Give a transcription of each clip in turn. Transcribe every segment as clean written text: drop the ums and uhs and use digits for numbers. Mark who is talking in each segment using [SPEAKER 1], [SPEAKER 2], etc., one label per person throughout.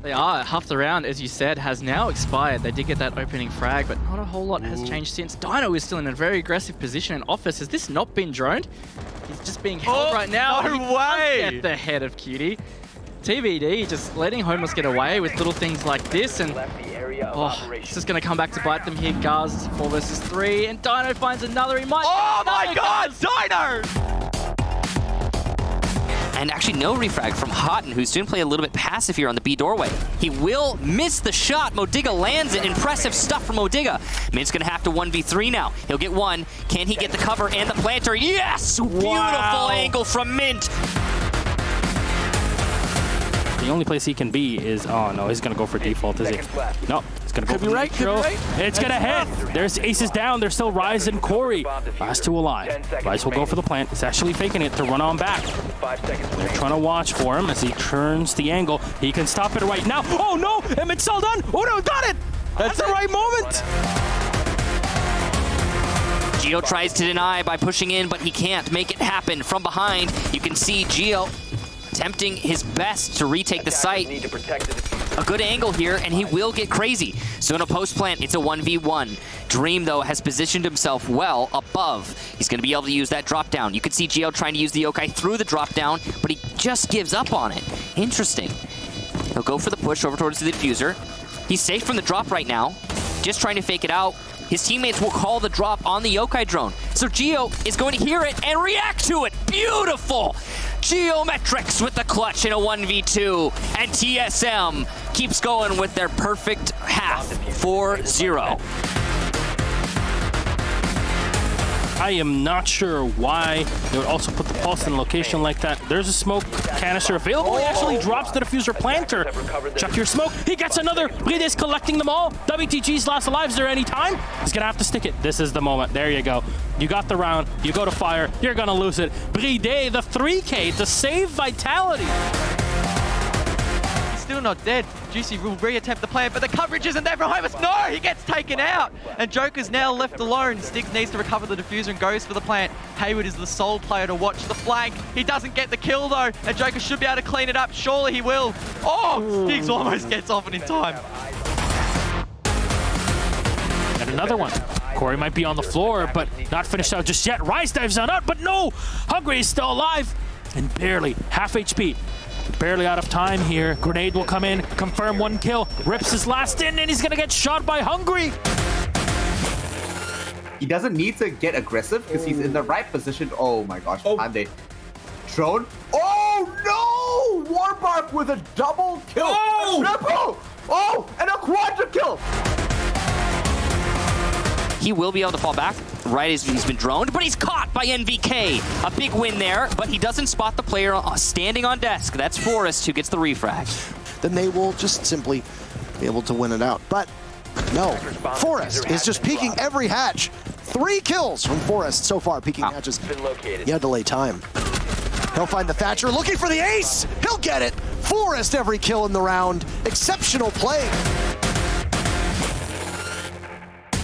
[SPEAKER 1] They are. Half the round, as you said, has now expired. They did get that opening frag, but not a whole lot has changed since. Dino is still in a very aggressive position in Office. Has this not been droned? He's just being held right now.
[SPEAKER 2] No way!
[SPEAKER 1] At the head of Cutie. TBD just letting Homeless get away with little things like this, and it's just going to come back to bite them here. Guz, 4 versus 3, and Dino finds another. He might.
[SPEAKER 2] Oh my God, Dino!
[SPEAKER 3] And actually no refrag from Houghton, who's going to play a little bit passive here on the B doorway. He will miss the shot. Modiga lands it. Impressive stuff from Modiga. Mint's going to have to 1v3 now. He'll get one. Can he get the cover and the planter? Yes! Wow. Beautiful angle from Mint.
[SPEAKER 4] The only place he can be is, oh no, he's gonna go for default, is he? No, he's gonna go for neutral. It's gonna hit. There's aces down. There's still Rise and Corey. Last two alive. Rise will go for the plant. He's actually faking it to run on back. They're trying to watch for him as he turns the angle. He can stop it right now. Oh no, and it's all done. Oh no, got it. That's the right moment.
[SPEAKER 3] Geo tries to deny by pushing in, but he can't make it happen. From behind, you can see Geo attempting his best to retake the site. A good angle here, and he will get crazy. So in a post plant, it's a 1v1. Dream, though, has positioned himself well above. He's going to be able to use that drop down. You can see Geo trying to use the yokai through the drop down, but he just gives up on it. Interesting. He'll go for the push over towards the diffuser. He's safe from the drop right now, just trying to fake it out. His teammates will call the drop on the yokai drone. So Geo is going to hear it and react to it. Beautiful! Geometrics with the clutch in a 1v2. And TSM keeps going with their perfect half, 4-0.
[SPEAKER 4] I am not sure why they would also put the pulse in a location like that. There's a smoke canister available. He actually drops the diffuser planter. Chuck your smoke. He gets another. Playday collecting them all. WTG's last alive. Is there any time? He's going to have to stick it. This is the moment. There you go. You got the round. You go to fire. You're going to lose it. Playday, the 3K to save Vitality.
[SPEAKER 2] Still not dead. Juicy will re-attempt the plant, but the coverage isn't there from Homeless. No, he gets taken out. And Joker's now left alone. Stiggs needs to recover the diffuser and goes for the plant. Hayward is the sole player to watch the flank. He doesn't get the kill though, and Joker should be able to clean it up. Surely he will. Oh, Stiggs almost gets off it in time.
[SPEAKER 4] And another one. Corey might be on the floor, but not finished out just yet. Rise dives on up, but no! Hungry is still alive, and barely half HP. Barely out of time here. Grenade will come in, confirm 1 kill. Rips his last in, and he's gonna get shot by Hungry.
[SPEAKER 5] He doesn't need to get aggressive because he's in the right position. Oh my gosh, Pande. Drone. Oh no! Warbark with a double kill. Oh! A triple! Oh! And a quadra kill!
[SPEAKER 3] He will be able to fall back right as he's been droned, but he's caught by NVK. A big win there, but he doesn't spot the player standing on desk. That's Forrest who gets the refrag.
[SPEAKER 6] Then they will just simply be able to win it out. But no, Forrest is just peeking every hatch. 3 kills from Forrest so far, peeking hatches. He had to lay time. He'll find the Thatcher, looking for the ace. He'll get it. Forrest every kill in the round. Exceptional play.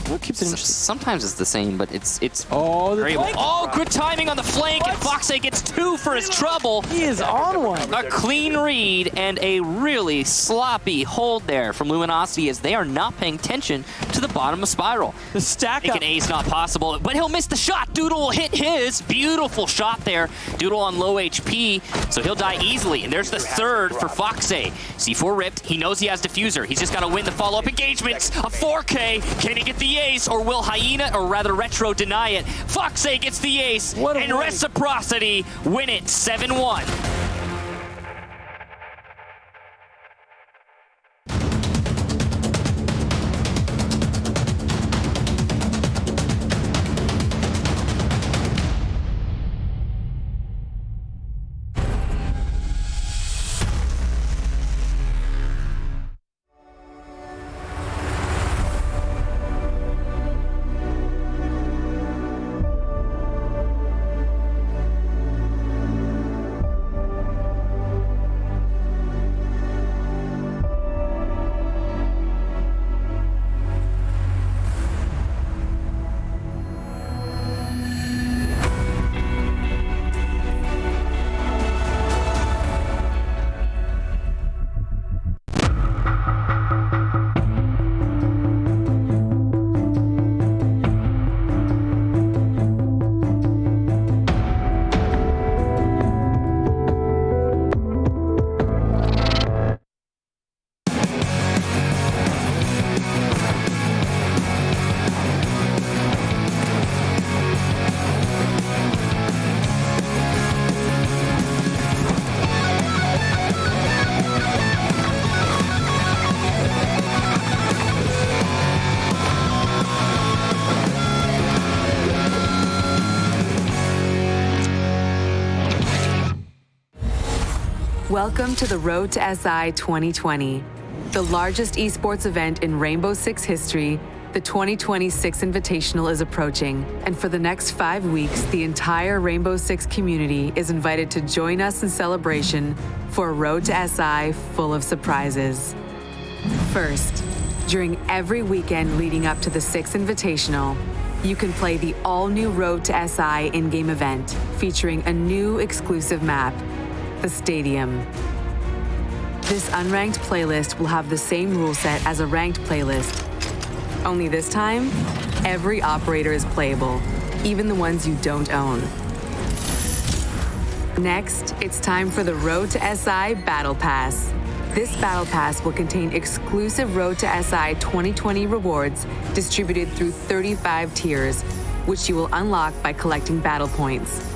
[SPEAKER 3] What keeps it interesting? Sometimes it's the same, but it's
[SPEAKER 4] variable.
[SPEAKER 3] Oh, good timing on the flank, and Foxay gets 2 for his trouble.
[SPEAKER 7] He is on one.
[SPEAKER 3] A clean read and a really sloppy hold there from Luminosity as they are not paying attention to the bottom of Spiral.
[SPEAKER 7] The stack up.
[SPEAKER 3] An ace not possible, but he'll miss the shot. Doodle will hit his. Beautiful shot there. Doodle on low HP, so he'll die easily. And there's the 3rd for Foxay. C4 ripped. He knows he has diffuser. He's just got to win the follow-up engagements. A 4K. Can he get the ace, or will Hyena, or rather Retro, deny it? Foxay gets the ace, and Reciprocity win it 7-1.
[SPEAKER 7] Welcome to the Road to SI 2020, the largest esports event in Rainbow Six history. The 2020 Six Invitational is approaching, and for the next 5 weeks, the entire Rainbow Six community is invited to join us in celebration for a Road to SI full of surprises. First, during every weekend leading up to the Six Invitational, you can play the all-new Road to SI in-game event, featuring a new exclusive map, the Stadium. This unranked playlist will have the same rule set as a ranked playlist. Only this time, every operator is playable, even the ones you don't own. Next, it's time for the Road to SI Battle Pass. This Battle Pass will contain exclusive Road to SI 2020 rewards distributed through 35 tiers, which you will unlock by collecting battle points.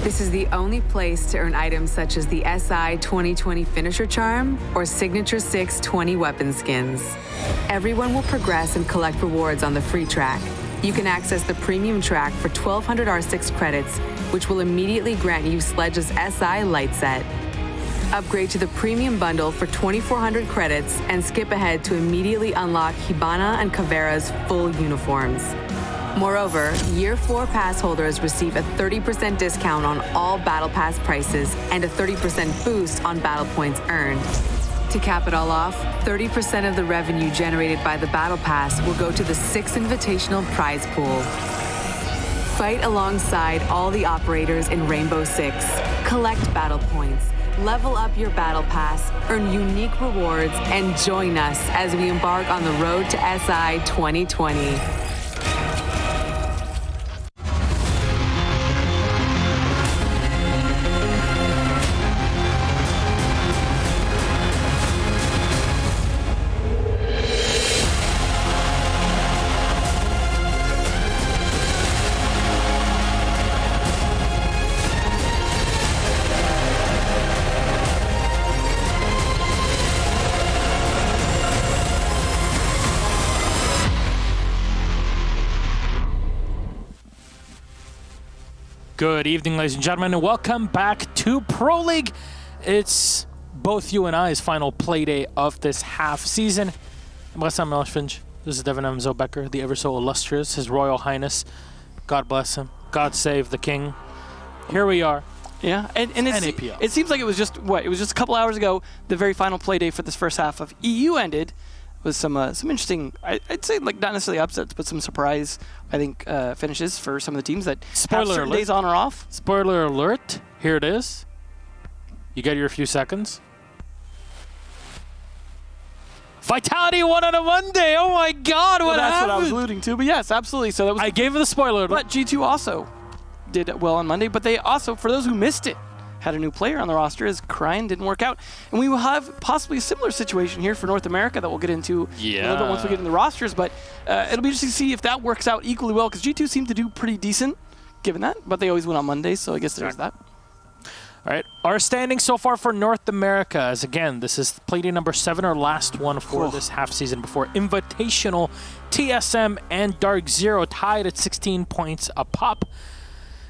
[SPEAKER 7] This is the only place to earn items such as the SI 2020 Finisher Charm or Signature 6 20 weapon skins. Everyone will progress and collect rewards on the free track. You can access the premium track for 1,200 R6 credits, which will immediately grant you Sledge's SI light set. Upgrade to the premium bundle for 2,400 credits and skip ahead to immediately unlock Hibana and Caveira's full uniforms. Moreover, Year 4 pass holders receive a 30% discount on all Battle Pass prices and a 30% boost on battle points earned. To cap it all off, 30% of the revenue generated by the Battle Pass will go to the Six Invitational prize pool. Fight alongside all the operators in Rainbow Six. Collect battle points, level up your Battle Pass, earn unique rewards, and join us as we embark on the Road to SI 2020.
[SPEAKER 4] Good evening, ladies and gentlemen, and welcome back to Pro League. It's both you and I's final play day of this half season. I'm Bassam Melchfinch. This is Devin M. Zobecker, the ever so illustrious, His Royal Highness. God bless him. God save the king. Here we are.
[SPEAKER 1] Yeah, and it seems like it was just a couple hours ago, the very final play day for this first half of EU ended. With some interesting, I'd say like not necessarily upsets, but some surprise, I think, finishes for some of the teams that have certain days on or off.
[SPEAKER 4] Spoiler alert, here it is. You get your few seconds. Vitality won on a Monday. Oh my God, what happened?
[SPEAKER 1] That's what I was alluding to, but yes, absolutely. So that was.
[SPEAKER 4] I gave the spoiler alert.
[SPEAKER 1] But G2 also did well on Monday, but they also, for those who missed it, had a new player on the roster as Crine didn't work out. And we will have possibly a similar situation here for North America that we'll get into a little bit once we get in the rosters. But it'll be interesting to see if that works out equally well, because G2 seemed to do pretty decent given that, but they always win on Mondays, so I guess there's that.
[SPEAKER 4] All right, our standings so far for North America is, again, this is Playday number 7, our last one for this half season before Invitational. TSM and Dark Zero tied at 16 points a pop.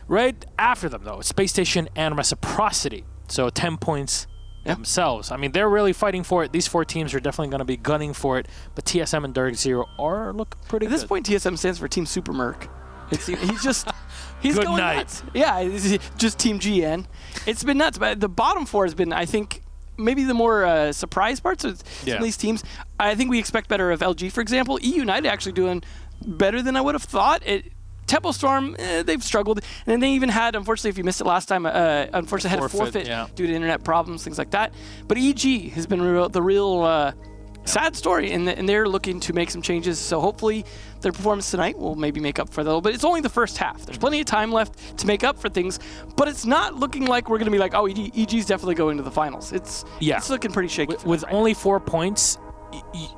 [SPEAKER 4] Right after them, though, Space Station and Reciprocity. So 10 points themselves. I mean, they're really fighting for it. These 4 teams are definitely going to be gunning for it. But TSM and Dark Zero are looking pretty good.
[SPEAKER 1] At this point, TSM stands for Team Super Merc. He's
[SPEAKER 4] good
[SPEAKER 1] going
[SPEAKER 4] night.
[SPEAKER 1] nuts. Yeah, it's just Team GN. It's been nuts. But the bottom 4 has been, I think, maybe the more surprise parts of some of these teams. I think we expect better of LG, for example. E United actually doing better than I would have thought. Tempo Storm, they've struggled. And then they even had, unfortunately, if you missed it last time, unfortunately had a forfeit due to internet problems, things like that. But EG has been the real sad story, and they're looking to make some changes. So hopefully their performance tonight will maybe make up for that. But it's only the first half. There's plenty of time left to make up for things, but it's not looking like we're going to be like, oh, EG's definitely going to the finals. It's looking pretty shaky.
[SPEAKER 4] With only 4 points,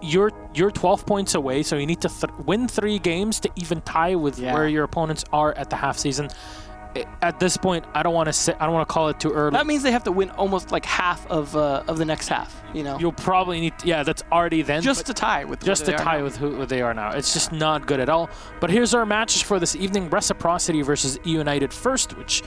[SPEAKER 4] you're 12 points away, so you need to win 3 games to even tie with where your opponents are at the half season. At this point, I don't want to call it too early.
[SPEAKER 1] That means they have to win almost like half of the next half. You know,
[SPEAKER 4] you'll probably need that's already then
[SPEAKER 1] just to tie with
[SPEAKER 4] who they are now. It's just not good at all. But here's our matches for this evening: Reciprocity versus E United first, which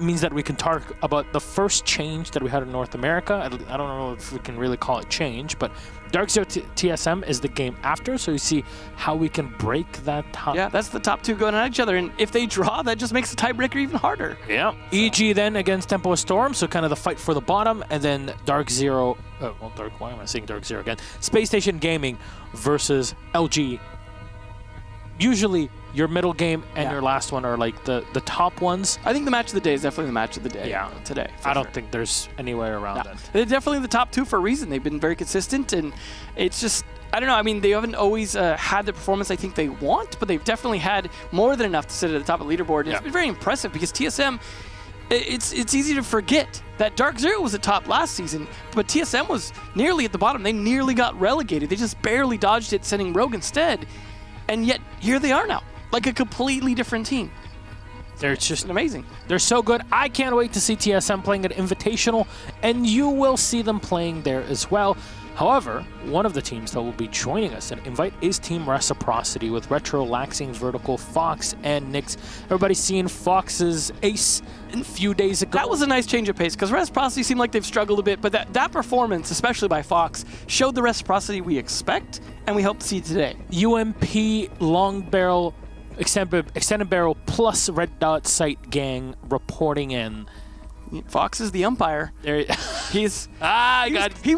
[SPEAKER 4] means that we can talk about the first change that we had in North America. I don't know if we can really call it change, but Dark Zero TSM is the game after, so you see how we can break that tie.
[SPEAKER 1] Yeah, that's the top two going at each other, and if they draw, that just makes the tiebreaker even harder.
[SPEAKER 4] Yeah. EG then against Tempo Storm, so kind of the fight for the bottom, and then Dark Zero, why am I saying Dark Zero again? Space Station Gaming versus LG. Usually your middle game and your last one are like the top ones.
[SPEAKER 1] I think the match of the day is definitely the match of the day today.
[SPEAKER 4] I don't think there's any way around it.
[SPEAKER 1] They're definitely the top two for a reason. They've been very consistent, and it's just, I don't know. I mean, they haven't always had the performance I think they want, but they've definitely had more than enough to sit at the top of the leaderboard. It's been very impressive because TSM, it's easy to forget that Dark Zero was at top last season, but TSM was nearly at the bottom. They nearly got relegated. They just barely dodged it, sending Rogue instead, and yet here they are now. Like a completely different team.
[SPEAKER 4] They're just
[SPEAKER 1] amazing.
[SPEAKER 4] They're so good. I can't wait to see TSM playing at Invitational, and you will see them playing there as well. However, one of the teams that will be joining us at Invite is Team Reciprocity with Retro, Laxing, Vertical, Fox, and Nyx. Everybody's seen Fox's ace a few days ago.
[SPEAKER 1] That was a nice change of pace because Reciprocity seemed like they've struggled a bit, but that performance, especially by Fox, showed the Reciprocity we expect and we hope to see today.
[SPEAKER 4] UMP, Long Barrel, Extended Barrel plus Red Dot Sight Gang reporting in.
[SPEAKER 1] Fox is the umpire.
[SPEAKER 4] There,
[SPEAKER 1] he was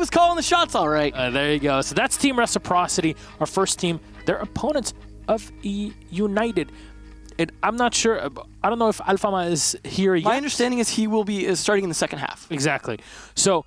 [SPEAKER 1] calling the shots all right.
[SPEAKER 4] There you go. So that's Team Reciprocity, our first team. They're opponents of United. And I'm not sure. I don't know if Alfama is here yet.
[SPEAKER 1] My understanding is he will be starting in the second half.
[SPEAKER 4] Exactly. So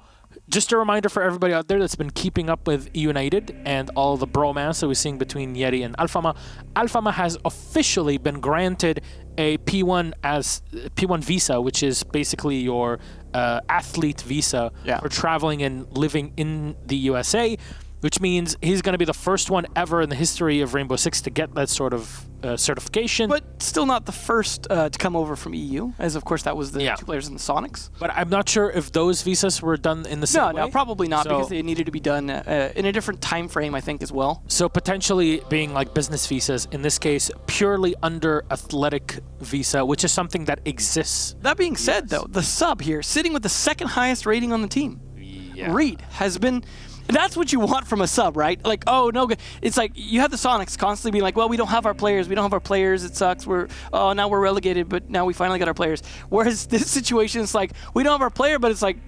[SPEAKER 4] just a reminder for everybody out there that's been keeping up with United and all the bromance that we're seeing between Yeti and Alfama. Alfama has officially been granted a P1 visa, which is basically your athlete visa for traveling and living in the USA, which means he's going to be the first one ever in the history of Rainbow Six to get that sort of certification.
[SPEAKER 1] But still not the first to come over from EU, as of course that was the two players in the Sonics.
[SPEAKER 4] But I'm not sure if those visas were done in the same way.
[SPEAKER 1] No, probably not, because they needed to be done in a different time frame, I think, as well.
[SPEAKER 4] So potentially being like business visas, in this case, purely under athletic visa, which is something that exists.
[SPEAKER 1] That being said, though, the sub here, sitting with the second highest rating on the team, Reed, has been... That's what you want from a sub, right? Like, oh, no, it's like you have the Sonics constantly being like, well, we don't have our players. It sucks. Now we're relegated, but now we finally got our players. Whereas this situation is like, we don't have our player, but it's like,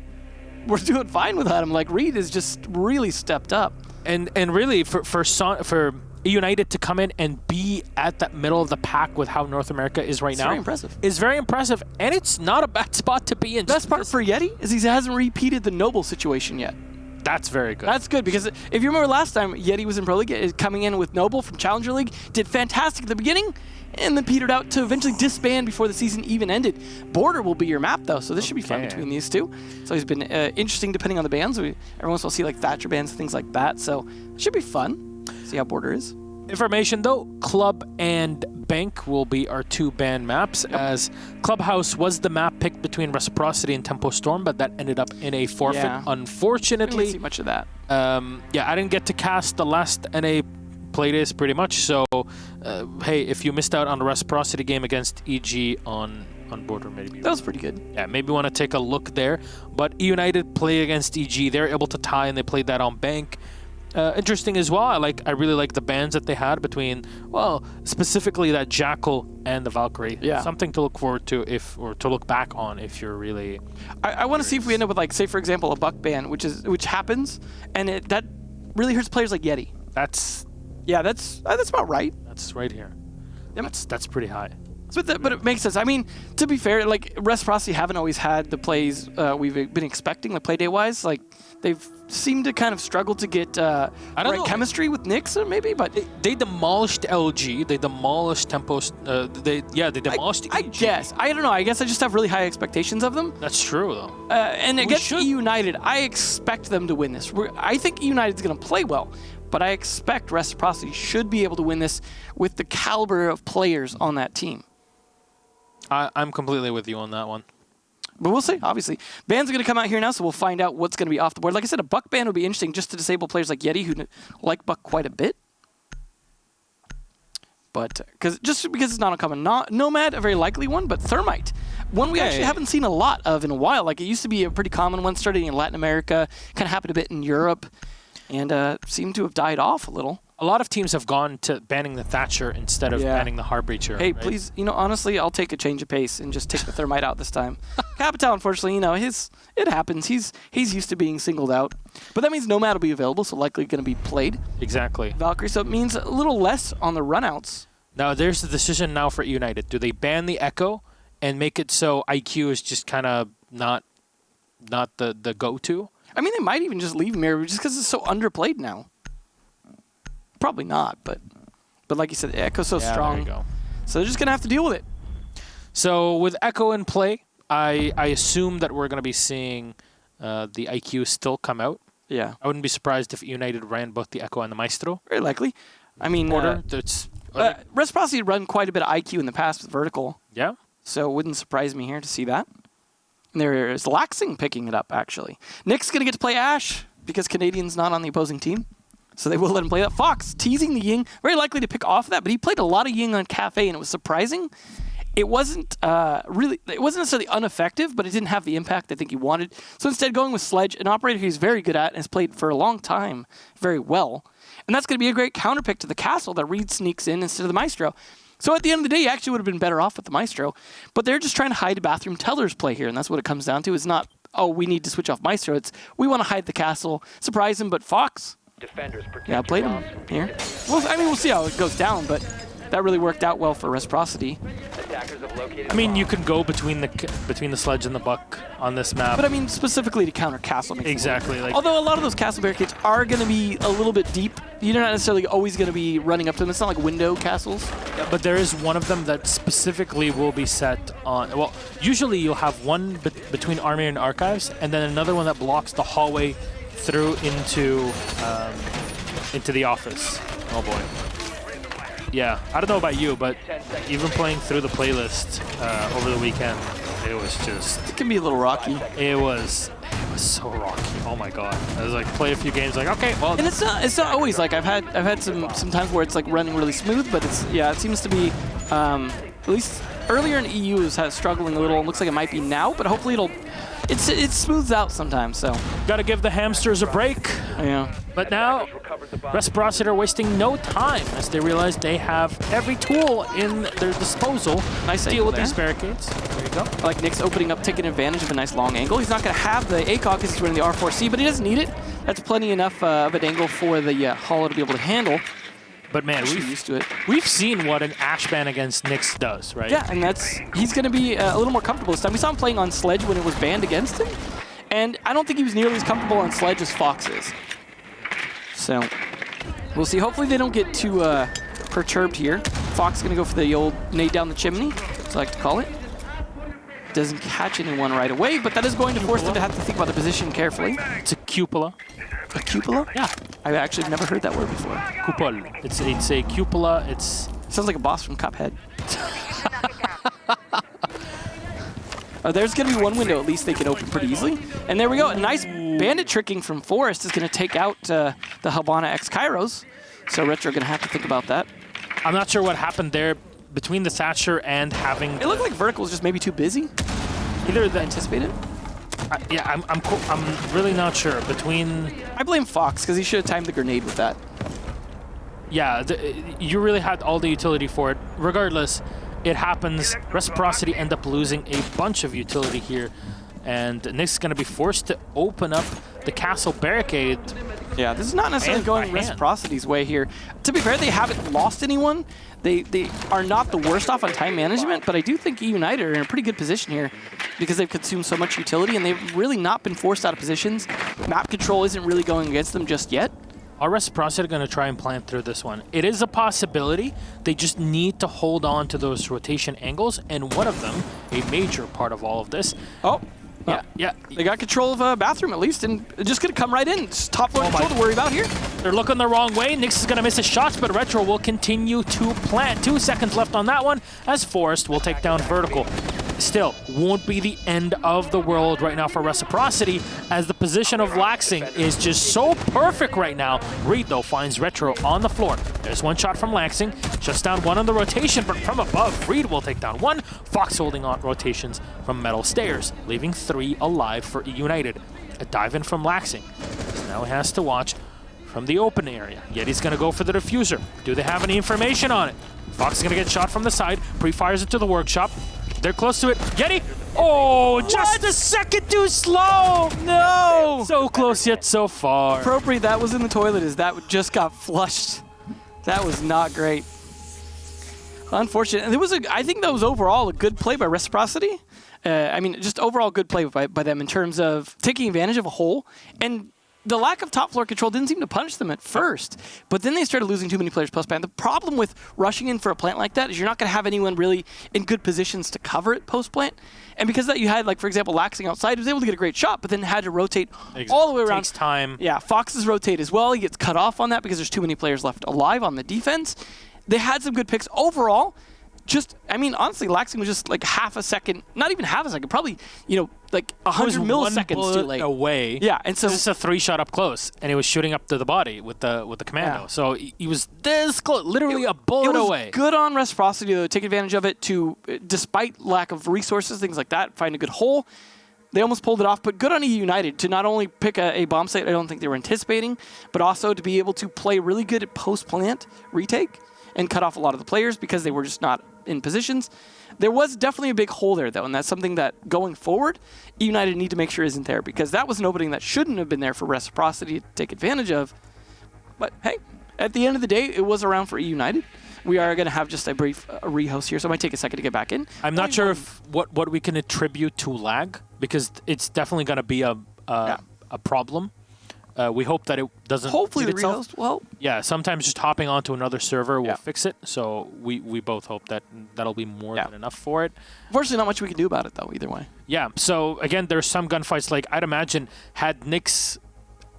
[SPEAKER 1] we're doing fine without him. Like, Reed has just really stepped up.
[SPEAKER 4] And really, for United to come in and be at that middle of the pack with how North America is right now.
[SPEAKER 1] Very impressive.
[SPEAKER 4] It's very impressive, and it's not a bad spot to be in.
[SPEAKER 1] Best part for Yeti is he hasn't repeated the Noble situation yet.
[SPEAKER 4] That's very good.
[SPEAKER 1] That's good, because if you remember last time, Yeti was in Pro League, coming in with Noble from Challenger League, did fantastic at the beginning, and then petered out to eventually disband before the season even ended. Border will be your map, though, so this should be fun between these two. So he's been interesting depending on the bands. Every once in a while see like Thatcher bands and things like that, so it should be fun. See how Border is.
[SPEAKER 4] Information though, Club and Bank will be our two ban maps, as Clubhouse was the map picked between Reciprocity and Tempo Storm, but that ended up in a forfeit, unfortunately.
[SPEAKER 1] Didn't see much of that.
[SPEAKER 4] I didn't get to cast the last NA Playdays pretty much, so hey, if you missed out on the Reciprocity game against EG on Border, maybe
[SPEAKER 1] that was pretty good.
[SPEAKER 4] Yeah, maybe want to take a look there. But United play against EG, they're able to tie, and they played that on Bank. Interesting as well. I really like the bands that they had between, well, specifically that Jackal and the Valkyrie.
[SPEAKER 1] Yeah.
[SPEAKER 4] Something to look forward to or to look back on if you're really...
[SPEAKER 1] I want to see if we end up with, like, say, for example, a Buck ban, which happens, and that really hurts players like Yeti.
[SPEAKER 4] That's
[SPEAKER 1] about right.
[SPEAKER 4] That's right here. Yep. That's pretty high.
[SPEAKER 1] But it makes sense. I mean, to be fair, like, Reciprocity haven't always had the plays we've been expecting, like Playday-wise. Like, they've seemed to kind of struggle to get chemistry with Nyx, maybe, but...
[SPEAKER 4] They demolished LG. They demolished Tempos. They demolished EG.
[SPEAKER 1] I guess. I don't know. I guess I just have really high expectations of them.
[SPEAKER 4] That's true, though.
[SPEAKER 1] And against United, I expect them to win this. I think United's going to play well, but I expect Reciprocity should be able to win this with the caliber of players on that team.
[SPEAKER 4] I'm completely with you on that one.
[SPEAKER 1] But we'll see, obviously. Bans are going to come out here now, so we'll find out what's going to be off the board. Like I said, a Buck ban would be interesting just to disable players like Yeti, who like Buck quite a bit. But because it's not uncommon. Nomad, a very likely one, but Thermite. one we actually haven't seen a lot of in a while. Like, it used to be a pretty common one, starting in Latin America, kind of happened a bit in Europe, and seemed to have died off a little.
[SPEAKER 4] A lot of teams have gone to banning the Thatcher instead of banning the Heartbreacher.
[SPEAKER 1] Hey,
[SPEAKER 4] right?
[SPEAKER 1] please, honestly, I'll take a change of pace and just take the Thermite out this time. Capital, unfortunately, it happens. He's used to being singled out. But that means Nomad will be available, so likely going to be played.
[SPEAKER 4] Exactly.
[SPEAKER 1] Valkyrie, so it means a little less on the runouts.
[SPEAKER 4] Now, there's the decision now for United. Do they ban the Echo and make it so IQ is just kind of not the go-to?
[SPEAKER 1] I mean, they might even just leave Mirror just because it's so underplayed now. Probably not, but like you said, Echo's so strong.
[SPEAKER 4] There you go.
[SPEAKER 1] So they're just going to have to deal with it.
[SPEAKER 4] So with Echo in play, I assume that we're going to be seeing the IQ still come out.
[SPEAKER 1] Yeah.
[SPEAKER 4] I wouldn't be surprised if United ran both the Echo and the Maestro.
[SPEAKER 1] Very likely. I mean, Reciprocity run quite a bit of IQ in the past with Vertical.
[SPEAKER 4] Yeah.
[SPEAKER 1] So it wouldn't surprise me here to see that. And there's Laxing picking it up, actually. Nick's going to get to play Ashe because Canadian's not on the opposing team. So they will let him play that. Fox teasing the Ying, very likely to pick off of that, but he played a lot of Ying on Cafe, and it was surprising. It wasn't necessarily ineffective, but it didn't have the impact I think he wanted. So instead, going with Sledge, an operator he's very good at and has played for a long time very well. And that's going to be a great counterpick to the Castle that Reed sneaks in instead of the Maestro. So at the end of the day, he actually would have been better off with the Maestro. But they're just trying to hide a Bathroom Teller's play here, and that's what it comes down to. It's not, oh, we need to switch off Maestro. It's, we want to hide the Castle, surprise him, but Fox... Yeah, played him here. Well, I mean, we'll see how it goes down, but that really worked out well for Reciprocity.
[SPEAKER 4] I mean, you could go between the Sledge and the Buck on this map.
[SPEAKER 1] But I mean, specifically to counter Castle.
[SPEAKER 4] Exactly. Like,
[SPEAKER 1] although a lot of those Castle barricades are going to be a little bit deep. You're not necessarily always going to be running up to them. It's not like window castles.
[SPEAKER 4] But there is one of them that specifically will be set on... Well, usually you'll have one between Army and Archives, and then another one that blocks the hallway through into the office. Oh boy. Yeah, I don't know about you, but even playing through the playlist over the weekend, it was just...
[SPEAKER 1] It can be a little rocky.
[SPEAKER 4] It was so rocky. Oh my god. I was like, play a few games, like, okay, well...
[SPEAKER 1] And it's not always like, I've had some times where it's like running really smooth, but it's, yeah, it seems to be, at least earlier in EU is struggling a little. It looks like it might be now, but hopefully it smooths out sometimes, so.
[SPEAKER 4] Gotta give the hamsters a break.
[SPEAKER 1] Yeah.
[SPEAKER 4] But now, Reciprocity are wasting no time as they realize they have every tool in their disposal to deal with these barricades. There you go.
[SPEAKER 1] Like Nick's opening up, taking advantage of a nice long angle. He's not going to have the ACOG because he's running the R4C, but he doesn't need it. That's plenty enough of an angle for the Hollow to be able to handle.
[SPEAKER 4] But man, we've seen what an Ashe ban against Nyx does, right?
[SPEAKER 1] Yeah, and he's going to be a little more comfortable this time. We saw him playing on Sledge when it was banned against him, and I don't think he was nearly as comfortable on Sledge as Fox is. So we'll see. Hopefully they don't get too perturbed here. Fox is going to go for the old nade down the chimney, as I like to call it. Doesn't catch anyone right away, but that is going to force them to have to think about the position carefully.
[SPEAKER 4] It's a cupola.
[SPEAKER 1] A cupola?
[SPEAKER 4] Yeah.
[SPEAKER 1] I've actually never heard that word before.
[SPEAKER 4] Cupol. It's a cupola.
[SPEAKER 1] Sounds like a boss from Cuphead. There's going to be one window at least they can open pretty easily. And there we go. A nice bandit tricking from Forest is going to take out the Habana X Kairos. So Retro going to have to think about that.
[SPEAKER 4] I'm not sure what happened there between the Thatcher and having...
[SPEAKER 1] It looked like Vertical was just maybe too busy.
[SPEAKER 4] Either
[SPEAKER 1] than anticipated.
[SPEAKER 4] Yeah, I'm really not sure.
[SPEAKER 1] I blame Fox because he should have timed the grenade with that.
[SPEAKER 4] Yeah, you really had all the utility for it. Regardless, it happens. Reciprocity end up losing a bunch of utility here, and Nick's going to be forced to open up the castle barricade.
[SPEAKER 1] Yeah, this is not necessarily going Reciprocity's way here. To be fair, they haven't lost anyone. They are not the worst off on time management, but I do think United are in a pretty good position here because they've consumed so much utility and they've really not been forced out of positions. Map control isn't really going against them just yet.
[SPEAKER 4] Are Reciprocity going to try and plant through this one? It is a possibility. They just need to hold on to those rotation angles, and one of them, a major part of all of this.
[SPEAKER 1] Oh. Yeah. They got control of a bathroom at least, and just going to come right in. It's top floor control to worry about here.
[SPEAKER 4] They're looking the wrong way. Nyx is going to miss his shots, but Retro will continue to plant. 2 seconds left on that one, as Forest will take down Vertical. still won't be the end of the world right now for Reciprocity, as the position of Laxing is just so perfect right now. Reed, though, finds Retro on the floor. There's one shot from Laxing, just down one on the rotation, but from above, Reed will take down one. Fox holding on rotations from Metal Stairs, leaving 3 alive for E United. A dive in from Laxing. So now he has to watch from the open area. Yeti's going to go for the diffuser. Do they have any information on it? Fox is going to get shot from the side, pre-fires it to the workshop. They're close to it. Yeti! Oh, just a second too slow! No! So close yet so far.
[SPEAKER 1] Appropriate that was in the toilet is that just got flushed. That was not great. Unfortunate. And I think that was overall a good play by Reciprocity. I mean, just overall good play by them in terms of taking advantage of a hole. And the lack of top floor control didn't seem to punish them at first, but then they started losing too many players post-plant. The problem with rushing in for a plant like that is you're not going to have anyone really in good positions to cover it post-plant. And because of that, you had, like, for example, Laxing outside, who was able to get a great shot, but then had to rotate all the way around.
[SPEAKER 4] Takes time.
[SPEAKER 1] Yeah, Fox's rotate as well. He gets cut off on that because there's too many players left alive on the defense. They had some good picks overall. I mean, honestly, Laxing was just like half a second, not even half a second, probably, like 100 milliseconds too late.
[SPEAKER 4] Away.
[SPEAKER 1] Yeah, and so
[SPEAKER 4] this is a 3-shot up close, and he was shooting up to the body with the commando.
[SPEAKER 1] Yeah.
[SPEAKER 4] So he was this close, literally a bullet away.
[SPEAKER 1] Good on Reciprocity to take advantage of it to, despite lack of resources, things like that, find a good hole. They almost pulled it off, but good on EU United to not only pick a bomb site I don't think they were anticipating, but also to be able to play really good at post-plant retake and cut off a lot of the players because they were just not in positions. There was definitely a big hole there, though, and that's something that, going forward, E United need to make sure isn't there, because that was an opening that shouldn't have been there for Reciprocity to take advantage of. But, hey, at the end of the day, it was around for E United. We are going to have just a brief rehost here, so it might take a second to get back in.
[SPEAKER 4] I'm not sure if what we can attribute to lag, because it's definitely going to be a problem. We hope that it doesn't.
[SPEAKER 1] Hopefully the
[SPEAKER 4] itself.
[SPEAKER 1] rehost. Well,
[SPEAKER 4] yeah. Sometimes just hopping onto another server will fix it. So we both hope that that'll be more than enough for it.
[SPEAKER 1] Unfortunately, not much we can do about it though. Either way.
[SPEAKER 4] Yeah. So again, there's some gunfights. Like I'd imagine, had Nyx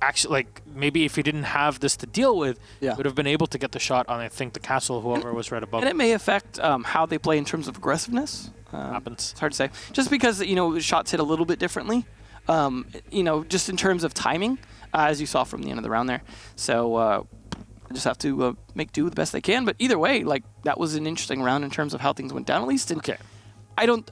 [SPEAKER 4] actually, like maybe if he didn't have this to deal with, would have been able to get the shot on, I think, the castle, whoever was right above.
[SPEAKER 1] And it may affect how they play in terms of aggressiveness.
[SPEAKER 4] Happens.
[SPEAKER 1] It's hard to say. Just because shots hit a little bit differently. Just in terms of timing. As you saw from the end of the round there. So I just have to make do the best they can. But either way, like, that was an interesting round in terms of how things went down, at least. And
[SPEAKER 4] okay.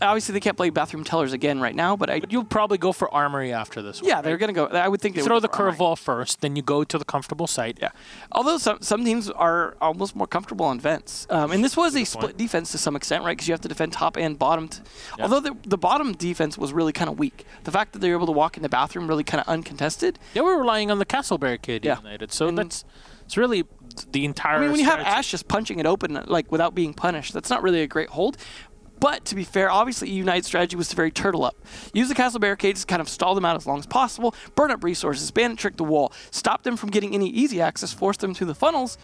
[SPEAKER 1] Obviously, they can't play Bathroom Tellers again right now, but
[SPEAKER 4] you'll probably go for Armory after this one.
[SPEAKER 1] Yeah, they're going to go. I would think they
[SPEAKER 4] throw
[SPEAKER 1] would
[SPEAKER 4] the curveball first, then you go to the comfortable site.
[SPEAKER 1] Yeah. Although some teams are almost more comfortable on vents. And this was a split defense to some extent, right? Because you have to defend top and bottom. Although the bottom defense was really kind of weak. The fact that they were able to walk in the bathroom really kind of uncontested.
[SPEAKER 4] They were relying on the castle barricade United. So it's really the entire
[SPEAKER 1] I mean, when you have Ash just punching it open like without being punished, that's not really a great hold. But to be fair, obviously United's strategy was to very turtle up. Use the castle barricades to kind of stall them out as long as possible, burn up resources, bandit trick the wall, stop them from getting any easy access, force them through the funnels,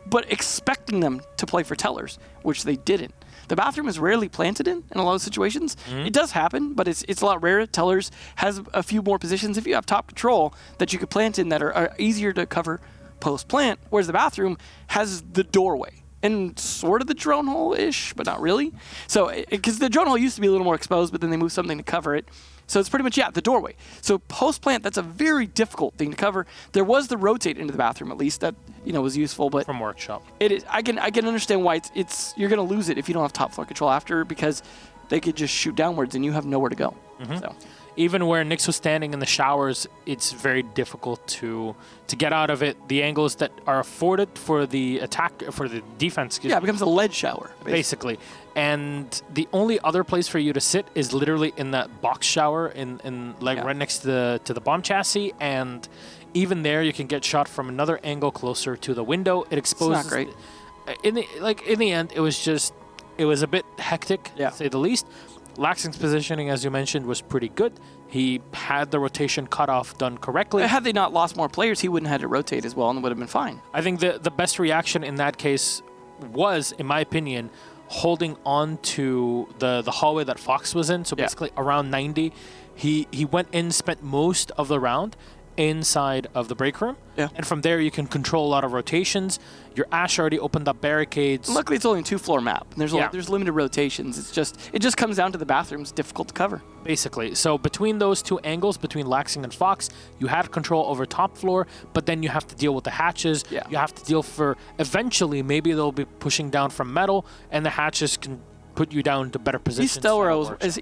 [SPEAKER 1] but expecting them to play for tellers, which they didn't. The bathroom is rarely planted in a lot of situations. It does happen, but it's a lot rarer. Tellers has a few more positions if you have top control that you could plant in that are easier to cover post-plant, whereas the bathroom has the doorway. And sort of the drone hole-ish, but not really. So, because the drone hole used to be a little more exposed, but then they moved something to cover it. So it's pretty much, the doorway. So post-plant, that's a very difficult thing to cover. There was the rotate into the bathroom, at least, that, was useful. But
[SPEAKER 4] from workshop.
[SPEAKER 1] It is. I can understand why it's you're going to lose it if you don't have top floor control after, because they could just shoot downwards and you have nowhere to go. So.
[SPEAKER 4] Even where Nyx was standing in the showers, it's very difficult to get out of it. The angles that are afforded for the attack, for the defense.
[SPEAKER 1] Yeah, it becomes a lead shower.
[SPEAKER 4] Basically. And the only other place for you to sit is literally in that box shower right next to the bomb chassis. And even there, you can get shot from another angle closer to the window. It exposes.
[SPEAKER 1] It's not great.
[SPEAKER 4] In the end, it was a bit hectic, to say the least. Laxing's positioning, as you mentioned, was pretty good. He had the rotation cutoff done correctly.
[SPEAKER 1] Had they not lost more players, he wouldn't have had to rotate as well and would have been fine.
[SPEAKER 4] I think the best reaction in that case was, in my opinion, holding on to the hallway that Fox was in. So basically around 90, he went in, spent most of the round, inside of the break room.
[SPEAKER 1] Yeah.
[SPEAKER 4] And from there, you can control a lot of rotations. Your Ashe already opened up barricades.
[SPEAKER 1] Luckily, it's only a 2-floor map. There's
[SPEAKER 4] Yeah.
[SPEAKER 1] there's limited rotations. It just comes down to the bathrooms difficult to cover.
[SPEAKER 4] Basically. So between those two angles, between Laxing and Fox, you had control over top floor, but then you have to deal with the hatches.
[SPEAKER 1] Yeah.
[SPEAKER 4] You have to deal for, eventually, maybe they'll be pushing down from metal, and the hatches can put you down to better positions.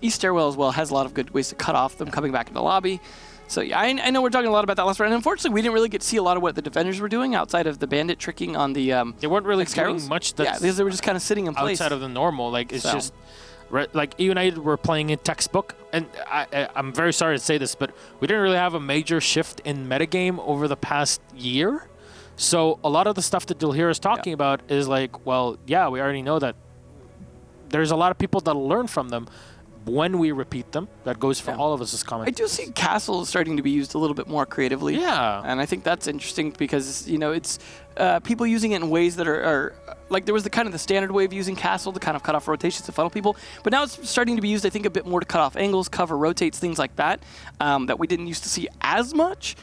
[SPEAKER 1] East Stairwell as well has a lot of good ways to cut off them coming back in the lobby. So yeah, I know we're talking a lot about that last round. And unfortunately, we didn't really get to see a lot of what the defenders were doing outside of the bandit tricking on the.
[SPEAKER 4] They weren't really
[SPEAKER 1] Skyros.
[SPEAKER 4] doing much.
[SPEAKER 1] Yeah, because they were just kind of sitting in place
[SPEAKER 4] outside of the normal. Like it's
[SPEAKER 1] So.
[SPEAKER 4] just like United were playing in textbook, and I'm very sorry to say this, but we didn't really have a major shift in metagame over the past year. So a lot of the stuff that you'll hear us talking about is like, well, yeah, we already know that. There's a lot of people that'll learn from them when we repeat them. That goes for all of us as
[SPEAKER 1] I
[SPEAKER 4] commentators.
[SPEAKER 1] do see Castle starting to be used a little bit more creatively.
[SPEAKER 4] Yeah.
[SPEAKER 1] And I think that's interesting because, it's people using it in ways that are like there was the kind of the standard way of using Castle to kind of cut off rotations to funnel people. But now it's starting to be used, I think, a bit more to cut off angles, cover rotates, things like that, that we didn't used to see as much.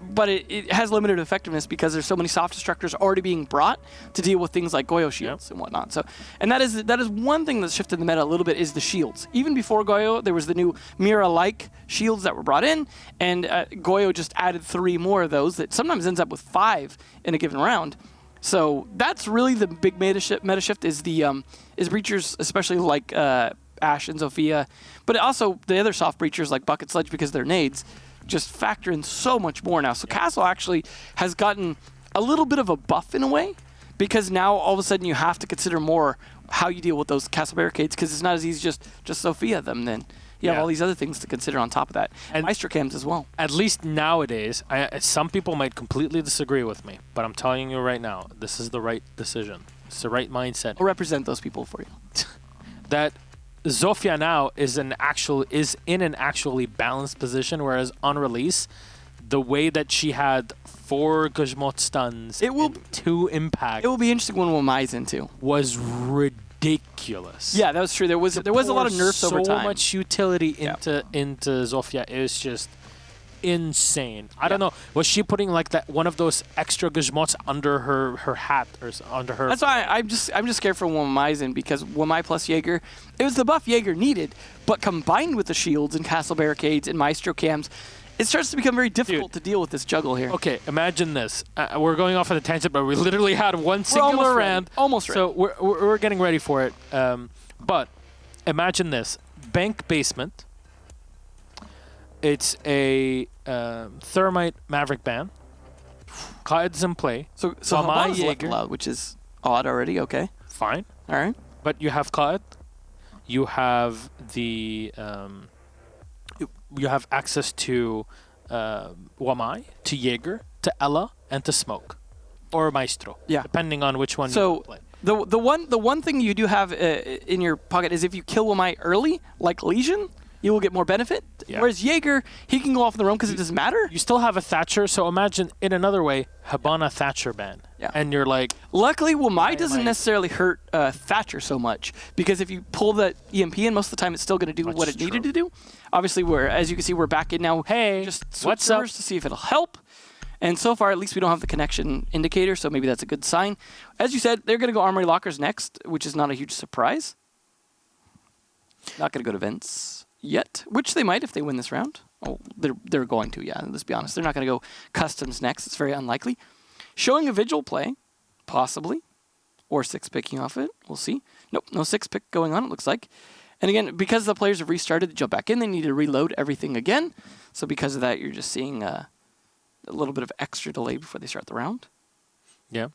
[SPEAKER 1] But it has limited effectiveness because there's so many soft destructors already being brought to deal with things like Goyo shields and whatnot. So, and that is one thing that's shifted the meta a little bit is the shields. Even before Goyo, there was the new Mira-like shields that were brought in, and Goyo just added 3 more of those that sometimes ends up with 5 in a given round. So that's really the big meta shift is the is breachers, especially like Ashe and Zofia, but also the other soft breachers like Bucket Sledge because they're nades. Just factor in so much more now. So Castle actually has gotten a little bit of a buff in a way because now all of a sudden you have to consider more how you deal with those castle barricades because it's not as easy just Sophia them then. You have all these other things to consider on top of that. And Maestro cams as well.
[SPEAKER 4] At least nowadays, some people might completely disagree with me, but I'm telling you right now, this is the right decision. It's the right mindset.
[SPEAKER 1] I'll represent those people for you.
[SPEAKER 4] That Zofia now is in an actually balanced position, whereas on release, the way that she had 4 Guzmot stuns and 2 impact.
[SPEAKER 1] It will be interesting when Wamai's into.
[SPEAKER 4] Was ridiculous.
[SPEAKER 1] Yeah, that was true. There was a lot of nerfs over time.
[SPEAKER 4] So much utility into Zofia. It was just insane. I don't know. Was she putting like that one of those extra Guzmots under her hat or under her?
[SPEAKER 1] That's why I'm just scared for Wamaizen because Wamai plus Jaeger, it was the buff Jaeger needed, but combined with the shields and castle barricades and Maestro cams, it starts to become very difficult to deal with this juggle here.
[SPEAKER 4] Okay, imagine this. We're going off on a tangent, but we literally had one singular round.
[SPEAKER 1] Almost ready.
[SPEAKER 4] So we're getting ready for it. But imagine this. Bank basement. It's a Thermite Maverick ban. Qaed's in play.
[SPEAKER 1] So Habana's left allowed, which is odd already. Okay.
[SPEAKER 4] Fine.
[SPEAKER 1] All right.
[SPEAKER 4] But you have Qaed. You have the you have access to Wamai, to Jaeger, to Ella, and to Smoke, or Maestro.
[SPEAKER 1] Yeah.
[SPEAKER 4] Depending on which one you play.
[SPEAKER 1] The one thing you do have in your pocket is if you kill Wamai early, like Legion, you will get more benefit. Yeah. Whereas Jaeger, he can go off the roam because it doesn't matter.
[SPEAKER 4] You still have a Thatcher, so imagine in another way, Habana Thatcher ban.
[SPEAKER 1] Yeah.
[SPEAKER 4] And you're like...
[SPEAKER 1] Luckily, Wamai doesn't necessarily hurt Thatcher so much because if you pull the EMP in, most of the time it's still going to do what it needed to do. Obviously, as you can see, we're back in now.
[SPEAKER 4] Hey,
[SPEAKER 1] just
[SPEAKER 4] what's up?
[SPEAKER 1] To see if it'll help. And so far, at least we don't have the connection indicator, so maybe that's a good sign. As you said, they're going to go Armory Lockers next, which is not a huge surprise. Not going to go to Vents yet, which they might if they win this round. Oh, they're going to, yeah, let's be honest. They're not going to go Customs next. It's very unlikely. Showing a Vigil play, possibly, or 6 picking off it. We'll see. Nope, no 6 pick going on, it looks like. And again, because the players have restarted to jump back in, they need to reload everything again. So because of that, you're just seeing a little bit of extra delay before they start the round.
[SPEAKER 4] Yeah.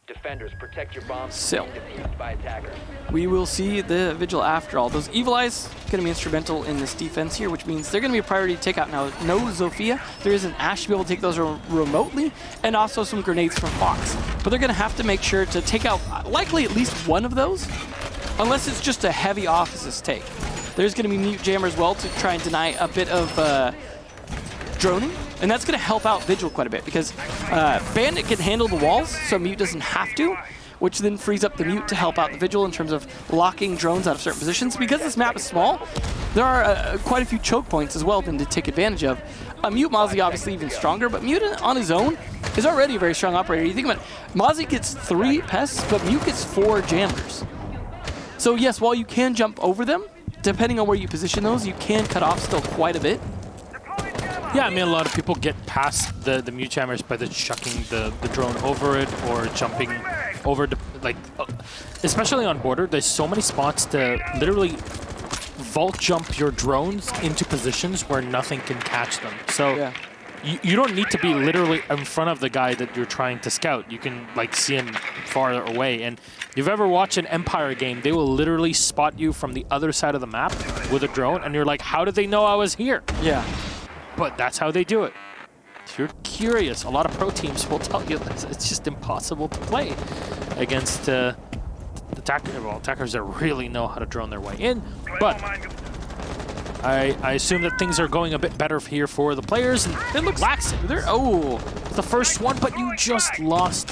[SPEAKER 8] Defenders, protect your bombs
[SPEAKER 1] So,
[SPEAKER 8] defused by attackers.
[SPEAKER 1] We will see the Vigil after all. Those Evil Eyes going to be instrumental in this defense here, which means they're going to be a priority to take out. Now, no Zofia. There is an Ashe to be able to take those remotely, and also some grenades from Fox. But they're going to have to make sure to take out likely at least one of those, unless it's just a heavy offices take. There's going to be Mute Jammer as well to try and deny a bit of droning, and that's going to help out Vigil quite a bit because Bandit can handle the walls, so Mute doesn't have to. which then frees up the Mute to help out the Vigil in terms of locking drones out of certain positions. Because this map is small, there are quite a few choke points as well then to take advantage of. Mute Mozzie obviously even stronger, but Mute on his own is already a very strong operator. You think about it, Mozzie gets 3 pests, but Mute gets 4 jammers. So yes, while you can jump over them, depending on where you position those, you can cut off still quite a bit.
[SPEAKER 4] Yeah, I mean, a lot of people get past the mute jammers by just chucking the drone over it or jumping over, especially on border, there's so many spots to literally vault jump your drones into positions where nothing can catch them. So
[SPEAKER 1] Yeah.
[SPEAKER 4] you don't need to be literally in front of the guy that you're trying to scout. You can like see him far away. And if you've ever watched an Empire game, they will literally spot you from the other side of the map with a drone, and you're like, how did they know I was here?
[SPEAKER 1] Yeah.
[SPEAKER 4] But that's how they do it. If you're curious, a lot of pro teams will tell you that it's just impossible to play against attackers that really know how to drone their way in. But I assume that things are going a bit better here for the players. And it looks lax. Oh, the first one, but you just lost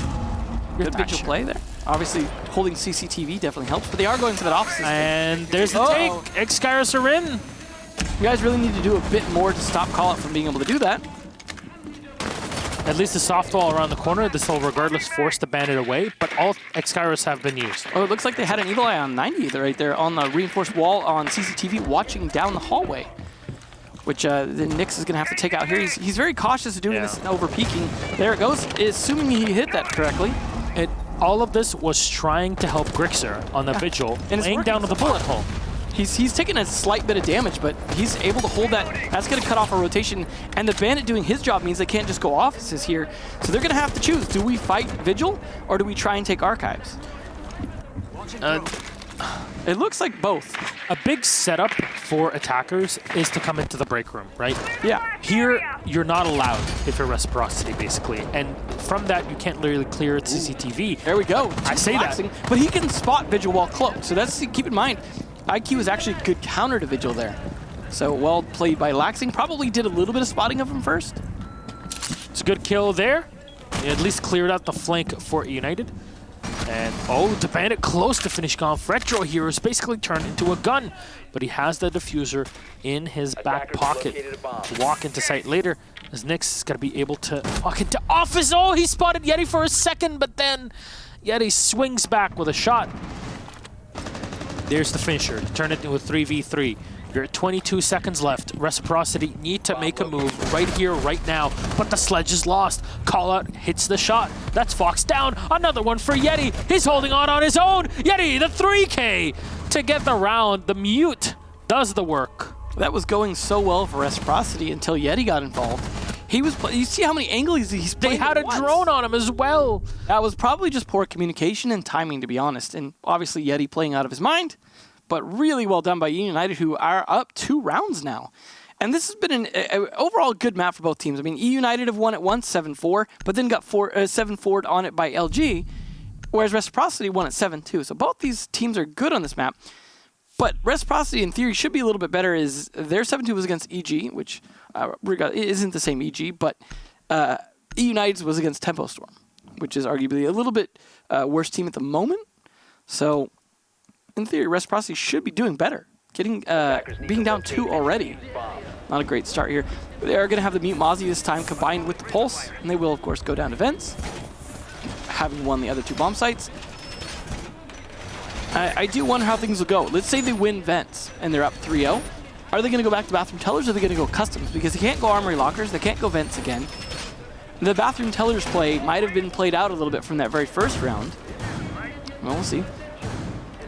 [SPEAKER 4] your
[SPEAKER 1] Good Vigil play there. Obviously, holding CCTV definitely helps, but they are going for that offensive.
[SPEAKER 4] And there's the take. X-Skyros are in.
[SPEAKER 1] You guys really need to do a bit more to stop Callout from being able to do that.
[SPEAKER 4] At least the soft wall around the corner, this will regardless force the bandit away, but all X-Skyros have been used.
[SPEAKER 1] Oh, it looks like they had an Evil Eye on 90 right there on the reinforced wall on CCTV watching down the hallway, which then Nyx is going to have to take out here. He's very cautious of doing this and over-peeking. There it goes, assuming he hit that correctly.
[SPEAKER 4] All of this was trying to help Grixer on the Vigil,
[SPEAKER 1] and
[SPEAKER 4] laying down to the bullet hole.
[SPEAKER 1] He's taking a slight bit of damage, but he's able to hold that. That's going to cut off a rotation, and the bandit doing his job means they can't just go offices here. So they're going to have to choose. Do we fight Vigil, or do we try and take Archives? It looks like both.
[SPEAKER 4] A big setup for attackers is to come into the break room, right?
[SPEAKER 1] Yeah.
[SPEAKER 4] Here, you're not allowed if you're reciprocity, basically. And from that, you can't literally clear the CCTV.
[SPEAKER 1] There we go.
[SPEAKER 4] I say that.
[SPEAKER 1] But he can spot Vigil while cloaked, so that's, keep in mind, IQ is actually a good counter to Vigil there. So well played by Laxing. Probably did a little bit of spotting of him first.
[SPEAKER 4] It's a good kill there. He at least cleared out the flank for United. And the bandit close to finishing off. Retro here is basically turned into a gun, but he has the diffuser in his back pocket to walk into sight later, as Nyx is going to be able to walk into office. Oh, he spotted Yeti for a second, but then Yeti swings back with a shot. There's the finisher. Turn it into a 3v3. You're at 22 seconds left. Reciprocity need to make a move right here, right now. But the sledge is lost. Callout hits the shot. That's Fox down. Another one for Yeti. He's holding on his own. Yeti, the 3K to get the round. The mute does the work.
[SPEAKER 1] That was going so well for Reciprocity until Yeti got involved. He was. You see how many angles he's playing.
[SPEAKER 4] They had a drone on him as well.
[SPEAKER 1] That was probably just poor communication and timing, to be honest. And obviously Yeti playing out of his mind. But really well done by United, who are up 2 rounds now. And this has been an overall good map for both teams. I mean, United have won it once, 7-4, but then got 7-4'd on it by LG, whereas Reciprocity won at 7-2. So both these teams are good on this map. But Reciprocity, in theory, should be a little bit better. Is their 7-2 was against EG, which isn't the same EG, but United's was against Tempo Storm, which is arguably a little bit worse team at the moment. So in theory, Reciprocity should be doing better. Being down 2 already. Not a great start here. They are going to have the Mute Mozzie this time combined with the Pulse, and they will, of course, go down to Vents, having won the other 2 bomb sites. I do wonder how things will go. Let's say they win Vents, and they're up 3-0. Are they going to go back to Bathroom Tellers, or are they going to go Customs? Because they can't go Armory Lockers, they can't go Vents again. The Bathroom Tellers play might have been played out a little bit from that very first round. Well, we'll see.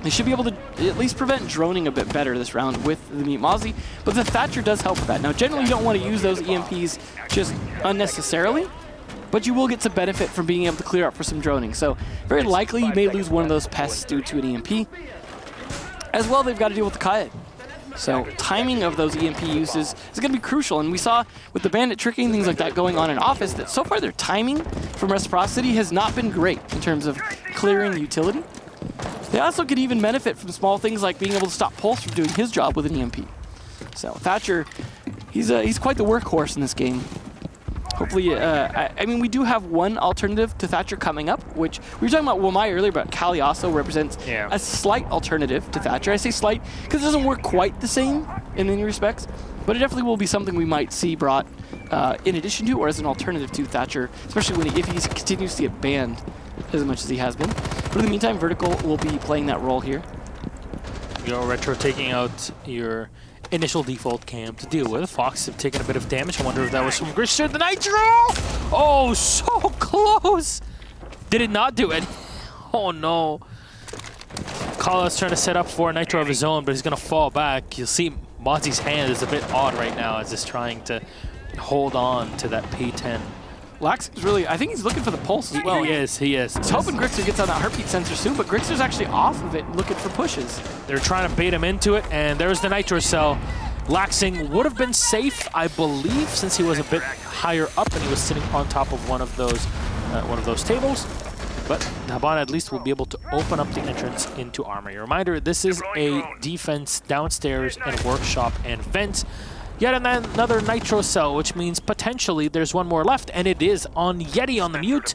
[SPEAKER 1] They should be able to at least prevent droning a bit better this round with the Mute Mozzie, but the Thatcher does help with that. Now, generally, you don't want to use those EMPs just unnecessarily, but you will get some benefit from being able to clear up for some droning. So, very likely, you may lose one of those pests due to an EMP. As well, they've got to deal with the Kaed. So, timing of those EMP uses is going to be crucial, and we saw with the Bandit tricking, things like that going on in Office, that so far their timing from Reciprocity has not been great in terms of clearing utility. They also could even benefit from small things like being able to stop Pulse from doing his job with an EMP. So Thatcher, he's quite the workhorse in this game. hopefully, I mean, we do have one alternative to Thatcher coming up, which we were talking about Womai earlier, but Kali also represents a slight alternative to Thatcher. I say slight because it doesn't work quite the same in many respects, but it definitely will be something we might see brought in addition to or as an alternative to Thatcher, especially when if he continues to get banned as much as he has been. But in the meantime, Vertical will be playing that role here.
[SPEAKER 4] Your Retro taking out your initial default cam to deal with. Fox have taken a bit of damage. I wonder if that was from Grishter the Nitro! Oh, so close! Did it not do it? Oh no. Kala's trying to set up for a Nitro of his own, but he's going to fall back. You'll see Mozzie's hand is a bit odd right now as he's trying to hold on to that P10.
[SPEAKER 1] Lax is really, I think he's looking for the pulse as well.
[SPEAKER 4] He is.
[SPEAKER 1] He's hoping Grixter gets on that heartbeat sensor soon, but Grixter's actually off of it looking for pushes.
[SPEAKER 4] They're trying to bait him into it, and there's the Nitro Cell. Laxing would have been safe, I believe, since he was a bit higher up and he was sitting on top of one of those tables. But Habana at least will be able to open up the entrance into Armory. A reminder, this is a defense downstairs and workshop and vent. Yet another Nitro Cell, which means potentially there's one more left, and it is on Yeti on the mute.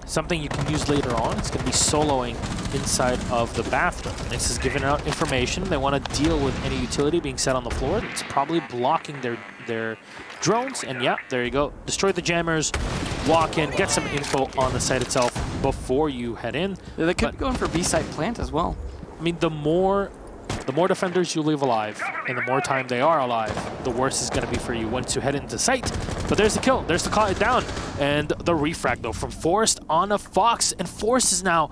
[SPEAKER 4] Something you can use later on. It's going to be soloing inside of the bathroom. Nix is giving out information. They want to deal with any utility being set on the floor. It's probably blocking their drones. And yeah, there you go. Destroy the jammers, walk in, get some info on the site itself before you head in.
[SPEAKER 1] Yeah, they could be going for B-site plant as well.
[SPEAKER 4] I mean, the more defenders you leave alive, and the more time they are alive, the worse it's going to be for you once you head into sight. But there's the kill. There's the call it down. And the refrag, though, from Forrest on a Fox. And Forrest is now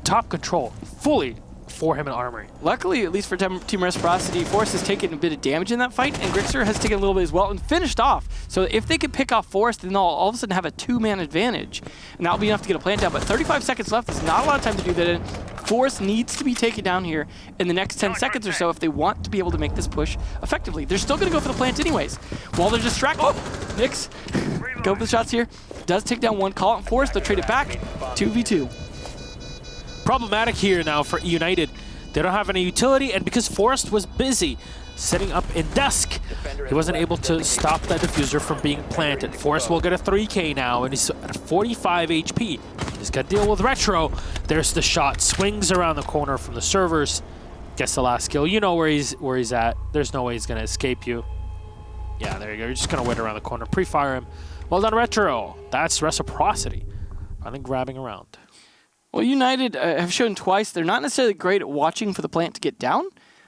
[SPEAKER 4] top control, fully for him in Armory.
[SPEAKER 1] Luckily, at least for Team Reciprocity, Forrest has taken a bit of damage in that fight, and Grixter has taken a little bit as well and finished off. So if they could pick off Forrest, then they'll all of a sudden have a two-man advantage. And that'll be enough to get a plant down. But 35 seconds left is not a lot of time to do that in. Forrest needs to be taken down here in the next 10 seconds or so if they want to be able to make this push effectively. They're still going to go for the plant anyways. While they're distracted, Nix, go for the shots here. Does take down one, call out Forrest, they'll trade it back, 2v2.
[SPEAKER 4] Problematic here now for United. They don't have any utility, and because Forrest was busy setting up in Dusk, he wasn't able to stop that diffuser from being planted. Forrest will get a 3K now, and he's at 45 HP. He's got to deal with Retro. There's the shot. Swings around the corner from the servers. Gets the last kill. You know where he's at. There's no way he's going to escape you. Yeah, there you go. You're just going to wait around the corner. Pre-fire him. Well done, Retro. That's Reciprocity. Finally grabbing around.
[SPEAKER 1] Well, United have shown twice they're not necessarily great at watching for the plant to get down,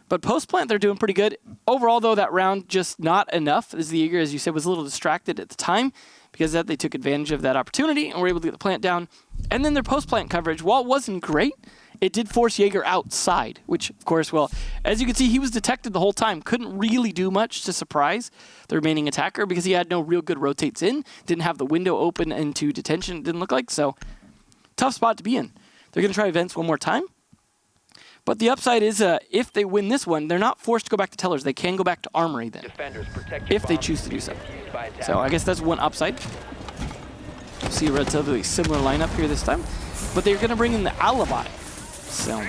[SPEAKER 1] but post-plant they're doing pretty good. Overall, though, that round just not enough, as the Jaeger, as you said, was a little distracted at the time. Because of that, they took advantage of that opportunity and were able to get the plant down. And then their post-plant coverage, while it wasn't great, it did force Jaeger outside, which, of course, well, as you can see, he was detected the whole time. Couldn't really do much to surprise the remaining attacker because he had no real good rotates in, didn't have the window open into detention, it didn't look like, so tough spot to be in. They're going to try events one more time. But the upside is if they win this one, they're not forced to go back to Tellers. They can go back to Armory then, if they choose to do so. So I guess that's one upside. We'll see a relatively similar lineup here this time. But they're going to bring in the Alibi. So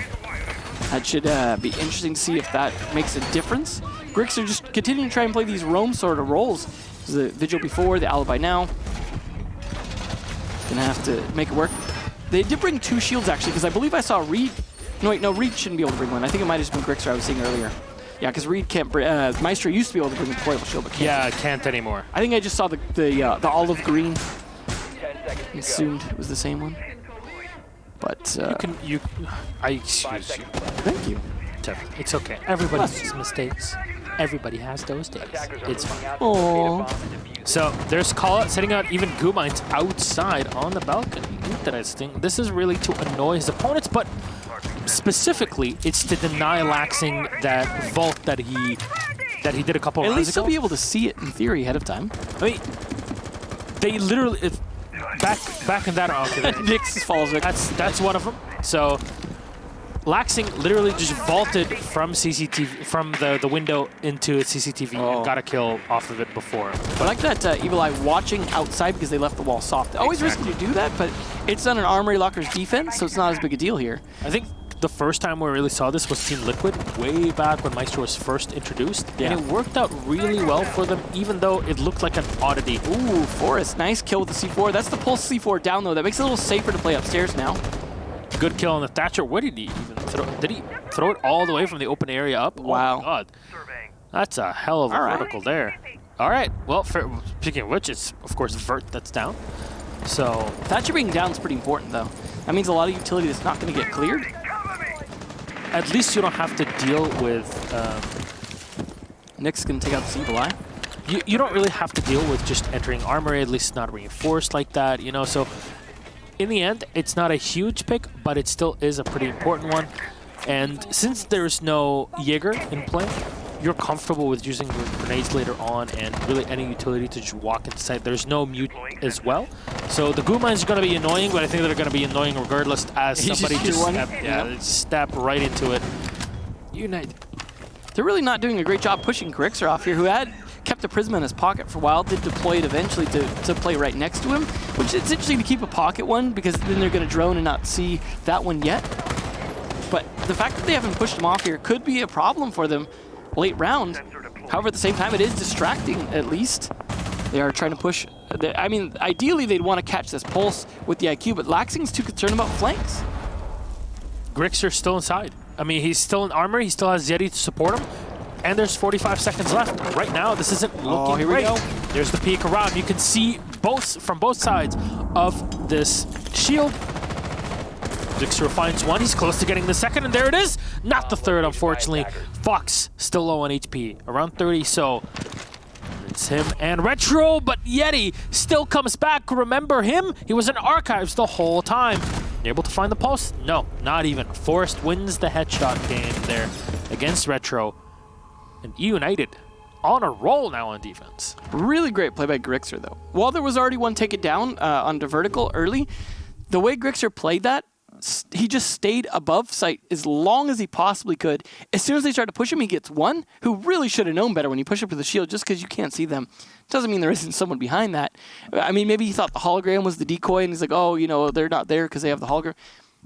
[SPEAKER 1] that should be interesting to see if that makes a difference. Grixter just continuing to try and play these roam sort of roles. The Vigil before, the Alibi now. Going to have to make it work. They did bring two shields, actually, because I believe I saw Reed. No, wait, no, Reed shouldn't be able to bring one. I think it might have just been Grixter I was seeing earlier. Yeah, because Reed can't bring... Maestro used to be able to bring a deployable shield, but can't.
[SPEAKER 4] Yeah, can't anymore.
[SPEAKER 1] I think I just saw the olive green. Assumed it was the same one. But...
[SPEAKER 4] I excuse you.
[SPEAKER 1] Thank you.
[SPEAKER 4] It's okay. Everybody makes mistakes. Everybody has those days. It's fine.
[SPEAKER 1] Aww.
[SPEAKER 4] So there's Kala setting out even Goomines outside on the balcony. Interesting. This is really to annoy his opponents, but specifically it's to deny Laxing that vault that he did a couple rounds ago.
[SPEAKER 1] At least he'll be able to see it in theory ahead of time.
[SPEAKER 4] I mean, they literally back in that argument.
[SPEAKER 1] Nix falls.
[SPEAKER 4] That's one of them. So Laxing literally just vaulted from CCTV, from the window into CCTV and got a kill off of it before.
[SPEAKER 1] But I like that Evil Eye watching outside because they left the wall soft. Always risky to do that, but it's done an Armory Locker's defense, so it's not as big a deal here.
[SPEAKER 4] I think think the first time we really saw this was Team Liquid, way back when Maestro was first introduced.
[SPEAKER 1] Yeah.
[SPEAKER 4] And it worked out really well for them, even though it looked like an oddity.
[SPEAKER 1] Ooh, Forrest, nice kill with the C4. That's the Pulse C4 down, though. That makes it a little safer to play upstairs now.
[SPEAKER 4] Good kill on the Thatcher. Where did he even throw? Did he throw it all the way from the open area up?
[SPEAKER 1] Wow.
[SPEAKER 4] Oh, my God. That's a hell of a vertical there. All right. Well, speaking of which, it's, of course, Vert that's down. So
[SPEAKER 1] Thatcher being down is pretty important, though. That means a lot of utility that's not going to get cleared.
[SPEAKER 4] at least you don't have to deal with...
[SPEAKER 1] Nick's going to take out the Evil Eye.
[SPEAKER 4] You don't really have to deal with just entering armory, at least not reinforced like that, you know, so in the end, it's not a huge pick, but it still is a pretty important one. And since there's no Jaeger in play, you're comfortable with using your grenades later on and really any utility to just walk into sight. There's no mute as well. So the Guma is going to be annoying, but I think they're going to be annoying regardless as somebody just step right into it.
[SPEAKER 1] Unite. They're really not doing a great job pushing Grixer off here, who had kept the Prisma in his pocket for a while, did deploy it eventually to play right next to him, which is interesting to keep a pocket one because then they're going to drone and not see that one yet. But the fact that they haven't pushed him off here could be a problem for them late round. However, at the same time, it is distracting, at least. They are trying to push. I mean, ideally, they'd want to catch this pulse with the IQ, but Laxing's too concerned about flanks.
[SPEAKER 4] Grixer's still inside. I mean, he's still in armor. He still has Yeti to support him. And there's 45 seconds left. Right now, this isn't looking
[SPEAKER 1] here
[SPEAKER 4] great.
[SPEAKER 1] We go.
[SPEAKER 4] There's the peek around. You can see from both sides of this shield. Grixer finds one. He's close to getting the second, and there it is. Not the third, unfortunately. Fox still low on HP, around 30, so it's him and Retro, but Yeti still comes back. Remember him? He was in archives the whole time. Able to find the pulse? No, not even. Forrest wins the headshot game there against Retro. And United on a roll now on defense.
[SPEAKER 1] Really great play by Grixer, though. While there was already one taken down onto vertical early, the way Grixer played that, he just stayed above sight as long as he possibly could. As soon as they start to push him, he gets one who really should have known better when you push up to the shield just because you can't see them. Doesn't mean there isn't someone behind that. I mean, maybe he thought the hologram was the decoy and he's like, oh, you know, they're not there because they have the hologram.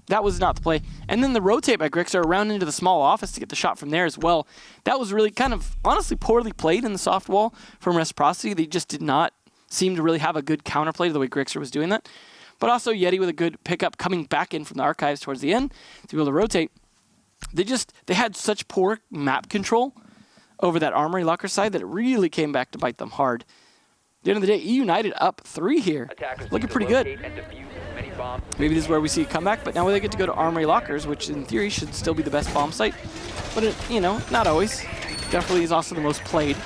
[SPEAKER 1] That was not the play. And then the rotate by Grixer around into the small office to get the shot from there as well. That was really kind of, honestly, poorly played in the soft wall from Reciprocity. They just did not seem to really have a good counterplay to the way Grixer was doing that. But also Yeti with a good pickup coming back in from the archives towards the end to be able to rotate. They had such poor map control over that armory locker side that it really came back to bite them hard. At the end of the day, E United up 3 here. Looking pretty good. Maybe this is where we see a comeback, but now they get to go to armory lockers, which in theory should still be the best bomb site. But, you know, not always. Definitely is also the most played.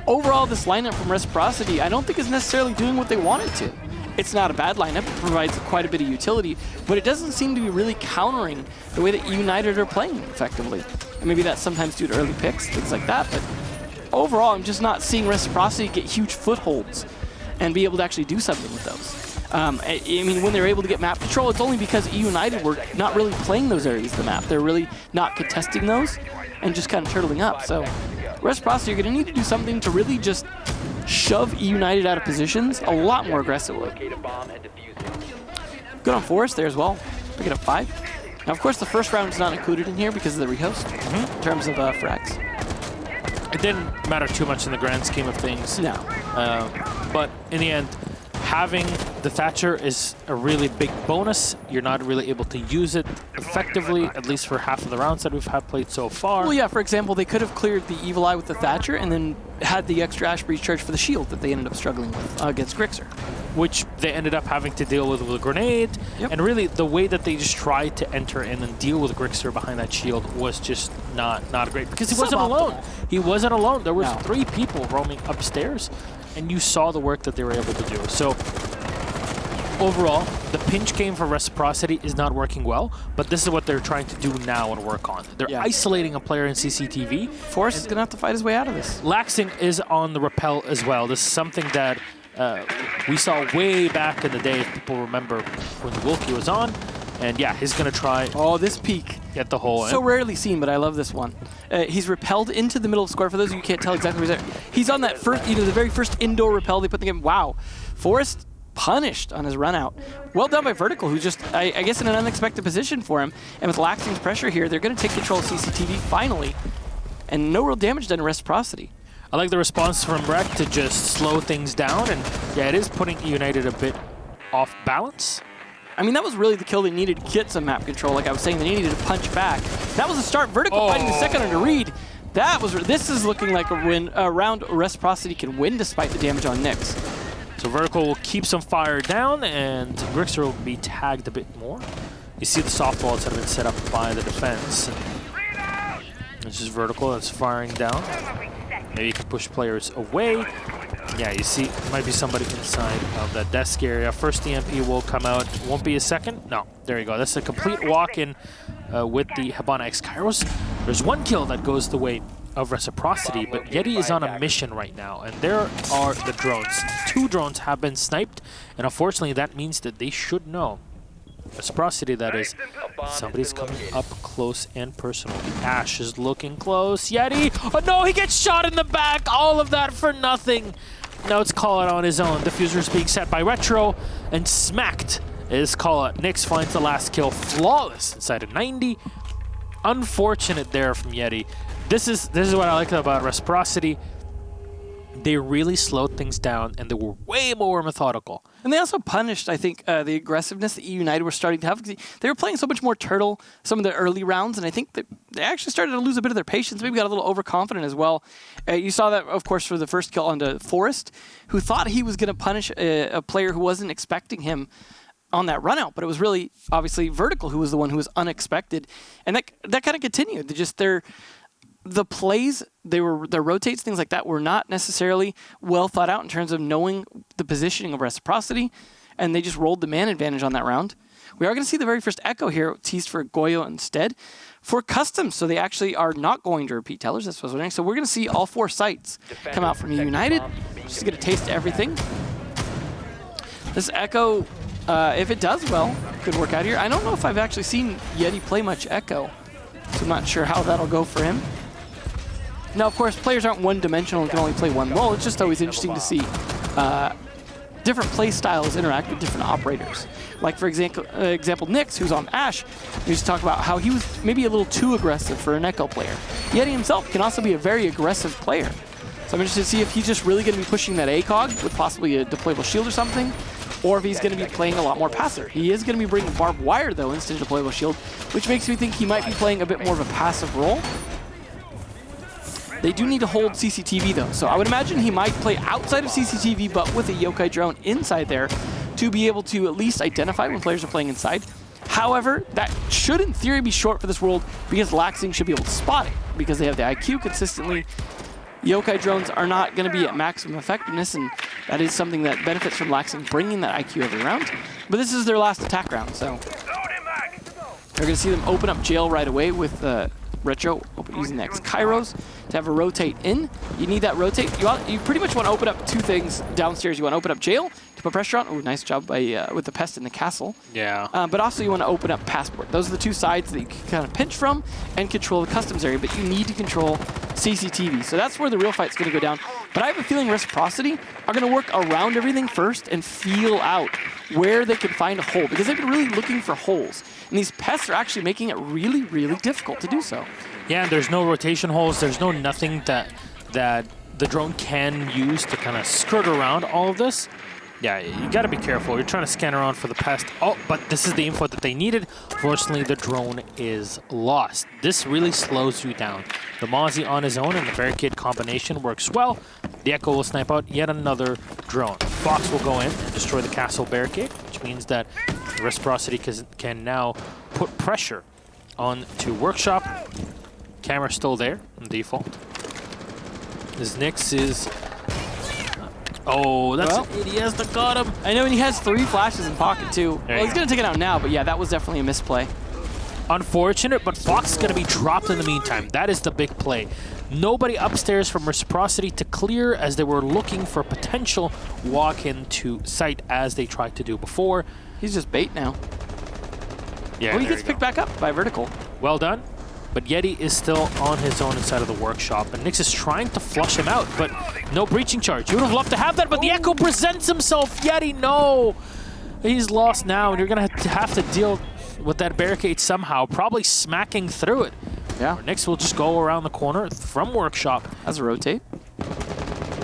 [SPEAKER 1] Overall, this lineup from Reciprocity, I don't think is necessarily doing what they wanted to. It's not a bad lineup. It provides quite a bit of utility, but it doesn't seem to be really countering the way that United are playing effectively. And maybe that's sometimes due to early picks, things like that, but overall, I'm just not seeing Reciprocity get huge footholds and be able to actually do something with those. I mean, when they're able to get map control, it's only because E United were not really playing those areas of the map. They're really not contesting those and just kind of turtling up. So Reciprocity, you're going to need to do something to really just shove E United out of positions a lot more aggressively. Good on Forrest there as well. Pick it up 5. Now, of course, the first round is not included in here because of the rehost in terms of frags.
[SPEAKER 4] It didn't matter too much in the grand scheme of things.
[SPEAKER 1] No.
[SPEAKER 4] But in the end, having the Thatcher is a really big bonus. You're not really able to use it effectively, at least for half of the rounds that we've had played so far.
[SPEAKER 1] Well, yeah, for example, they could have cleared the Evil Eye with the Thatcher and then had the extra Ash Breeze charge for the shield that they ended up struggling with against Grixer.
[SPEAKER 4] Which they ended up having to deal with a grenade.
[SPEAKER 1] Yep.
[SPEAKER 4] And really, the way that they just tried to enter in and deal with Grixer behind that shield was just not great. Because he wasn't alone. He wasn't alone. There was 3 people roaming upstairs, and you saw the work that they were able to do. So overall, the pinch game for Reciprocity is not working well, but this is what they're trying to do now and work on. They're isolating a player in CCTV.
[SPEAKER 1] Forrest is going to have to fight his way out of this.
[SPEAKER 4] Laxing is on the rappel as well. This is something that we saw way back in the day, if people remember when Wilkie was on. And yeah, he's going to try.
[SPEAKER 1] Oh, this peak.
[SPEAKER 4] Get the hole in.
[SPEAKER 1] So rarely seen, but I love this one. He's repelled into the middle of the square. For those of you who can't tell exactly where he's at, he's on that first, the very first indoor repel they put in the game. Wow. Forrest punished on his run out. Well done by Vertical, who's just, I guess, in an unexpected position for him. And with Laxing's pressure here, they're going to take control of CCTV finally. And no real damage done to Reciprocity.
[SPEAKER 4] I like the response from Rec to just slow things down. And yeah, it is putting United a bit off balance.
[SPEAKER 1] I mean, that was really the kill they needed to get some map control. Like I was saying, they needed to punch back. That was the start. Vertical fighting the second under Reed. This is looking like a round Reciprocity can win despite the damage on Nyx.
[SPEAKER 4] So Vertical will keep some fire down, and Grixer will be tagged a bit more. You see the softballs that have been set up by the defense. It's just Vertical that's firing down. Maybe you can push players away. Yeah, you see, might be somebody inside of that desk area. First EMP will come out. Won't be a second. No, there you go. That's a complete walk-in with the Hibana X Kairos. There's one kill that goes the way of Reciprocity, but Yeti is on a mission right now, and there are the drones. 2 drones have been sniped, and unfortunately that means that they should know. Reciprocity, that is. Somebody's coming up close and personal. The Ash is looking close. Yeti! Oh no, he gets shot in the back! All of that for nothing! Now it's call out on his own. Diffuser's being set by Retro, and smacked is call out. Nyx finds the last kill, flawless inside of 90. Unfortunate there from Yeti. This is what I like about Reciprocity. They really slowed things down, and they were way more methodical.
[SPEAKER 1] And they also punished, I think, the aggressiveness that United were starting to have. They were playing so much more turtle some of the early rounds, and I think that they actually started to lose a bit of their patience. Maybe got a little overconfident as well. You saw that, of course, for the first kill onto Forrest, who thought he was going to punish a player who wasn't expecting him on that run out, but it was really, obviously, Vertical who was the one who was unexpected. And that kind of continued. The plays, their rotates, things like that, were not necessarily well thought out in terms of knowing the positioning of Reciprocity, and they just rolled the man advantage on that round. We are going to see the very first Echo here, teased for Goyo instead, for Customs, so they actually are not going to repeat tellers, that's what I was wondering. So we're going to see all 4 sites come out from United, just get a taste of everything. This Echo, if it does well, could work out here. I don't know if I've actually seen Yeti play much Echo, so I'm not sure how that'll go for him. Now, of course, players aren't one-dimensional and can only play one role. It's just always interesting to see different play styles interact with different operators. Like, for example, Nyx, who's on Ash, we used to talk about how he was maybe a little too aggressive for an Echo player. Yeti himself can also be a very aggressive player. So I'm interested to see if he's just really going to be pushing that ACOG with possibly a deployable shield or something, or if he's going to be playing a lot more passive. He is going to be bringing barbed wire, though, instead of deployable shield, which makes me think he might be playing a bit more of a passive role. They do need to hold CCTV, though, so I would imagine he might play outside of CCTV, but with a Yokai drone inside there to be able to at least identify when players are playing inside. However, that should, in theory, be short for this world because Laxing should be able to spot it because they have the IQ consistently. Yokai drones are not going to be at maximum effectiveness, and that is something that benefits from Laxing bringing that IQ every round. But this is their last attack round, so they're going to see them open up jail right away with Retro using the X Kairos to have a rotate in. You need that rotate. You pretty much want to open up 2 things downstairs. You want to open up jail to put pressure on. Oh, nice job by with the pest in the castle.
[SPEAKER 4] Yeah.
[SPEAKER 1] But also you want to open up passport. Those are the 2 sides that you can kind of pinch from and control the customs area. But you need to control CCTV. So that's where the real fight's going to go down. But I have a feeling Reciprocity are going to work around everything first and feel out where they can find a hole, because they've been really looking for holes. And these pests are actually making it really, really difficult to do so.
[SPEAKER 4] Yeah, and there's no rotation holes. There's no nothing that the drone can use to kind of skirt around all of this. Yeah, you got to be careful. You're trying to scan around for the pest. Oh, but this is the info that they needed. Fortunately, the drone is lost. This really slows you down. The Mozzie on his own and the barricade combination works well. The Echo will snipe out yet another drone. Fox will go in and destroy the castle barricade, which means that Reciprocity can now put pressure onto Workshop. Camera's still there on default. This Nyx is... Oh, that's an idiot that got him.
[SPEAKER 1] I know, and he has 3 flashes in pocket, too. Well, he's going to take it out now, but yeah, that was definitely a misplay.
[SPEAKER 4] Unfortunate, but Fox is going to be dropped in the meantime. That is the big play. Nobody upstairs from Reciprocity to clear as they were looking for potential walk into site as they tried to do before.
[SPEAKER 1] He's just bait now.
[SPEAKER 4] Yeah,
[SPEAKER 1] Oh, he gets picked back up by Vertical.
[SPEAKER 4] Well done. but Yeti is still on his own inside of the workshop, and Nyx is trying to flush him out, but no breaching charge. You would have loved to have that, but the Echo presents himself. Yeti, no! He's lost now, and you're going to have to deal with that barricade somehow, probably smacking through it.
[SPEAKER 1] Yeah.
[SPEAKER 4] Nyx will just go around the corner from workshop.
[SPEAKER 1] As a rotate.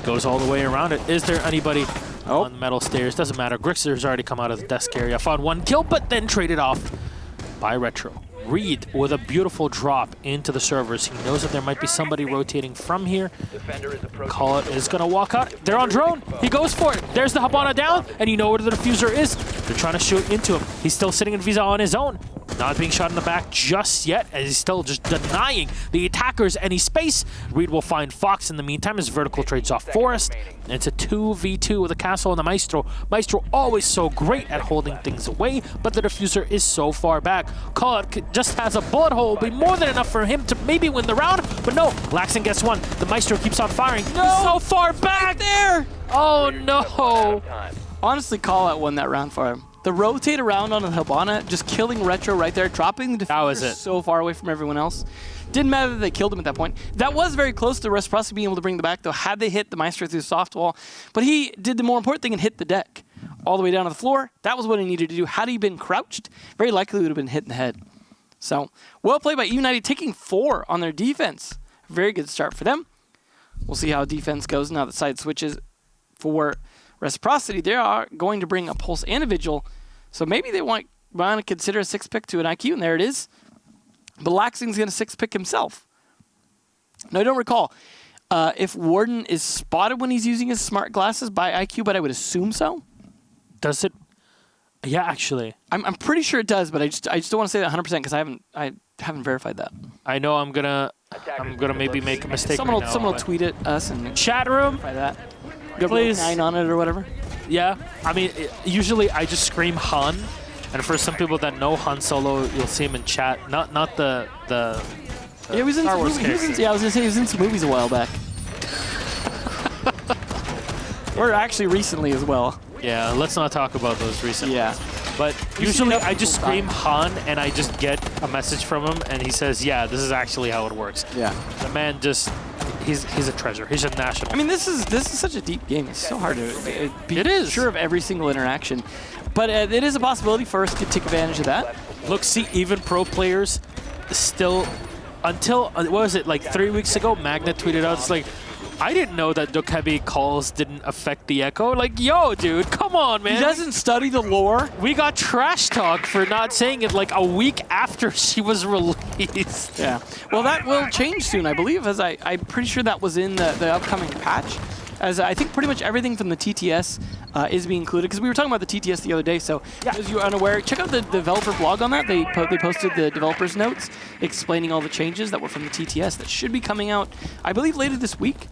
[SPEAKER 4] Goes all the way around it. Is there anybody on the metal stairs? Doesn't matter. Grixer's already come out of the desk area. Found one kill, but then traded off by Retro. Reed with a beautiful drop into the servers. He knows that there might be somebody rotating from here. Call it is going to walk out. They're on drone. He goes for it. There's the Habana down, and you know where the diffuser is. They're trying to shoot into him. He's still sitting in Visa on his own. Not being shot in the back just yet, as he's still just denying the attackers any space. Reed will find Fox in the meantime as Vertical trades off Forest. And it's a 2v2 with the Castle and the Maestro. Maestro always so great at holding things away, but the diffuser is so far back. Call it just has a bullet hole, will be more than enough for him to maybe win the round, but no, Laxon gets one. The Maestro keeps on firing. No! He's so far back there! Oh no!
[SPEAKER 1] Honestly, Call Out won that round for him. The rotate around on the Habana, just killing Retro right there, dropping the diffuser so far away from everyone else. Didn't matter that they killed him at that point. That was very close to Reciprocity being able to bring the back, though, had they hit the Maestro through the soft wall. But he did the more important thing and hit the deck all the way down to the floor. That was what he needed to do. Had he been crouched, very likely he would have been hit in the head. So, well played by United, taking 4 on their defense. Very good start for them. We'll see how defense goes now that side switches for Reciprocity. They are going to bring a Pulse and a Vigil, so maybe they want to consider a 6-pick to an IQ, and there it is. But Laxing's going to 6-pick himself. Now, I don't recall if Warden is spotted when he's using his smart glasses by IQ, but I would assume so.
[SPEAKER 4] Does it? Yeah, actually.
[SPEAKER 1] I'm pretty sure it does, but I just don't want to say that 100% because I haven't verified that.
[SPEAKER 4] I know I'm gonna maybe make a mistake.
[SPEAKER 1] Someone will tweet it us and
[SPEAKER 4] chat room.
[SPEAKER 1] Verify that.
[SPEAKER 4] Please.
[SPEAKER 1] 9 on it or whatever.
[SPEAKER 4] Yeah, I mean, usually I just scream Hun, and for some people that know Han Solo, you'll see him in chat. Not the
[SPEAKER 1] yeah, he was in
[SPEAKER 4] Star
[SPEAKER 1] some
[SPEAKER 4] Wars
[SPEAKER 1] movies. Yeah, I was gonna say he was in some movies a while back. Or actually recently as well.
[SPEAKER 4] Yeah, let's not talk about those recently.
[SPEAKER 1] Yeah.
[SPEAKER 4] But usually I just scream Han, and I just get a message from him, and he says, yeah, this is actually how it works.
[SPEAKER 1] Yeah.
[SPEAKER 4] The man just, he's a treasure. He's a national.
[SPEAKER 1] I mean, this is such a deep game. It's so hard to be sure of every single interaction. But it is a possibility for us to take advantage of that.
[SPEAKER 4] Look, see, even pro players still, until, what was it, like 3 weeks ago, Magna tweeted out, it's like, I didn't know that Dokkaebi calls didn't affect the Echo. Like, yo, dude, come on, man.
[SPEAKER 1] He doesn't study the lore.
[SPEAKER 4] We got trash talk for not saying it like a week after she was released.
[SPEAKER 1] Yeah. Well, that will change soon, I believe, as I'm pretty sure that was in the upcoming patch. As I think pretty much everything from the TTS is being included, because we were talking about the TTS the other day, so as you're unaware, check out the developer blog on that. They posted the developers' notes explaining all the changes that were from the TTS that should be coming out, I believe, later this week.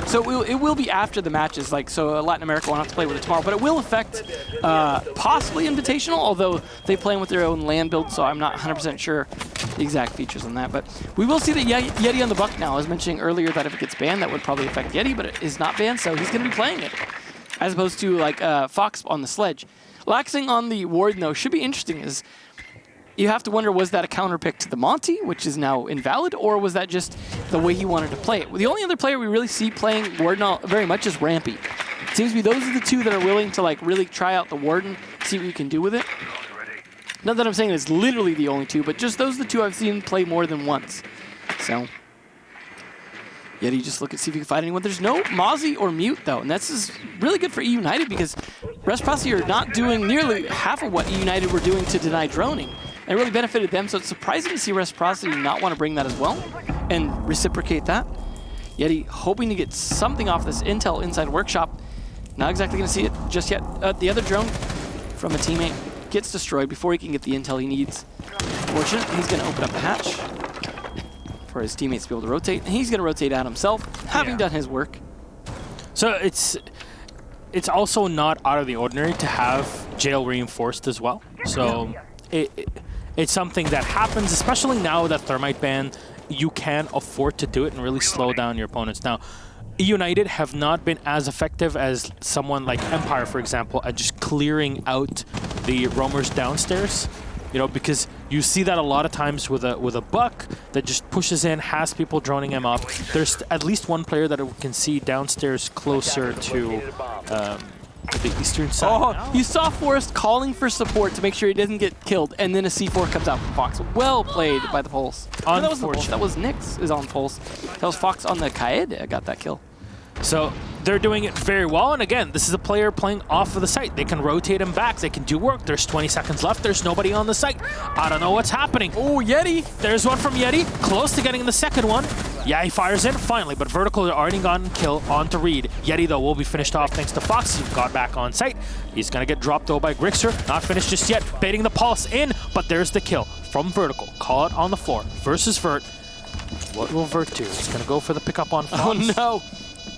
[SPEAKER 1] So it will be after the matches, so Latin America will not have to play with it tomorrow, but it will affect possibly Invitational, although they play with their own land build, so I'm not 100% sure the exact features on that. But we will see that Yeti on the Buck now. I was mentioning earlier that if it gets banned, that would probably affect Yeti, but it is not banned, so he's going to be playing it, as opposed to Fox on the Sledge. Laxing on the Warden, though, should be interesting, is you have to wonder, was that a counter pick to the Monty, which is now invalid, or was that just the way he wanted to play it? The only other player we really see playing Warden very much is Rampy. It seems to be those are the two that are willing to really try out the Warden, see what you can do with it. Not that I'm saying it's literally the only two, but just those are the two I've seen play more than once. So, Yeti just look and see if you can find anyone. There's no Mozzie or Mute, though, and this is really good for E United because Reciprocity are not doing nearly half of what E United were doing to deny droning. It really benefited them, so it's surprising to see Reciprocity not want to bring that as well and reciprocate that. Yeti hoping to get something off this intel inside workshop. Not exactly going to see it just yet. The other drone from a teammate gets destroyed before he can get the intel he needs. Fortunately, he's going to open up the hatch for his teammates to be able to rotate, and he's going to rotate out himself, having done his work.
[SPEAKER 4] So it's also not out of the ordinary to have jail reinforced as well. So it's something that happens, especially now that Thermite ban, you can afford to do it and really slow down your opponents. Now, United have not been as effective as someone like Empire, for example, at just clearing out the roamers downstairs. You know, because you see that a lot of times with a buck that just pushes in, has people droning him up. There's at least one player that we can see downstairs closer to the eastern side.
[SPEAKER 1] Oh, you saw Forrest calling for support to make sure he doesn't get killed, and then a C4 comes out from Fox. Well played by the Pulse. No, that was the Pulse. That was Nyx is on Pulse. That was Fox on the Kaede that got that kill.
[SPEAKER 4] So they're doing it very well, and again, this is a player playing off of the site. They can rotate him back, they can do work. There's 20 seconds left, there's nobody on the site. I don't know what's happening.
[SPEAKER 1] Oh, Yeti!
[SPEAKER 4] There's one from Yeti, close to getting the second one. Yeah, he fires in, finally, but Vertical has already gotten kill onto Reed. Yeti, though, will be finished off thanks to Fox. He got back on site. He's gonna get dropped, though, by Grixer. Not finished just yet, baiting the Pulse in, but there's the kill from Vertical. Call it on the floor versus Vert. What will Vert do? He's gonna go for the pickup on Fox.
[SPEAKER 1] Oh, no!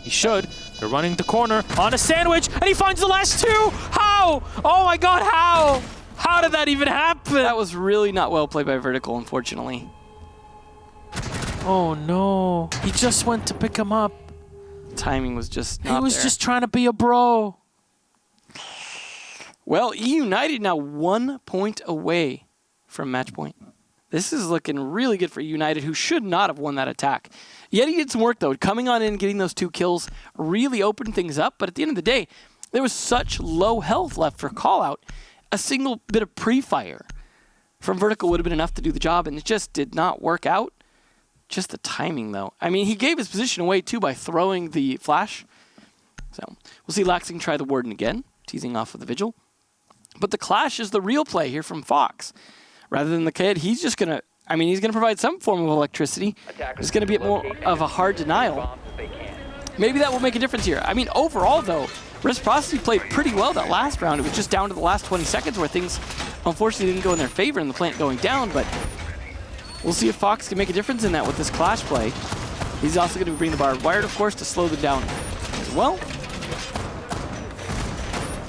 [SPEAKER 4] He should. They're running the corner on a sandwich, and he finds the last two! How? Oh my god, how? How did that even happen?
[SPEAKER 1] That was really not well played by Vertical, unfortunately.
[SPEAKER 4] Oh no. He just went to pick him up.
[SPEAKER 1] Timing was just not
[SPEAKER 4] He was
[SPEAKER 1] there.
[SPEAKER 4] just trying to be a bro.
[SPEAKER 1] Well, E United now 1 point away from match point. This is looking really good for United, who should not have won that attack. Yeti did some work, though. Coming on in, getting those 2 kills really opened things up. But at the end of the day, there was such low health left for callout. A single bit of pre-fire from Vertical would have been enough to do the job, and it just did not work out. Just the timing, though. I mean, he gave his position away, too, by throwing the flash. So we'll see Laxing try the Warden again, teasing off of the Vigil. But the Clash is the real play here from Fox. Rather than the Kid, he's just going to, I mean, he's going to provide some form of electricity. It's going to be more of a hard denial. Maybe that will make a difference here. I mean, overall, though, Reciprocity played pretty well that last round. It was just down to the last 20 seconds where things, unfortunately, didn't go in their favor and the plant going down. But we'll see if Fox can make a difference in that with this Clash play. He's also going to bring the barbed wire, of course, to slow them down as well.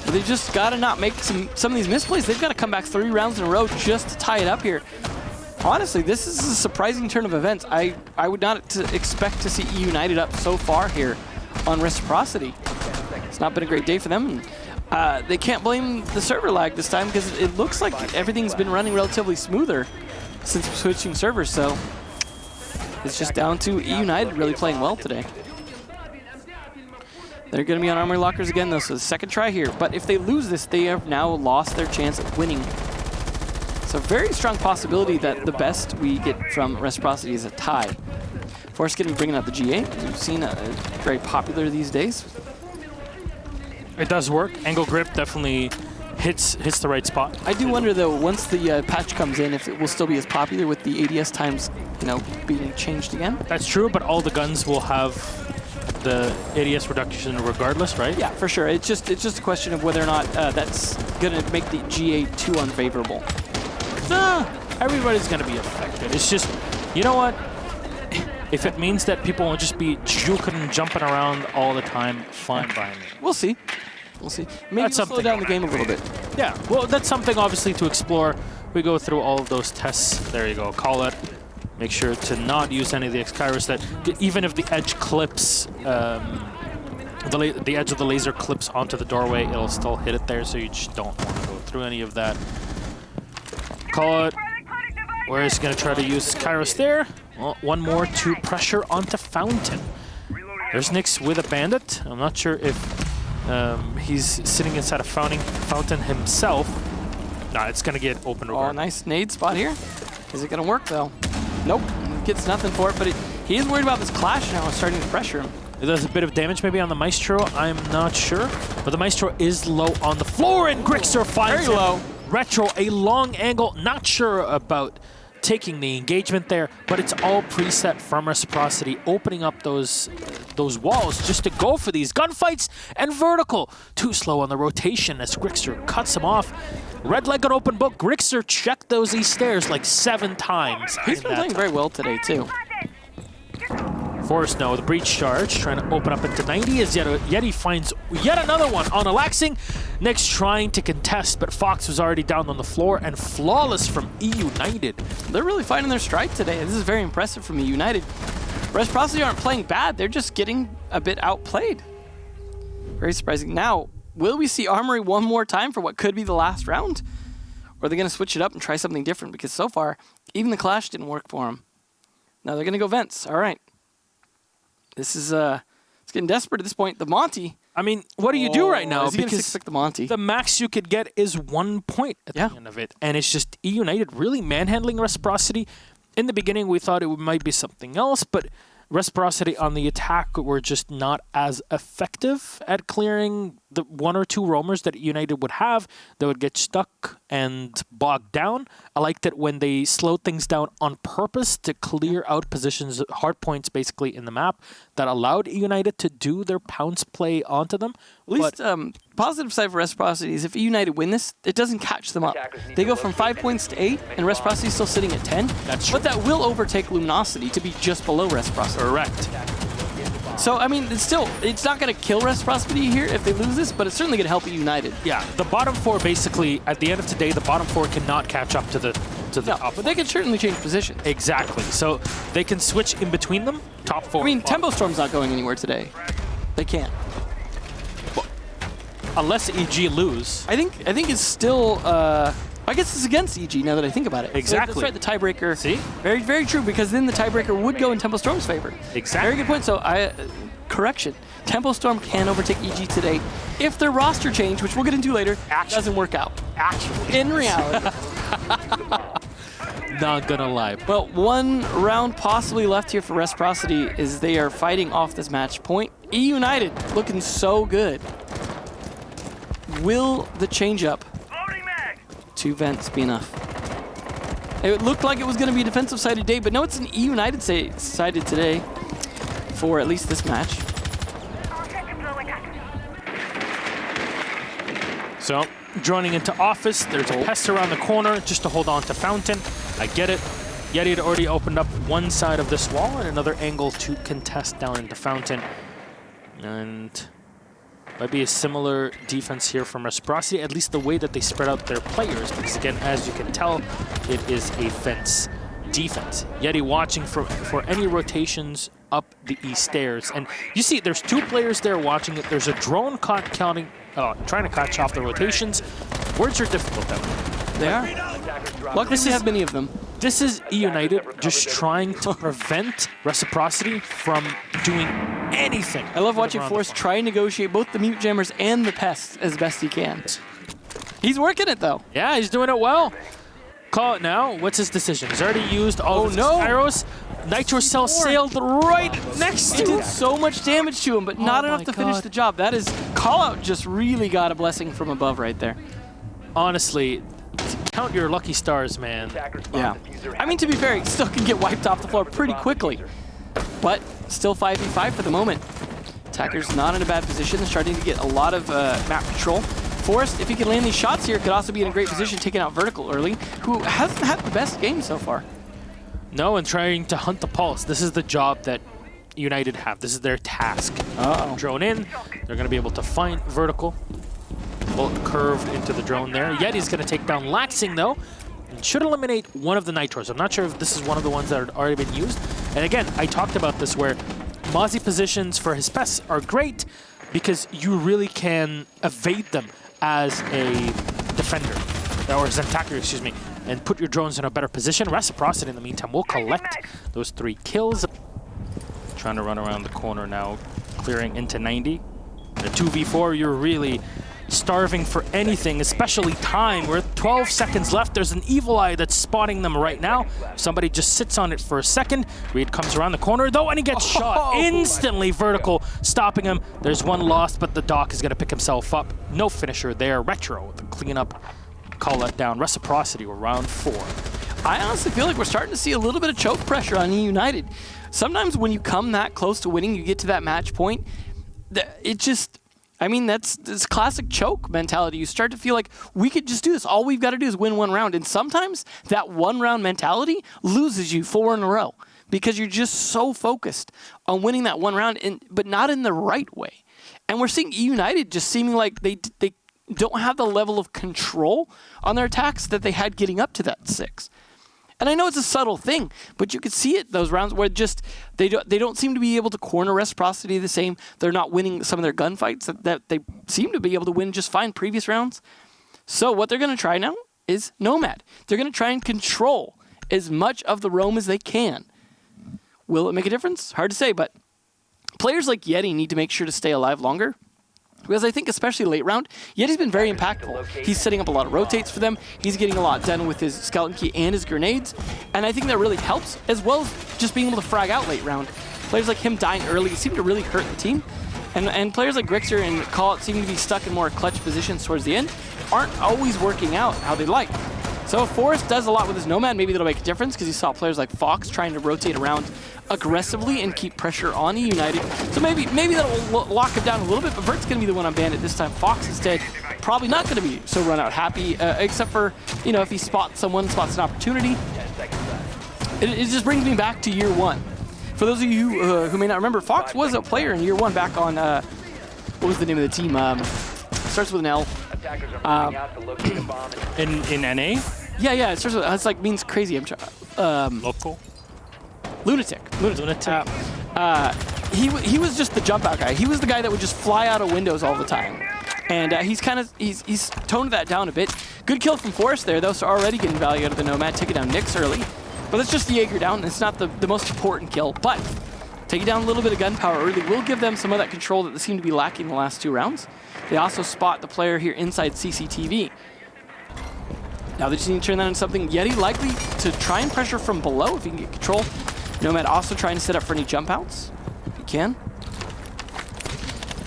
[SPEAKER 1] But they've just got to not make some of these misplays. They've got to come back 3 rounds in a row just to tie it up here. Honestly, this is a surprising turn of events. I would not expect to see E United up so far here on Reciprocity. It's not been a great day for them. And, they can't blame the server lag this time because it looks like everything's been running relatively smoother since switching servers. So it's just down to E United really playing well today. They're going to be on Armory Lockers again, though, so the second try here. But if they lose this, they have now lost their chance of winning. So very strong possibility that the best we get from Reciprocity is a tie. Force going to be bringing out the G8. We've seen very popular these days.
[SPEAKER 4] It does work. Angle grip definitely hits the right spot.
[SPEAKER 1] I do wonder, though, once the patch comes in, if it will still be as popular with the ADS times, you know, being changed again.
[SPEAKER 4] That's true, but all the guns will have the ADS reduction regardless, right?
[SPEAKER 1] Yeah, for sure. It's just a question of whether or not that's going to make the G8 too unfavorable.
[SPEAKER 4] Nah, everybody's going to be affected. It's just, you know what? If it means that people will just be juking and jumping around all the time, fine by me.
[SPEAKER 1] We'll see. We'll see. Maybe we'll slow down the game a little bit.
[SPEAKER 4] Yeah, well, that's something obviously to explore. We go through all of those tests. There you go. Call it. Make sure to not use any of the X-Kairos that, even if the edge clips, the edge of the laser clips onto the doorway, it'll still hit it there, so you just don't want to go through any of that. Call it. Where is he going to try to use Kairos there? Well, one more to pressure onto Fountain. There's Nyx with a Bandit. I'm not sure if he's sitting inside a Fountain himself. Nah, it's going to get open regardless.
[SPEAKER 1] Oh, nice nade spot here. Is it going to work, though? Nope. Gets nothing for it, but he is worried about this Clash now and starting to pressure him.
[SPEAKER 4] It does a bit of damage maybe on the Maestro. I'm not sure. But the Maestro is low on the floor, and Grixer finds
[SPEAKER 1] Very low.
[SPEAKER 4] Retro, a long angle. Not sure about taking the engagement there, but it's all preset from Reciprocity, opening up those walls just to go for these gunfights. And Vertical, too slow on the rotation as Grixer cuts him off. Red leg on open book. Grixer checked those east stairs like 7 times.
[SPEAKER 1] He's been playing very well today, too.
[SPEAKER 4] Forrest, no, the breach charge, trying to open up into 90 as Yeti finds yet another one on Alaxing. Nyx trying to contest, but Fox was already down on the floor, and flawless from E United.
[SPEAKER 1] They're really finding their stride today. This is very impressive from E United. Reciprocity aren't playing bad. They're just getting a bit outplayed. Very surprising. Now, will we see Armory one more time for what could be the last round? Or are they going to switch it up and try something different? Because so far, even the Clash didn't work for them. Now they're going to go Vents. All right. This is it's getting desperate at this point. The Monty.
[SPEAKER 4] I mean, what do you do right now?
[SPEAKER 1] Is he going to
[SPEAKER 4] Because
[SPEAKER 1] pick the Monty?
[SPEAKER 4] the max you could get is 1 point at the end of it. And it's just E United really manhandling Reciprocity. In the beginning, we thought it might be something else, but Reciprocity on the attack were just not as effective at clearing the 1 or 2 roamers that United would have. They would get stuck and bogged down. I liked it when they slowed things down on purpose to clear out positions, hard points basically in the map, that allowed United to do their pounce play onto them.
[SPEAKER 1] At least positive side for Reciprocity is if United win this, it doesn't catch them up. They go from 5 points to 8, and Reciprocity is still sitting at 10.
[SPEAKER 4] That's true.
[SPEAKER 1] But that will overtake Luminosity to be just below Reciprocity.
[SPEAKER 4] Correct.
[SPEAKER 1] So, I mean, it's not going to kill Reciprocity here if they lose this, but it's certainly going to help United.
[SPEAKER 4] Yeah, the bottom 4 basically, at the end of today, the bottom 4 cannot catch up to the top.
[SPEAKER 1] But they can certainly change positions.
[SPEAKER 4] Exactly. So they can switch in between them. Top 4.
[SPEAKER 1] I mean, Tempo Storm's not going anywhere today. They can't.
[SPEAKER 4] Unless EG lose.
[SPEAKER 1] I think it's still. I guess it's against EG now that I think about it.
[SPEAKER 4] Exactly.
[SPEAKER 1] So that's right. The tiebreaker.
[SPEAKER 4] See?
[SPEAKER 1] Very, very true. Because then the tiebreaker would go in Tempo Storm's favor.
[SPEAKER 4] Exactly.
[SPEAKER 1] Very good point. So correction. Tempo Storm can overtake EG today if their roster change, which we'll get into later, doesn't work out.
[SPEAKER 4] Actually.
[SPEAKER 1] In reality.
[SPEAKER 4] Not gonna lie.
[SPEAKER 1] Well, 1 round possibly left here for Reciprocity as they are fighting off this match point. E United looking so good. Will the change-up to Vents be enough? It looked like it was going to be a defensive-sided day, but no, it's an E United sided today for at least this match.
[SPEAKER 4] So, joining into Office, there's a Pest around the corner just to hold on to Fountain. I get it. Yeti had already opened up one side of this wall and another angle to contest down into Fountain. And might be a similar defense here from Reciprocity, at least the way that they spread out their players, because again, as you can tell, it is a fence defense. Yeti watching for any rotations up the east stairs. And you see there's 2 players there watching it. There's a drone trying to catch off the rotations. Words are difficult though.
[SPEAKER 1] They are. Luckily, we have many of them.
[SPEAKER 4] This is E United just trying to prevent Reciprocity from doing anything.
[SPEAKER 1] I love watching Forrest try and negotiate both the mute jammers and the pests as best he can. He's working it though.
[SPEAKER 4] Yeah, he's doing it well. Call it now. What's his decision? He's already used all of his Spyros. Nitro Cell sailed right next to
[SPEAKER 1] it. Did so much damage to him, but not enough to finish the job. That is, Callout just really got a blessing from above right there.
[SPEAKER 4] Honestly, count your lucky stars, man.
[SPEAKER 1] Yeah. I mean, to be fair, he still can get wiped off the floor pretty quickly. But still 5v5 for the moment. Attacker's not in a bad position. They're starting to get a lot of map control. Forrest, if he can land these shots here, could also be in a great position taking out Vertical early, who hasn't had the best game so far.
[SPEAKER 4] No, and trying to hunt the pulse. This is the job that United have. This is their task. Drone in. They're going to be able to find Vertical. Bullet curved into the drone there. Yeti's going to take down Laxing, though. And should eliminate one of the Nitros. I'm not sure if this is one of the ones that had already been used. And again, I talked about this where Mozzie positions for his pests are great because you really can evade them as a defender, or as an attacker, excuse me, and put your drones in a better position. Reciprocity, in the meantime, will collect those 3 kills. Trying to run around the corner now, clearing into 90. In a 2v4, you're really starving for anything, especially time. We're at 12 seconds left. There's an Evil Eye that's spotting them right now. Somebody just sits on it for a second. Reed comes around the corner, though, and he gets shot instantly. Vertical, stopping him. There's one lost, but the Doc is going to pick himself up. No finisher there. Retro with the cleanup. Call that down. Reciprocity, we're round 4.
[SPEAKER 1] I honestly feel like we're starting to see a little bit of choke pressure on E United. Sometimes when you come that close to winning, you get to that match point, it just... I mean, that's classic choke mentality. You start to feel like we could just do this. All we've got to do is win 1 round. And sometimes that 1 round mentality loses you 4 in a row because you're just so focused on winning that 1 round, but not in the right way. And we're seeing E United just seeming like they don't have the level of control on their attacks that they had getting up to that 6. And I know it's a subtle thing, but you could see it those rounds where just they don't seem to be able to corner Reciprocity the same. They're not winning some of their gunfights that they seem to be able to win just fine previous rounds. So what they're going to try now is Nomad. They're going to try and control as much of the roam as they can. Will it make a difference? Hard to say, but players like Yeti need to make sure to stay alive longer. Because I think especially late round, Yeti's been very impactful. He's setting up a lot of rotates for them. He's getting a lot done with his skeleton key and his grenades. And I think that really helps, as well as just being able to frag out late round. Players like him dying early seem to really hurt the team. And players like Grixer and Call It seem to be stuck in more clutch positions towards the end, aren't always working out how they'd like. So if Forrest does a lot with his Nomad, maybe that'll make a difference, because you saw players like Fox trying to rotate around aggressively and keep pressure on United. So maybe that'll lock him down a little bit, but Vert's going to be the one on Bandit this time. Fox instead probably not going to be so run out happy, except for, you know, if he spots an opportunity. It just brings me back to year one. For those of you who may not remember, Fox was a player in year one back on, what was the name of the team? Starts with an L.
[SPEAKER 4] In NA?
[SPEAKER 1] Yeah, it starts with, it's like means crazy. I'm trying.
[SPEAKER 4] Local?
[SPEAKER 1] Lunatic. He was just the jump out guy. He was the guy that would just fly out of windows all the time. And he's toned that down a bit. Good kill from Forrest there, though, so already getting value out of the Nomad, taking down Nyx early. But that's just the Jaeger down. It's not the most important kill, but taking down a little bit of gunpowder early will give them some of that control that they seem to be lacking in the last 2 rounds. They also spot the player here inside CCTV. Now they just need to turn that into something. Yeti likely to try and pressure from below if he can get control. Nomad also trying to set up for any jump outs, if he can.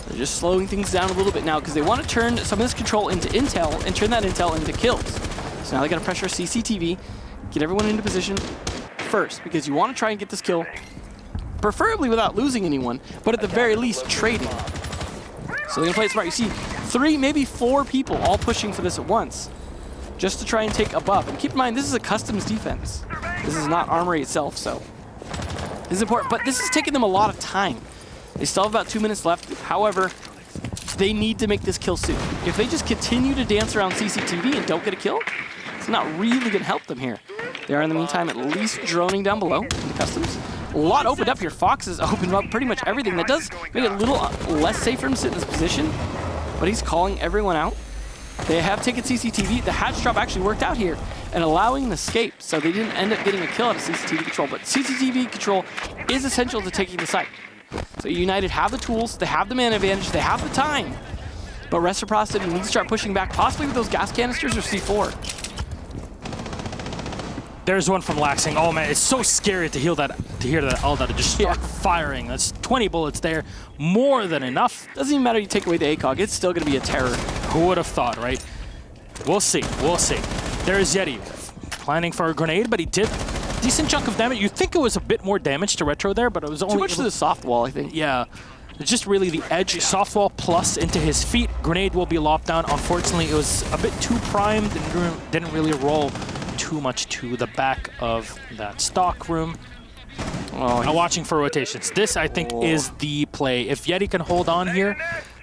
[SPEAKER 1] They're just slowing things down a little bit now because they want to turn some of this control into intel and turn that intel into kills. So now they got to pressure CCTV, get everyone into position first, because you want to try and get this kill, preferably without losing anyone, but at the very least trading. So they're going to play it smart. You see 3, maybe 4 people all pushing for this at once, just to try and take a buff. And keep in mind, this is a customs defense. This is not Armory itself, so this is important. But this is taking them a lot of time. They still have about 2 minutes left. However, they need to make this kill soon. If they just continue to dance around CCTV and don't get a kill, it's not really going to help them here. They are, in the meantime, at least droning down below in the customs. A lot opened up here. Fox has opened up pretty much everything. That does make it a little less safe for him to sit in this position, but he's calling everyone out. They have taken CCTV. The hatch drop actually worked out here and allowing an escape, so they didn't end up getting a kill out of CCTV control, but CCTV control is essential to taking the site. So United have the tools, they have the man advantage, they have the time, but Reciprocity needs to start pushing back, possibly with those gas canisters or C4.
[SPEAKER 4] There's one from Laxing. Oh man, it's so scary to hear that Alda just start firing. That's 20 bullets there, more than enough.
[SPEAKER 1] Doesn't even matter you take away the ACOG, it's still going to be a terror.
[SPEAKER 4] Who would have thought, right? We'll see, we'll see. There's Yeti, planning for a grenade, but he did a decent chunk of damage. You'd think it was a bit more damage to Retro there, but it was only—
[SPEAKER 1] too much to the soft wall, I think.
[SPEAKER 4] Yeah, it's just really the edge, soft wall plus into his feet. Grenade will be lopped down. Unfortunately, it was a bit too primed and didn't really roll too much to the back of that stock room. Oh, I'm watching for rotations. This, I think, is the play. If Yeti can hold on here,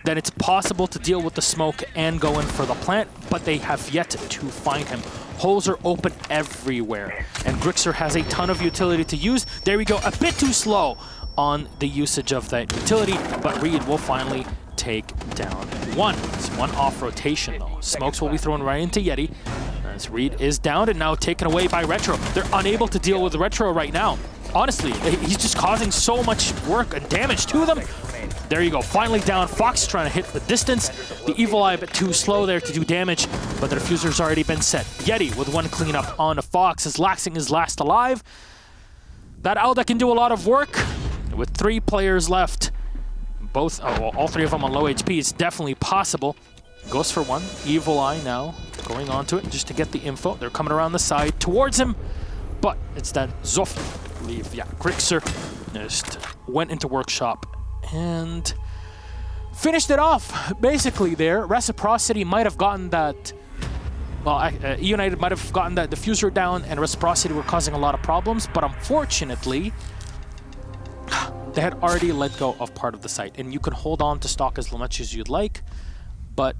[SPEAKER 4] then it's possible to deal with the smoke and go in for the plant, but they have yet to find him. Holes are open everywhere, and Grixer has a ton of utility to use. There we go, a bit too slow on the usage of that utility, but Reed will finally take down one. It's one off rotation, though. Smokes will be thrown right into Yeti, as Reed is down and now taken away by Retro. They're unable to deal with Retro right now. Honestly, he's just causing so much work and damage to them. There you go, finally down. Fox trying to hit the distance. The Evil Eye a bit too slow there to do damage, but the diffuser's already been set. Yeti with one cleanup on the Fox as Laxing is last alive. That Alda can do a lot of work with 3 players left. Both, all 3 of them on low HP. It's definitely possible. Goes for one. Evil Eye now going onto it just to get the info. They're coming around the side towards him, but it's that Zoff, I believe. Yeah, Grixer just went into workshop and finished it off, basically there. Reciprocity might have gotten that, well, United might have gotten that diffuser down, and Reciprocity were causing a lot of problems, but unfortunately, they had already let go of part of the site. And you can hold on to stock as much as you'd like, but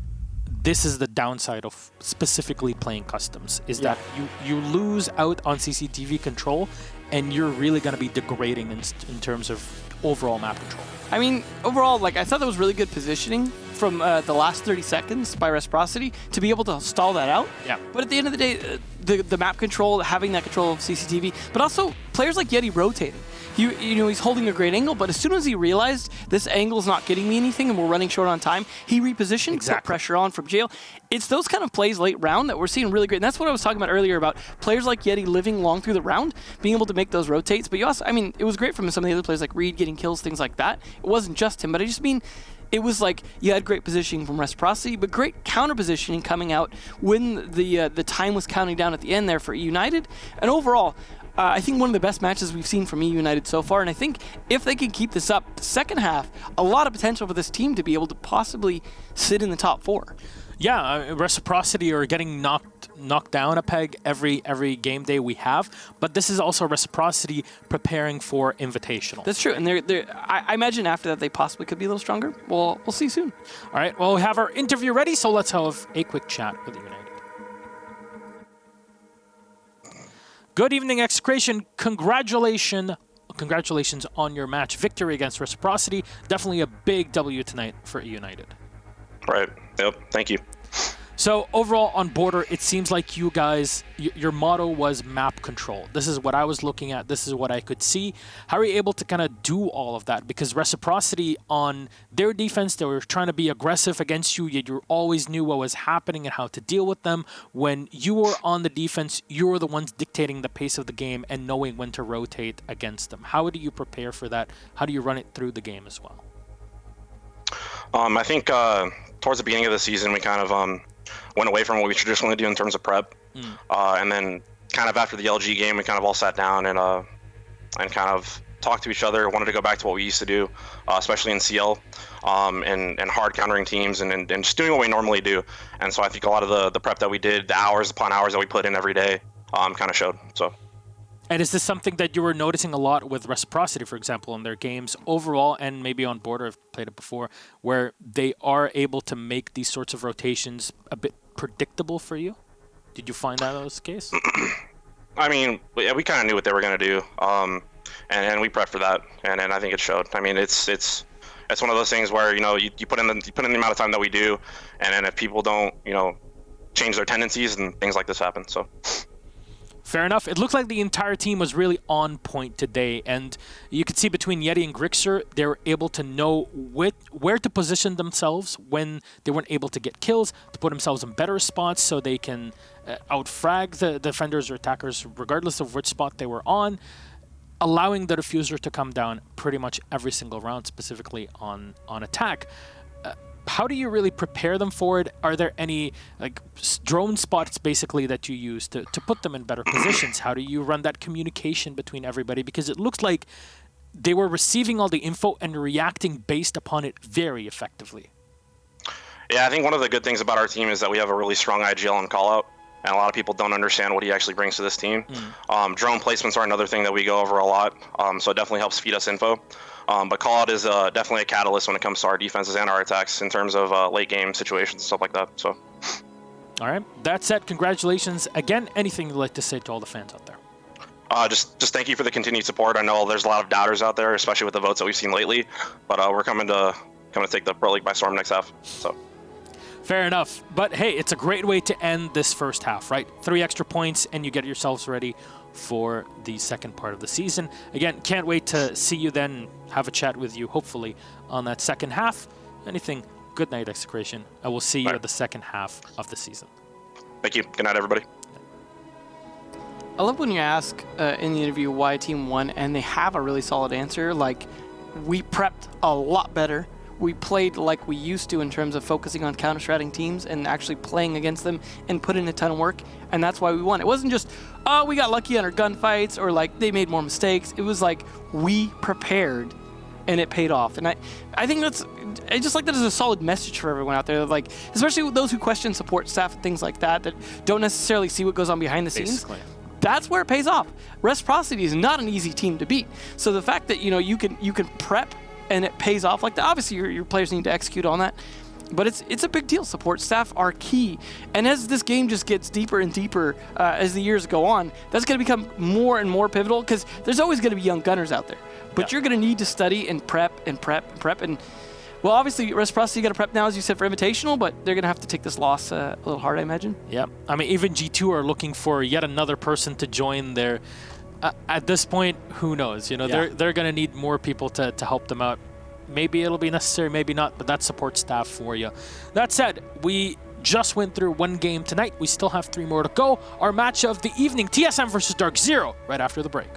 [SPEAKER 4] this is the downside of specifically playing customs, is that you lose out on CCTV control and you're really going to be degrading in terms of overall map control.
[SPEAKER 1] I mean, overall, like, I thought that was really good positioning from the last 30 seconds by Reciprocity to be able to stall that out.
[SPEAKER 4] Yeah.
[SPEAKER 1] But at the end of the day, the map control, having that control of CCTV, but also players like Yeti rotating. He's holding a great angle, but as soon as he realized this angle's not getting me anything and we're running short on time, he repositioned, put pressure on from jail. It's those kind of plays late round that we're seeing really great. And that's what I was talking about earlier about players like Yeti living long through the round, being able to make those rotates. But you also, I mean, it was great from some of the other players like Reed getting kills, things like that. It wasn't just him, but I just mean it was like you had great positioning from Reciprocity, but great counter positioning coming out when the time was counting down at the end there for United. And overall, I think one of the best matches we've seen from United so far, and I think if they can keep this up, second half, a lot of potential for this team to be able to possibly sit in the top 4.
[SPEAKER 4] Yeah, Reciprocity are getting knocked down a peg every game day we have, but this is also Reciprocity preparing for Invitational.
[SPEAKER 1] That's true, and I imagine after that they possibly could be a little stronger. We'll see soon.
[SPEAKER 4] All right, well, we have our interview ready, so let's have a quick chat with United. Good evening, Execration. Congratulations on your match victory against Reciprocity. Definitely a big W tonight for United.
[SPEAKER 9] Right. Yep. Thank you.
[SPEAKER 4] So overall on Border, it seems like you guys, your motto was map control. This is what I was looking at. This is what I could see. How are you able to kind of do all of that? Because Reciprocity on their defense, they were trying to be aggressive against you, yet you always knew what was happening and how to deal with them. When you were on the defense, you were the ones dictating the pace of the game and knowing when to rotate against them. How do you prepare for that? How do you run it through the game as well?
[SPEAKER 9] I think towards the beginning of the season, we kind of went away from what we traditionally do in terms of prep. And then kind of after the LG game, we kind of all sat down and kind of talked to each other, wanted to go back to what we used to do, especially in CL, and hard countering teams and just doing what we normally do. And so I think a lot of the prep that we did, the hours upon hours that we put in every day, kind of showed. So.
[SPEAKER 4] And is this something that you were noticing a lot with Reciprocity, for example, in their games overall, and maybe on Border, I've played it before, where they are able to make these sorts of rotations a bit predictable for you? Did you find that was the case?
[SPEAKER 9] I mean, we kind of knew what they were going to do, and we prepped for that, and I think it showed. I mean, it's one of those things where you put in the amount of time that we do, and then if people don't change their tendencies, and things like this happen. So.
[SPEAKER 4] Fair enough. It looked like the entire team was really on point today, and you could see between Yeti and Grixer, they were able to know where to position themselves when they weren't able to get kills, to put themselves in better spots so they can outfrag the defenders or attackers regardless of which spot they were on, allowing the diffuser to come down pretty much every single round, specifically on attack. How do you really prepare them for it? Are there any drone spots basically that you use to put them in better positions? How do you run that communication between everybody? Because it looks like they were receiving all the info and reacting based upon it very effectively.
[SPEAKER 9] Yeah, I think one of the good things about our team is that we have a really strong IGL on callout, and a lot of people don't understand what he actually brings to this team. Drone placements are another thing that we go over a lot, so it definitely helps feed us info. But callout is definitely a catalyst when it comes to our defenses and our attacks in terms of late game situations and stuff like that. So,
[SPEAKER 4] all right. That said, congratulations again. Anything you'd like to say to all the fans out there?
[SPEAKER 9] Just thank you for the continued support. I know there's a lot of doubters out there, especially with the votes that we've seen lately. But we're coming to take the Pro League by storm next half. So.
[SPEAKER 4] Fair enough. But hey, it's a great way to end this first half, right? 3 extra points, and you get yourselves ready for the second part of the season. Again, can't wait to see you then, have a chat with you, hopefully, on that second half. Anything, good night, Execration. I will see you at the second half of the season.
[SPEAKER 9] Thank you. Good night, everybody.
[SPEAKER 1] I love when you ask in the interview why a team won, and they have a really solid answer. Like, we prepped a lot better. We played like we used to in terms of focusing on counter-stratting teams and actually playing against them and put in a ton of work, and that's why we won. It wasn't just, oh, we got lucky on our gunfights or like they made more mistakes. It was like we prepared and it paid off. And I think I just like that as a solid message for everyone out there, like especially with those who question support staff and things like that don't necessarily see what goes on behind the scenes. That's where it pays off. Reciprocity is not an easy team to beat. So the fact that you can prep and it pays off like that. Obviously, your players need to execute on that. But it's a big deal. Support staff are key. And as this game just gets deeper and deeper as the years go on, that's going to become more and more pivotal because there's always going to be young gunners out there. But you're going to need to study and prep and prep and prep. And, well, obviously, Reciprocity, you got to prep now, as you said, for Invitational, but they're going to have to take this loss a little hard, I imagine.
[SPEAKER 4] Yeah. I mean, even G2 are looking for yet another person to join their... at this point, who knows? You know, they're going to need more people to help them out. Maybe it'll be necessary, maybe not, but that's support staff for you. That said, we just went through one game tonight. We still have 3 more to go. Our match of the evening, TSM versus Dark Zero, right after the break.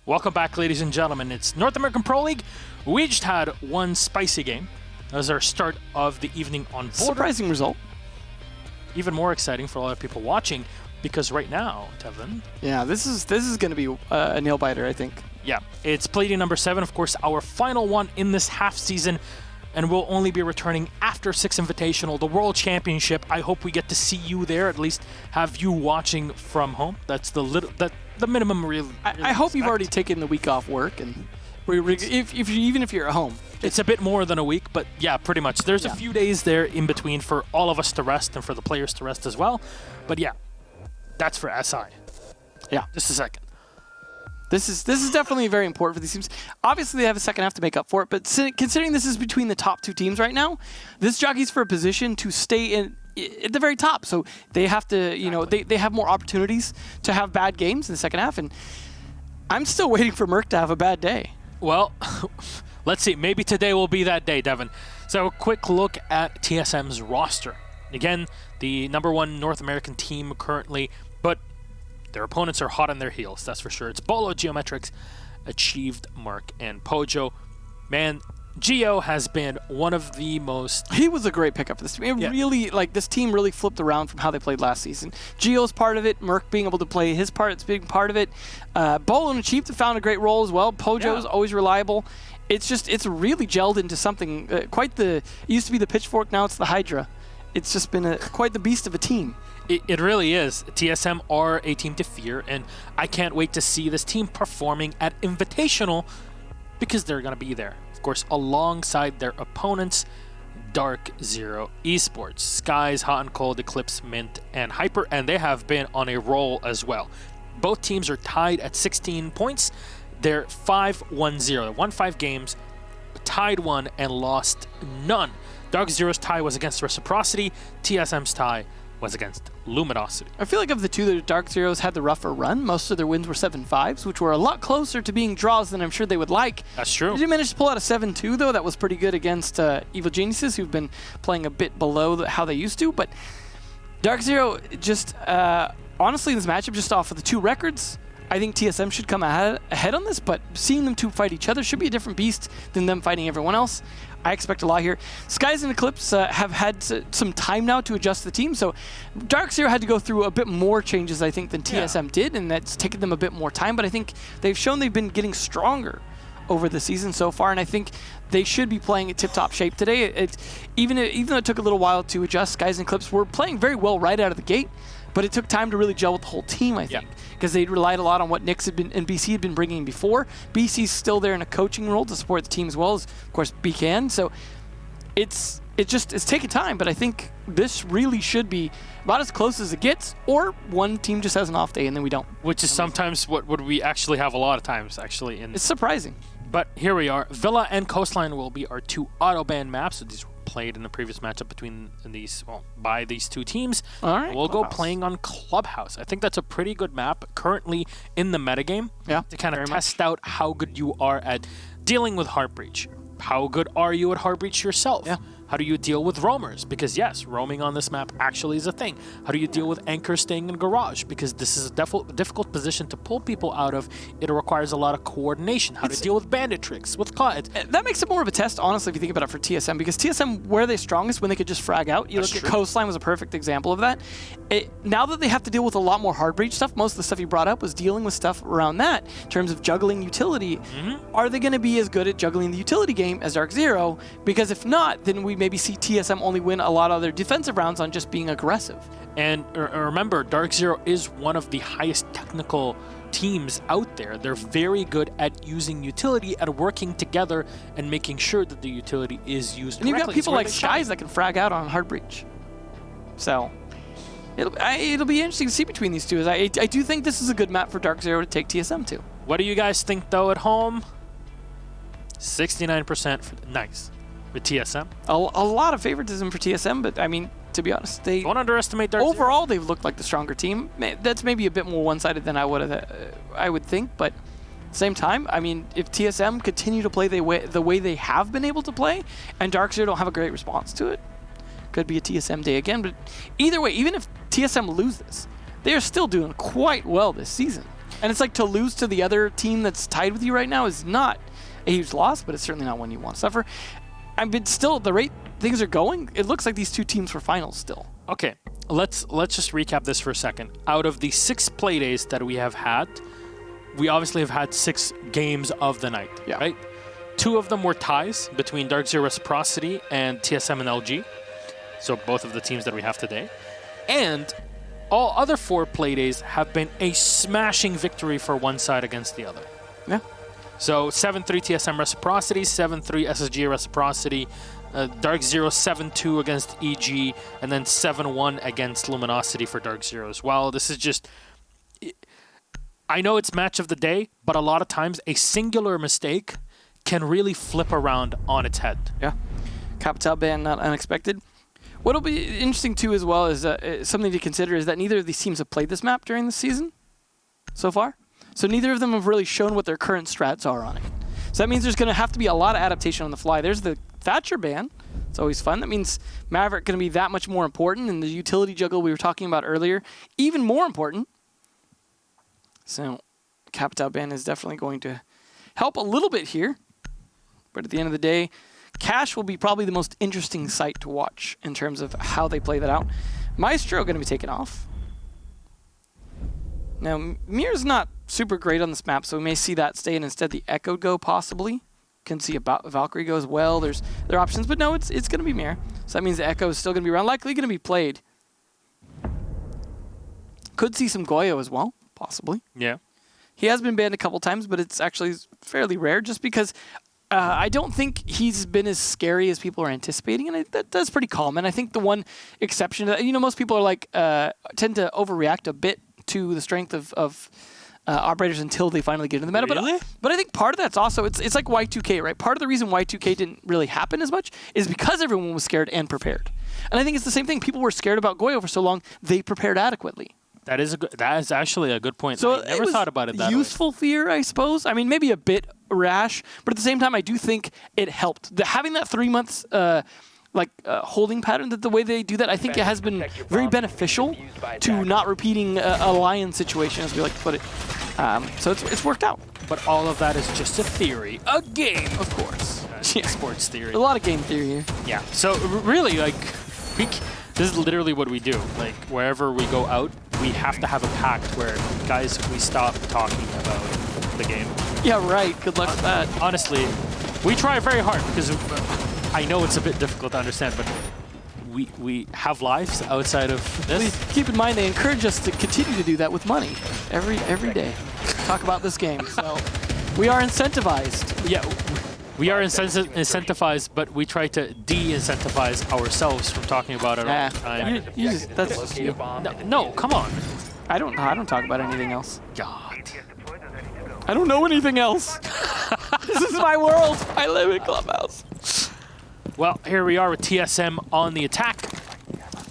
[SPEAKER 4] Welcome back, ladies and gentlemen. It's North American Pro League. We just had one spicy game. That was our start of the evening on Border.
[SPEAKER 1] Surprising result.
[SPEAKER 4] Even more exciting for a lot of people watching, because right now, Tevin.
[SPEAKER 1] Yeah, this is going to be a nail biter, I think.
[SPEAKER 4] Yeah, it's Playday number 7, of course, our final one in this half season, and we'll only be returning after 6 Invitational, the World Championship. I hope we get to see you there, at least have you watching from home. That's the minimum really.
[SPEAKER 1] I hope you've already taken the week off work, and even if you're at home.
[SPEAKER 4] It's a bit more than a week, but yeah, pretty much. There's a few days there in between for all of us to rest and for the players to rest as well. But yeah, that's for SI.
[SPEAKER 1] Yeah.
[SPEAKER 4] Just a second.
[SPEAKER 1] This is definitely very important for these teams. Obviously, they have a second half to make up for it, but considering this is between the top 2 teams right now, this jockey's for a position to stay at the very top. So they have to, they have more opportunities to have bad games in the second half, and I'm still waiting for Merck to have a bad day.
[SPEAKER 4] Well, let's see. Maybe today will be that day, Devin. So a quick look at TSM's roster. Again, the #1 North American team currently, but their opponents are hot on their heels, that's for sure. It's Bolo, Geometrics, Achieved, Mark, and Pojo. Man, Geo has been one of the most...
[SPEAKER 1] He was a great pickup for this team. Really, this team really flipped around from how they played last season. Geo's part of it. Merck being able to play his part, it's a big part of it. Bolo and Achieved have found a great role as well. Pojo's always reliable. It's really gelled into something it used to be the Pitchfork, now it's the Hydra. It's just been quite the beast of a team.
[SPEAKER 4] It really is. TSM are a team to fear, and I can't wait to see this team performing at Invitational because they're going to be there. Of course, alongside their opponents, Dark Zero Esports, Skies, Hot and Cold, Eclipse, Mint, and Hyper, and they have been on a roll as well. Both teams are tied at 16 points. They're 5-1-0. They won 5 games, tied 1, and lost none. Dark Zero's tie was against Reciprocity. TSM's tie was against Luminosity.
[SPEAKER 1] I feel like of the two, the Dark Zeros had the rougher run. Most of their wins were 7-5s, which were a lot closer to being draws than I'm sure they would like.
[SPEAKER 4] That's true.
[SPEAKER 1] They did manage to pull out a 7-2, though. That was pretty good against Evil Geniuses, who've been playing a bit below how they used to. But Dark Zero, just honestly, in this matchup, just off of the 2 records, I think TSM should come ahead on this, but seeing them 2 fight each other should be a different beast than them fighting everyone else. I expect a lot here. Skies and Eclipse have had some time now to adjust the team, so Dark Zero had to go through a bit more changes, I think, than TSM did, and that's taken them a bit more time, but I think they've shown they've been getting stronger over the season so far, and I think they should be playing at tip-top shape today. Even though it took a little while to adjust, Skies and Eclipse were playing very well right out of the gate, but it took time to really gel with the whole team, I think, because they relied a lot on what Nyx had been and BC had been bringing before. BC's still there in a coaching role to support the team as well as, of course, B can. So it's taking time, but I think this really should be about as close as it gets, or one team just has an off day and then we don't.
[SPEAKER 4] Which is sometimes what we actually have a lot of times, actually.
[SPEAKER 1] It's surprising.
[SPEAKER 4] But here we are. Villa and Coastline will be our 2 auto-ban maps. So these were played in the previous matchup between by these 2 teams.
[SPEAKER 1] All right,
[SPEAKER 4] we'll go playing on Clubhouse. I think that's a pretty good map currently in the metagame to kind of test out how good you are at dealing with Heartbreach. How good are you at Heartbreach yourself? How do you deal with roamers? Because yes, roaming on this map actually is a thing. How do you deal with anchors staying in garage? Because this is a difficult position to pull people out of. It requires a lot of coordination. How to deal with bandit tricks, with COD.
[SPEAKER 1] That makes it more of a test, honestly, if you think about it for TSM, because TSM, where are they strongest? When they could just frag out. You look at Coastline was a perfect example of that. Now that they have to deal with a lot more hard breach stuff, most of the stuff you brought up was dealing with stuff around that in terms of juggling utility. Are they going to be as good at juggling the utility game as Dark Zero? Because if not, then we maybe see TSM only win a lot of their defensive rounds on just being aggressive.
[SPEAKER 4] And remember, Dark Zero is one of the highest technical teams out there. They're very good at using utility, at working together and making sure that the utility is used correctly.
[SPEAKER 1] And you've got people like Skies that can frag out on hard breach. So it'll be interesting to see between these two. I do think this is a good map for Dark Zero to take TSM to.
[SPEAKER 4] What do you guys think, though, at home? 69% for nice. With TSM?
[SPEAKER 1] A lot of favoritism for TSM, but I mean, to be honest,
[SPEAKER 4] don't underestimate Dark
[SPEAKER 1] overall
[SPEAKER 4] Zero.
[SPEAKER 1] They've looked like the stronger team. That's maybe a bit more one-sided than I would think, but at the same time, I mean, if TSM continue to play the way they have been able to play, and Dark Zero don't have a great response to it, could be a TSM day again. But either way, even if TSM lose this, they are still doing quite well this season. And it's like to lose to the other team that's tied with you right now is not a huge loss, but it's certainly not one you want to suffer. I mean, still, the rate things are going, it looks like these two teams for finals still.
[SPEAKER 4] Okay, let's just recap this for a second. Out of the 6 play days that we have had, we obviously have had 6 games of the night, right? 2 of them were ties between Dark Zero Reciprocity and TSM and LG. So both of the teams that we have today. And all other 4 play days have been a smashing victory for one side against the other.
[SPEAKER 1] Yeah.
[SPEAKER 4] So 7-3 TSM Reciprocity, 7-3 SSG Reciprocity, Dark Zero 7-2 against EG, and then 7-1 against Luminosity for Dark Zero as well. This is just... I know it's match of the day, but a lot of times a singular mistake can really flip around on its head.
[SPEAKER 1] Yeah. Capital ban, not unexpected. What'll be interesting too as well is something to consider is that neither of these teams have played this map during the season so far. So neither of them have really shown what their current strats are on it. So that means there's going to have to be a lot of adaptation on the fly. There's the Thatcher ban. It's always fun. That means Maverick going to be that much more important, and the utility juggle we were talking about earlier, even more important. So Capital ban is definitely going to help a little bit here. But at the end of the day, Cash will be probably the most interesting site to watch in terms of how they play that out. Maestro going to be taken off. Now, Mir's not super great on this map, so we may see that stay and instead the Echo go possibly. Can see about Valkyrie go as well. There are options, but no, it's going to be Mir. So that means the Echo is still going to be around, likely going to be played. Could see some Goyo as well, possibly.
[SPEAKER 4] Yeah.
[SPEAKER 1] He has been banned a couple times, but it's actually fairly rare just because I don't think he's been as scary as people are anticipating, and that's pretty common. I think the one exception to that, most people are like tend to overreact a bit to the strength of operators until they finally get into the meta.
[SPEAKER 4] Really?
[SPEAKER 1] But I think part of that's also, it's like Y2K, right? Part of the reason Y2K didn't really happen as much is because everyone was scared and prepared. And I think it's the same thing. People were scared about Goyo for so long, they prepared adequately.
[SPEAKER 4] That is actually a good point.
[SPEAKER 1] So
[SPEAKER 4] I never thought about it that way.
[SPEAKER 1] Useful fear, I suppose. I mean, maybe a bit rash, but at the same time, I do think it helped. Having that 3 months holding pattern, that the way they do that, I think it has been very beneficial to not repeating a lion situation, as we like to put it. So it's worked out.
[SPEAKER 4] But all of that is just a theory. A game, of course. Sports theory.
[SPEAKER 1] A lot of game theory here.
[SPEAKER 4] Yeah. So really, this is literally what we do. Like, wherever we go out, we have to have a pact where, guys, we stop talking about the game.
[SPEAKER 1] Yeah, right. Good luck with that.
[SPEAKER 4] Honestly, we try very hard because I know it's a bit difficult to understand, but we have lives outside of this.
[SPEAKER 1] Please keep in mind they encourage us to continue to do that with money every day. Talk about this game. So we are incentivized.
[SPEAKER 4] Yeah. We are incentivized, but we try to de-incentivize ourselves from talking about it all the time.
[SPEAKER 1] That's just you.
[SPEAKER 4] No, come on.
[SPEAKER 1] I don't talk about anything else.
[SPEAKER 4] God.
[SPEAKER 1] I don't know anything else. This is my world. I live in Clubhouse.
[SPEAKER 4] Well, here we are with TSM on the attack.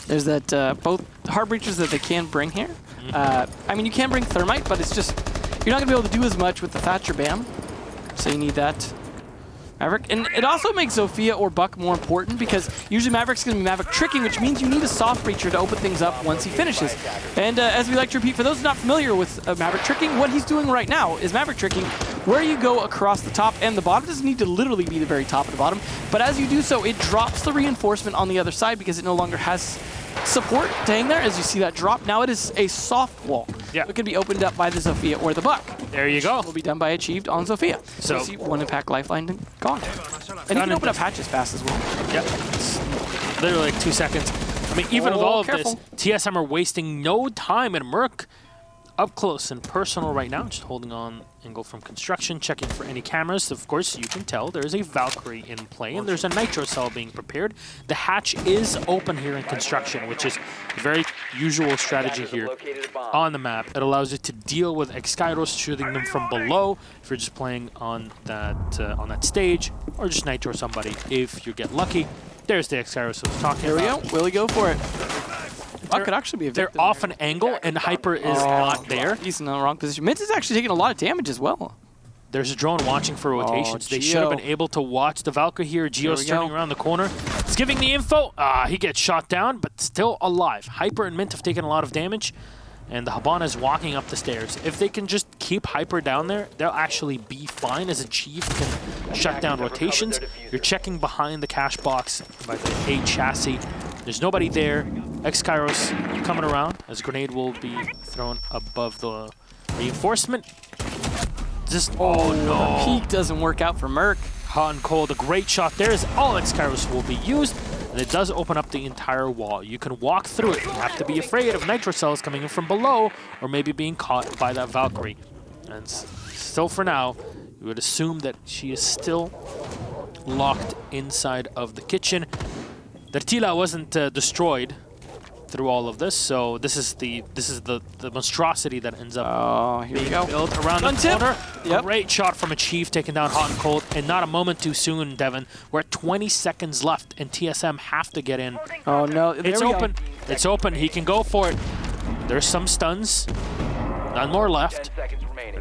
[SPEAKER 1] There's that both Heartbreachers that they can bring here. I mean, you can bring Thermite, but it's just, you're not going to be able to do as much with the Thatcher Bam. So you need that. Maverick. And it also makes Zofia or Buck more important because usually Maverick's going to be Maverick tricking, which means you need a soft breacher to open things up once he finishes. And as we like to repeat, for those not familiar with Maverick tricking, what he's doing right now is Maverick tricking where you go across the top and the bottom. It doesn't need to literally be the very top and the bottom, but as you do so, it drops the reinforcement on the other side because it no longer has support to hang there. As you see that drop, now it is a soft wall.
[SPEAKER 4] Yeah.
[SPEAKER 1] It can be opened up by the Zofia or the Buck.
[SPEAKER 4] There you go.
[SPEAKER 1] Will be done by Achieved on Zofia. So see one impact lifeline and gone. And you can open up hatches fast as well.
[SPEAKER 4] Yep. It's literally like 2 seconds. I mean, even with all of this, TSM are wasting no time, and Merc up close and personal right now, just holding on angle from construction, checking for any cameras. Of course, you can tell there is a Valkyrie in play, and there's a Nitro cell being prepared. The hatch is open here in construction, which is a very usual strategy here on the map. It allows you to deal with X-Gyros, shooting them from below if you're just playing on that stage, or just Nitro somebody if you get lucky. There's the X-Gyros I was talking about.
[SPEAKER 1] Here we go. Will he go for it? Buck could actually be a victim.
[SPEAKER 4] They're off an angle, and Hyper is not there.
[SPEAKER 1] He's in the wrong position. Mintz is actually taking a lot of damage as well.
[SPEAKER 4] There's a drone watching for rotations. They should have been able to watch the Valkyrie here. Geo's turning around the corner. It's giving the info. He gets shot down, but still alive. Hyper and Mint have taken a lot of damage. and the Habana is walking up the stairs. If they can just keep Hyper down there, they'll actually be fine as a Chief can shut down rotations. You're checking behind the cash box by the A chassis. There's nobody there. X-Kairos coming around as grenade will be thrown above the reinforcement. Just, oh no.
[SPEAKER 1] The peek doesn't work out for Merc.
[SPEAKER 4] Hot and cold, a great shot there as all X-Kairos will be used. And it does open up the entire wall. You can walk through it. You have to be afraid of nitro cells coming in from below or maybe being caught by that Valkyrie. And still for now, you would assume that she is still locked inside of the kitchen. Dertila wasn't destroyed through all of this, so this is the monstrosity that ends up being built around the corner.
[SPEAKER 1] Yep.
[SPEAKER 4] Great shot from a Chief taking down Hot and Cold, and not a moment too soon, Devin. We're at 20 seconds left, and TSM have to get in.
[SPEAKER 1] Oh no,
[SPEAKER 4] It's open. It's open. He can go for it. There's some stuns. None more left.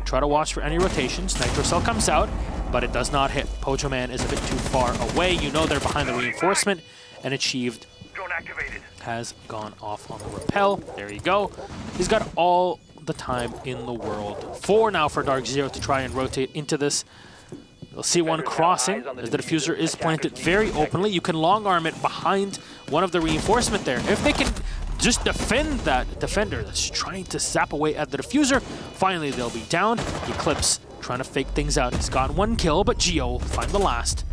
[SPEAKER 4] Try to watch for any rotations. Nitro Cell comes out, but it does not hit. Pojo Man is a bit too far away. You know they're behind the reinforcement, and Achieved has gone off on the rappel. There you go. He's got all the time in the world. 4 now for Dark Zero to try and rotate into this. You'll see one crossing as the diffuser is planted very openly. You can long arm it behind one of the reinforcement there. If they can just defend that defender that's trying to zap away at the diffuser, finally they'll be down. Eclipse trying to fake things out. He's got 1 kill, but Geo will find the last.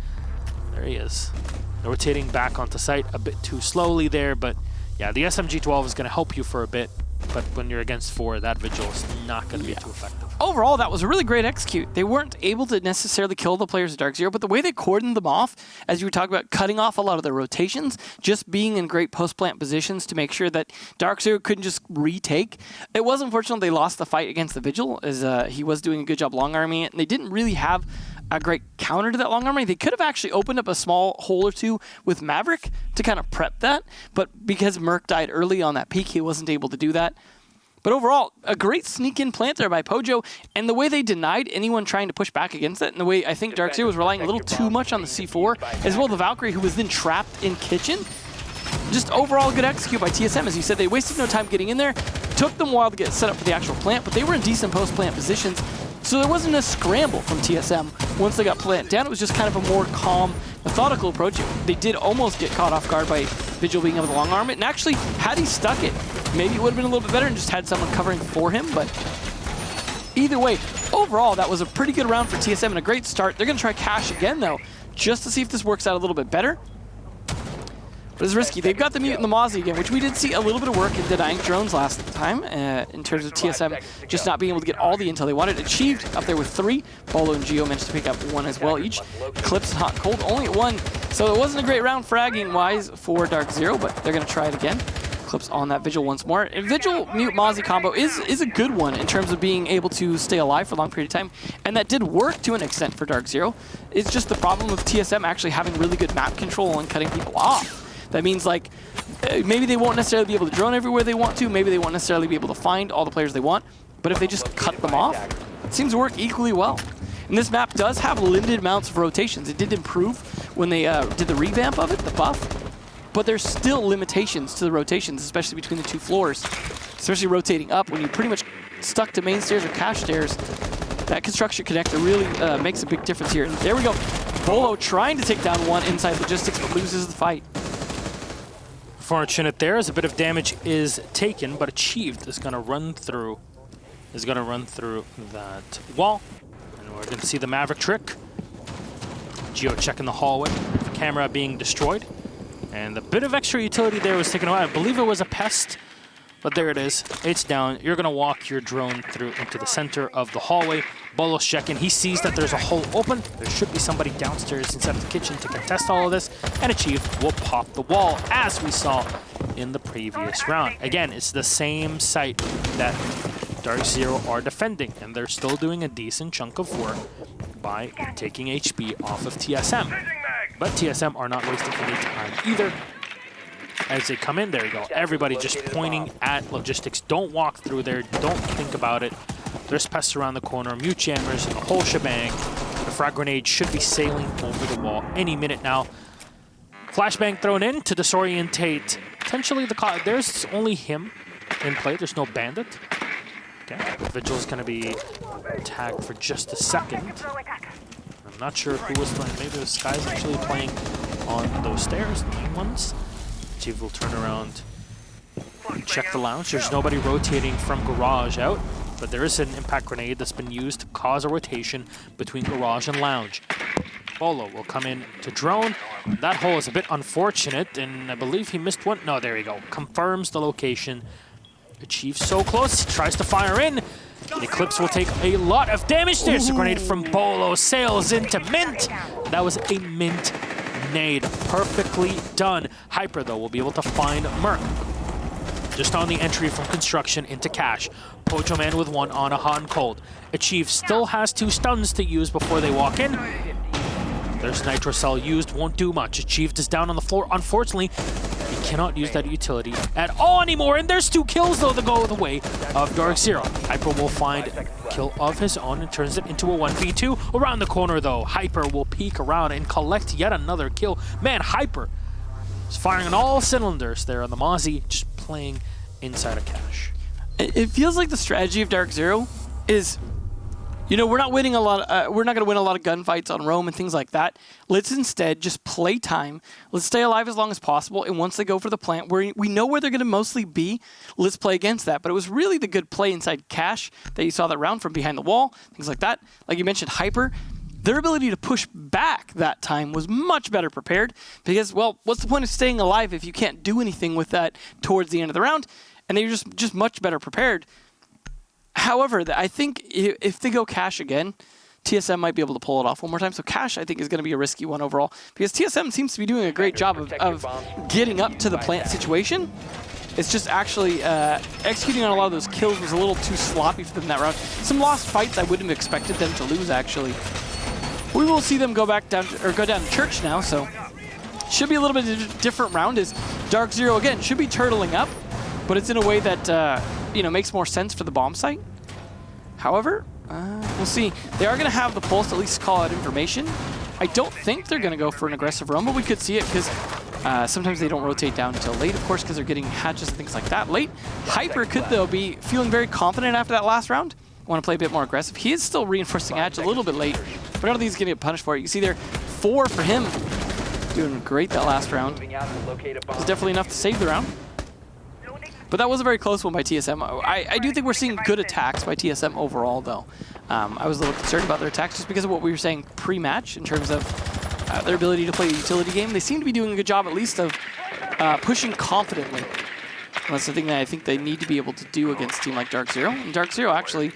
[SPEAKER 4] There he is. Rotating back onto site a bit too slowly there, but yeah, the SMG-12 is going to help you for a bit, but when you're against 4, that Vigil is not going to be too effective.
[SPEAKER 1] Overall, that was a really great execute. They weren't able to necessarily kill the players of Dark Zero, but the way they cordoned them off, as you were talking about, cutting off a lot of their rotations, just being in great post-plant positions to make sure that Dark Zero couldn't just retake. It was unfortunate they lost the fight against the Vigil, as he was doing a good job long-arming it, and they didn't really have a great counter to that long arming. They could have actually opened up a small hole or two with Maverick to kind of prep that, but because Merc died early on that peak, he wasn't able to do that. But overall, a great sneak-in plant there by Pojo, and the way they denied anyone trying to push back against it, and the way I think Dark Zero was relying a little too much on the C4, as well as the Valkyrie, who was then trapped in kitchen. Just overall good execute by TSM. As you said, they wasted no time getting in there. Took them a while to get set up for the actual plant, but they were in decent post-plant positions. So there wasn't a scramble from TSM once they got plant down. It was just kind of a more calm, methodical approach. They did almost get caught off guard by Vigil being able to long arm it. And actually, had he stuck it, maybe it would have been a little bit better and just had someone covering for him. But either way, overall, that was a pretty good round for TSM and a great start. They're going to try cash again, though, just to see if this works out a little bit better. But it's risky. They've got the Mute and the Mozzie again, which we did see a little bit of work in denying drones last time in terms of TSM just not being able to get all the intel they wanted. Achieved up there with 3. Bolo and Geo managed to pick up 1 as well each. Eclipse and Hot and Cold only at 1. So it wasn't a great round fragging-wise for Dark Zero, but they're going to try it again. Eclipse on that Vigil once more. And Vigil Mute Mozzie combo is a good one in terms of being able to stay alive for a long period of time. And that did work to an extent for Dark Zero. It's just the problem of TSM actually having really good map control and cutting people off. That means, like, maybe they won't necessarily be able to drone everywhere they want to. Maybe they won't necessarily be able to find all the players they want. But if they just cut them off, it seems to work equally well. And this map does have limited amounts of rotations. It did improve when they did the revamp of it, the buff. But there's still limitations to the rotations, especially between the 2 floors. Especially rotating up when you're pretty much stuck to main stairs or cache stairs. That construction connector really makes a big difference here. And there we go. Bolo trying to take down 1 inside logistics, but loses the fight.
[SPEAKER 4] Fortunate there as a bit of damage is taken, but Achieved is going to run through that wall. And we're going to see the Maverick trick. Geo checking the hallway, the camera being destroyed. And the bit of extra utility there was taken away. I believe it was a pest, but there it is. It's down. You're going to walk your drone through into the center of the hallway. Bolo's checking. He sees that there's a hole open. There should be somebody downstairs inside of the kitchen to contest all of this. And Achieved will pop the wall, as we saw in the previous round. Again, it's the same site that Dark Zero are defending, and they're still doing a decent chunk of work by taking HP off of TSM. But TSM are not wasting any time either. As they come in, there you go. Everybody just pointing at logistics. Don't walk through there. Don't think about it. There's pests around the corner, mute jammers, and the whole shebang. The frag grenade should be sailing over the wall any minute now. Flashbang thrown in to disorientate. Potentially there's only him in play. There's no bandit. Okay, Vigil's going to be tagged for just a second. I'm not sure who was playing. Maybe the Sky's actually playing on those stairs, the main ones. Chief will turn around and check the lounge. There's nobody rotating from garage out, but there is an impact grenade that's been used to cause a rotation between garage and lounge. Bolo will come in to drone. That hole is a bit unfortunate, and I believe he missed one. No, there you go. Confirms the location. The Chief so close. He tries to fire in. The Eclipse will take a lot of damage. There's a grenade from Bolo. Sails into Mint. That was a Mint nade. Perfectly done. Hyper, though, will be able to find Merc. Just on the entry from construction into cash. Pojo Man with one on a hot and cold. Achieve still has 2 stuns to use before they walk in. There's Nitro Cell used, won't do much. Achieved is down on the floor. Unfortunately, he cannot use that utility at all anymore. And there's 2 kills, though, that go the way of Dark Zero. Hyper will find a kill of his own and turns it into a 1v2. Around the corner, though, Hyper will peek around and collect yet another kill. Man, Hyper is firing on all cylinders there on the Mozzie, just playing inside of cash.
[SPEAKER 1] It feels like the strategy of Dark Zero is, you know, we're not winning a lot. We're not going to win a lot of gunfights on roam and things like that. Let's instead just play time. Let's stay alive as long as possible. And once they go for the plant, we know where they're going to mostly be. Let's play against that. But it was really the good play inside cash that you saw that round from behind the wall, things like that. Like you mentioned, Hyper. Their ability to push back that time was much better prepared because, well, what's the point of staying alive if you can't do anything with that towards the end of the round? And they were just much better prepared. However, I think if they go cash again, TSM might be able to pull it off one more time. So cash, I think, is going to be a risky one overall because TSM seems to be doing a great job of getting up to the plant situation. It's just actually executing on a lot of those kills was a little too sloppy for them that round. Some lost fights I wouldn't have expected them to lose, actually. We will see them go down to church now, so should be a little bit of a different round as Dark Zero, again, should be turtling up, but it's in a way that, you know, makes more sense for the bomb site. However, we'll see. They are going to have the pulse to at least call out information. I don't think they're going to go for an aggressive roam, but we could see it because sometimes they don't rotate down until late, of course, because they're getting hatches and things like that late. Hyper could, though, be feeling very confident after that last round. Want to play a bit more aggressive. He is still reinforcing hatch a little bit late, but I don't think he's going to get punished for it. You see there, 4 for him. Doing great that last round. It was definitely enough to save the round. But that was a very close one by TSM. I do think we're seeing good attacks by TSM overall, though. I was a little concerned about their attacks just because of what we were saying pre-match in terms of their ability to play a utility game. They seem to be doing a good job, at least, of pushing confidently. And that's the thing that I think they need to be able to do against a team like Dark Zero. And Dark Zero actually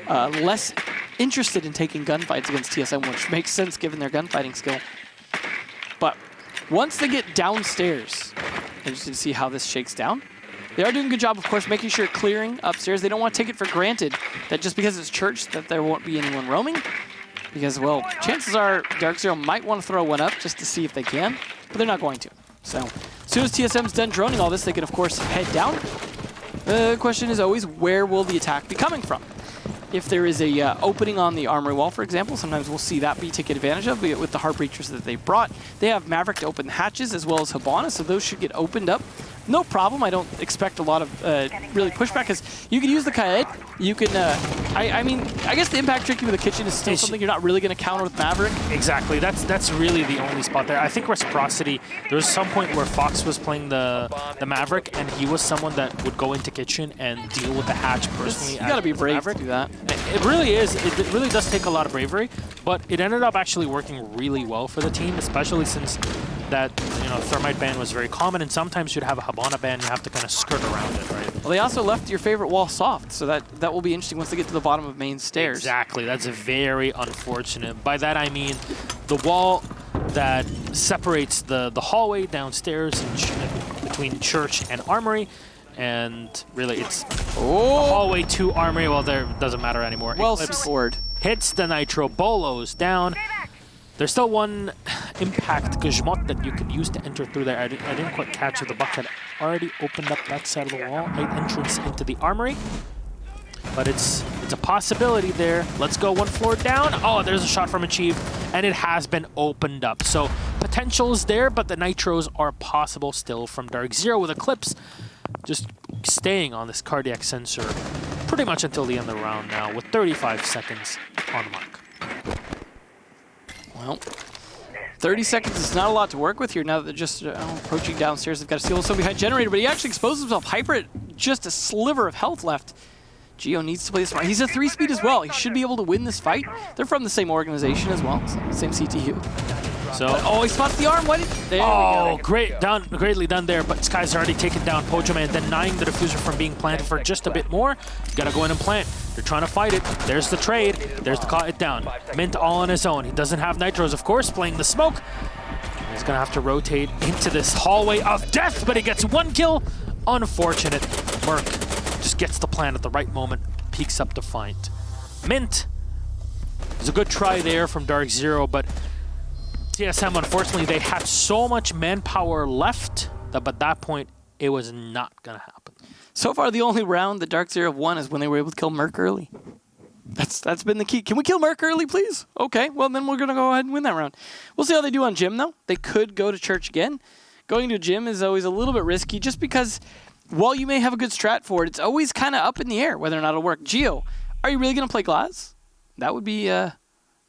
[SPEAKER 1] less interested in taking gunfights against TSM, which makes sense given their gunfighting skill. But once they get downstairs, I'm interested to see how this shakes down. They are doing a good job, of course, making sure clearing upstairs. They don't want to take it for granted that just because it's church that there won't be anyone roaming. Because, well, chances are Dark Zero might want to throw one up just to see if they can, but they're not going to. So as soon as TSM's done droning all this, they can, of course, head down. The question is always, where will the attack be coming from? If there is a opening on the armory wall, for example, sometimes we'll see that be taken advantage of with the Heartbreachers that they brought. They have Maverick to open the hatches as well as Hibana, so those should get opened up. No problem. I don't expect a lot of really pushback because you can use the Kaed. You can, I mean, I guess the impact tricky with the kitchen is still something you're not really going to counter with Maverick.
[SPEAKER 4] Exactly. That's really the only spot there. I think reciprocity. There was some point where Fox was playing the Maverick, and he was someone that would go into kitchen and deal with the hatch personally.
[SPEAKER 1] You got to be brave to do that.
[SPEAKER 4] It really is. It really does take a lot of bravery, but it ended up actually working really well for the team, especially since that, you know, Thermite ban was very common, and sometimes you'd have a Hibana ban, you have to kind of skirt around it, right?
[SPEAKER 1] Well, they also left your favorite wall soft, so that will be interesting once they get to the bottom of main stairs.
[SPEAKER 4] Exactly. That's very unfortunate. By that I mean the wall that separates the hallway downstairs between church and armory, and really it's hallway to armory. Well, there doesn't matter anymore.
[SPEAKER 1] Well scored.
[SPEAKER 4] Hits the Nitro, Bolos down. There's still one impact Gajmot that you could use to enter through there. I didn't quite catch if the Buck had already opened up that side of the wall, right entrance into the armory. But it's a possibility there. Let's go 1 floor down. Oh, there's a shot from Achieve, and it has been opened up. So potential is there, but the Nitros are possible still from Dark Zero with Eclipse. just staying on this cardiac sensor pretty much until the end of the round now, with 35 seconds on the mark.
[SPEAKER 1] Well, 30 seconds is not a lot to work with here now that they're just approaching downstairs. They've got to steal some behind Generator, but he actually exposed himself. Hyper at just a sliver of health left. Geo needs to play this smart. He's a 3-speed as well. He should be able to win this fight. They're from the same organization as well, so same CTU.
[SPEAKER 4] So,
[SPEAKER 1] oh, he spots the arm. What? There we go.
[SPEAKER 4] Greatly done there, but Sky's already taken down Pojoman, denying the diffuser from being planted for just a bit more. Gotta go in and plant. They're trying to fight it. There's the trade. There's the caught it down. Mint all on his own. He doesn't have nitros, of course, playing the smoke. He's gonna have to rotate into this hallway of death, but he gets 1 kill. Unfortunate. Merc just gets the plant at the right moment, peeks up to find. Mint. There's a good try there from Dark Zero, but TSM, unfortunately, they had so much manpower left that by that point, it was not going to happen.
[SPEAKER 1] So far, the only round that Dark Zero won is when they were able to kill Merc early. That's been the key. Can we kill Merc early, please? Okay, well, then we're going to go ahead and win that round. We'll see how they do on Gym, though. They could go to Church again. Going to Gym is always a little bit risky just because while you may have a good strat for it, it's always kind of up in the air whether or not it'll work. Geo, are you really going to play Glass? That would be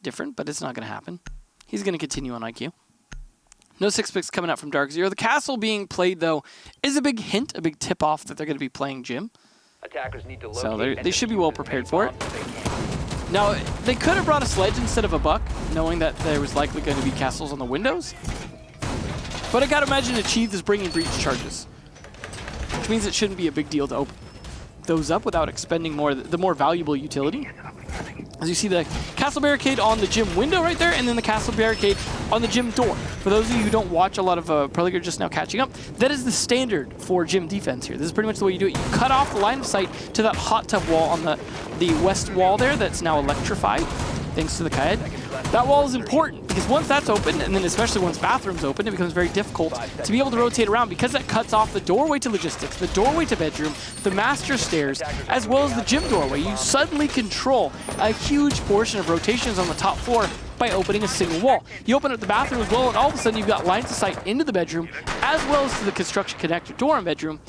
[SPEAKER 1] different, but it's not going to happen. He's going to continue on IQ. No 6-picks coming out from Dark Zero. The castle being played, though, is a big hint, a big tip-off that they're going to be playing Gym.
[SPEAKER 8] Attackers need to
[SPEAKER 1] so they should be well prepared for it. Now, they could have brought a sledge instead of a buck, knowing that there was likely going to be castles on the windows. But I got to imagine Achieved is bringing breach charges, which means it shouldn't be a big deal to open those up without expending the more valuable utility. As you see the castle barricade on the Gym window right there, and then the castle barricade on the Gym door. For those of you who don't watch a lot of Pro League, just now catching up, that is the standard for Gym defense here. This is pretty much the way you do it. You cut off the line of sight to that hot tub wall on the west wall there that's now electrified, thanks to the Kaed. That wall is important because once that's open, and then especially once bathroom's open, it becomes very difficult to be able to rotate around because that cuts off the doorway to logistics, the doorway to bedroom, the master stairs, as well as the Gym doorway. You suddenly control a huge portion of rotations on the top floor by opening a single wall. You open up the bathroom as well, and all of a sudden you've got lines of sight into the bedroom, as well as to the construction connector door in bedroom.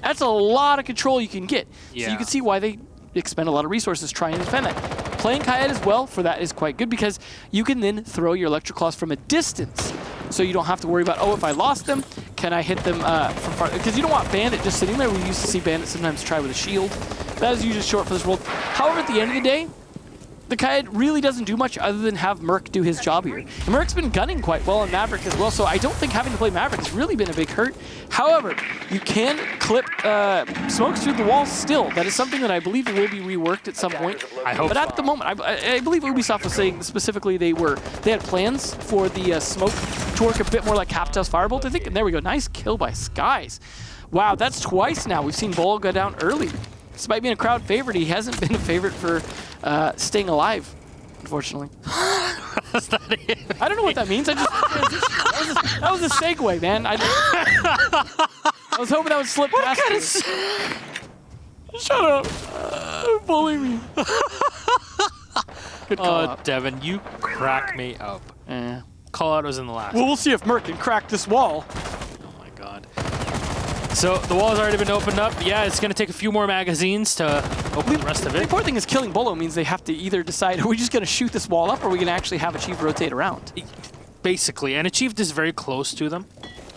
[SPEAKER 1] That's a lot of control you can get. Yeah. So you can see why they expend a lot of resources trying to defend that. Playing Kaed as well for that is quite good because you can then throw your Electroclaws from a distance. So you don't have to worry about, oh, if I lost them, can I hit them from far? Because you don't want Bandit just sitting there. We used to see Bandit sometimes try with a shield. That is usually short for this world. However, at the end of the day, the Kaed really doesn't do much other than have Merc do his job here. And Merc's been gunning quite well on Maverick as well, so I don't think having to play Maverick has really been a big hurt. However, you can clip smokes through the walls still. That is something that I believe will be reworked at some point.
[SPEAKER 4] I hope.
[SPEAKER 1] But at the moment, I believe Ubisoft was saying specifically they had plans for the smoke to work a bit more like Captel's Firebolt, I think. And there we go. Nice kill by Skies. Wow, that's twice now. We've seen Bolo go down early. Despite being a crowd favorite, he hasn't been a favorite for staying alive, unfortunately. I don't know what that means. I just that was a segue, man. I was hoping that would slip past me. Shut up. Don't bully me. Good call out.
[SPEAKER 4] Devin, you crack me up. Call out was in the last.
[SPEAKER 1] Well, we'll see if Merc can crack this wall.
[SPEAKER 4] Oh my god. So the wall has already been opened up. Yeah, it's going to take a few more magazines to open the rest of it.
[SPEAKER 1] The important thing is killing Bolo means they have to either decide, are we just going to shoot this wall up or are we going to actually have Achieve rotate around?
[SPEAKER 4] Basically, and Achieved is very close to them.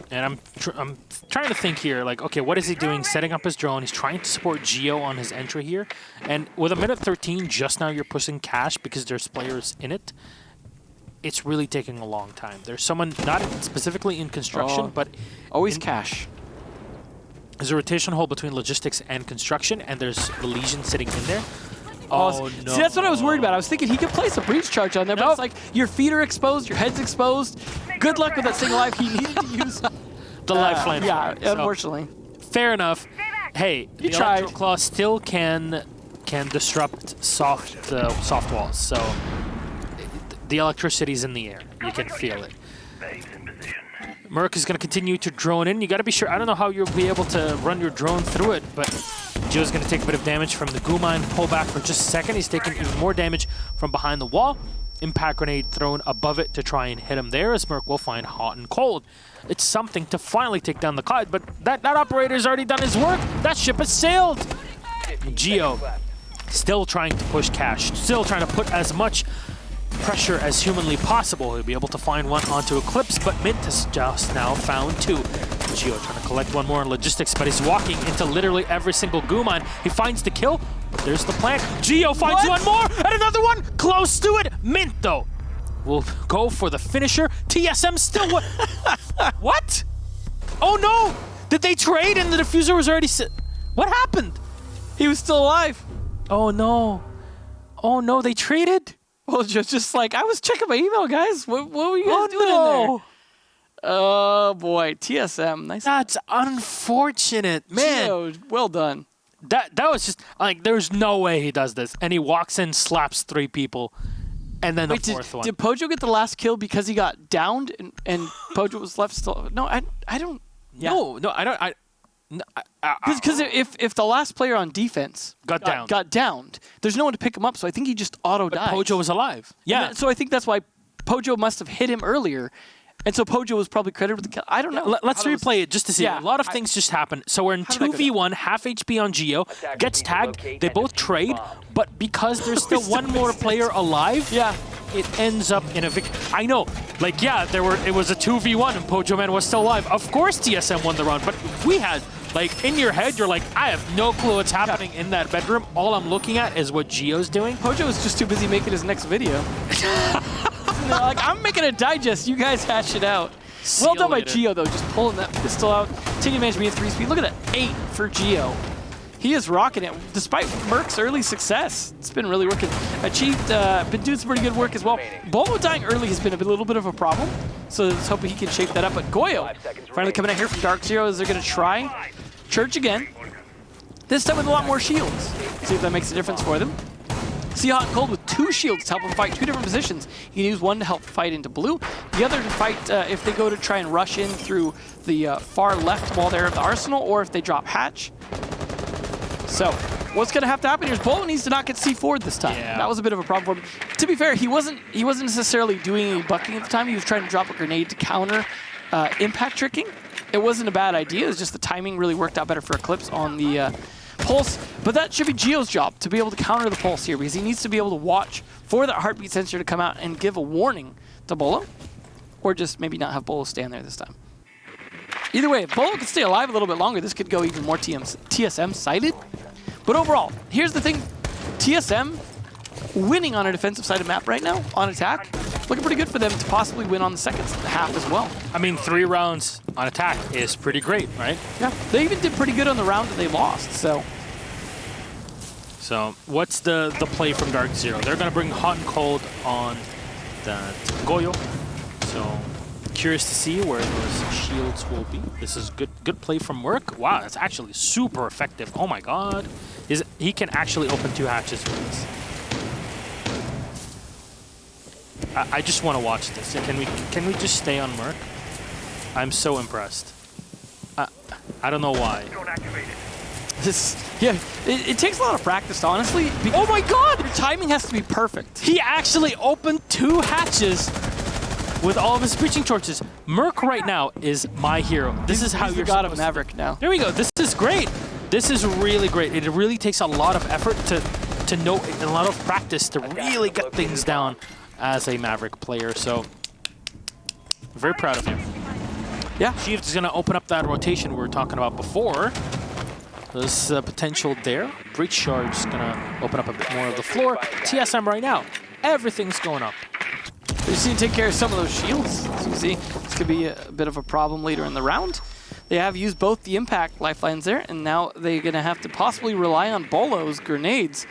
[SPEAKER 4] And I'm trying to think here, like, okay, what is he doing? Setting up his drone. He's trying to support Geo on his entry here. And with a minute 13, just now you're pushing cash because there's players in it. It's really taking a long time. There's someone, not specifically in construction, but...
[SPEAKER 1] Always cash.
[SPEAKER 4] There's a rotation hole between logistics and construction, and there's the Legion sitting in there. Oh, no.
[SPEAKER 1] See, that's what I was worried about. I was thinking he could place a breach charge on there, but it's like, your feet are exposed, your head's exposed. Good luck with that single life. He needed to use
[SPEAKER 4] the lifeline.
[SPEAKER 1] Yeah, unfortunately.
[SPEAKER 4] Fair enough. Hey, the Electroclaw still can disrupt soft walls, so the electricity's in the air. You can feel it. Merc is going to continue to drone in. You got to be sure. I don't know how you'll be able to run your drone through it, but Joe's going to take a bit of damage from the Guma and pull back for just a second. He's taking even more damage from behind the wall. impact grenade thrown above it to try and hit him there, as Merc will find hot and cold. It's something to finally take down the Cloud, but that operator's already done his work. That ship has sailed. Geo still trying to push Cash, still trying to put as much pressure as humanly possible. He'll be able to find one onto Eclipse, but Mint has just now found 2. Geo trying to collect one more in logistics, but he's walking into literally every single goo mine. He finds the kill, but there's the plant. Geo finds one more, and another one close to it. Mint, though, will go for the finisher. TSM still what? What? Oh no! Did they trade and the diffuser was already what happened?
[SPEAKER 1] He was still alive.
[SPEAKER 4] Oh no. Oh no, they traded?
[SPEAKER 1] Well, just like, I was checking my email, guys. What were you guys doing in there? Oh boy, TSM, nice.
[SPEAKER 4] That's unfortunate, man.
[SPEAKER 1] Geo, well done.
[SPEAKER 4] That was just like, there's no way he does this. And he walks in, slaps 3 people, and then
[SPEAKER 1] Wait,
[SPEAKER 4] the 4th one.
[SPEAKER 1] Did Pojo get the last kill because he got downed and Pojo was left still? No, I don't. Yeah.
[SPEAKER 4] No, I don't.
[SPEAKER 1] Because if the last player on defense
[SPEAKER 4] got
[SPEAKER 1] downed, there's no one to pick him up. So I think he just auto died.
[SPEAKER 4] Pojo was alive. Yeah.
[SPEAKER 1] So I think that's why Pojo must have hit him earlier, and so Pojo was probably credited with the kill. I don't know.
[SPEAKER 4] Let's replay it just to see.
[SPEAKER 1] Yeah,
[SPEAKER 4] a lot of things just happened. So we're in 2v1, half HP on Geo, gets tagged. They both trade, but because there's still one more player alive,
[SPEAKER 1] yeah,
[SPEAKER 4] it ends up in a victory. I know, like, yeah, it was a 2v1 and Pojo Man was still alive. Of course TSM won the round, but we had, like, in your head, you're like, I have no clue what's happening in that bedroom. All I'm looking at is what Geo's doing.
[SPEAKER 1] Pojo was just too busy making his next video. Like, I'm making a digest. You guys hash it out. Well done by Geo, though, just pulling that pistol out, taking advantage of being 3 speed. Look at that, 8 for Geo. He is rocking it, despite Merc's early success. It's been really working. Been doing some pretty good work as well. Bolo dying early has been a little bit of a problem, so let's hope he can shape that up. But Goyo finally coming out here from Dark Zero as they're going to try Church again. This time with a lot more shields. See if that makes a difference for them. See Hot and Cold with 2 shields to help him fight 2 different positions. You can use one to help fight into blue, the other to fight if they go to try and rush in through the far left while they're at the arsenal, or if they drop hatch. So, what's going to have to happen here is Bolo needs to not get C4'd this time. Yeah. That was a bit of a problem for him. To be fair, he wasn't necessarily doing any bucking at the time. He was trying to drop a grenade to counter impact tricking. It wasn't a bad idea. It was just the timing really worked out better for Eclipse on the pulse. But that should be Geo's job, to be able to counter the pulse here, because he needs to be able to watch for that heartbeat sensor to come out and give a warning to Bolo, or just maybe not have Bolo stand there this time. Either way, if Bolo could stay alive a little bit longer, this could go even more TSM-sided. But overall, here's the thing. TSM winning on a defensive side of map right now, on attack, looking pretty good for them to possibly win on the second half as well.
[SPEAKER 4] I mean, 3 rounds on attack is pretty great, right?
[SPEAKER 1] Yeah, they even did pretty good on the round that they lost, so.
[SPEAKER 4] So, what's the play from Dark Zero? They're going to bring Hot and Cold on that Goyo. So, curious to see where those shields will be. This is good play from Merc. Wow, that's actually super effective. Oh my god. He can actually open 2 hatches with this. I just want to watch this. Can we just stay on Merc? I'm so impressed. I don't know why.
[SPEAKER 1] It takes a lot of practice, honestly.
[SPEAKER 4] Oh my god!
[SPEAKER 1] Your timing has to be perfect.
[SPEAKER 4] He actually opened 2 hatches with all of his breaching torches. Merc right now is my hero. This is how you're
[SPEAKER 1] god of Maverick now.
[SPEAKER 4] There we go. This is great. This is really great. It really takes a lot of effort to know, and a lot of practice to really get things down as a Maverick player. So, very proud of him.
[SPEAKER 1] Yeah.
[SPEAKER 4] Chiefs is going to open up that rotation we were talking about before. There's potential there. Breach Charge is going to open up a bit more of the floor. TSM right now, everything's going up.
[SPEAKER 1] We just need to take care of some of those shields. As you see, this could be a bit of a problem later in the round. They have used both the impact lifelines there, and now they're going to have to possibly rely on Bolo's grenades.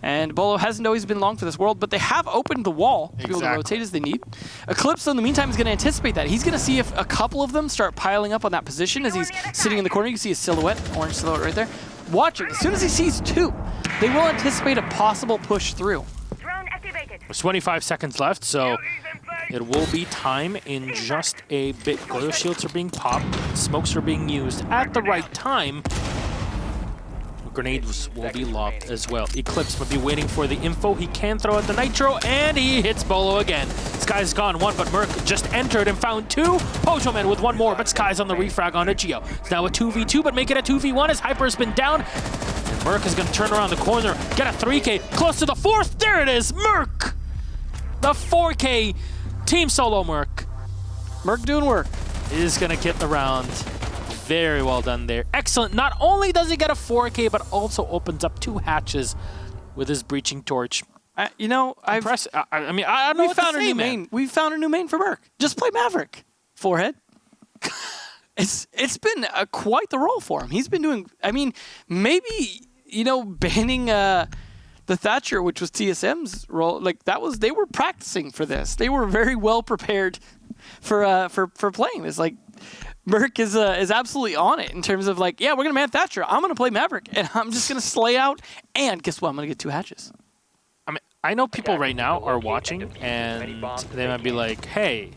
[SPEAKER 1] And Bolo hasn't always been long for this world, but they have opened the wall to be able to rotate as they need. Eclipse, in the meantime, is going to anticipate that. He's going to see if a couple of them start piling up on that position as he's sitting in the corner. You can see his silhouette, orange silhouette right there. Watching. As soon as he sees 2, they will anticipate a possible push through.
[SPEAKER 4] There's 25 seconds left, so it will be time in just a bit. Goyo shields are being popped. Smokes are being used at the right time. grenades will be lobbed as well. Eclipse might be waiting for the info. He can throw out the Nitro, and he hits Bolo again. Sky's gone one, but Merc just entered and found two. Pojoman with one more, but Sky's on the refrag onto Geo. It's now a 2v2, but make it a 2v1 as Hyper's been down. And Merc is going to turn around the corner, get a 3K, close to the fourth. There it is, Merc! The 4K team solo Merc.
[SPEAKER 1] Merc doing work.
[SPEAKER 4] Is going to get the round. Very well done there. Excellent. Not only does he get a 4K, but also opens up 2 hatches with his breaching torch.
[SPEAKER 1] You know, I
[SPEAKER 4] mean, I don't know what to say, man.
[SPEAKER 1] We found a new main for Merc. Just play Maverick. Forehead. It's been quite the role for him. He's been doing. I mean, maybe banning the Thatcher, which was TSM's role. Like they were practicing for this. They were very well prepared for playing this. Like. Merc is absolutely on it in terms of like, yeah, we're going to man Thatcher. I'm going to play Maverick, and I'm just going to slay out. And guess what? I'm going to get 2 hatches.
[SPEAKER 4] I mean, I know people right now are watching, and they might be like, hey,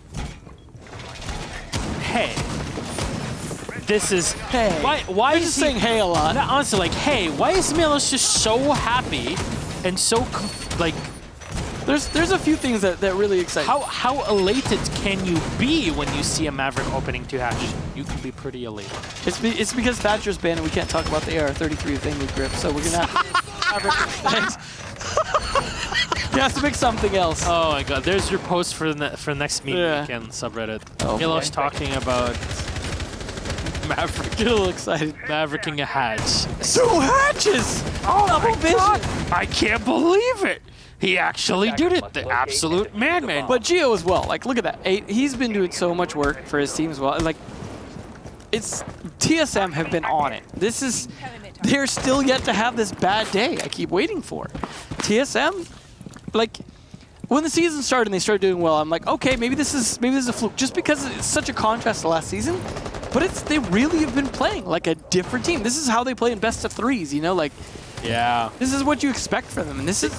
[SPEAKER 4] this is...
[SPEAKER 1] Hey.
[SPEAKER 4] Why is
[SPEAKER 1] just saying hey a lot?
[SPEAKER 4] No, honestly, like, hey, why is Milos just so happy and so, like...
[SPEAKER 1] There's a few things that really excite me.
[SPEAKER 4] How elated can you be when you see a Maverick opening 2 hatches? You can be pretty elated.
[SPEAKER 1] It's because Thatcher's banned and we can't talk about the AR-33 thing with grip, so we're gonna have Maverick. You have to pick something else.
[SPEAKER 4] Oh my god, there's your post for the next meme weekend subreddit.
[SPEAKER 1] Oh,
[SPEAKER 4] Milos talking about Maverick.
[SPEAKER 1] Get a little excited.
[SPEAKER 4] Mavericking a hatch.
[SPEAKER 1] 2 hatches!
[SPEAKER 4] Oh
[SPEAKER 1] double vision!
[SPEAKER 4] God. I can't believe it! He actually did it, the absolute madman.
[SPEAKER 1] But Geo as well, like look at that. He's been doing so much work for his team as well. Like, it's TSM have been on it. They're still yet to have this bad day I keep waiting for. TSM, like, when the season started and they started doing well, I'm like, okay, maybe this is a fluke, just because it's such a contrast to last season. But they really have been playing like a different team. This is how they play in best of 3s, like.
[SPEAKER 4] Yeah.
[SPEAKER 1] This is what you expect from them, and this is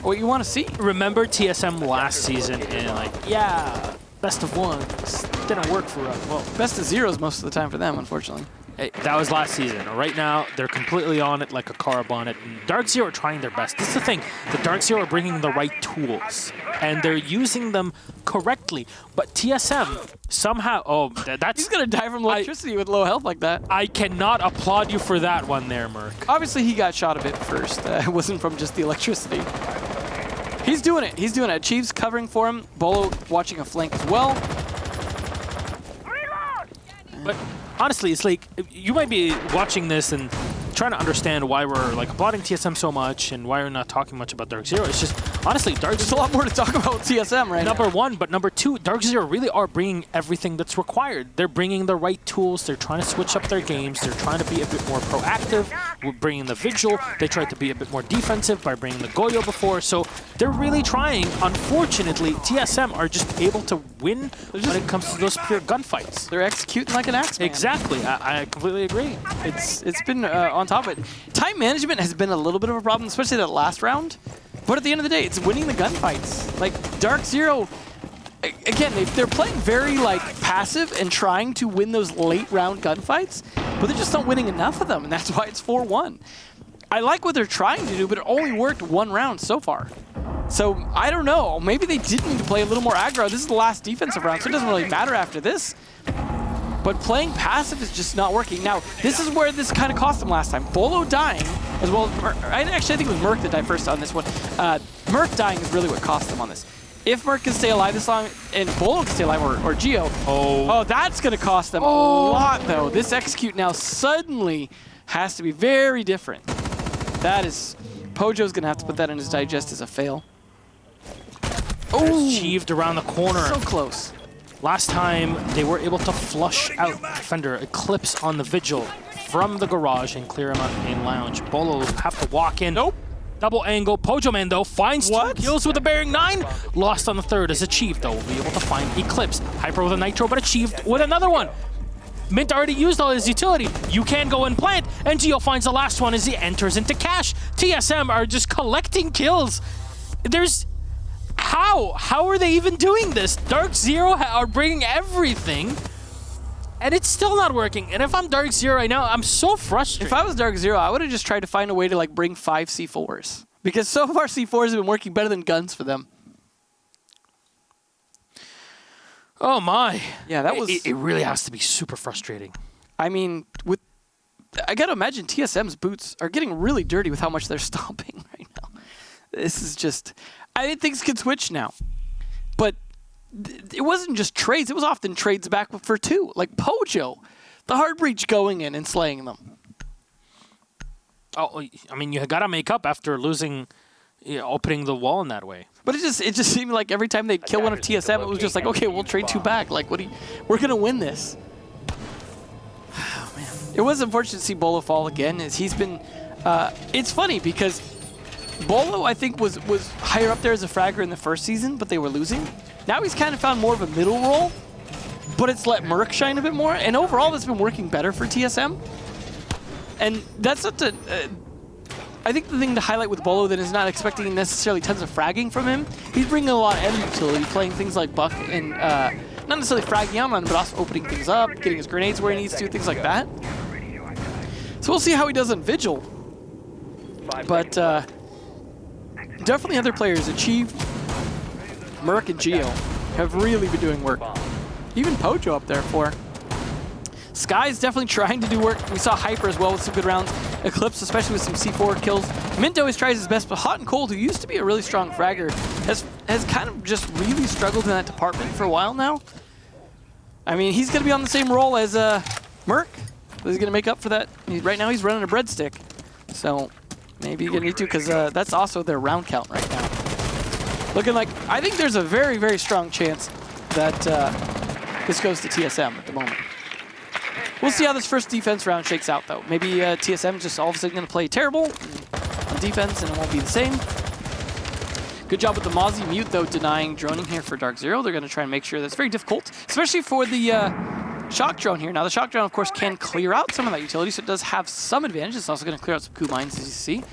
[SPEAKER 1] what you want to see.
[SPEAKER 4] Remember TSM last season and like, yeah, best of 1s didn't work for us.
[SPEAKER 1] Well, best of 0s most of the time for them, unfortunately.
[SPEAKER 4] Hey, that was last season. Right now, they're completely on it like a carb on it. And Dark Zero are trying their best. This is the thing. The Dark Zero are bringing the right tools, and they're using them correctly. But TSM somehow... that's...
[SPEAKER 1] He's going to die from electricity with low health like that.
[SPEAKER 4] I cannot applaud you for that one there, Merc.
[SPEAKER 1] Obviously, he got shot a bit first. It wasn't from just the electricity. He's doing it. He's doing it. Chief's covering for him. Bolo watching a flank as well.
[SPEAKER 4] But honestly, it's like you might be watching this and trying to understand why we're like applauding TSM so much and why we're not talking much about Dark Zero. It's just honestly,
[SPEAKER 1] There's a lot more to talk about with TSM right now.
[SPEAKER 4] Number 1, but number 2, Dark Zero really are bringing everything that's required. They're bringing the right tools. They're trying to switch up their games. They're trying to be a bit more proactive. We're bringing the Vigil. They tried to be a bit more defensive by bringing the Goyo before. So they're really trying. Unfortunately, TSM are just able to win when it comes to those pure gunfights.
[SPEAKER 1] They're executing like an Axeman.
[SPEAKER 4] Exactly. I completely agree.
[SPEAKER 1] It's been on top of it. Time management has been a little bit of a problem, especially that last round. But at the end of the day, it's winning the gunfights. Like, Dark Zero, again, they're playing very, like, passive and trying to win those late round gunfights, but they're just not winning enough of them, and that's why it's 4-1. I like what they're trying to do, but it only worked 1 round so far. So, I don't know. Maybe they did need to play a little more aggro. This is the last defensive round, so it doesn't really matter after this. But playing passive is just not working. Now, this is where this kind of cost them last time. Bolo dying, as well as I think it was Merc that died first on this one. Merc dying is really what cost them on this. If Merc can stay alive this long, and Bolo can stay alive, or Geo, that's going to cost them a lot, though. This execute now suddenly has to be very different. That is... Pojo's going to have to put that in his digest as a fail.
[SPEAKER 4] Achieved around the corner.
[SPEAKER 1] So close.
[SPEAKER 4] Last time, they were able to flush out Defender, Eclipse on the Vigil from the garage and clear him out in Lounge. Bolo have to walk in.
[SPEAKER 1] Nope.
[SPEAKER 4] Double angle. Pojoman, though, finds 2 kills with a bearing 9. Lost on the 3rd is achieved, though. Will be able to find Eclipse. Hyper with a Nitro, but achieved with another one. Mint already used all his utility. You can go and plant, and Geo finds the last one as he enters into cash. TSM are just collecting kills. There's... How are they even doing this? Dark Zero are bringing everything, And it's still not working. And if I'm Dark Zero right now, I'm so frustrated.
[SPEAKER 1] If I was Dark Zero, I would have just tried to find a way to like bring 5 C4s. Because so far C4s have been working better than guns for them.
[SPEAKER 4] Oh my.
[SPEAKER 1] Yeah, that was...
[SPEAKER 4] It really has to be super frustrating.
[SPEAKER 1] I mean, I gotta imagine TSM's boots are getting really dirty with how much they're stomping right now. This is just... I think things could switch now. But it wasn't just trades. It was often trades back for 2. Like Pojo, the hard breach going in and slaying them.
[SPEAKER 4] Oh, I mean, you gotta make up after losing, opening the wall in that way.
[SPEAKER 1] But it just seemed like every time they'd kill one of TSM, it was just like, okay, we'll trade 2 back. Like, we're gonna win this. Oh man, it was unfortunate to see Bolo fall again. As he's been, it's funny because Bolo I think was higher up there as a fragger in the first season, but they were losing. Now he's kind of found more of a middle role, but it's let Merc shine a bit more. And overall, that's been working better for TSM. And that's not to... I think the thing to highlight with Bolo then is not expecting necessarily tons of fragging from him. He's bringing a lot of end utility, playing things like Buck and not necessarily fragging out on him, but also opening things up, getting his grenades where he needs to, things like that. So we'll see how he does on Vigil. But definitely other players, Achieved, Merc, and Geo have really been doing work. Even Pojo up there for. Sky's definitely trying to do work. We saw Hyper as well with some good rounds. Eclipse, especially with some C4 kills. Mint always tries his best, but Hot and Cold, who used to be a really strong fragger, has kind of just really struggled in that department for a while now. I mean, he's going to be on the same role as Merc. He's going to make up for that. Right now, he's running a breadstick. So maybe you're going to need to, because that's also their round count right now. Looking like, I think there's a very, very strong chance that this goes to TSM at the moment. We'll see how this first defense round shakes out, though. Maybe TSM just all of a sudden going to play terrible on defense, and it won't be the same. Good job with the Mozzie Mute, though, denying droning here for Dark Zero. They're going to try and make sure that's very difficult, especially for the Shock Drone here. Now, the Shock Drone, of course, can clear out some of that utility, so it does have some advantage. It's also going to clear out some coup mines, as you see.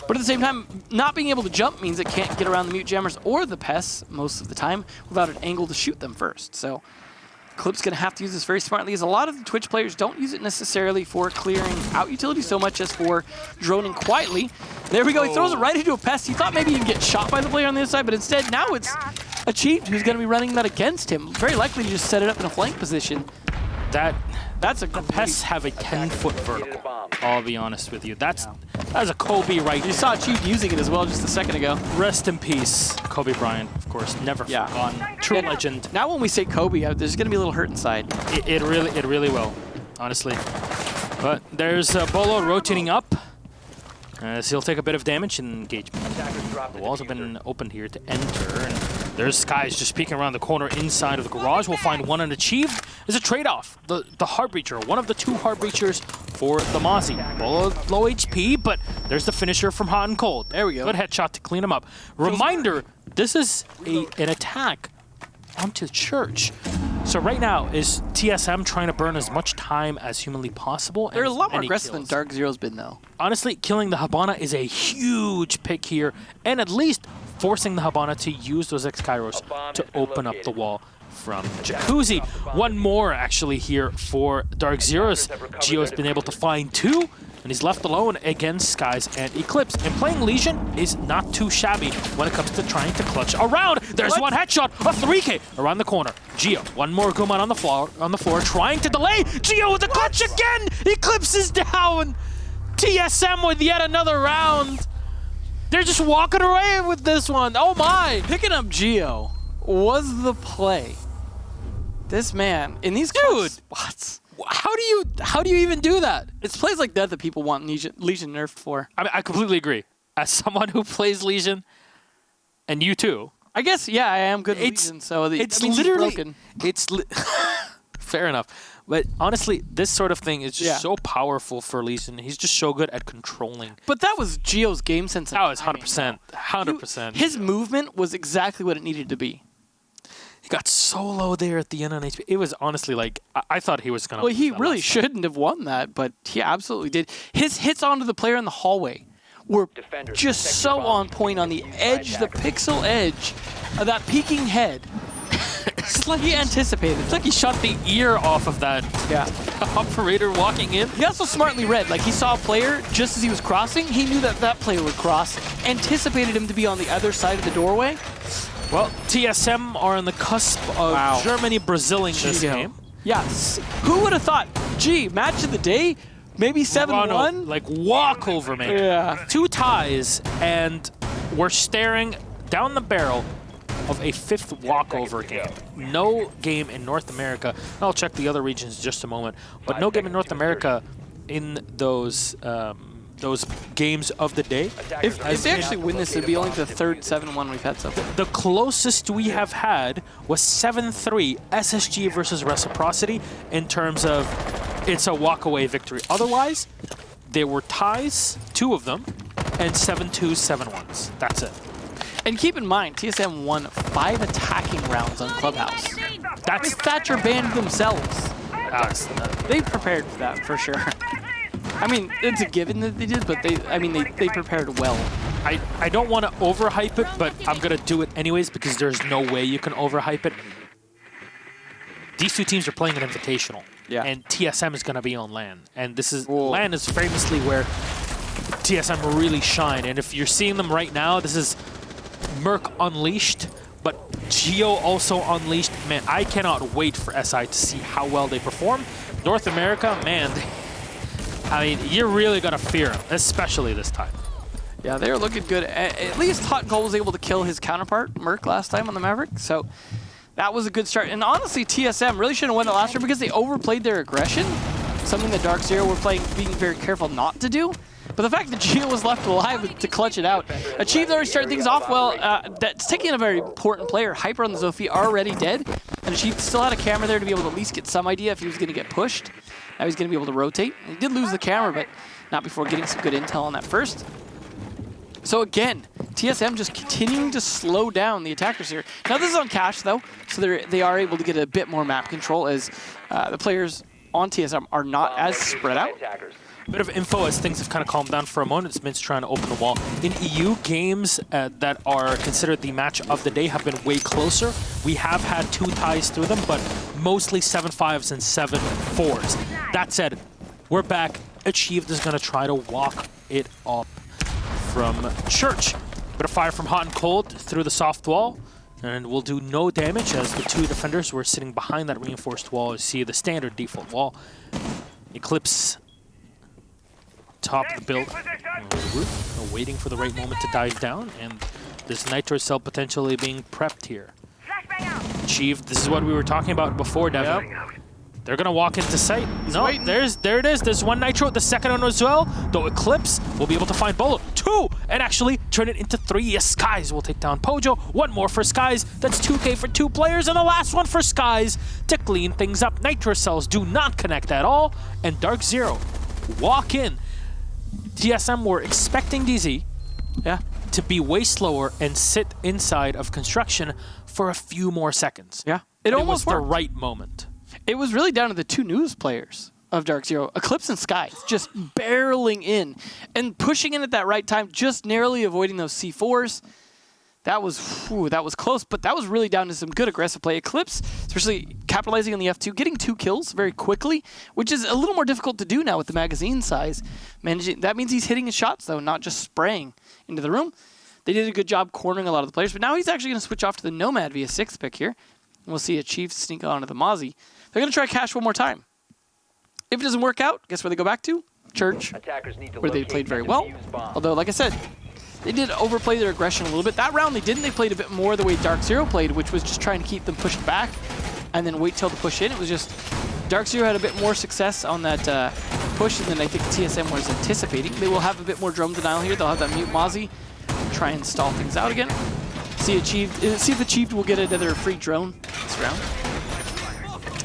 [SPEAKER 1] But at the same time, not being able to jump means it can't get around the Mute Jammers or the Pests most of the time without an angle to shoot them first. So Clip's going to have to use this very smartly, as a lot of the Twitch players don't use it necessarily for clearing out utility so much as for droning quietly. There we go, he throws it right into a Pest. He thought maybe he'd get shot by the player on the other side, but instead now it's Achieved who's going to be running that against him. Very likely to just set it up in a flank position.
[SPEAKER 4] That's a Pests have a 10-foot vertical. I'll be honest with you. That's a Kobe right there.
[SPEAKER 1] You saw Achieved using it as well just a second ago.
[SPEAKER 4] Rest in peace, Kobe Bryant. Of course, never forgotten. True legend.
[SPEAKER 1] Now when we say Kobe, there's going to be a little hurt inside.
[SPEAKER 4] It really will, honestly. But there's Bolo rotating up. As he'll take a bit of damage in engagement. The walls have been opened here to enter. And there's Skies just peeking around the corner inside of the garage. We'll find one unachieved. There's a trade-off. The Heart Breacher, one of the 2 Heart Breachers for the Mozzie. Bolo low HP, but there's the finisher from Hot and Cold.
[SPEAKER 1] There we go.
[SPEAKER 4] Good headshot to clean him up. Reminder, this is an attack onto Church. So right now, is TSM trying to burn as much time as humanly possible?
[SPEAKER 1] They're a lot more aggressive than Dark Zero's been, though.
[SPEAKER 4] Honestly, killing the Habana is a huge pick here, and at least forcing the Habana to use those X-Kairos to open up the wall from Jacuzzi. One more, actually, here for Dark Zero's. Gio's been able to find 2, and he's left alone against Skies and Eclipse. And playing Legion is not too shabby when it comes to trying to clutch around. There's one headshot, a 3K around the corner. Gio, one more Guman on the floor, trying to delay. Gio with the clutch again. Eclipse is down. TSM with yet another round. They're just walking away with this one. Oh my!
[SPEAKER 1] Picking up Gio was the play. This man in these spots.
[SPEAKER 4] How do you even do that?
[SPEAKER 1] It's plays like that people want Legion nerfed for.
[SPEAKER 4] I mean, I completely agree. As someone who plays Legion, and you too.
[SPEAKER 1] I guess, yeah, I am good at Legion, so
[SPEAKER 4] it's
[SPEAKER 1] literally
[SPEAKER 4] broken. Fair enough. But honestly, this sort of thing is just so powerful for Legion. He's just so good at controlling.
[SPEAKER 1] But that was Gio's game sense.
[SPEAKER 4] That was 100%. 100%.
[SPEAKER 1] His movement was exactly what it needed to be.
[SPEAKER 4] He got so low there at the end on HP. It was honestly like, I thought he was going to
[SPEAKER 1] Well, he really shouldn't have won that, but he absolutely did. His hits onto the player in the hallway were just so on point on the edge, the pixel edge of that peeking head. It's like he anticipated.
[SPEAKER 4] It's like he shot the ear off of that operator walking in.
[SPEAKER 1] He also smartly read. Like, he saw a player just as he was crossing. He knew that that player would cross, anticipated him to be on the other side of the doorway.
[SPEAKER 4] Well, TSM are on the cusp of Germany, Brazil in this game.
[SPEAKER 1] Yeah, who would have thought? Gee, match of the day, maybe 7-1?
[SPEAKER 4] Like walkover, man.
[SPEAKER 1] Yeah.
[SPEAKER 4] 2 ties, and we're staring down the barrel of a 5th walkover game. No game in North America. I'll check the other regions in just a moment, but no game in North America in those games of the day.
[SPEAKER 1] If they actually win this, it'd be only the 3rd 7-1 we've had so far.
[SPEAKER 4] The closest we have had was 7-3 SSG versus Reciprocity in terms of it's a walkaway victory. Otherwise, there were ties, 2 of them, and 7-2, 7-1s. That's it.
[SPEAKER 1] And keep in mind, TSM won 5 attacking rounds on Clubhouse. That's Thatcher banned themselves. They prepared for that, for sure. I mean, it's a given that they did, but they prepared well.
[SPEAKER 4] I don't want to overhype it, but I'm going to do it anyways because there's no way you can overhype it. These 2 teams are playing an invitational, and TSM is going to be on LAN. And this is LAN is famously where TSM really shine. And if you're seeing them right now, this is Merc Unleashed, but Geo also Unleashed. Man, I cannot wait for SI to see how well they perform. North America, man, I mean, you're really going to fear them, especially this time.
[SPEAKER 1] Yeah, they were looking good. At least Hot Gold was able to kill his counterpart, Merc, last time on the Maverick. So that was a good start. And honestly, TSM really shouldn't have won the last round because they overplayed their aggression, something that Dark Zero were being very careful not to do. But the fact that Geo was left alive to clutch it out. Achieved already started things off well. That's taking a very important player. Hyper on the Zofia already dead. And Achieved still had a camera there to be able to at least get some idea if he was going to get pushed. Now he's going to be able to rotate. He did lose the camera, but not before getting some good intel on that first. So again, TSM just continuing to slow down the attackers here. Now this is on cache though, so they are able to get a bit more map control as the players on TSM are not as spread out.
[SPEAKER 4] Bit of info as things have kind of calmed down for a moment. It's Mintz trying to open the wall. In EU, games that are considered the match of the day have been way closer. We have had 2 ties through them, but mostly 7-5s and 7-4s. That said, we're back. Achieved is going to try to walk it up from Church. Bit of fire from Hot and Cold through the soft wall, and will do no damage as the 2 defenders were sitting behind that reinforced wall. You see the standard default wall. Eclipse top of the build on the roof, waiting for the right moment to dive down, and this Nitro cell potentially being prepped here. Achieved, this is what we were talking about before, Devin. Yep. They're gonna walk into sight. No, there it is. There's 1 Nitro, the second one as well. Though Eclipse will be able to find Bolo. 2, and actually turn it into 3. Yes, Skies will take down Pojo. 1 more for Skies. That's 2K for 2 players, and the last one for Skies to clean things up. Nitro cells do not connect at all, and Dark Zero walk in. TSM were expecting DZ to be way slower and sit inside of construction for a few more seconds.
[SPEAKER 1] Yeah,
[SPEAKER 4] it almost was the right moment.
[SPEAKER 1] It was really down to the 2 news players of Dark Zero, Eclipse and Skies, just barreling in and pushing in at that right time, just narrowly avoiding those C4s. That was close, but that was really down to some good aggressive play. Eclipse, especially capitalizing on the F2, getting 2 kills very quickly, which is a little more difficult to do now with the magazine size. That means he's hitting his shots, though, not just spraying into the room. They did a good job cornering a lot of the players, but now he's actually going to switch off to the Nomad via 6th pick here. And we'll see Achieve sneak onto the Mozzie. They're going to try cash one more time. If it doesn't work out, guess where they go back to? Church, where they played very well. Although, like I said, they did overplay their aggression a little bit. That round they didn't. They played a bit more the way Dark Zero played, which was just trying to keep them pushed back and then wait till to push in. It was just Dark Zero had a bit more success on that push than I think TSM was anticipating. They will have a bit more drum denial here. They'll have that mute Mozzie, try and stall things out again. See if Achieved will get another free drone this round.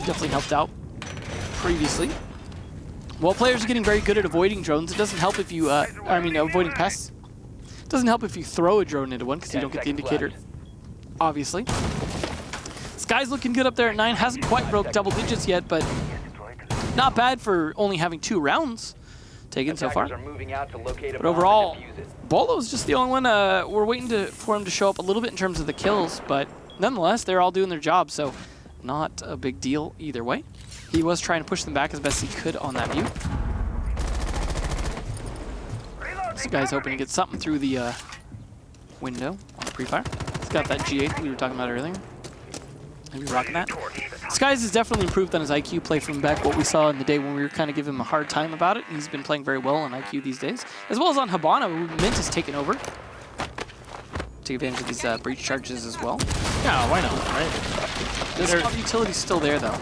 [SPEAKER 1] Definitely helped out previously. While players are getting very good at avoiding drones, it doesn't help if you, avoiding pests. It doesn't help if you throw a drone into one because you don't get the indicator, obviously. This guy's looking good up there at 9. Hasn't quite broke double digits yet, but not bad for only having 2 rounds taken so far. But overall, Bolo's just the only one. We're waiting for him to show up a little bit in terms of the kills, but nonetheless, they're all doing their job, so not a big deal either way. He was trying to push them back as best he could on that view. This guy's hoping to get something through the window on the pre-fire. He's got that G8 that we were talking about earlier. Maybe rocking that. Skies has definitely improved on his IQ play from back what we saw in the day when we were kind of giving him a hard time about it. He's been playing very well on IQ these days, as well as on Habana, who Mint has taken over. Take advantage of these breach charges as well.
[SPEAKER 4] Yeah, why not, right?
[SPEAKER 1] This utility's still there, though.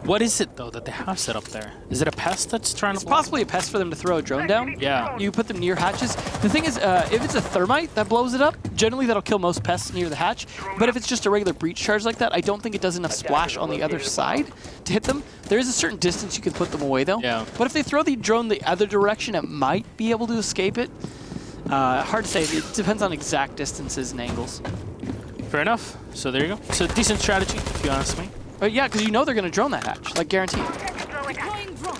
[SPEAKER 4] What is it, though, that they have set up there? Is it a pest that's trying to block?
[SPEAKER 1] Possibly a pest for them to throw a drone down.
[SPEAKER 4] Yeah.
[SPEAKER 1] You put them near hatches. The thing is, if it's a thermite that blows it up, generally that'll kill most pests near the hatch. But if it's just a regular breach charge like that, I don't think it does enough splash on the other side to hit them. There is a certain distance you can put them away, though.
[SPEAKER 4] Yeah.
[SPEAKER 1] But if they throw the drone the other direction, it might be able to escape it. Hard to say. It depends on exact distances and angles.
[SPEAKER 4] Fair enough. So there you go. It's a decent strategy, if you ask me.
[SPEAKER 1] But yeah, because you know they're going to drone that hatch, like guaranteed.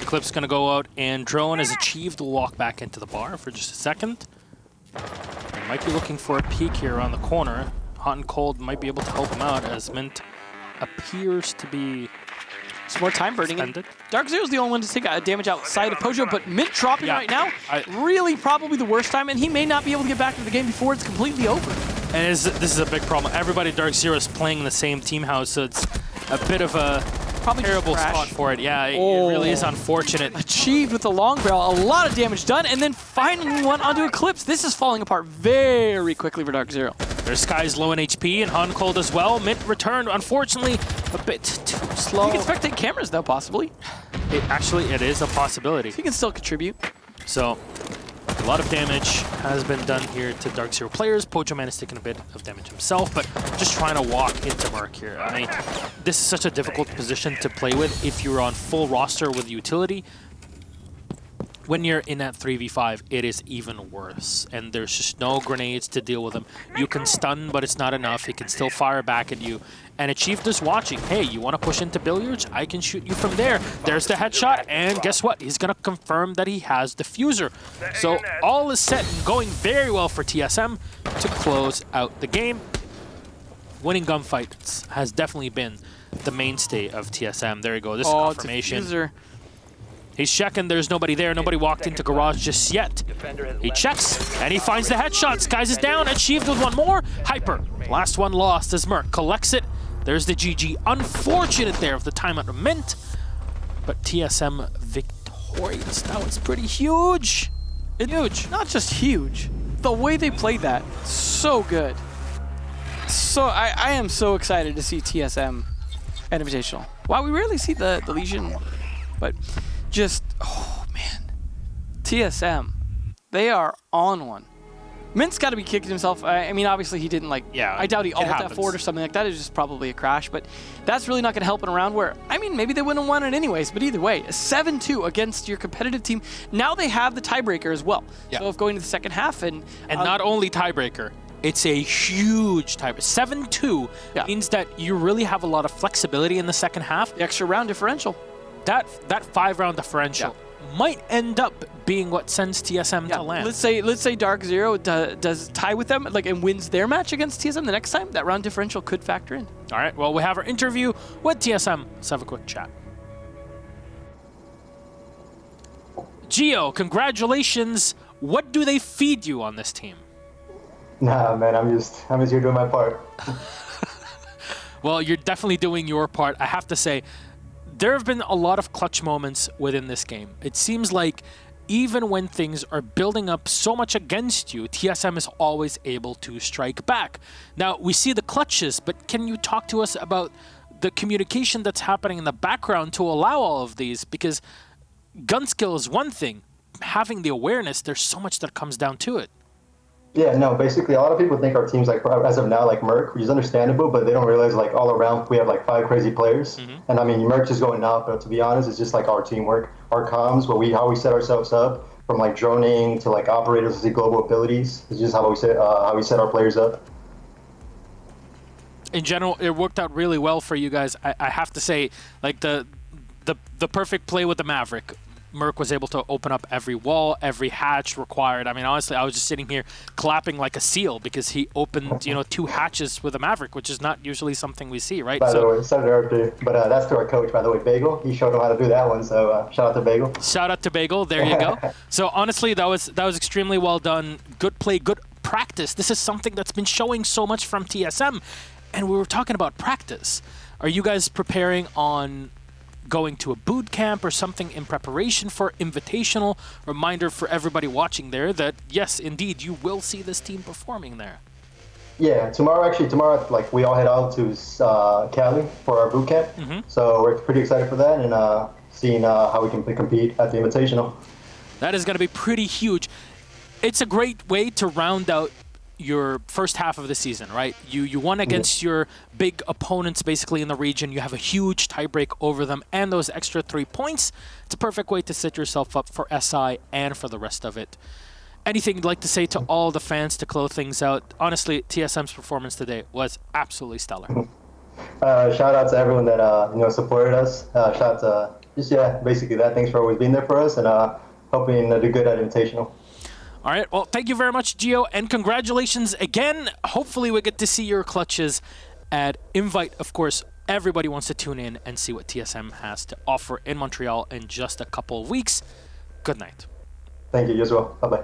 [SPEAKER 4] Clip's going to go out, and drone has achieved. We'll walk back into the bar for just a second. They might be looking for a peek here around the corner. Hot and Cold might be able to help him out, as Mint appears to be
[SPEAKER 1] some more time burning.
[SPEAKER 4] suspended.
[SPEAKER 1] Dark Zero's the only one to take damage outside of Pojo, but Mint dropping right now, really probably the worst time, and he may not be able to get back into the game before it's completely over.
[SPEAKER 4] And this is a big problem. Everybody Dark Zero is playing in the same team house, so it's a bit of a terrible spot for it. Yeah, it really is unfortunate.
[SPEAKER 1] Achieved with the long barrel, a lot of damage done, and then finally one onto Eclipse. This is falling apart very quickly for Dark Zero.
[SPEAKER 4] Their Sky's low in HP, and Hot and Cold as well. Mint returned, unfortunately, a bit too slow.
[SPEAKER 1] You can spectate cameras, though, possibly.
[SPEAKER 4] It is a possibility.
[SPEAKER 1] He can still contribute.
[SPEAKER 4] So, a lot of damage has been done here to Dark Zero players. Pojo Man has taken a bit of damage himself, but just trying to walk into Merc here. I mean, this is such a difficult position to play with if you're on full roster with utility. When you're in that 3v5, it is even worse, and there's just no grenades to deal with him. You can stun, but it's not enough. He can still fire back at you. And Achieved is watching. Hey, you want to push into billiards? I can shoot you from there. There's the headshot, and guess what? He's going to confirm that he has diffuser. So all is set and going very well for TSM to close out the game. Winning gunfights has definitely been the mainstay of TSM. There you go. This is confirmation.
[SPEAKER 1] Diffuser.
[SPEAKER 4] He's checking. There's nobody there. Nobody walked into garage just yet. He checks, and he finds the headshot. Skies is down. Achieved with one more. Hyper. Last one lost as Merc collects it. There's the GG. Unfortunate there of the timeout of Mint. But TSM victorious. That was pretty huge. Huge.
[SPEAKER 1] Not just huge. The way they played that, so good. So I am so excited to see TSM at Invitational. Wow, we rarely see the Legion, but just, oh man. TSM, they are on one. Mint's got to be kicking himself. I mean, obviously he didn't I doubt he ult that forward or something like that. It's just probably a crash, but that's really not going to help in a round where, I mean, maybe they wouldn't have won it anyways, but either way, 7-2 against your competitive team. Now they have the tiebreaker as well. Yeah. So if going to the second half and
[SPEAKER 4] not only tiebreaker, it's a huge tiebreaker. 7-2 means that you really have a lot of flexibility in the second half.
[SPEAKER 1] The extra round differential.
[SPEAKER 4] That 5-round differential might end up being what sends TSM to land.
[SPEAKER 1] Let's say Dark Zero does tie with them and wins their match against TSM the next time. That round differential could factor in.
[SPEAKER 4] All right. Well, we have our interview with TSM. Let's have a quick chat. Gio, congratulations. What do they feed you on this team?
[SPEAKER 10] Nah, man. I'm just here doing my part.
[SPEAKER 4] Well, you're definitely doing your part. I have to say, there have been a lot of clutch moments within this game. It seems like even when things are building up so much against you, TSM is always able to strike back. Now, we see the clutches, but can you talk to us about the communication that's happening in the background to allow all of these? Because gun skill is one thing. Having the awareness, there's so much that comes down to it.
[SPEAKER 10] Yeah, no, basically a lot of people think our team's as of now Merc, which is understandable, but they don't realize all around we have 5 crazy players. And I mean, Merc is going up, but to be honest, it's just our teamwork, our comms, how we set ourselves up, from droning to operators to global abilities. It's just how we set our players up.
[SPEAKER 4] In general, it worked out really well for you guys. I have to say, the perfect play with the Maverick. Merc was able to open up every wall, every hatch required. I mean, honestly, I was just sitting here clapping like a seal because he opened, 2 hatches with a Maverick, which is not usually something we see, right?
[SPEAKER 10] By the way, so did Herb too. But that's to our coach, by the way, Bagel. He showed him how to do that one, so shout out to Bagel.
[SPEAKER 4] Shout out to Bagel. There you go. So honestly, that was extremely well done. Good play, good practice. This is something that's been showing so much from TSM, and we were talking about practice. Are you guys preparing on going to a boot camp or something in preparation for Invitational? Reminder for everybody watching there that yes, indeed, you will see this team performing there.
[SPEAKER 10] Yeah, tomorrow, like we all head out to Cali for our boot camp. So we're pretty excited for that and seeing how we can compete at the Invitational.
[SPEAKER 4] That is going to be pretty huge. It's a great way to round out your first half of the season, right? You won against your big opponents basically in the region. You have a huge tiebreak over them and those extra 3 points. It's a perfect way to set yourself up for SI and for the rest of it. Anything you'd like to say to all the fans to close things out? Honestly, TSM's performance today was absolutely stellar.
[SPEAKER 10] Shout out to everyone that supported us. Shout out to basically that. Thanks for always being there for us and hoping to do good at Invitational.
[SPEAKER 4] All right, well, thank you very much, Gio, and congratulations again. Hopefully we get to see your clutches at Invite. Of course, everybody wants to tune in and see what TSM has to offer in Montreal in just a couple of weeks. Good night.
[SPEAKER 10] Thank you as well. Bye-bye.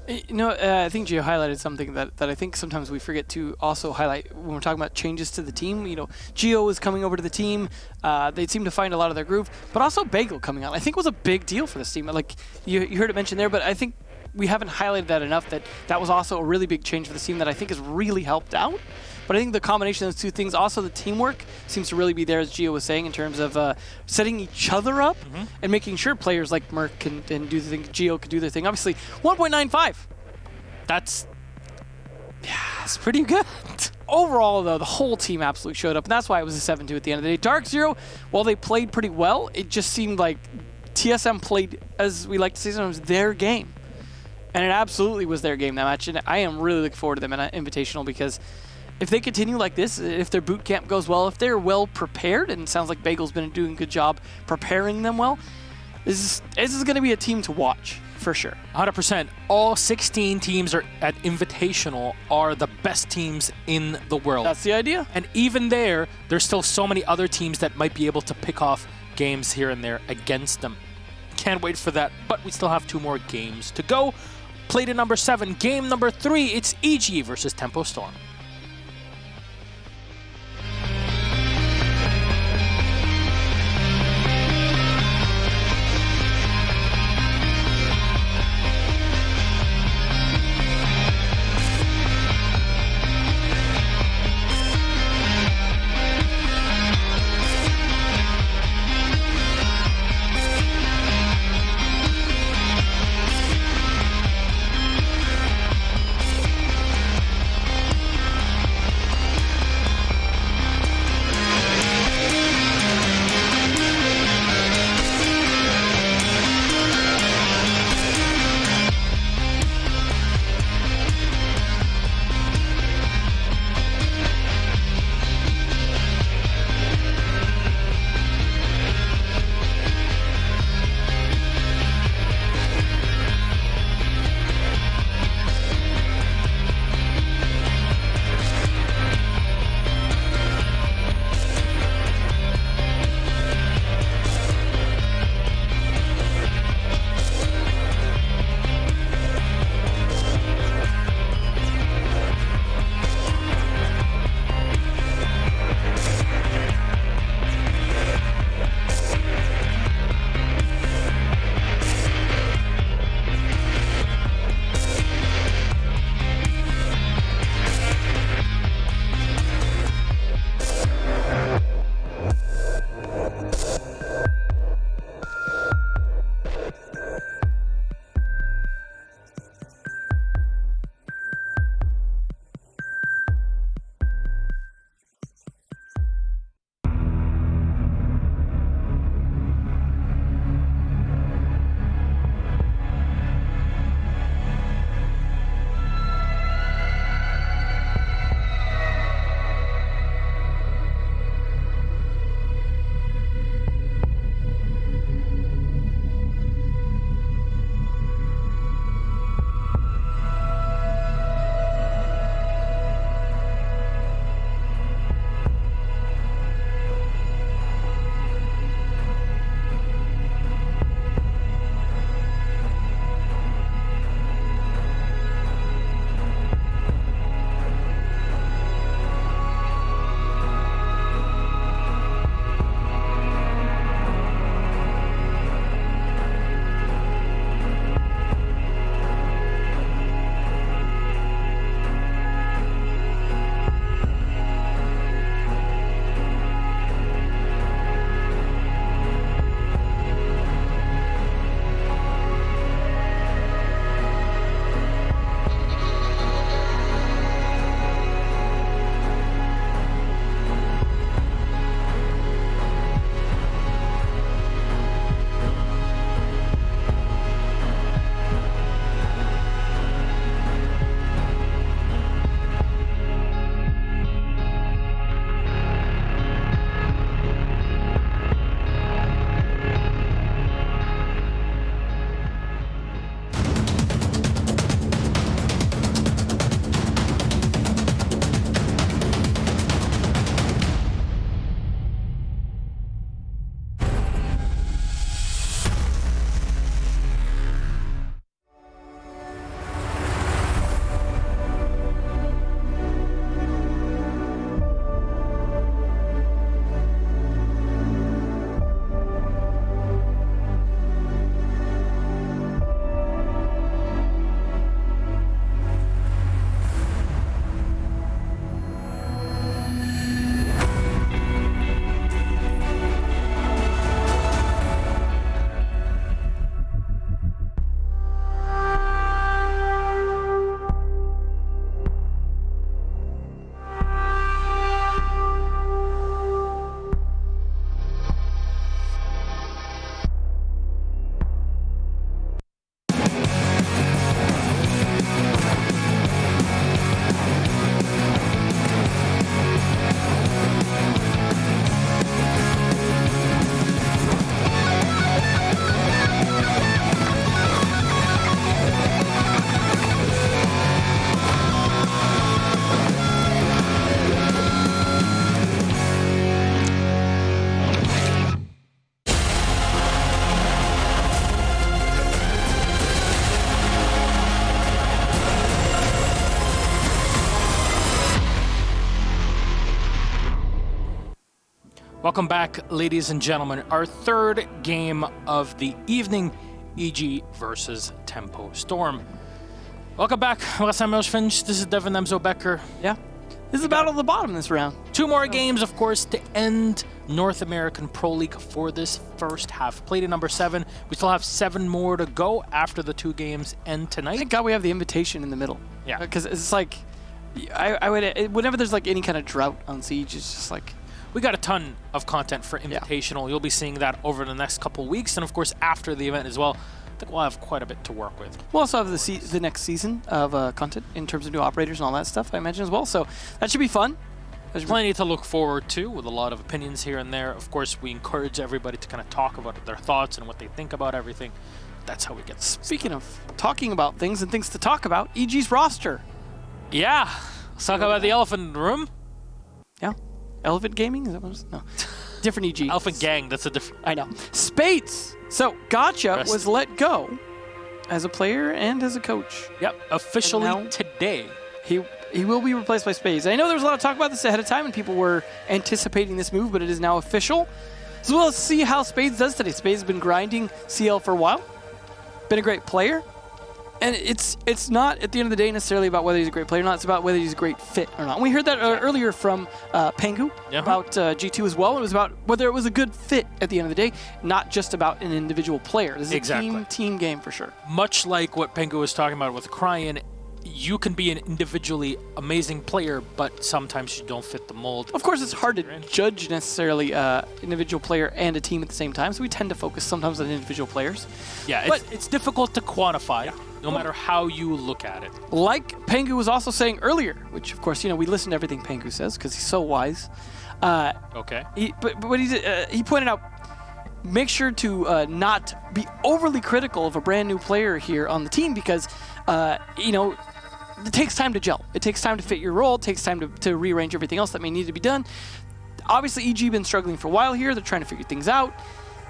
[SPEAKER 1] I think Gio highlighted something that I think sometimes we forget to also highlight when we're talking about changes to the team. Gio was coming over to the team. They seemed to find a lot of their groove. But also Bagel coming on, I think was a big deal for this team. Like, you heard it mentioned there, but I think we haven't highlighted that enough, that was also a really big change for the team that I think has really helped out. But I think the combination of those two things, also the teamwork, seems to really be there, as Gio was saying, in terms of setting each other up and making sure players like Merc can do the thing, Gio can do their thing. Obviously, 1.95. That's pretty good. Overall, though, the whole team absolutely showed up, and that's why it was a 7-2 at the end of the day. Dark Zero, while they played pretty well, it just seemed like TSM played, as we like to say sometimes, their game. And it absolutely was their game, that match. And I am really looking forward to them in an Invitational because if they continue like this, if their boot camp goes well, if they're well prepared, and it sounds like Bagel's been doing a good job preparing them well, this is going to be a team to watch. For sure.
[SPEAKER 4] 100%. All 16 teams at Invitational are the best teams in the world.
[SPEAKER 1] That's the idea.
[SPEAKER 4] And even there's still so many other teams that might be able to pick off games here and there against them. Can't wait for that, but we still have 2 more games to go. Playday number 7, game number 3, it's EG versus Tempo Storm. Welcome back, ladies and gentlemen. Our third game of the evening, EG versus Tempo Storm. Welcome back, Sam Finch. This is Devin Emzo Becker.
[SPEAKER 1] Yeah. This is the battle of the bottom this round.
[SPEAKER 4] 2 more games, of course, to end North American Pro League for this first half. Playday number 7. We still have 7 more to go after the 2 games end tonight.
[SPEAKER 1] Thank God we have the invitation in the middle.
[SPEAKER 4] Yeah.
[SPEAKER 1] Because it's like, I would, whenever there's like any kind of drought on Siege, it's just like...
[SPEAKER 4] We got a ton of content for Invitational. Yeah. You'll be seeing that over the next couple weeks. And of course, after the event as well. I think we'll have quite a bit to work with.
[SPEAKER 1] We'll also have the next season of content in terms of new operators and all that stuff, I imagine, as well. So that should be fun.
[SPEAKER 4] There's plenty to look forward to with a lot of opinions here and there. Of course, we encourage everybody to kind of talk about their thoughts and what they think about everything. That's how we get
[SPEAKER 1] Speaking of talking about things and things to talk about, EG's roster.
[SPEAKER 4] Yeah. Let's talk about the elephant in the room.
[SPEAKER 1] Yeah. Elephant Gaming? Is that what it was? No. Different EG.
[SPEAKER 4] Elephant Gang. That's a different...
[SPEAKER 1] I know. Spades. So, Gotcha was let go as a player and as a coach.
[SPEAKER 4] Yep, officially today.
[SPEAKER 1] He will be replaced by Spades. I know there was a lot of talk about this ahead of time and people were anticipating this move, but it is now official. So let's see how Spades does today. Spades has been grinding CL for a while. Been a great player. And it's not, at the end of the day, necessarily about whether he's a great player or not. It's about whether he's a great fit or not. And we heard that earlier from Pengu about G2 as well. It was about whether it was a good fit at the end of the day, not just about an individual player. This is a team game for sure.
[SPEAKER 4] Much like what Pengu was talking about with Cryan, you can be an individually amazing player, but sometimes you don't fit the mold.
[SPEAKER 1] Of course, it's hard to judge necessarily individual player and a team at the same time, so we tend to focus sometimes on individual players.
[SPEAKER 4] Yeah, but it's difficult to quantify. No matter how you look at it.
[SPEAKER 1] Like Pengu was also saying earlier, which of course, we listen to everything Pengu says because he's so wise.
[SPEAKER 4] Okay.
[SPEAKER 1] But he pointed out, make sure to not be overly critical of a brand new player here on the team because, it takes time to gel. It takes time to fit your role. It takes time to rearrange everything else that may need to be done. Obviously, EG been struggling for a while here. They're trying to figure things out.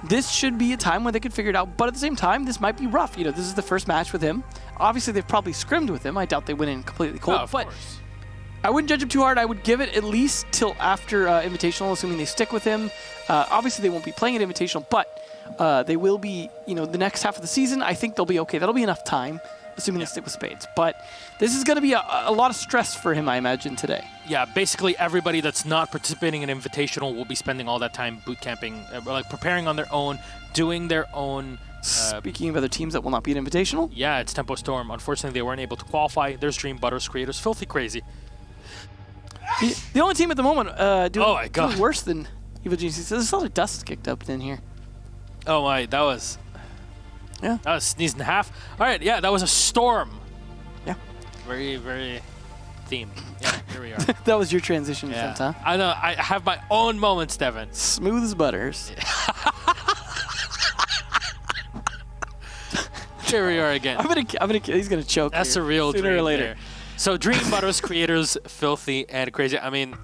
[SPEAKER 1] This should be a time when they can figure it out, but at the same time, this might be rough. This is the first match with him. Obviously, they've probably scrimmed with him. I doubt they went in completely cold.
[SPEAKER 4] Of course.
[SPEAKER 1] I wouldn't judge him too hard. I would give it at least till after Invitational, assuming they stick with him. Obviously, they won't be playing at Invitational, but they will be, the next half of the season. I think they'll be okay. That'll be enough time, assuming they stick with Spades. But this is going to be a lot of stress for him, I imagine, today.
[SPEAKER 4] Yeah, basically everybody that's not participating in Invitational will be spending all that time boot camping, preparing on their own, doing their own...
[SPEAKER 1] Speaking of other teams that will not be an Invitational?
[SPEAKER 4] Yeah, it's Tempo Storm. Unfortunately, they weren't able to qualify. There's Dream Butters Creators. Filthy crazy.
[SPEAKER 1] The only team at the moment doing worse than Evil Genius. There's a lot of dust kicked up in here.
[SPEAKER 4] Oh my, that was...
[SPEAKER 1] Yeah.
[SPEAKER 4] That was sneezed in half. All right, yeah, that was a storm.
[SPEAKER 1] Yeah.
[SPEAKER 4] Very, very themed. Yeah, here we are.
[SPEAKER 1] That was your transition attempt, huh?
[SPEAKER 4] I know. I have my own moments, Devin.
[SPEAKER 1] Smooth as butters.
[SPEAKER 4] Here we are again.
[SPEAKER 1] He's gonna choke.
[SPEAKER 4] That's
[SPEAKER 1] here,
[SPEAKER 4] a real
[SPEAKER 1] sooner
[SPEAKER 4] dream
[SPEAKER 1] or later.
[SPEAKER 4] There. So Dream Butters Creators, filthy and crazy. I mean,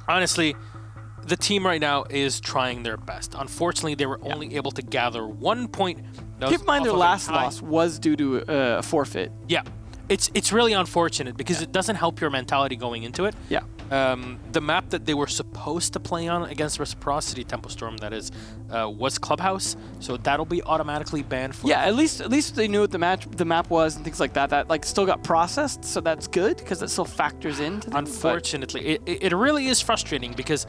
[SPEAKER 4] honestly, the team right now is trying their best. Unfortunately, they were only able to gather 1 point.
[SPEAKER 1] Keep in mind their last loss was due to a forfeit.
[SPEAKER 4] Yeah. It's really unfortunate because it doesn't help your mentality going into it.
[SPEAKER 1] Yeah.
[SPEAKER 4] The map that they were supposed to play on against Reciprocity, Tempo Storm, that is, was Clubhouse. So that'll be automatically banned for.
[SPEAKER 1] Yeah, at least they knew what the map was and things like that. That still got processed, so that's good because it still factors into them.
[SPEAKER 4] Unfortunately, it really is frustrating because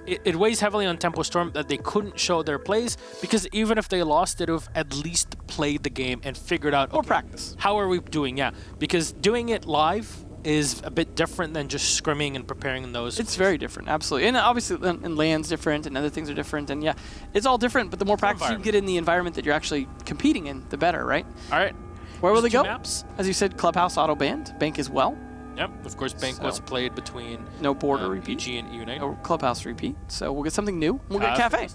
[SPEAKER 4] it weighs heavily on Tempo Storm that they couldn't show their plays because even if they lost, they'd have at least played the game and figured out
[SPEAKER 1] or practice.
[SPEAKER 4] How are we doing? Yeah, because doing it live is a bit different than just scrimming and preparing those.
[SPEAKER 1] It's very different, absolutely. And obviously, and land's different, and other things are different, and yeah, it's all different, but the more practice you get in the environment that you're actually competing in, the better, right?
[SPEAKER 4] All right.
[SPEAKER 1] Where will they go?
[SPEAKER 4] Maps.
[SPEAKER 1] As you said, Clubhouse auto-banned, Bank as well.
[SPEAKER 4] Yep, of course, Bank was played between
[SPEAKER 1] no border repeat.
[SPEAKER 4] EG and Unite.
[SPEAKER 1] No Clubhouse repeat. So we'll get something new. We'll get Cafe.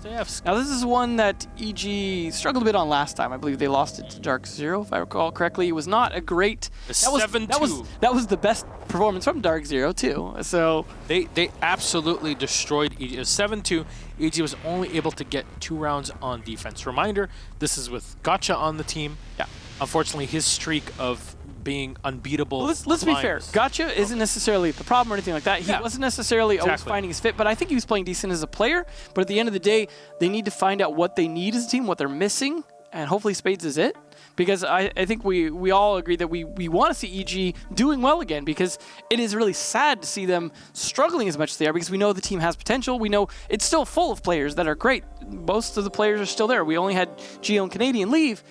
[SPEAKER 1] Now this is one that EG struggled a bit on last time. I believe they lost it to Dark Zero, if I recall correctly. It was not a great.
[SPEAKER 4] 7-2.
[SPEAKER 1] That was the best performance from Dark Zero too. So
[SPEAKER 4] they absolutely destroyed EG. It was 7-2. EG was only able to get 2 rounds on defense. Reminder: this is with Gotcha on the team.
[SPEAKER 1] Yeah.
[SPEAKER 4] unfortunately, his streak of being unbeatable.
[SPEAKER 1] Well, let's be fair. Gotcha isn't necessarily the problem or anything like that. He wasn't necessarily always finding his fit, but I think he was playing decent as a player. But at the end of the day, they need to find out what they need as a team, what they're missing, and hopefully Spades is it. Because I think we all agree that we want to see EG doing well again, because it is really sad to see them struggling as much as they are, because we know the team has potential. We know it's still full of players that are great. Most of the players are still there. We only had Gio and Canadian leave.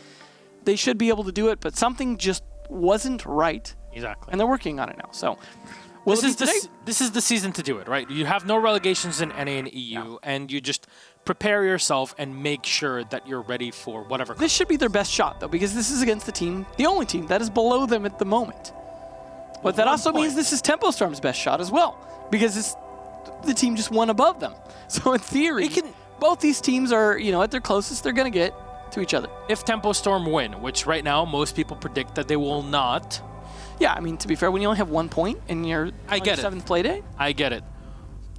[SPEAKER 1] They should be able to do it, but something just wasn't right.
[SPEAKER 4] Exactly.
[SPEAKER 1] And they're working on it now. So
[SPEAKER 4] this is the season to do it, right? You have no relegations in NA and EU, and you just prepare yourself and make sure that you're ready for whatever.
[SPEAKER 1] This should be their best shot, though, because this is against the only team that is below them at the moment. But that also means this is Tempo Storm's best shot as well, because the team just won above them. So in theory, both these teams are, at their closest they're going to get to each other.
[SPEAKER 4] If Tempo Storm win, which right now most people predict that they will not.
[SPEAKER 1] Yeah, I mean, to be fair, when you only have 1 point in your 7th play day.
[SPEAKER 4] I get it.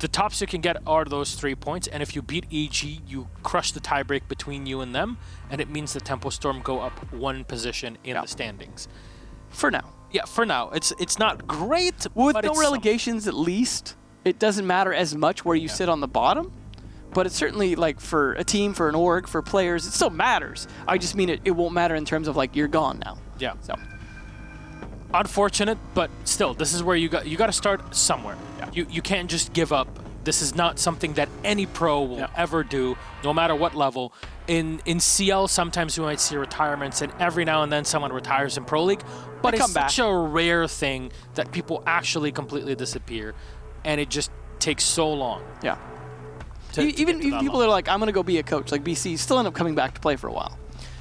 [SPEAKER 4] The tops you can get are those 3 points, and if you beat EG, you crush the tiebreak between you and them, and it means the Tempo Storm go up 1 position in the standings.
[SPEAKER 1] For now.
[SPEAKER 4] Yeah, for now. It's not great,
[SPEAKER 1] with
[SPEAKER 4] but
[SPEAKER 1] no relegations at least, it doesn't matter as much where you sit on the bottom, but it's certainly, like, for a team, for an org, for players, it still matters. I just mean it won't matter in terms of, like, you're gone now.
[SPEAKER 4] Yeah.
[SPEAKER 1] So
[SPEAKER 4] unfortunate, but still, this is where you got to start somewhere. Yeah. You can't just give up. This is not something that any pro will ever do, no matter what level. In CL, sometimes we might see retirements, and every now and then someone retires in Pro League, but it's such a rare thing that people actually completely disappear, and it just takes so long.
[SPEAKER 1] Yeah. Even people that are like, I'm going to go be a coach, like BC, still end up coming back to play for a while.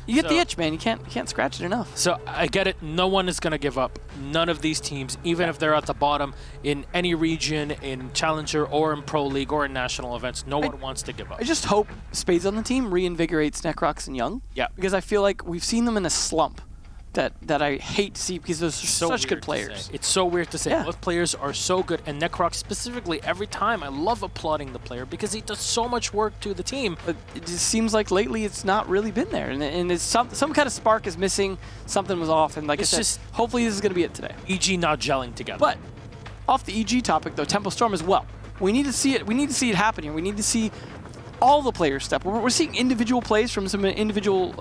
[SPEAKER 1] You get the itch, man. You can't scratch it enough.
[SPEAKER 4] So I get it. No one is going to give up. None of these teams, even if they're at the bottom in any region, in Challenger or in Pro League or in national events, no one wants to give up.
[SPEAKER 1] I just hope Spades on the team reinvigorates Necrox and Young.
[SPEAKER 4] Yeah.
[SPEAKER 1] Because I feel like we've seen them in a slump that I hate to see, because those are such good players.
[SPEAKER 4] It's so weird to say. Yeah. Both players are so good, and Necrox specifically, every time I love applauding the player because he does so much work to the team.
[SPEAKER 1] But it just seems like lately it's not really been there, and it's some kind of spark is missing. Something was off, and like it's I said, hopefully this is going to be it today.
[SPEAKER 4] EG not gelling together.
[SPEAKER 1] But off the EG topic though, Tempo Storm as well. We need to see it. We need to see it happen here. We need to see all the players step. We're seeing individual plays from some individual,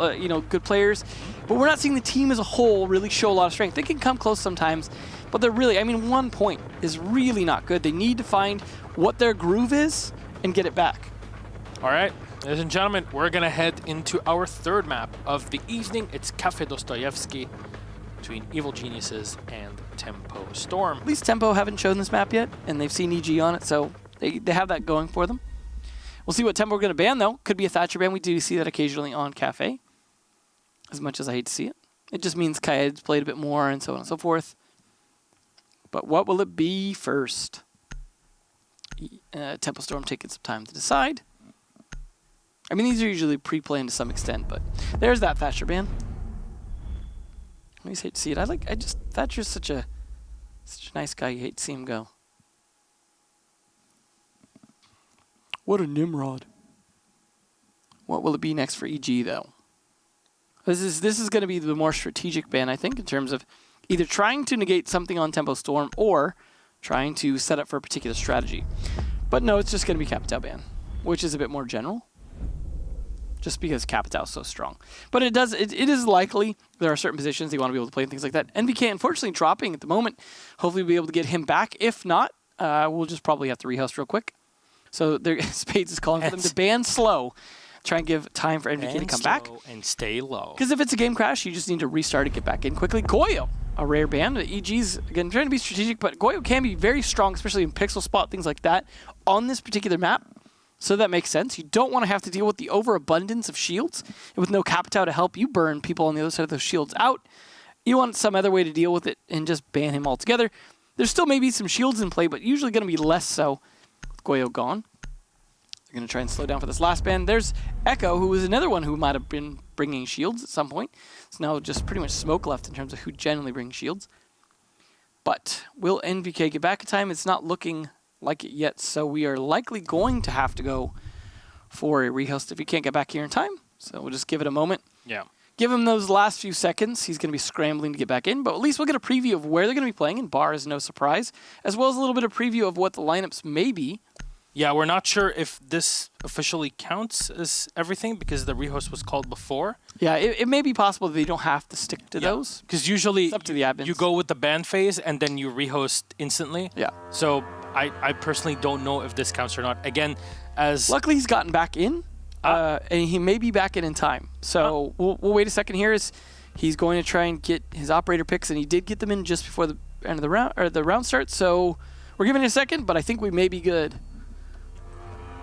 [SPEAKER 1] good players, but we're not seeing the team as a whole really show a lot of strength. They can come close sometimes, but they're really, 1 point is really not good. They need to find what their groove is and get it back.
[SPEAKER 4] All right, ladies and gentlemen, we're going to head into our third map of the evening. It's Cafe Dostoyevsky between Evil Geniuses and Tempo Storm.
[SPEAKER 1] At least Tempo haven't shown this map yet, and they've seen EG on it, so they have that going for them. We'll see what Tempo we're going to ban, though. Could be a Thatcher ban. We do see that occasionally on Cafe, as much as I hate to see it. It just means Kaed's played a bit more and so on and so forth. But what will it be first? Tempo Storm taking some time to decide. These are usually pre-planned to some extent, but there's that Thatcher ban. I always hate to see it. Thatcher's such a nice guy. You hate to see him go. What a Nimrod. What will it be next for EG, though? This is going to be the more strategic ban, I think, in terms of either trying to negate something on Tempo Storm or trying to set up for a particular strategy. But no, it's just going to be Capitao ban, which is a bit more general, just because Capitao is so strong. But it is likely there are certain positions they want to be able to play and things like that. NVK, unfortunately, dropping at the moment. Hopefully we'll be able to get him back. If not, we'll just probably have to rehost real quick. So Spades is calling for them to ban slow, try and give time for NVK to come back.
[SPEAKER 4] And stay low.
[SPEAKER 1] Because if it's a game crash, you just need to restart and get back in quickly. Goyo, a rare ban. EG's, again, trying to be strategic, but Goyo can be very strong, especially in pixel spot, things like that, on this particular map. So that makes sense. You don't want to have to deal with the overabundance of shields. And with no Capitao to help you burn people on the other side of those shields out, you want some other way to deal with it and just ban him altogether. There's still maybe some shields in play, but usually going to be less so. Goyo gone. They're going to try and slow down for this last ban. There's Echo, who was another one who might have been bringing shields at some point. It's now just pretty much smoke left in terms of who generally brings shields. But will NVK get back in time? It's not looking like it yet, so we are likely going to have to go for a rehost if you can't get back here in time. So we'll just give it a moment.
[SPEAKER 4] Yeah.
[SPEAKER 1] give him those last few seconds. He's going to be scrambling to get back in, but at least we'll get a preview of where they're going to be playing, and Bar is no surprise, as well as a little bit of preview of what the lineups may be.
[SPEAKER 4] Yeah, we're not sure if this officially counts as everything because the rehost was called before.
[SPEAKER 1] Yeah, it may be possible that they don't have to stick to those.
[SPEAKER 4] Because usually
[SPEAKER 1] It's up to the admins.
[SPEAKER 4] you go with the ban phase and then you rehost instantly.
[SPEAKER 1] Yeah.
[SPEAKER 4] So I personally don't know if this counts or not. Again, as...
[SPEAKER 1] Luckily, he's gotten back in, and he may be back in time. So we'll wait a second here. He's going to try and get his operator picks, and he did get them in just before the end of the round, or the round starts. So we're giving it a second, but I think we may be good.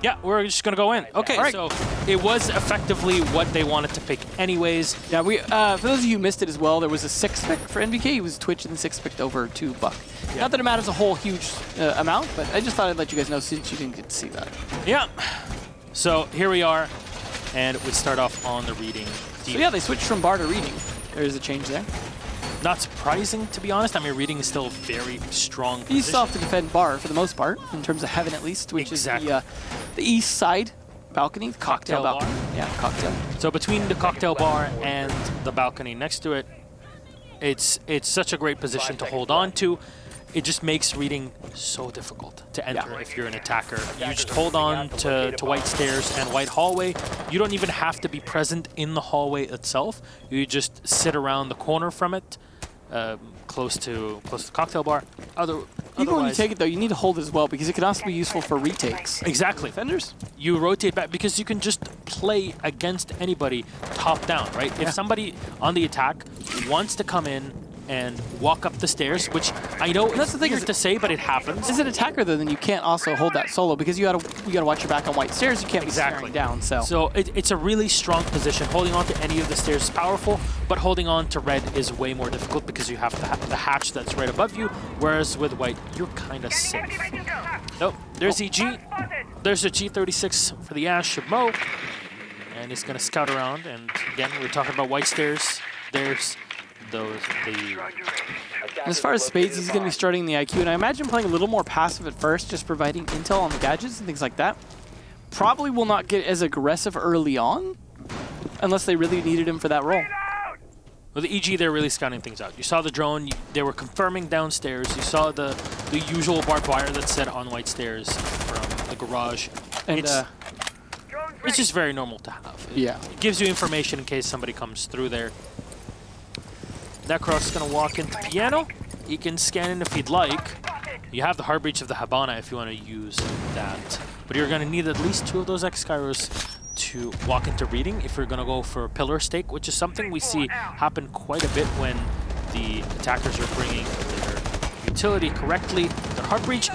[SPEAKER 4] Yeah, we're just going to go in. Okay,
[SPEAKER 1] right.
[SPEAKER 4] So it was effectively what they wanted to pick anyways.
[SPEAKER 1] Yeah, we for those of you who missed it as well, there was a 6 pick for NBK. He was Twitch and the 6 picked over to Buck. Yeah. Not that it matters a whole huge amount, but I just thought I'd let you guys know since you didn't get to see that.
[SPEAKER 4] Yeah. So here we are, and we start off on the reading.
[SPEAKER 1] So yeah, they switched from bar to reading. There's a change there.
[SPEAKER 4] Not surprising, to be honest. I mean, reading is still a very strong position.
[SPEAKER 1] You still have to defend bar for the most part, in terms of heaven at least, which
[SPEAKER 4] exactly.
[SPEAKER 1] is the east side balcony, the cocktail balcony.
[SPEAKER 4] Bar.
[SPEAKER 1] Yeah, cocktail.
[SPEAKER 4] So between the cocktail bar and the balcony next to it, it's such a great position to hold on to. It just makes reading so difficult to enter if you're an attacker. You just hold on to white stairs and white hallway. You don't even have to be present in the hallway itself. You just sit around the corner from it, close to the cocktail bar.
[SPEAKER 1] Even when you take it, though, you need to hold it as well, because it can also be useful for retakes.
[SPEAKER 4] Exactly.
[SPEAKER 1] Defenders?
[SPEAKER 4] You rotate back, because you can just play against anybody top down, right? Yeah. If somebody on the attack wants to come in and walk up the stairs, which I know that's the thing weird to say, but it happens.
[SPEAKER 1] As an attacker, though, then you can't also hold that solo, because you gotta watch your back on white stairs. You can't be staring down. So
[SPEAKER 4] it's a really strong position. Holding on to any of the stairs is powerful, but holding on to red is way more difficult because you have to have the hatch that's right above you. Whereas with white, you're kind of safe. Nope. There's EG. There's a G36 for the Ash of Mo, and he's gonna scout around. And again, we're talking about white stairs. There's
[SPEAKER 1] as far as spades, he's going to be starting the IQ, and I imagine playing a little more passive at first, just providing intel on the gadgets and things like that. Probably will not get as aggressive early on, unless they really needed him for that role.
[SPEAKER 4] Well, the EG, they're really scouting things out. You saw the drone, they were confirming downstairs. You saw the usual barbed wire that's set on white stairs from the garage. And it's just very normal to have. It gives you information in case somebody comes through there. Necrox is going to walk into piano. He can scan in if he'd like. You have the hard breach of the Habana if you want to use that. But you're going to need at least 2 of those X-Gyros to walk into reading if you're going to go for a pillar stake, which is something we see happen quite a bit when the attackers are bringing their utility correctly. Their hard breach.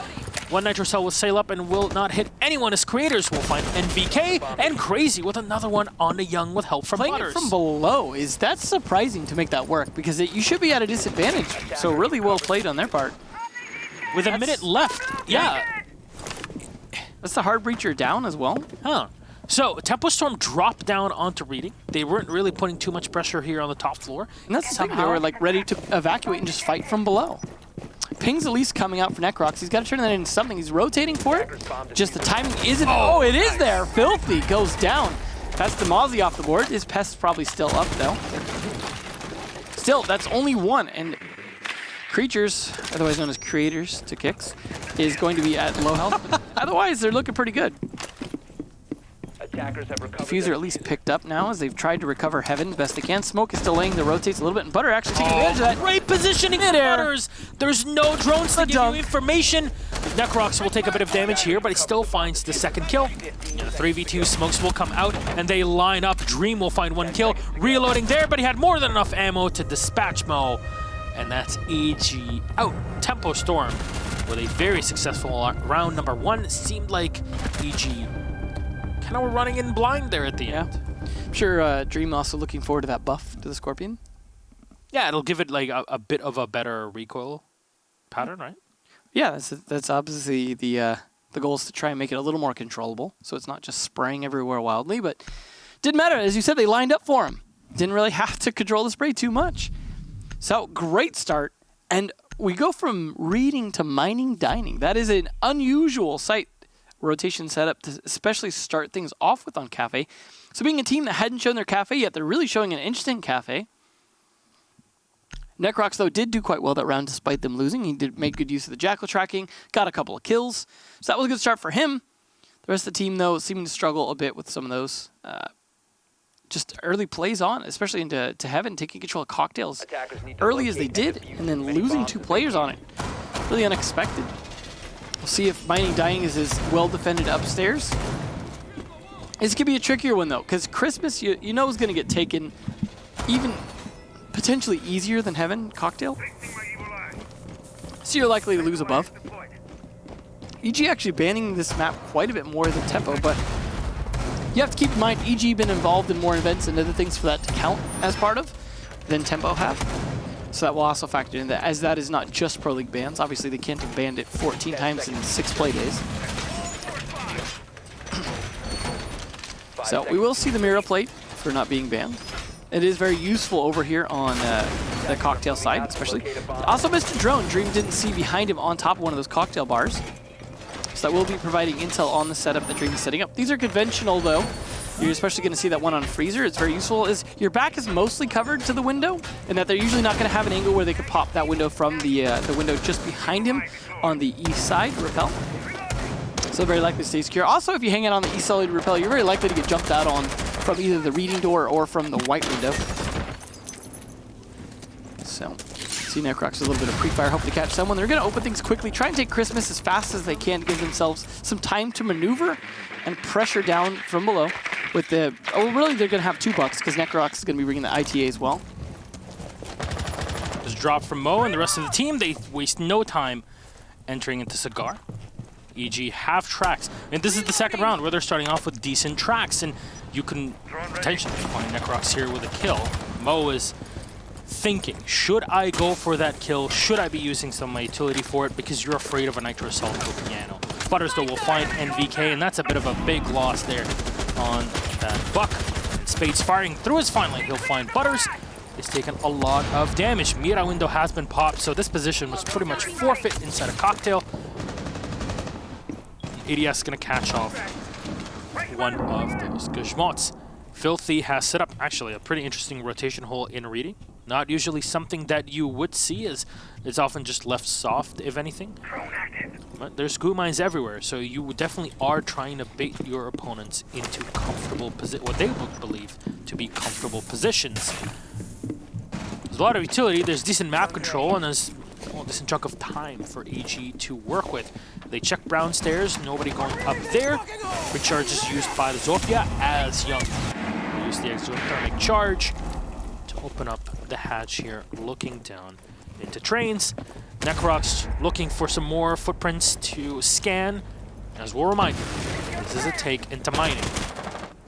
[SPEAKER 4] One Nitro Cell will sail up and will not hit anyone as creators. Will find NVK and Crazy with another one on the Young with help from Butters.
[SPEAKER 1] Playing it from below, that's surprising to make that work, because you should be at a disadvantage. So really well played on their part.
[SPEAKER 4] With a minute left. Yeah.
[SPEAKER 1] That's the hard breacher down as well.
[SPEAKER 4] Huh. So Tempo Storm dropped down onto reading. They weren't really putting too much pressure here on the top floor.
[SPEAKER 1] And that's the thing, they were like ready to evacuate and just fight from below. Ping's at least coming out for Necrox. He's got to turn that into something. He's rotating for it. Just the timing isn't. Oh, it is there. Filthy goes down. That's the Mozzie off the board. His Pest's probably still up, though. Still, that's only one. And Creatures, otherwise known as Creators to Kicks, is going to be at low health. But otherwise, they're looking pretty good. Diffuser at least picked up now as they've tried to recover Heaven best they can. Smoke is delaying the rotates a little bit, and Butter actually taking advantage of that.
[SPEAKER 4] Great positioning for Butters. There's no drones to give you information. Necrox will take a bit of damage here, but he still finds the second kill. 3v2 Smokes will come out, and they line up. Dream will find 1 kill. Reloading there, but he had more than enough ammo to dispatch Mo. And that's EG out. Tempo Storm with a very successful round number 1. Seemed like EG kind of were running in blind there at the end.
[SPEAKER 1] I'm sure Dream also looking forward to that buff to the Scorpion.
[SPEAKER 4] Yeah, it'll give it like a bit of a better recoil pattern, right?
[SPEAKER 1] Yeah, that's obviously the goal is to try and make it a little more controllable, so it's not just spraying everywhere wildly. But didn't matter, as you said, they lined up for him. Didn't really have to control the spray too much. So great start, and we go from reading to mining dining. That is an unusual sight rotation setup to especially start things off with on Cafe. So being a team that hadn't shown their Cafe yet, they're really showing an instant Cafe. Necrox, though, did do quite well that round despite them losing. He did make good use of the Jackal tracking, got a couple of kills. So that was a good start for him. The rest of the team, though, seeming to struggle a bit with some of those just early plays on, especially into Heaven, taking control of Cocktails early as they did, and then losing 2 players on it. Really unexpected. We'll see if Mining Dying is as well defended upstairs. This could be a trickier one, though, because Christmas, you know, is going to get taken even potentially easier than Heaven, Cocktail. So you're likely to lose above. EG actually banning this map quite a bit more than Tempo, but you have to keep in mind EG been involved in more events and other things for that to count as part of than Tempo have. So that will also factor in that, as that is not just Pro League bans. Obviously, they can't have banned it 14 times in 6 play days. So we will see the mirror plate for not being banned. It is very useful over here on the Cocktail side, especially. Also missed a drone. Dream didn't see behind him on top of one of those Cocktail bars. So that will be providing intel on the setup that Dream is setting up. These are conventional, though. You're especially going to see that one on Freezer. It's very useful. Is your back is mostly covered to the window, and that they're usually not going to have an angle where they could pop that window from the window just behind him on the east side, Repel. So very likely to stay secure. Also, if you hang out on the east side Repel, you're very likely to get jumped out on from either the reading door or from the white window. So, see Necrox a little bit of pre-fire, hopefully catch someone. They're going to open things quickly, try and take Christmas as fast as they can to give themselves some time to maneuver and pressure down from below. With the, oh, really, they're going to have 2 bucks because Necrox is going to be bringing the ITA as well.
[SPEAKER 4] There's a drop from Mo and the rest of the team. They waste no time entering into Cigar. EG have tracks. And this is the second round where they're starting off with decent tracks, and you can potentially find Necrox here with a kill. Mo is thinking, should I go for that kill? Should I be using some of my utility for it? Because you're afraid of a Nitro Assault with Piano. Butters, though, will find NVK, and that's a bit of a big loss there on that Buck. Spades firing through his fine line. He'll find Butters. He's taken a lot of damage. Mira window has been popped, so this position was pretty much forfeit inside a Cocktail. ADS is going to catch off one of those Gashmots. Filthy has set up actually a pretty interesting rotation hole in reading. Not usually something that you would see, as it's often just left soft, if anything. But there's goo mines everywhere, so you definitely are trying to bait your opponents into comfortable what they would believe to be comfortable positions. There's a lot of utility, there's decent map control, and there's a decent chunk of time for EG to work with. They check brown stairs, nobody going up there. Recharge is used by the Zofia as Young. They use the exothermic charge to open up the hatch here, looking down into trains. Necrox looking for some more footprints to scan. As we'll remind you, this is a take into mining.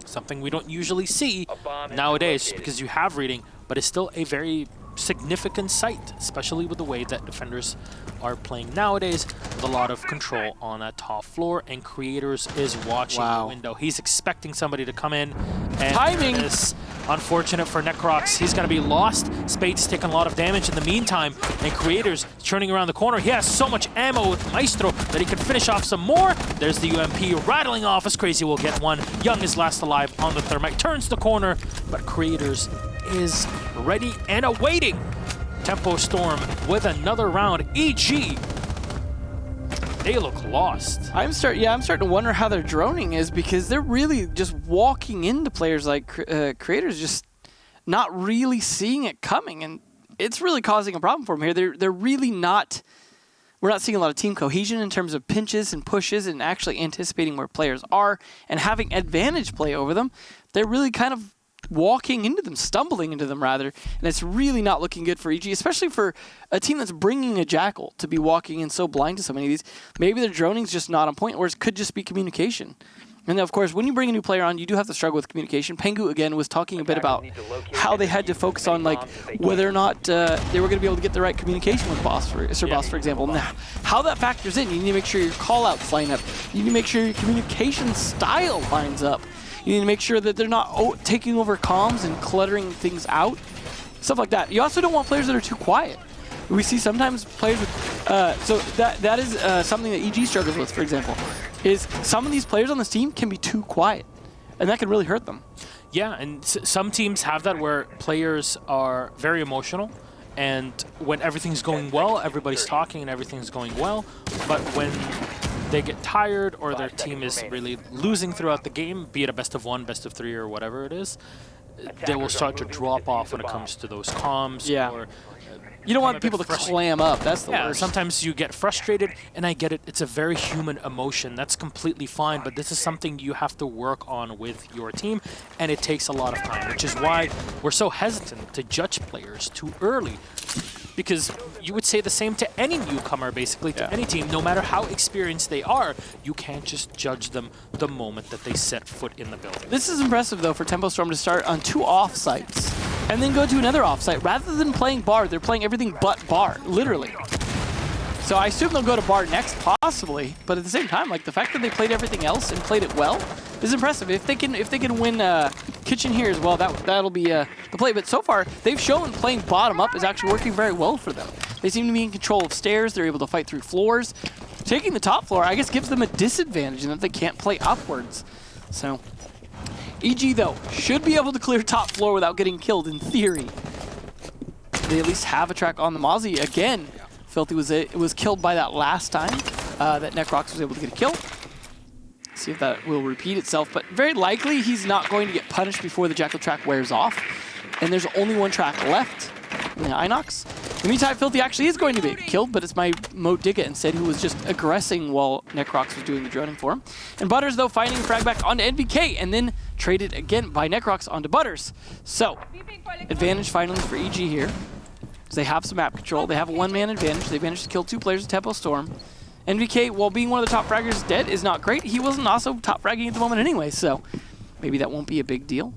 [SPEAKER 4] Something we don't usually see nowadays because you have reading, but it's still a very significant sight, especially with the way that defenders are playing nowadays, with a lot of control on that top floor, and Creators is watching the window. He's expecting somebody to come in, and timing is unfortunate for Necrox. He's going to be lost. Spades taking a lot of damage in the meantime, and Creators turning around the corner. He has so much ammo with Maestro that he can finish off some more. There's the UMP rattling off as Crazy will get one. Young is last alive on the thermite, turns the corner, but Creators is ready and awaiting. Tempo Storm with another round. EG, they look lost.
[SPEAKER 1] I'm starting to wonder how their droning is, because they're really just walking into players like Creators, just not really seeing it coming, and it's really causing a problem for them here. They're really not. We're not seeing a lot of team cohesion in terms of pinches and pushes and actually anticipating where players are and having advantage play over them. They're really kind of walking into them, stumbling into them rather, and it's really not looking good for EG, especially for a team that's bringing a Jackal to be walking in so blind to so many of these. Maybe their droning's just not on point, or it could just be communication. And of course, when you bring a new player on, you do have to struggle with communication. Pengu, again, was talking a bit about how they had to focus on like whether or not they were going to be able to get the right communication with Sir Boss, for example. Now, how that factors in, you need to make sure your call-outs line up. You need to make sure your communication style lines up. You need to make sure that they're not taking over comms and cluttering things out, stuff like that. You also don't want players that are too quiet. We see sometimes players with, so that is something that EG struggles with, for example. is some of these players on this team can be too quiet, and that can really hurt them.
[SPEAKER 4] Yeah, and some teams have that where players are very emotional, and when everything's going well, everybody's talking and everything's going well, but when they get tired or their team is really losing throughout the game, be it a best of 1, best of 3, or whatever it is, they will start to drop off when it comes to those comms.
[SPEAKER 1] Yeah.
[SPEAKER 4] Or,
[SPEAKER 1] you don't want people to clam up. That's the worst.
[SPEAKER 4] Sometimes you get frustrated, and I get it. It's a very human emotion. That's completely fine, but this is something you have to work on with your team, and it takes a lot of time, which is why we're so hesitant to judge players too early. Because you would say the same to any newcomer, basically, to any team. No matter how experienced they are, you can't just judge them the moment that they set foot in the building.
[SPEAKER 1] This is impressive, though, for Tempo Storm to start on 2 off-sites and then go to another off-site. Rather than playing bar, they're playing everything but bar, literally. So I assume they'll go to bar next, possibly. But at the same time, like, the fact that they played everything else and played it well is impressive. If they can win kitchen here as well, that'll be the play. But so far, they've shown playing bottom up is actually working very well for them. They seem to be in control of stairs. They're able to fight through floors. Taking the top floor, I guess, gives them a disadvantage in that they can't play upwards. So EG, though, should be able to clear top floor without getting killed, in theory. They at least have a track on the Mozzie. Again, Filthy was killed by that last time that Necrox was able to get a kill. See if that will repeat itself, but very likely he's not going to get punished before the Jackal track wears off. And there's only 1 track left in the Inox. In the meantime, Filthy actually is going to be killed, but it's my Moat Digga instead who was just aggressing while Necrox was doing the droning for him. And Butters, though, finding frag back onto NVK and then traded again by Necrox onto Butters. So, advantage finally for EG here. They have some map control. They have a 1-man advantage. They managed to kill 2 players with Tempo Storm. NVK, while being one of the top fraggers dead, is not great. He wasn't also top fragging at the moment anyway, so maybe that won't be a big deal.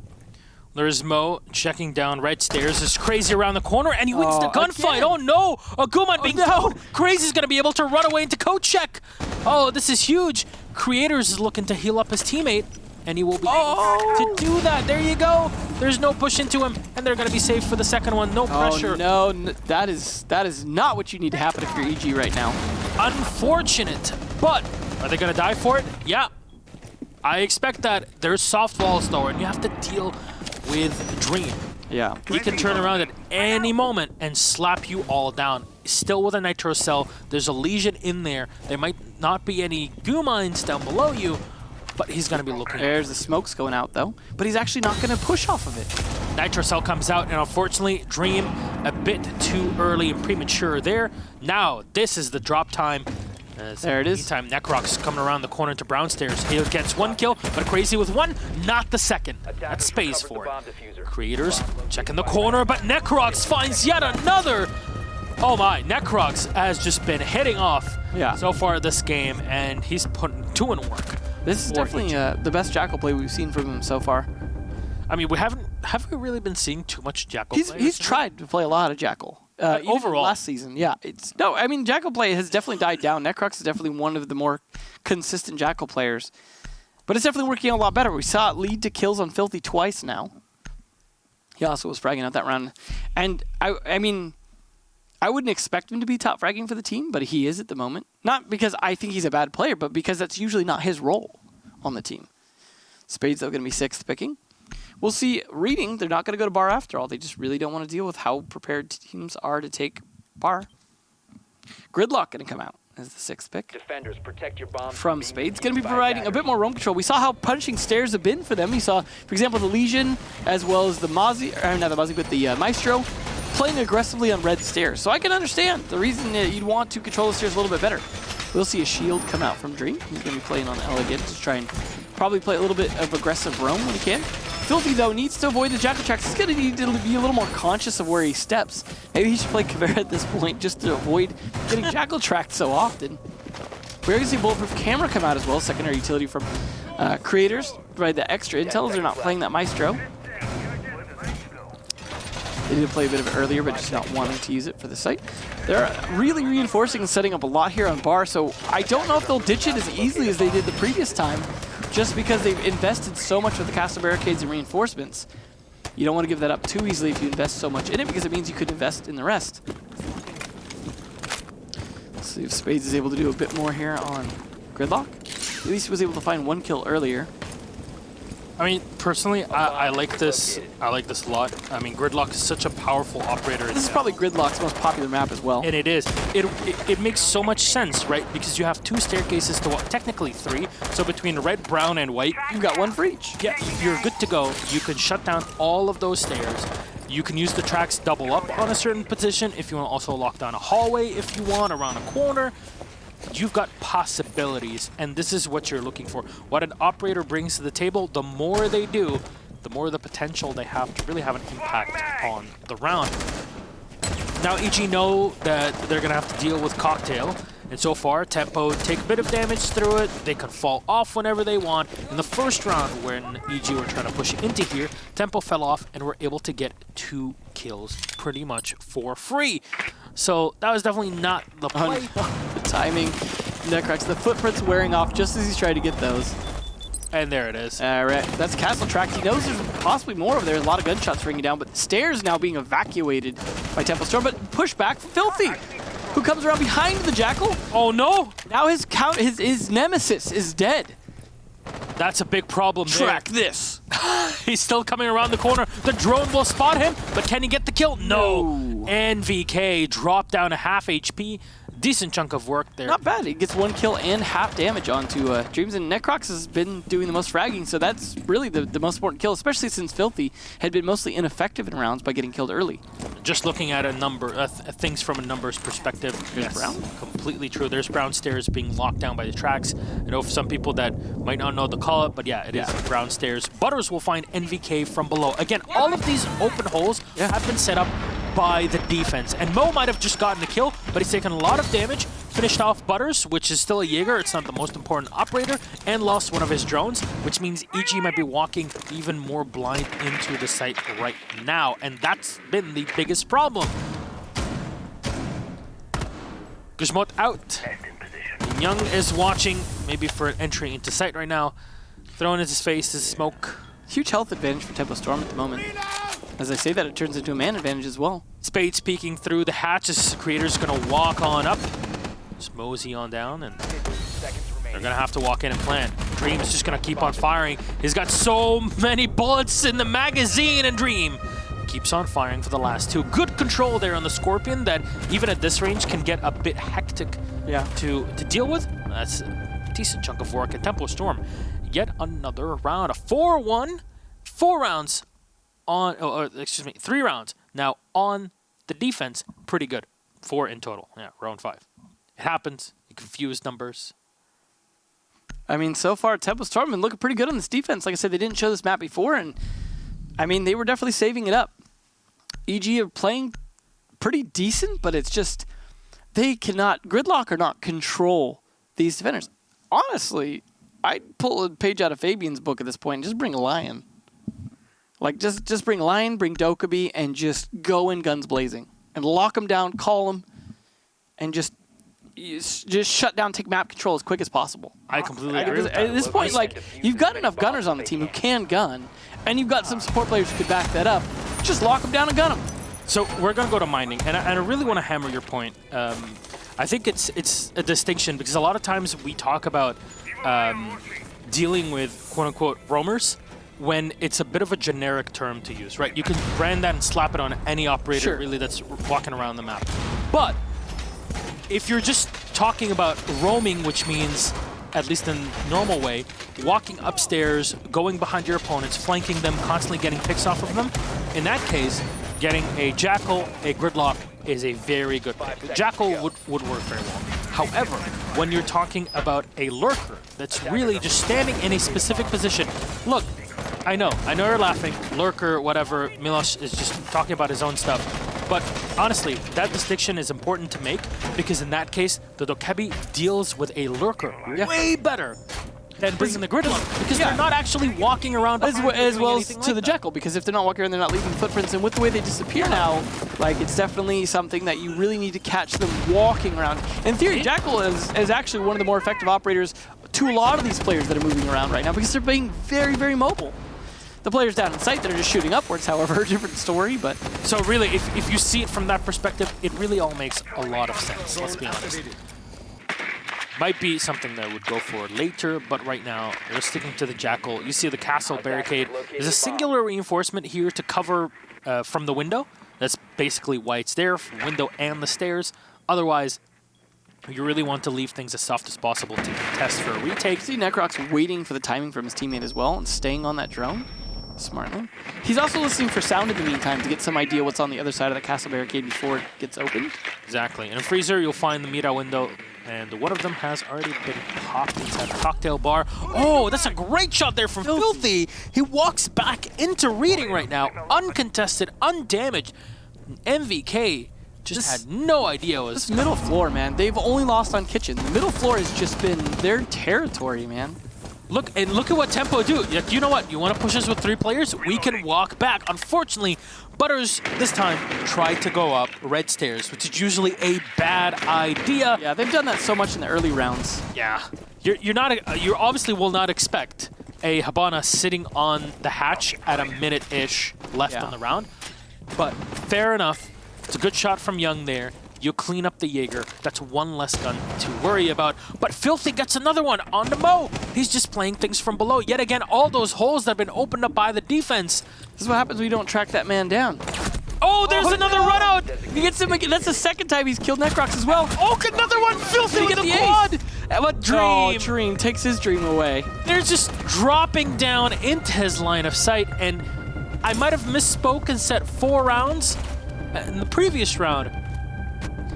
[SPEAKER 4] There's Mo checking down right stairs. Is Crazy around the corner, and he wins the gunfight. Oh no! Aguman being thrown. Crazy's going to be able to run away into code check. Oh, this is huge. Creators is looking to heal up his teammate, and he will be able to do that. There you go. There's no push into him, and they're going to be safe for the second one. No pressure.
[SPEAKER 1] Oh, no, that is not what you need to happen if you're EG right now.
[SPEAKER 4] Unfortunate, but are they going to die for it? Yeah. I expect that. There's soft walls, though, and you have to deal with Dream.
[SPEAKER 1] Yeah.
[SPEAKER 4] He can turn around at any moment and slap you all down. Still with a Nitro Cell. There's a Legion in there. There might not be any goo mines down below you, but he's going to be looking.
[SPEAKER 1] There's the smokes going out, though. But he's actually not going to push off of it.
[SPEAKER 4] Nitro Cell comes out, and unfortunately, Dream a bit too early and premature there. Now, this is the drop time.
[SPEAKER 1] There it is.
[SPEAKER 4] Meantime, Necrox coming around the corner to brown stairs. He gets 1 kill, but Crazy with 1, not the second. That's space for it. Creators checking the corner, but Necrox finds yet another. Oh my, Necrox has just been hitting off so far this game, and he's putting 2 in work.
[SPEAKER 1] This is definitely the best Jackal play we've seen from him so far.
[SPEAKER 4] I mean, have we really been seeing too much Jackal play?
[SPEAKER 1] He's tried to play a lot of Jackal.
[SPEAKER 4] Overall,
[SPEAKER 1] last season, yeah. I mean, Jackal play has definitely died down. Necrox is definitely one of the more consistent Jackal players. But it's definitely working a lot better. We saw it lead to kills on Filthy twice now. He also was fragging out that round. And, I mean, I wouldn't expect him to be top fragging for the team, but he is at the moment. Not because I think he's a bad player, but because that's usually not his role on the team. Spades, though, going to be 6th picking. We'll see. Reading, they're not going to go to bar after all. They just really don't want to deal with how prepared teams are to take bar. Gridlock going to come out as the 6th pick.
[SPEAKER 8] Defenders, protect your bomb
[SPEAKER 1] from Spades. Going to be providing a bit more roam control. We saw how punishing stairs have been for them. We saw, for example, the Legion, as well as the Mozzie, or not the Mozzie, but the Maestro, playing aggressively on red stairs. So I can understand the reason you'd want to control the stairs a little bit better. We'll see a shield come out from Dream. He's going to be playing on Elegant to try and probably play a little bit of aggressive roam when he can. Filthy, though, needs to avoid the Jackal tracks. He's going to need to be a little more conscious of where he steps. Maybe he should play Kavera at this point just to avoid getting Jackal tracked so often. We're going to see Bulletproof Camera come out as well, secondary utility from Creators. Provide the extra intel as they're not playing that Maestro. They did play a bit of it earlier, but just not wanting to use it for the site. They're really reinforcing and setting up a lot here on bar, so I don't know if they'll ditch it as easily as they did the previous time, just because they've invested so much with the castle barricades and reinforcements. You don't want to give that up too easily if you invest so much in it, because it means you could invest in the rest. Let's see if Spades is able to do a bit more here on Gridlock. At least he was able to find 1 kill earlier.
[SPEAKER 4] I mean, personally, I like this. I like this a lot. I mean, Gridlock is such a powerful operator.
[SPEAKER 1] This is probably Gridlock's most popular map as well.
[SPEAKER 4] And it is. It makes so much sense, right? Because you have 2 staircases to walk, technically 3. So between red, brown, and white,
[SPEAKER 1] you've got 1 for each.
[SPEAKER 4] Yeah, you're good to go. You can shut down all of those stairs. You can use the tracks double up on a certain position if you want to also lock down a hallway if you want, around a corner. You've got possibilities, and this is what you're looking for. What an operator brings to the table, the more they do, the more the potential they have to really have an impact on the round. Now, EG know that they're going to have to deal with Cocktail, and so far, Tempo take a bit of damage through it. They can fall off whenever they want. In the first round, when EG were trying to push it into here, Tempo fell off and were able to get 2 kills pretty much for free. So that was definitely not the play.
[SPEAKER 1] The timing, Necrox, the footprints wearing off just as he's trying to get those.
[SPEAKER 4] And there it is.
[SPEAKER 1] All right, that's Castle Track. He knows there's possibly more over there. A lot of gunshots ringing down, but stairs now being evacuated by Temple Storm, but push back, Filthy, who comes around behind the Jackal.
[SPEAKER 4] Oh no!
[SPEAKER 1] Now his nemesis is dead.
[SPEAKER 4] That's a big problem there.
[SPEAKER 1] Track this.
[SPEAKER 4] He's still coming around the corner. The drone will spot him, but can he get the kill? No. NVK dropped down to half HP. Decent chunk of work there.
[SPEAKER 1] Not bad. He gets 1 kill and half damage onto Dreams, and Necrox has been doing the most fragging, so that's really the most important kill, especially since Filthy had been mostly ineffective in rounds by getting killed early.
[SPEAKER 4] Just looking at a number, things from a numbers perspective.
[SPEAKER 1] There's Brown.
[SPEAKER 4] Completely true. There's Brown Stairs being locked down by the tracks. I know for some people that might not know the call it, but yeah, it is Brown Stairs. Butters will find NVK from below. Again, all of these open holes have been set up by the defense. And Mo might have just gotten a kill, but he's taken a lot of damage, finished off Butters, which is still a Jaeger, it's not the most important operator, and lost one of his drones, which means EG might be walking even more blind into the site right now, and that's been the biggest problem. Guzmot out. Young is watching, maybe for an entry into site right now. Throwing in his face is smoke.
[SPEAKER 1] Huge health advantage for Tempo Storm at the moment. As I say that, it turns into a man advantage as well.
[SPEAKER 4] Spades peeking through the hatches. Creator's gonna walk on up. Just mosey on down, and they're gonna have to walk in and plant. Dream's just gonna keep on firing. He's got so many bullets in the magazine, and Dream keeps on firing for the last 2. Good control there on the Scorpion that even at this range can get a bit hectic to deal with. That's a decent chunk of work. And Tempo Storm, yet another round. A 4-1, 4 rounds on, excuse me, 3 rounds now on the defense. Pretty good. 4 in total. Yeah, round 5. It happens. You confuse numbers.
[SPEAKER 1] I mean, so far, Tempo Storm been looking pretty good on this defense. Like I said, they didn't show this map before, and I mean, they were definitely saving it up. EG are playing pretty decent, but it's just they cannot, Gridlock or not, control these defenders. Honestly, I'd pull a page out of Fabian's book at this point and just bring a Lion. Like, just bring Lion, bring Dokkaebi, and just go in guns blazing. And lock them down, call them, and just shut down, take map control as quick as possible.
[SPEAKER 4] I completely agree with that.
[SPEAKER 1] At this point, like, you've got enough gunners on the team who can gun, and you've got some support players who could back that up. Just lock them down and gun them.
[SPEAKER 4] So we're going to go to mining, and I really want to hammer your point. I think it's a distinction, because a lot of times we talk about dealing with quote-unquote roamers when it's a bit of a generic term to use, right? You can brand that and slap it on any operator really that's walking around the map. But if you're just talking about roaming, which means, at least in normal way, walking upstairs, going behind your opponents, flanking them, constantly getting picks off of them, in that case, getting a Jackal, a Gridlock is a very good pick. Jackal would work very well. However, when you're talking about a Lurker that's really just standing in a specific position, look, I know you're laughing, Lurker, whatever, Milos is just talking about his own stuff. But honestly, that distinction is important to make, because in that case, the Dokkaebi deals with a Lurker way better than bringing the Gridlock, because they're not actually walking around
[SPEAKER 1] as well as to the Jackal, because if they're not walking around, they're not leaving footprints, and with the way they disappear now, like, it's definitely something that you really need to catch them walking around. In theory, Jackal is actually one of the more effective operators to a lot of these players that are moving around right now, because they're being very, very mobile. The players down in sight that are just shooting upwards, however, different story, but...
[SPEAKER 4] So really, if you see it from that perspective, it really all makes a lot of sense, let's be honest. Might be something that would go for later, but right now they're sticking to the Jackal. You see the castle barricade. There's a singular reinforcement here to cover from the window. That's basically why it's there, from the window and the stairs. Otherwise, you really want to leave things as soft as possible to contest for a retake.
[SPEAKER 1] See Necrox waiting for the timing from his teammate as well and staying on that drone smartly. He's also listening for sound in the meantime to get some idea what's on the other side of the castle barricade before it gets opened.
[SPEAKER 4] Exactly. In a freezer, you'll find the meet-out window, and one of them has already been popped inside the cocktail bar. Oh, that's a great shot there from Filthy. He walks back into reading right now, uncontested, undamaged. MVK just had no idea it was...
[SPEAKER 1] This middle floor, man, they've only lost on Kitchen. The middle floor has just been their territory, man.
[SPEAKER 4] Look at what Tempo do. Like, you know what? You want to push us with 3 players? We can walk back. Unfortunately, Butters this time tried to go up red stairs, which is usually a bad idea.
[SPEAKER 1] Yeah, they've done that so much in the early rounds.
[SPEAKER 4] Yeah, you obviously will not expect a Habana sitting on the hatch at a minute-ish left on the round, but fair enough. It's a good shot from Young there. You clean up the Jaeger. That's one less gun to worry about. But Filthy gets another one on the Mo. He's just playing things from below. Yet again, all those holes that have been opened up by the defense.
[SPEAKER 1] This is what happens when you don't track that man down.
[SPEAKER 4] Oh, there's another run out.
[SPEAKER 1] He gets him again. That's the second time he's killed Necrox as well.
[SPEAKER 4] Oh, another one. Filthy with the quad. What Dream?
[SPEAKER 1] Oh, Dream takes his dream away.
[SPEAKER 4] They're just dropping down into his line of sight. And I might have misspoke and said 4 rounds in the previous round.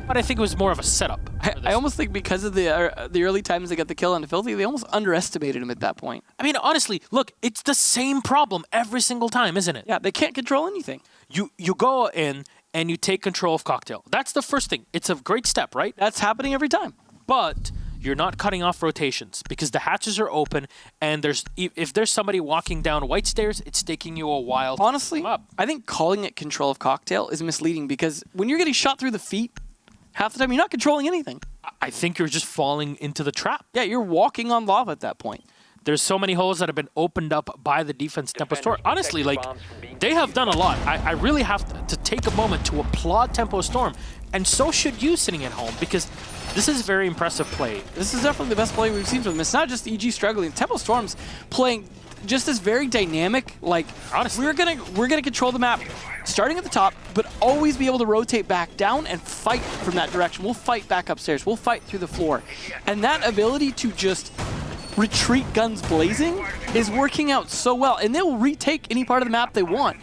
[SPEAKER 4] But I think it was more of a setup.
[SPEAKER 1] I almost think because of the early times they got the kill on the Filthy, they almost underestimated him at that point.
[SPEAKER 4] I mean, honestly, look, it's the same problem every single time, isn't it?
[SPEAKER 1] Yeah, they can't control anything.
[SPEAKER 4] You go in and you take control of Cocktail. That's the first thing. It's a great step, right?
[SPEAKER 1] That's happening every time.
[SPEAKER 4] But you're not cutting off rotations because the hatches are open, and if there's somebody walking down white stairs, it's taking you a while.
[SPEAKER 1] Honestly,
[SPEAKER 4] to come up.
[SPEAKER 1] I think calling it control of Cocktail is misleading because when you're getting shot through the feet, half the time you're not controlling anything.
[SPEAKER 4] I think you're just falling into the trap.
[SPEAKER 1] Yeah, you're walking on lava at that point.
[SPEAKER 4] There's so many holes that have been opened up by the defense Tempo Storm. Honestly, like, they have done a lot. I really have to take a moment to applaud Tempo Storm, and so should you sitting at home, because this is very impressive play.
[SPEAKER 1] This is definitely the best play we've seen from them. It's not just EG struggling. Tempo Storm's playing just this very dynamic, like, honestly, we're gonna control the map starting at the top, but always be able to rotate back down and fight from that direction. We'll fight back upstairs. We'll fight through the floor. And that ability to just retreat guns blazing is working out so well. And they will retake any part of the map they want.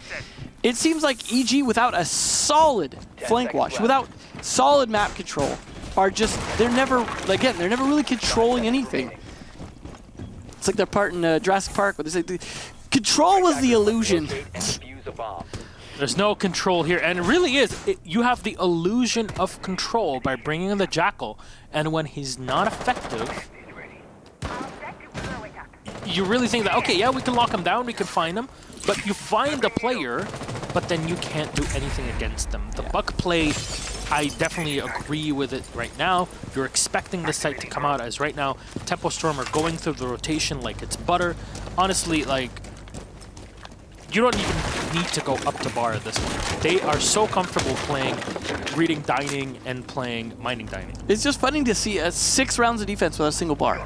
[SPEAKER 1] It seems like EG, without a solid flank watch, without solid map control, they're never really controlling anything. It's like that part in Jurassic Park where they say, control was the illusion.
[SPEAKER 4] There's no control here, and it really is. You have the illusion of control by bringing in the Jackal, and when he's not effective, you really think that, okay, yeah, we can lock him down, we can find him, but you find the player, but then you can't do anything against them. The buck play, I definitely agree with it right now. You're expecting the site to come out, as right now, Tempo Storm are going through the rotation like it's butter. Honestly, like, you don't even need to go up to bar at this point. They are so comfortable playing reading dining and playing mining dining.
[SPEAKER 1] It's just funny to see 6 rounds of defense without a single bar.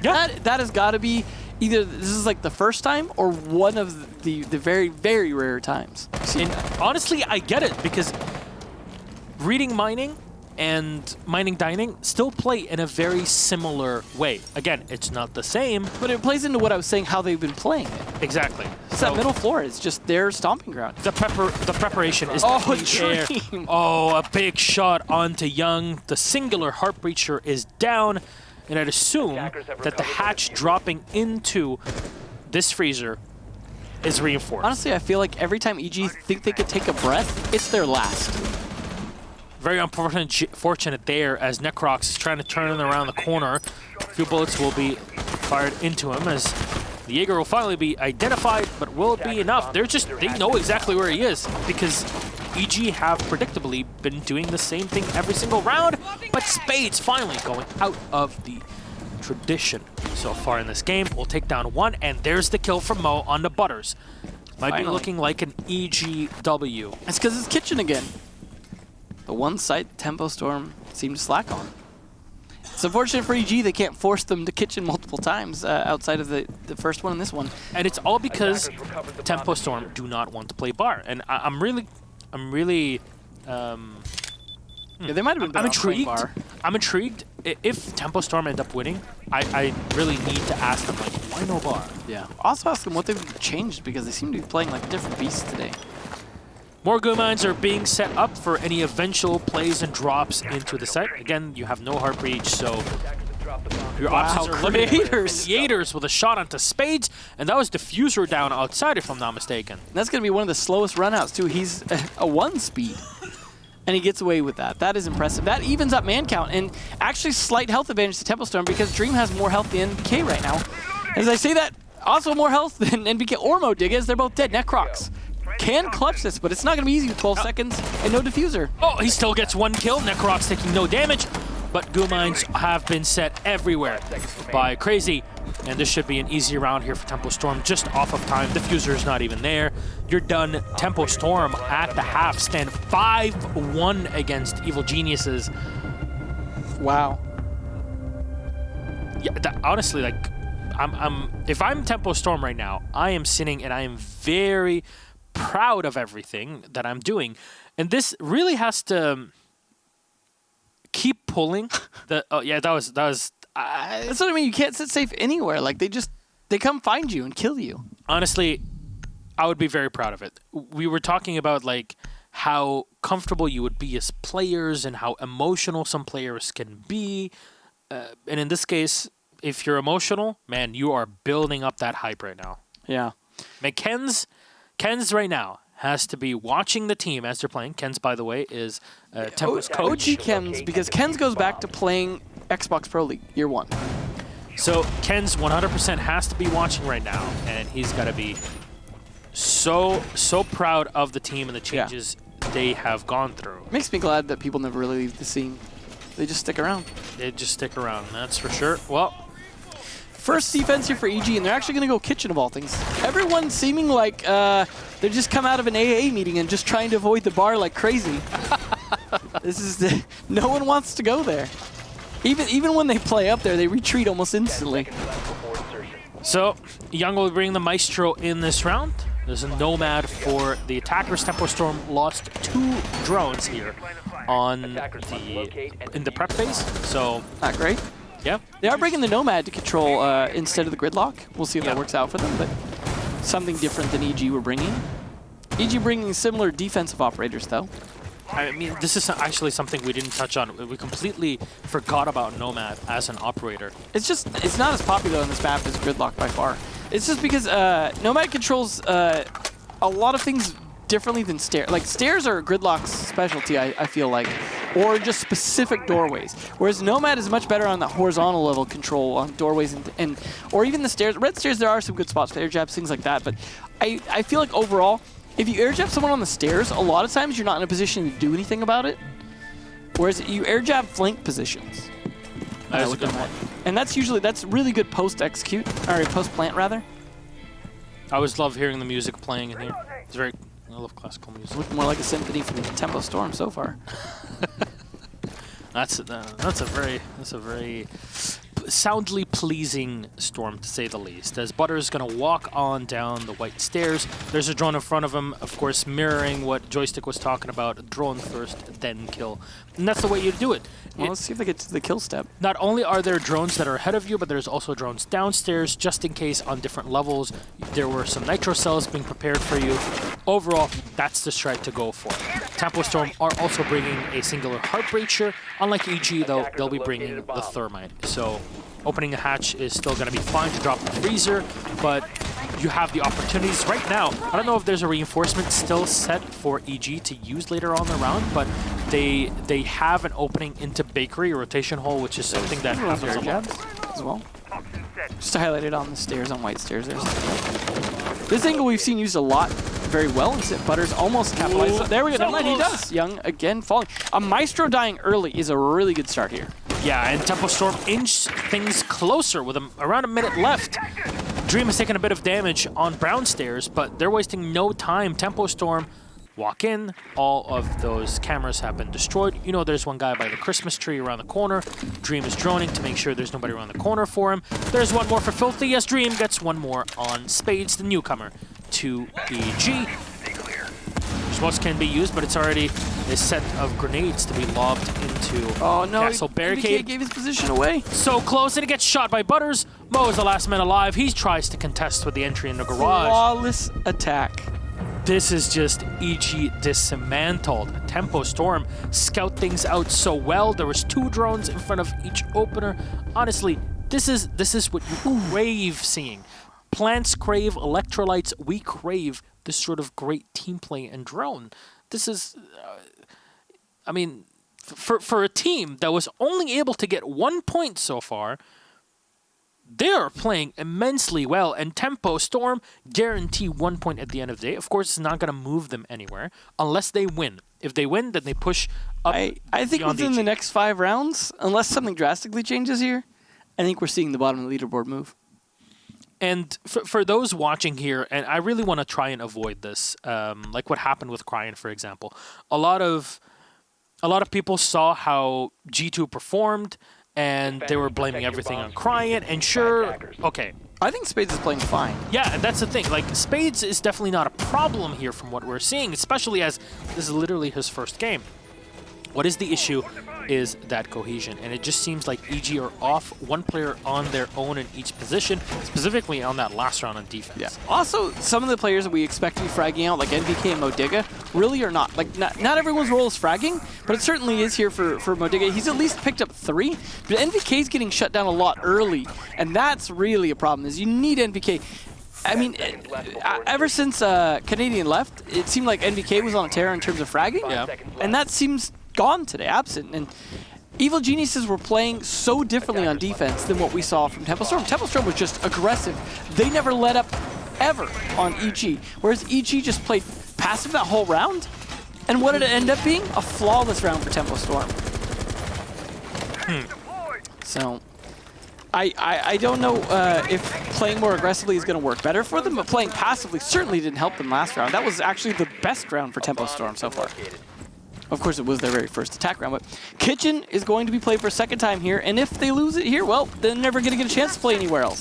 [SPEAKER 1] Yeah. That has got to be either this is like the first time or one of the very, very rare times.
[SPEAKER 4] And honestly, I get it, because reading mining and mining dining still play in a very similar way. Again, it's not the same,
[SPEAKER 1] but it plays into what I was saying, how they've been playing it.
[SPEAKER 4] Exactly.
[SPEAKER 1] So that middle floor is just their stomping ground.
[SPEAKER 4] The preparation is there. Oh, a big shot onto Young. The singular Heart Breacher is down, and I'd assume that the hatch dropping into this freezer is reinforced.
[SPEAKER 1] Honestly, I feel like every time EG think they could take a breath, it's their last.
[SPEAKER 4] Very unfortunate there, as Necrox is trying to turn him around the corner. A few bullets will be fired into him as the Jaeger will finally be identified, but will it be enough? They know exactly where he is, because EG have predictably been doing the same thing every single round, but Spades finally going out of the tradition so far in this game. We'll take down 1, and there's the kill from Mo on the Butters. Might be looking like an EGW.
[SPEAKER 1] It's because it's Kitchen again. The one site Tempo Storm seemed to slack on. It's unfortunate for EG they can't force them to kitchen multiple times outside of the first one and this one.
[SPEAKER 4] And it's all because Tempo Storm do not want to play bar. And I'm really
[SPEAKER 1] Yeah, they might have been better
[SPEAKER 4] I'm
[SPEAKER 1] off playing
[SPEAKER 4] intrigued.
[SPEAKER 1] bar.
[SPEAKER 4] I'm intrigued. If Tempo Storm end up winning, I really need to ask them, like, why no bar?
[SPEAKER 1] Yeah. Also ask them what they've changed because they seem to be playing like different beasts today.
[SPEAKER 4] More Go Mines are being set up for any eventual plays and drops into the site. Again, you have no heart breach, so your options are limited. Creators with a shot onto Spades, and that was Diffuser down outside, if I'm not mistaken.
[SPEAKER 1] And that's going to be one of the slowest runouts, too. He's a 1 speed, and he gets away with that. That is impressive. That evens up man count, and actually slight health advantage to Tempo Storm because Dream has more health than NBK right now. As I say that, also more health than NBK or Modigas. They're both dead. Necrox can clutch this, but it's not going to be easy with 12 seconds and no diffuser.
[SPEAKER 4] Oh, he still gets 1 kill. Necrox taking no damage, but Goo Mines have been set everywhere by Crazy, and this should be an easy round here for Tempo Storm, just off of time. Diffuser is not even there. You're done. Tempo Storm at the half stand 5-1 against Evil Geniuses.
[SPEAKER 1] Wow.
[SPEAKER 4] Yeah, honestly, like, if I'm Tempo Storm right now, I am sitting and I am very proud of everything that I'm doing, and this really has to keep pulling. That's
[SPEAKER 1] what I mean. You can't sit safe anywhere. Like they come find you and kill you.
[SPEAKER 4] Honestly, I would be very proud of it. We were talking about like how comfortable you would be as players and how emotional some players can be, and in this case, if you're emotional, man, you are building up that hype right now.
[SPEAKER 1] Yeah.
[SPEAKER 4] Man, Ken's right now has to be watching the team as they're playing. Ken's, by the way, is Tempo's coach.
[SPEAKER 1] OG Ken's, because Ken's goes back to playing Xbox Pro League year 1.
[SPEAKER 4] So Ken's 100% has to be watching right now, and he's got to be so proud of the team and the changes they have gone through.
[SPEAKER 1] Makes me glad that people never really leave the scene. They just stick around.
[SPEAKER 4] They just stick around, that's for sure. Well,
[SPEAKER 1] first defense here for EG, and they're actually going to go kitchen of all things. Everyone seeming like they just come out of an AA meeting and just trying to avoid the bar like crazy. No one wants to go there. Even when they play up there, they retreat almost instantly.
[SPEAKER 4] So Young will bring the Maestro in this round. There's a Nomad for the attackers. Tempo Storm lost 2 drones here in the prep phase. So
[SPEAKER 1] not great.
[SPEAKER 4] Yeah.
[SPEAKER 1] They are bringing the Nomad to control instead of the Gridlock. We'll see if that works out for them, but something different than EG we're bringing. EG bringing similar defensive operators, though.
[SPEAKER 4] I mean, this is actually something we didn't touch on. We completely forgot about Nomad as an operator.
[SPEAKER 1] It's not as popular on this map as Gridlock by far. It's just because Nomad controls a lot of things differently than Stairs. Like, Stairs are Gridlock's specialty, I feel like, or just specific doorways. Whereas Nomad is much better on the horizontal level control on doorways and or even the stairs. Red Stairs, there are some good spots for air jabs, things like that, but I feel like overall, if you air jab someone on the stairs, a lot of times you're not in a position to do anything about it. Whereas you air jab flank positions.
[SPEAKER 4] That is a good one.
[SPEAKER 1] And that's really good post-execute, or post-plant rather.
[SPEAKER 4] I always love hearing the music playing in here. It's very, I love classical music.
[SPEAKER 1] Looking more like a symphony from Tempo Storm so far.
[SPEAKER 4] That's a very soundly pleasing storm, to say the least. As Butter is going to walk on down the white stairs, there's a drone in front of him, of course, mirroring what Joystick was talking about: drone first, then kill. And that's the way you do it.
[SPEAKER 1] Well, let's see if they get to the kill step.
[SPEAKER 4] Not only are there drones that are ahead of you, but there's also drones downstairs, just in case on different levels there were some nitro cells being prepared for you. Overall, that's the strike to go for. Tempo Storm are also bringing a singular Heart Breacher. Unlike EG, though, they'll be bringing the Thermite. So opening a hatch is still going to be fine to drop the freezer, but you have the opportunities right now. I don't know if there's a reinforcement still set for EG to use later on in the round, but they have an opening into Bakery, a rotation hole, which is something that happens a lot
[SPEAKER 1] as well. Just to highlight it on the stairs, on white stairs. This angle we've seen used a lot very well, and Butter's almost capitalized. There we go. Never mind, he does. Young again falling. A Maestro dying early is a really good start here.
[SPEAKER 4] Yeah, and Tempo Storm inch things closer with around a minute left. Dream has taken a bit of damage on Brown Stairs, but they're wasting no time. Tempo Storm walk in, all of those cameras have been destroyed. You know there's one guy by the Christmas tree around the corner. Dream is droning to make sure there's nobody around the corner for him. There's one more for Filthy as Dream gets one more on Spades, the newcomer, to EG. Smokes can be used, but it's already a set of grenades to be lobbed into Castle Barricade.
[SPEAKER 1] NVK gave his position away.
[SPEAKER 4] So close, and it gets shot by Butters. Mo is the last man alive. He tries to contest with the entry in the garage.
[SPEAKER 1] Flawless attack.
[SPEAKER 4] This is just EG dismantled. Tempo Storm scout things out so well. There was 2 drones in front of each opener. Honestly, this is what you crave seeing. Plants crave electrolytes. We crave this sort of great team play and drone. This is, I mean, for a team that was only able to get 1 point so far, they are playing immensely well, and Tempo Storm guarantee 1 point at the end of the day. Of course, it's not going to move them anywhere unless they win. If they win, then they push up.
[SPEAKER 1] I think within the next 5 rounds, unless something drastically changes here, I think we're seeing the bottom of the leaderboard move.
[SPEAKER 4] And for those watching here, and I really want to try and avoid this, like what happened with Cryan, for example. A lot of people saw how G2 performed, and they were blaming everything on Cryan. And sure, okay.
[SPEAKER 1] I think Spades is playing fine.
[SPEAKER 4] Yeah, and that's the thing. Like, Spades is definitely not a problem here from what we're seeing, especially as this is literally his first game. What is the issue is that cohesion, and it just seems like EG are off, one player on their own in each position, specifically on that last round on defense.
[SPEAKER 1] Yeah. Also, some of the players that we expect to be fragging out, like NVK and Modiga, really are not. Like, not everyone's role is fragging, but it certainly is here for Modiga. He's at least picked up 3, but NVK's getting shut down a lot early, and that's really a problem, is you need NVK. I mean, ever since Canadian left, it seemed like NVK was on a tear in terms of fragging, and that seems gone today, absent. And Evil Geniuses were playing so differently on defense than what we saw from Tempo Storm. Tempo Storm was just aggressive. They never let up ever on EG, whereas EG just played passive that whole round. And what did it end up being? A flawless round for Tempo Storm. So I don't know if playing more aggressively is going to work better for them, but playing passively certainly didn't help them last round. That was actually the best round for Tempo Storm so far. Of course, it was their very first attack round, but Kitchen is going to be played for a second time here, and if they lose it here, well, they're never going to get a chance to play anywhere else.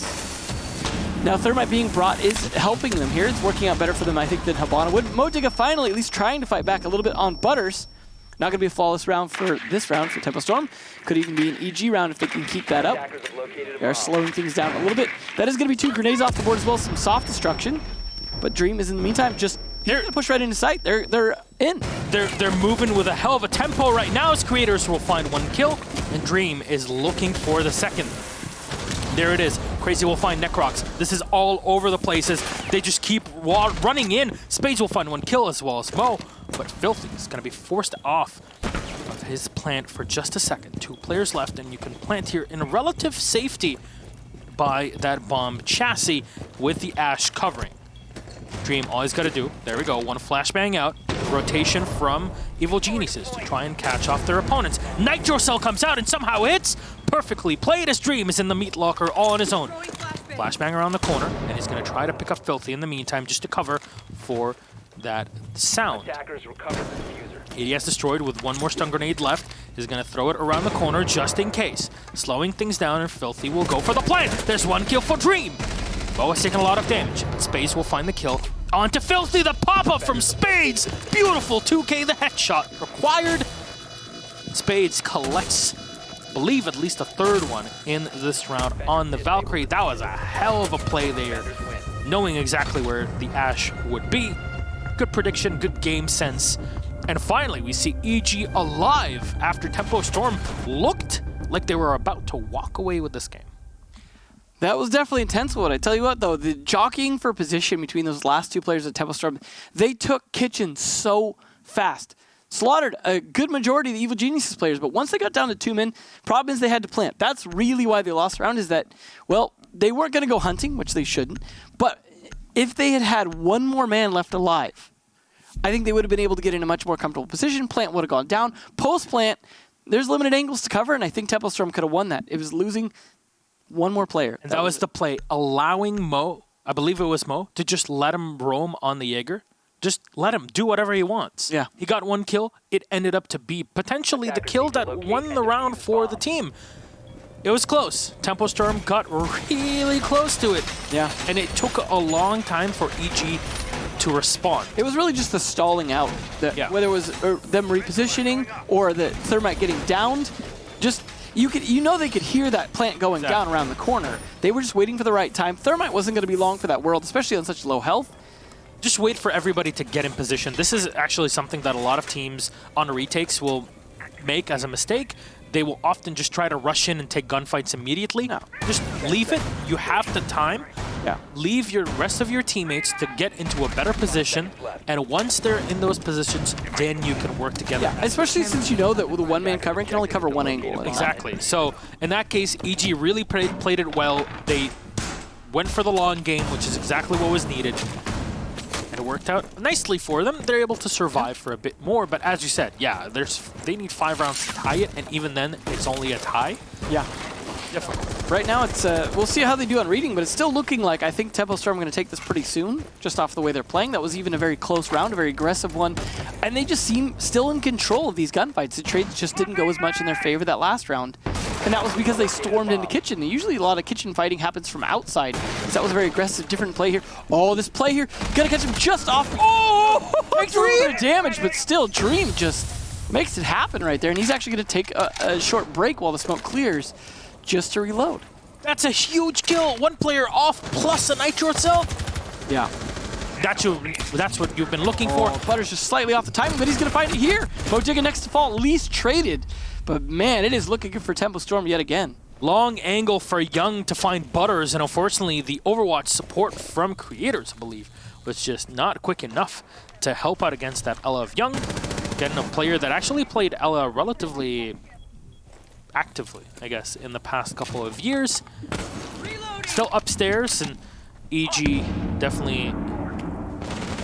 [SPEAKER 1] Now, Thermite being brought is helping them here. It's working out better for them, I think, than Habana would. Modiga finally at least trying to fight back a little bit on Butters. Not going to be a flawless round for this round for Tempo Storm. Could even be an EG round if they can keep that up. They are slowing things down a little bit. That is going to be 2 grenades off the board as well, some soft destruction. But Dream is in the meantime just they're gonna push right into sight. They're in.
[SPEAKER 4] They're moving with a hell of a tempo right now as Creators will find 1 kill, and Dream is looking for the second. There it is. Crazy will find Necrox. This is all over the places. They just keep running in. Spades will find 1 kill as well as Mo, but Filthy is gonna be forced off of his plant for just a second. 2 players left, and you can plant here in relative safety by that bomb chassis with the Ash covering. Dream, all he's got to do, there we go, 1 flashbang out, rotation from Evil Geniuses to try and catch off their opponents. Nitro Cell comes out and somehow hits, perfectly played as Dream is in the meat locker all on his own. Flashbang around the corner, and he's going to try to pick up Filthy in the meantime just to cover for that sound. ADS destroyed with 1 more stun grenade left. He's going to throw it around the corner just in case. Slowing things down, and Filthy will go for the plant. There's 1 kill for Dream. Bo has taken a lot of damage, but Spades will find the kill. Onto Filthy, the pop-up from Spades! Beautiful 2K, the headshot required. Spades collects, I believe, at least a 3rd one in this round on the Valkyrie. That was a hell of a play there, knowing exactly where the Ash would be. Good prediction, good game sense. And finally, we see EG alive after Tempo Storm looked like they were about to walk away with this game.
[SPEAKER 1] That was definitely intense one. I tell you what, though, the jockeying for position between those last 2 players at Tempo Storm, they took Kitchen so fast. Slaughtered a good majority of the Evil Geniuses players, but once they got down to 2 men, problem is they had to plant. That's really why they lost the round, is that, well, they weren't going to go hunting, which they shouldn't, but if they had had 1 more man left alive, I think they would have been able to get in a much more comfortable position. Plant would have gone down. Post-plant, there's limited angles to cover, and I think Tempo Storm could have won that. It was losing 1 more player.
[SPEAKER 4] And that was the play, allowing Mo, I believe it was Mo, to just let him roam on the Jaeger. just let him do whatever he wants.
[SPEAKER 1] Yeah.
[SPEAKER 4] He got 1 kill. It ended up to be potentially the kill that won the round for the team. It was close. Tempo Storm got really close to it.
[SPEAKER 1] Yeah.
[SPEAKER 4] And it took a long time for EG to respond.
[SPEAKER 1] It was really just the stalling out. Whether it was them repositioning or the Thermite getting downed, just you know they could hear that plant going down around the corner. They were just waiting for the right time. Thermite wasn't going to be long for that world, especially on such low health.
[SPEAKER 4] Just wait for everybody to get in position. This is actually something that a lot of teams on retakes will make as a mistake. They will often just try to rush in and take gunfights immediately.
[SPEAKER 1] No.
[SPEAKER 4] Just leave it. You have the time.
[SPEAKER 1] Yeah.
[SPEAKER 4] Leave your rest of your teammates to get into a better position, and once they're in those positions, then you can work together.
[SPEAKER 1] Yeah, especially since you know that with a one-man covering can only cover one angle.
[SPEAKER 4] Exactly. So in that case, EG really played it well. They went for the long game, which is exactly what was needed. It worked out nicely for them. They're able to survive for a bit more, but as you said, yeah, they need 5 rounds to tie it, and even then, it's only a tie.
[SPEAKER 1] Yeah.
[SPEAKER 4] Difficult.
[SPEAKER 1] Right now, it's we'll see how they do on reading, but it's still looking like I think Tempo Storm are going to take this pretty soon, just off the way they're playing. That was even a very close round, a very aggressive one, and they just seem still in control of these gunfights. The trades just didn't go as much in their favor that last round, and that was because they stormed into kitchen. Usually a lot of kitchen fighting happens from outside, so that was a very aggressive, different play here. Oh, this play here, gonna catch him just off. Oh, makes a little bit of damage, but still, Dream just makes it happen right there, and he's actually gonna take a short break while the smoke clears, just to reload.
[SPEAKER 4] That's a huge kill. 1 player off plus a nitro cell.
[SPEAKER 1] Yeah.
[SPEAKER 4] That's what you've been looking for.
[SPEAKER 1] Butter's just slightly off the timing, but he's going to find it here. Bojiga next to fall, least traded. But man, it is looking good for Tempo Storm yet again.
[SPEAKER 4] Long angle for Young to find Butters, and unfortunately the Overwatch support from creators, I believe, was just not quick enough to help out against that Ella of Young. Again, a player that actually played Ella relatively actively, I guess, in the past couple of years. Still upstairs, and EG definitely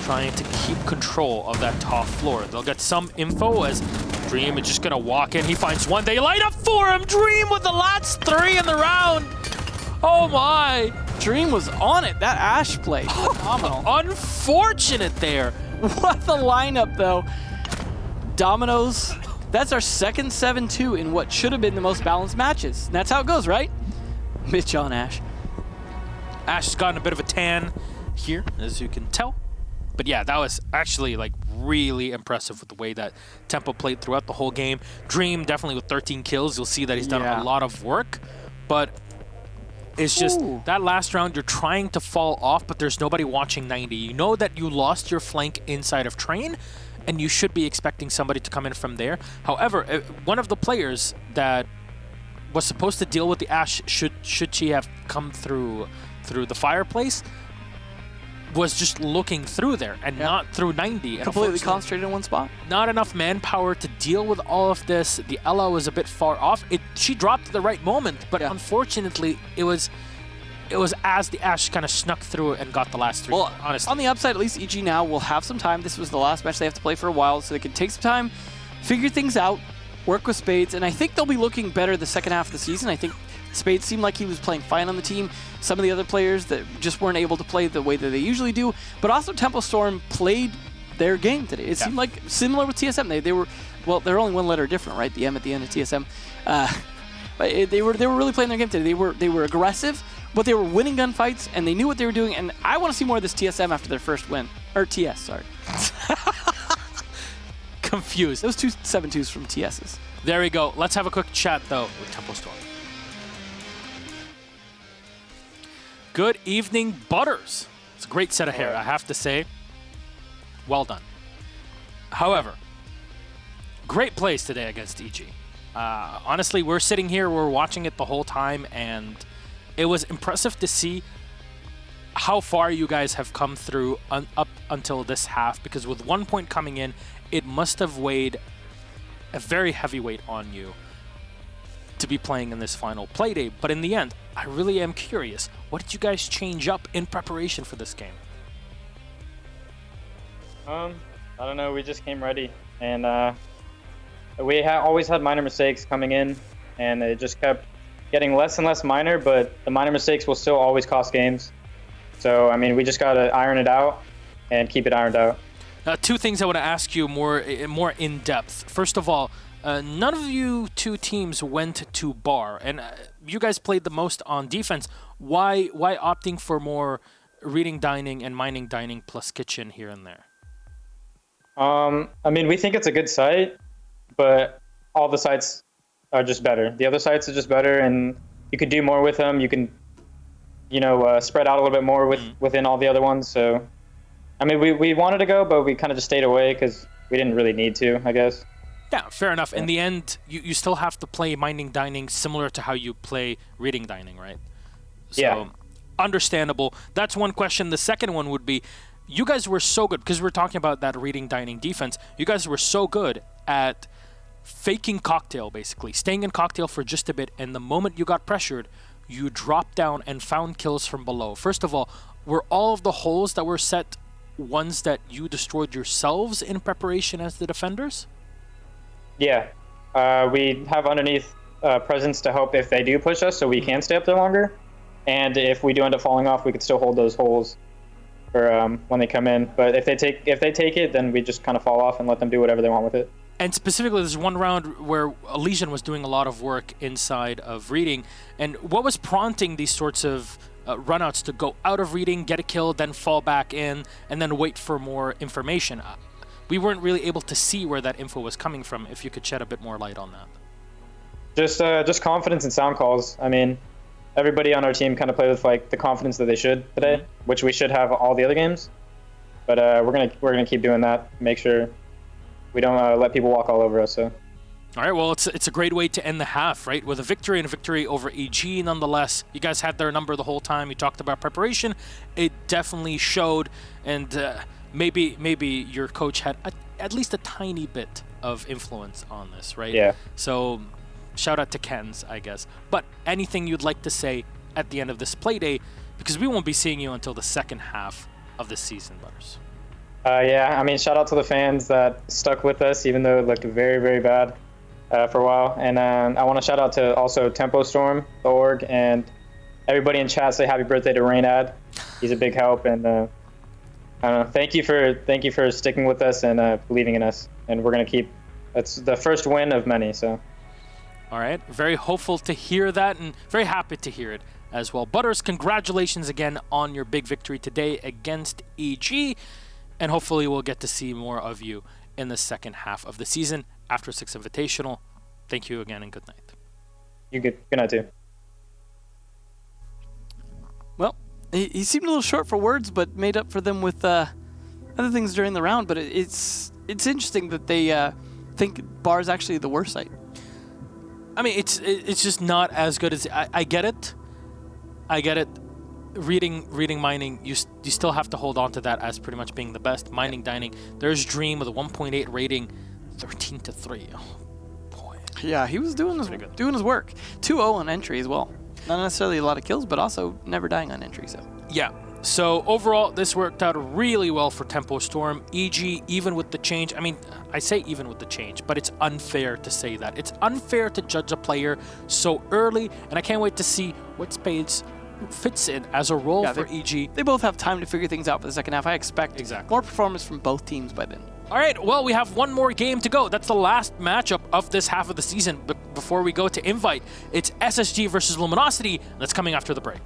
[SPEAKER 4] trying to keep control of that top floor. They'll get some info as Dream is just gonna walk in. He finds one. They light up for him. Dream with the last 3 in the round. Oh my.
[SPEAKER 1] Dream was on it. That Ash play, phenomenal.
[SPEAKER 4] Unfortunate there.
[SPEAKER 1] What the lineup though. Dominoes. That's our second 7-2 in what should have been the most balanced matches. And that's how it goes, right? Mitch on Ash.
[SPEAKER 4] Ash has gotten a bit of a tan here, as you can tell. But yeah, that was actually like really impressive with the way that Tempo played throughout the whole game. Dream definitely with 13 kills. You'll see that he's done a lot of work. But it's just that last round, you're trying to fall off, but there's nobody watching 90. You know that you lost your flank inside of Train, and you should be expecting somebody to come in from there. However, one of the players that was supposed to deal with the Ash, should she have come through the fireplace, was just looking through there and not through 90.
[SPEAKER 1] Completely concentrated in one spot.
[SPEAKER 4] Not enough manpower to deal with all of this. The Ella was a bit far off. She dropped at the right moment, but unfortunately, it was as the Ash kind of snuck through and got the last 3.
[SPEAKER 1] Well,
[SPEAKER 4] honestly,
[SPEAKER 1] on the upside, at least EG now will have some time. This was the last match they have to play for a while, so they can take some time, figure things out, work with Spades, and I think they'll be looking better the second half of the season. I think Spades seemed like he was playing fine on the team. Some of the other players that just weren't able to play the way that they usually do, but also Tempo Storm played their game today. It seemed like similar with TSM. They were, well, they're only one letter different, right? The M at the end of TSM. But they were really playing their game today. They were aggressive, but they were winning gunfights, and they knew what they were doing. And I want to see more of this TSM after their first win, or TS. Sorry,
[SPEAKER 4] confused.
[SPEAKER 1] Those 2 7-2s from TSs.
[SPEAKER 4] There we go. Let's have a quick chat though with Tempo Storm. Good evening, Butters. It's a great set of hair, I have to say. Well done. However, great plays today against EG. Honestly, we're sitting here, we're watching it the whole time, and it was impressive to see how far you guys have come through up until this half, because with 1 point coming in, it must have weighed a very heavy weight on you to be playing in this final Playday. But in the end, I really am curious, what did you guys change up in preparation for this game?
[SPEAKER 11] I don't know, we just came ready, and we always had minor mistakes coming in, and it just kept getting less and less minor, but the minor mistakes will still always cost games. So, I mean, we just got to iron it out and keep it ironed out.
[SPEAKER 4] Two things I want to ask you more in depth. First of all, none of you two teams went to bar, and you guys played the most on defense. Why opting for more reading dining and mining dining plus kitchen here and there?
[SPEAKER 11] I mean, we think it's a good site, but all the sites are just better. The other sites are just better, and you can do more with them. You can, spread out a little bit more within all the other ones. So, I mean, we wanted to go, but we kind of just stayed away because we didn't really need to, I guess.
[SPEAKER 4] Yeah, fair enough. In the end, you still have to play mining dining similar to how you play reading dining, right? So,
[SPEAKER 11] yeah.
[SPEAKER 4] Understandable. That's one question. The second one would be, you guys were so good, because we're talking about that reading dining defense, you guys were so good at faking cocktail, basically, staying in cocktail for just a bit, and the moment you got pressured, you dropped down and found kills from below. First of all, were all of the holes that were set ones that you destroyed yourselves in preparation as the defenders?
[SPEAKER 11] Yeah. We have underneath presence to help if they do push us, so we can stay up there longer. And if we do end up falling off, we could still hold those holes for when they come in. But if they take it, then we just kind of fall off and let them do whatever they want with it.
[SPEAKER 4] And specifically, there's one round where Elysian was doing a lot of work inside of reading. And what was prompting these sorts of runouts to go out of reading, get a kill, then fall back in, and then wait for more information? We weren't really able to see where that info was coming from. If you could shed a bit more light on that. Just
[SPEAKER 11] confidence in sound calls. I mean, everybody on our team kind of played with like the confidence that they should today, which we should have all the other games. But we're gonna keep doing that. Make sure we don't let people walk all over us. So.
[SPEAKER 4] All right, well, it's a great way to end the half, right? With a victory and a victory over EG, nonetheless. You guys had their number the whole time. You talked about preparation. It definitely showed, and maybe your coach had at least a tiny bit of influence on this, right?
[SPEAKER 11] Yeah.
[SPEAKER 4] So shout out to Ken's, I guess. But anything you'd like to say at the end of this play day, because we won't be seeing you until the second half of the season, Butters.
[SPEAKER 11] Yeah, I mean, shout out to the fans that stuck with us, even though it looked very, very bad for a while. And I want to shout out to also Tempo Storm, the org, and everybody in chat. Say happy birthday to Rainad. He's a big help, and I don't know. Thank you for sticking with us and believing in us. And we're gonna keep. That's the first win of many. So.
[SPEAKER 4] All right, very hopeful to hear that, and very happy to hear it as well. Butters, congratulations again on your big victory today against EG. And hopefully we'll get to see more of you in the second half of the season after 6 Invitational. Thank you again and good night.
[SPEAKER 11] You good night too.
[SPEAKER 1] Well, he seemed a little short for words, but made up for them with other things during the round. But it's interesting that they think bar is actually the worst site.
[SPEAKER 4] I mean, it's just not as good as I get it. Reading mining, you still have to hold on to that as pretty much being the best. Mining dining, there's Dream with a 1.8 rating, 13-3. Oh boy.
[SPEAKER 1] Yeah, he was doing his work. 2-0 on entry as well. Not necessarily a lot of kills, but also never dying on entry. So
[SPEAKER 4] yeah. So overall, this worked out really well for Tempo Storm. EG, even with the change, I mean, I say even with the change, but it's unfair to say that. It's unfair to judge a player so early, and I can't wait to see what Spades fits in as a role for EG.
[SPEAKER 1] They both have time to figure things out for the second half. I expect more performance from both teams by then.
[SPEAKER 4] All right, well, we have one more game to go. That's the last matchup of this half of the season. But before we go to Invite, it's SSG versus Luminosity. That's coming after the break.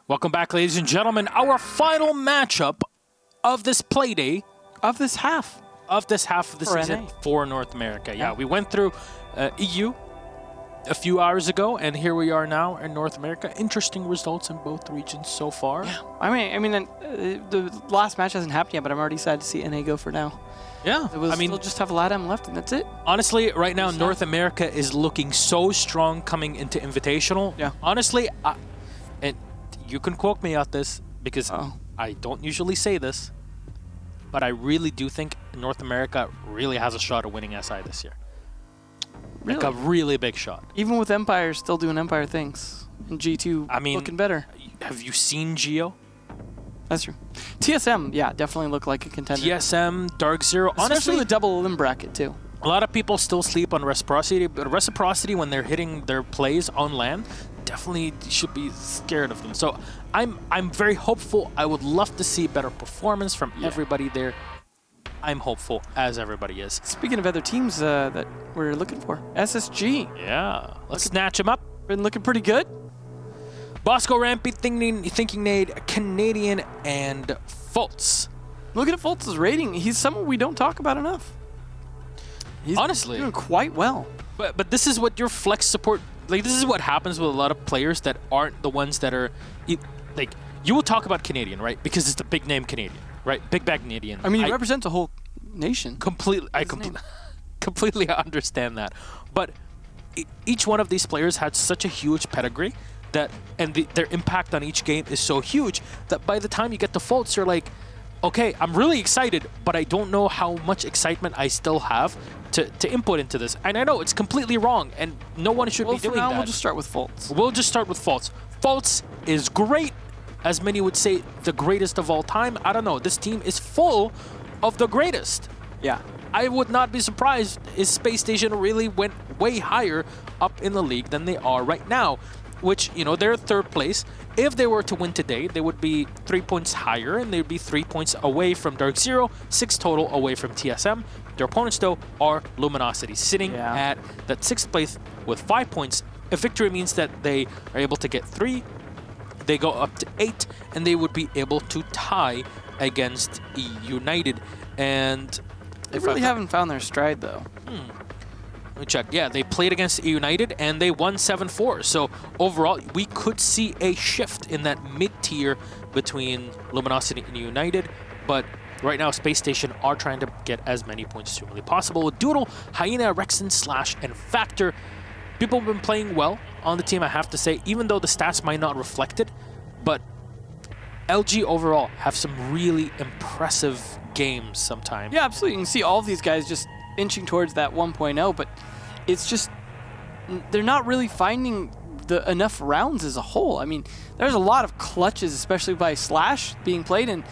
[SPEAKER 4] Welcome back, ladies and gentlemen. Our final matchup of this Playday.
[SPEAKER 1] Of this half.
[SPEAKER 4] Of this half of the
[SPEAKER 1] For
[SPEAKER 4] season
[SPEAKER 1] NA.
[SPEAKER 4] for North America. Yeah, we went through EU a few hours ago, and here we are now in North America. Interesting results in both regions so far.
[SPEAKER 1] Yeah. I mean, the last match hasn't happened yet, but I'm already excited to see NA go for now.
[SPEAKER 4] Yeah,
[SPEAKER 1] We'll still just have LATAM left, and that's it.
[SPEAKER 4] Honestly, right now, North America is looking so strong coming into Invitational.
[SPEAKER 1] Yeah.
[SPEAKER 4] Honestly, and you can quote me on this because I don't usually say this, but I really do think North America really has a shot at winning SI this year. Like a really big shot.
[SPEAKER 1] Even with Empire still doing Empire things, and G2 looking better.
[SPEAKER 4] Have you seen Geo?
[SPEAKER 1] That's true. TSM, yeah, definitely look like a contender.
[SPEAKER 4] TSM, Dark Zero.
[SPEAKER 1] Especially
[SPEAKER 4] Honestly,
[SPEAKER 1] the double limb bracket, too.
[SPEAKER 4] a lot of people still sleep on Reciprocity, but Reciprocity, when they're hitting their plays on land, definitely should be scared of them. So I'm very hopeful. I would love to see better performance from everybody there. I'm hopeful, as everybody is.
[SPEAKER 1] Speaking of other teams that we're looking for, SSG.
[SPEAKER 4] Yeah. Let's snatch them up.
[SPEAKER 1] Been looking pretty good.
[SPEAKER 4] Bosco Rampy, Thinking Nade, Canadian, and Fultz.
[SPEAKER 1] Looking at Fultz's rating, he's someone we don't talk about enough. He's
[SPEAKER 4] honestly
[SPEAKER 1] doing quite well.
[SPEAKER 4] But this is what your flex support, like this is what happens with a lot of players that aren't the ones that are, like, you will talk about Canadian, right? Because it's the big name Canadian, right? Big bag Canadian.
[SPEAKER 1] I mean, he represents a whole nation.
[SPEAKER 4] Completely, completely understand that. But each one of these players had such a huge pedigree that, and their impact on each game is so huge that by the time you get to Fultz, you're like, okay, I'm really excited, but I don't know how much excitement I still have to input into this. And I know it's completely wrong, and no one should be doing
[SPEAKER 1] now,
[SPEAKER 4] that.
[SPEAKER 1] We'll just start with Fultz.
[SPEAKER 4] We'll just start with Fultz. Fultz is great, as many would say the greatest of all time. I don't know. This team is full of the greatest.
[SPEAKER 1] Yeah.
[SPEAKER 4] I would not be surprised if Space Station really went way higher up in the league than they are right now, which, you know, they're third place. If they were to win today, they would be 3 points higher, and they would be 3 points away from Dark Zero, 6 total away from TSM. Their opponents, though, are Luminosity, sitting at that 6th place with 5 points. A victory means that they are able to get 3, they go up to 8, and they would be able to tie against United. And
[SPEAKER 1] they really haven't found their stride, though.
[SPEAKER 4] Let me check. Yeah, they played against United, and they won 7-4. So overall, we could see a shift in that mid-tier between Luminosity and United. But right now, Space Station are trying to get as many points as humanly possible with Doodle, Hyena, Rexon, Slash, and Factor. People have been playing well on the team, I have to say, even though the stats might not reflect it. But LG overall have some really impressive games sometimes.
[SPEAKER 1] Yeah, absolutely. You can see all of these guys just inching towards that 1.0, but it's just they're not really finding enough rounds as a whole. I mean, there's a lot of clutches, especially by Slash being played, and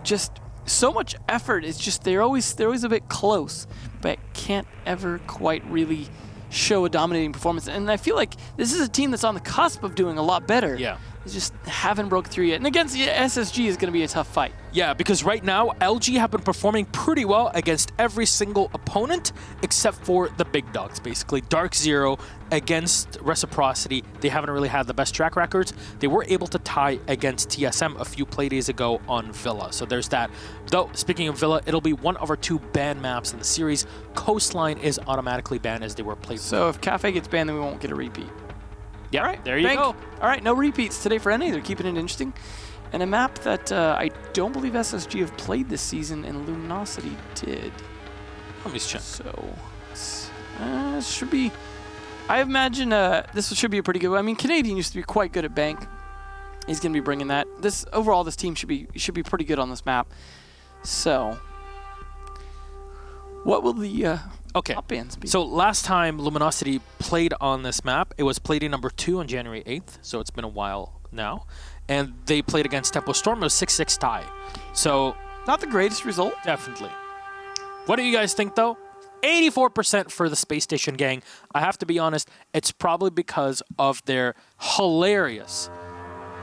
[SPEAKER 1] just so much effort. It's just they're always a bit close, but can't ever quite really show a dominating performance. And I feel like this is a team that's on the cusp of doing a lot better.
[SPEAKER 4] Yeah.
[SPEAKER 1] They just haven't broke through yet. And against SSG is going to be a tough fight.
[SPEAKER 4] Yeah, because right now, LG have been performing pretty well against every single opponent except for the big dogs, basically. Dark Zero against Reciprocity, they haven't really had the best track records. They were able to tie against TSM a few play days ago on Villa, so there's that. Though, speaking of Villa, it'll be one of our 2 banned maps in the series. Coastline is automatically banned as they were played.
[SPEAKER 1] So if Cafe gets banned, then we won't get a repeat.
[SPEAKER 4] Yeah,
[SPEAKER 1] all right,
[SPEAKER 4] there you go.
[SPEAKER 1] All right, no repeats today for NA. They're keeping it interesting. And a map that I don't believe SSG have played this season, and Luminosity did.
[SPEAKER 4] Let me check.
[SPEAKER 1] So, should be... I imagine this should be a pretty good one. I mean, Canadian used to be quite good at Bank. He's going to be bringing that. Overall, this team should be pretty good on this map. So, what will the... top bands be?
[SPEAKER 4] So last time Luminosity played on this map, it was Playday number 2 on January 8th, so it's been a while now. And they played against Tempo Storm. It was 6-6 tie. So
[SPEAKER 1] not the greatest result.
[SPEAKER 4] Definitely. What do you guys think, though? 84% for the Space Station gang. I have to be honest, it's probably because of their hilarious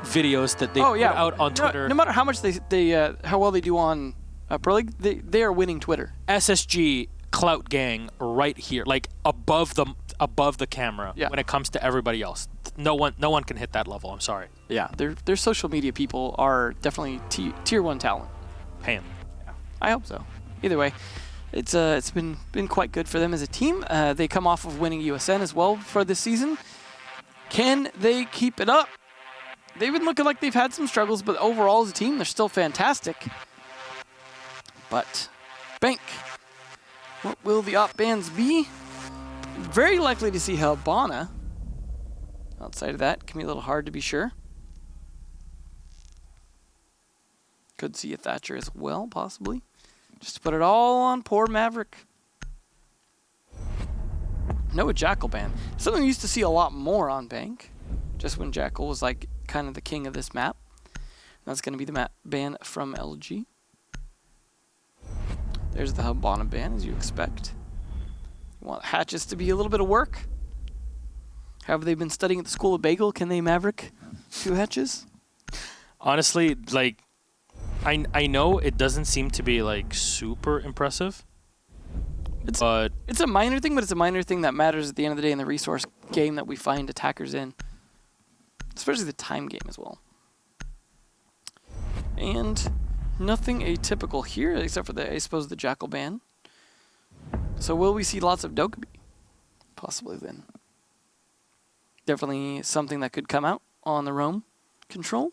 [SPEAKER 4] videos that they put out on Twitter.
[SPEAKER 1] No matter how much how well they do on Pro League, they are winning Twitter.
[SPEAKER 4] SSG Clout gang right here, like above the camera when it comes to everybody else. no one can hit that level. I'm sorry.
[SPEAKER 1] Yeah, their social media people are definitely tier 1 talent.
[SPEAKER 4] Pam.
[SPEAKER 1] Yeah, I hope so. Either way, it's been quite good for them as a team. They come off of winning USN as well for this season. Can they keep it up? They've been looking like they've had some struggles, but overall as a team, they're still fantastic. But Bank, what will the op bans be? Very likely to see Habana. Outside of that, can be a little hard to be sure. Could see a Thatcher as well, possibly. Just to put it all on poor Maverick. No, a Jackal ban. Something we used to see a lot more on Bank. Just when Jackal was like kind of the king of this map. That's going to be the map ban from LG. There's the Habana ban, as you expect. You want hatches to be a little bit of work. Have they been studying at the School of Bagel? Can they Maverick 2 hatches?
[SPEAKER 4] Honestly, like, I know it doesn't seem to be like super impressive. It's
[SPEAKER 1] a minor thing, but it's a minor thing that matters at the end of the day in the resource game that we find attackers in. Especially the time game as well. And nothing atypical here, except for I suppose, the Jackal ban. So will we see lots of Dokkaebi? Possibly then. Definitely something that could come out on the roam control.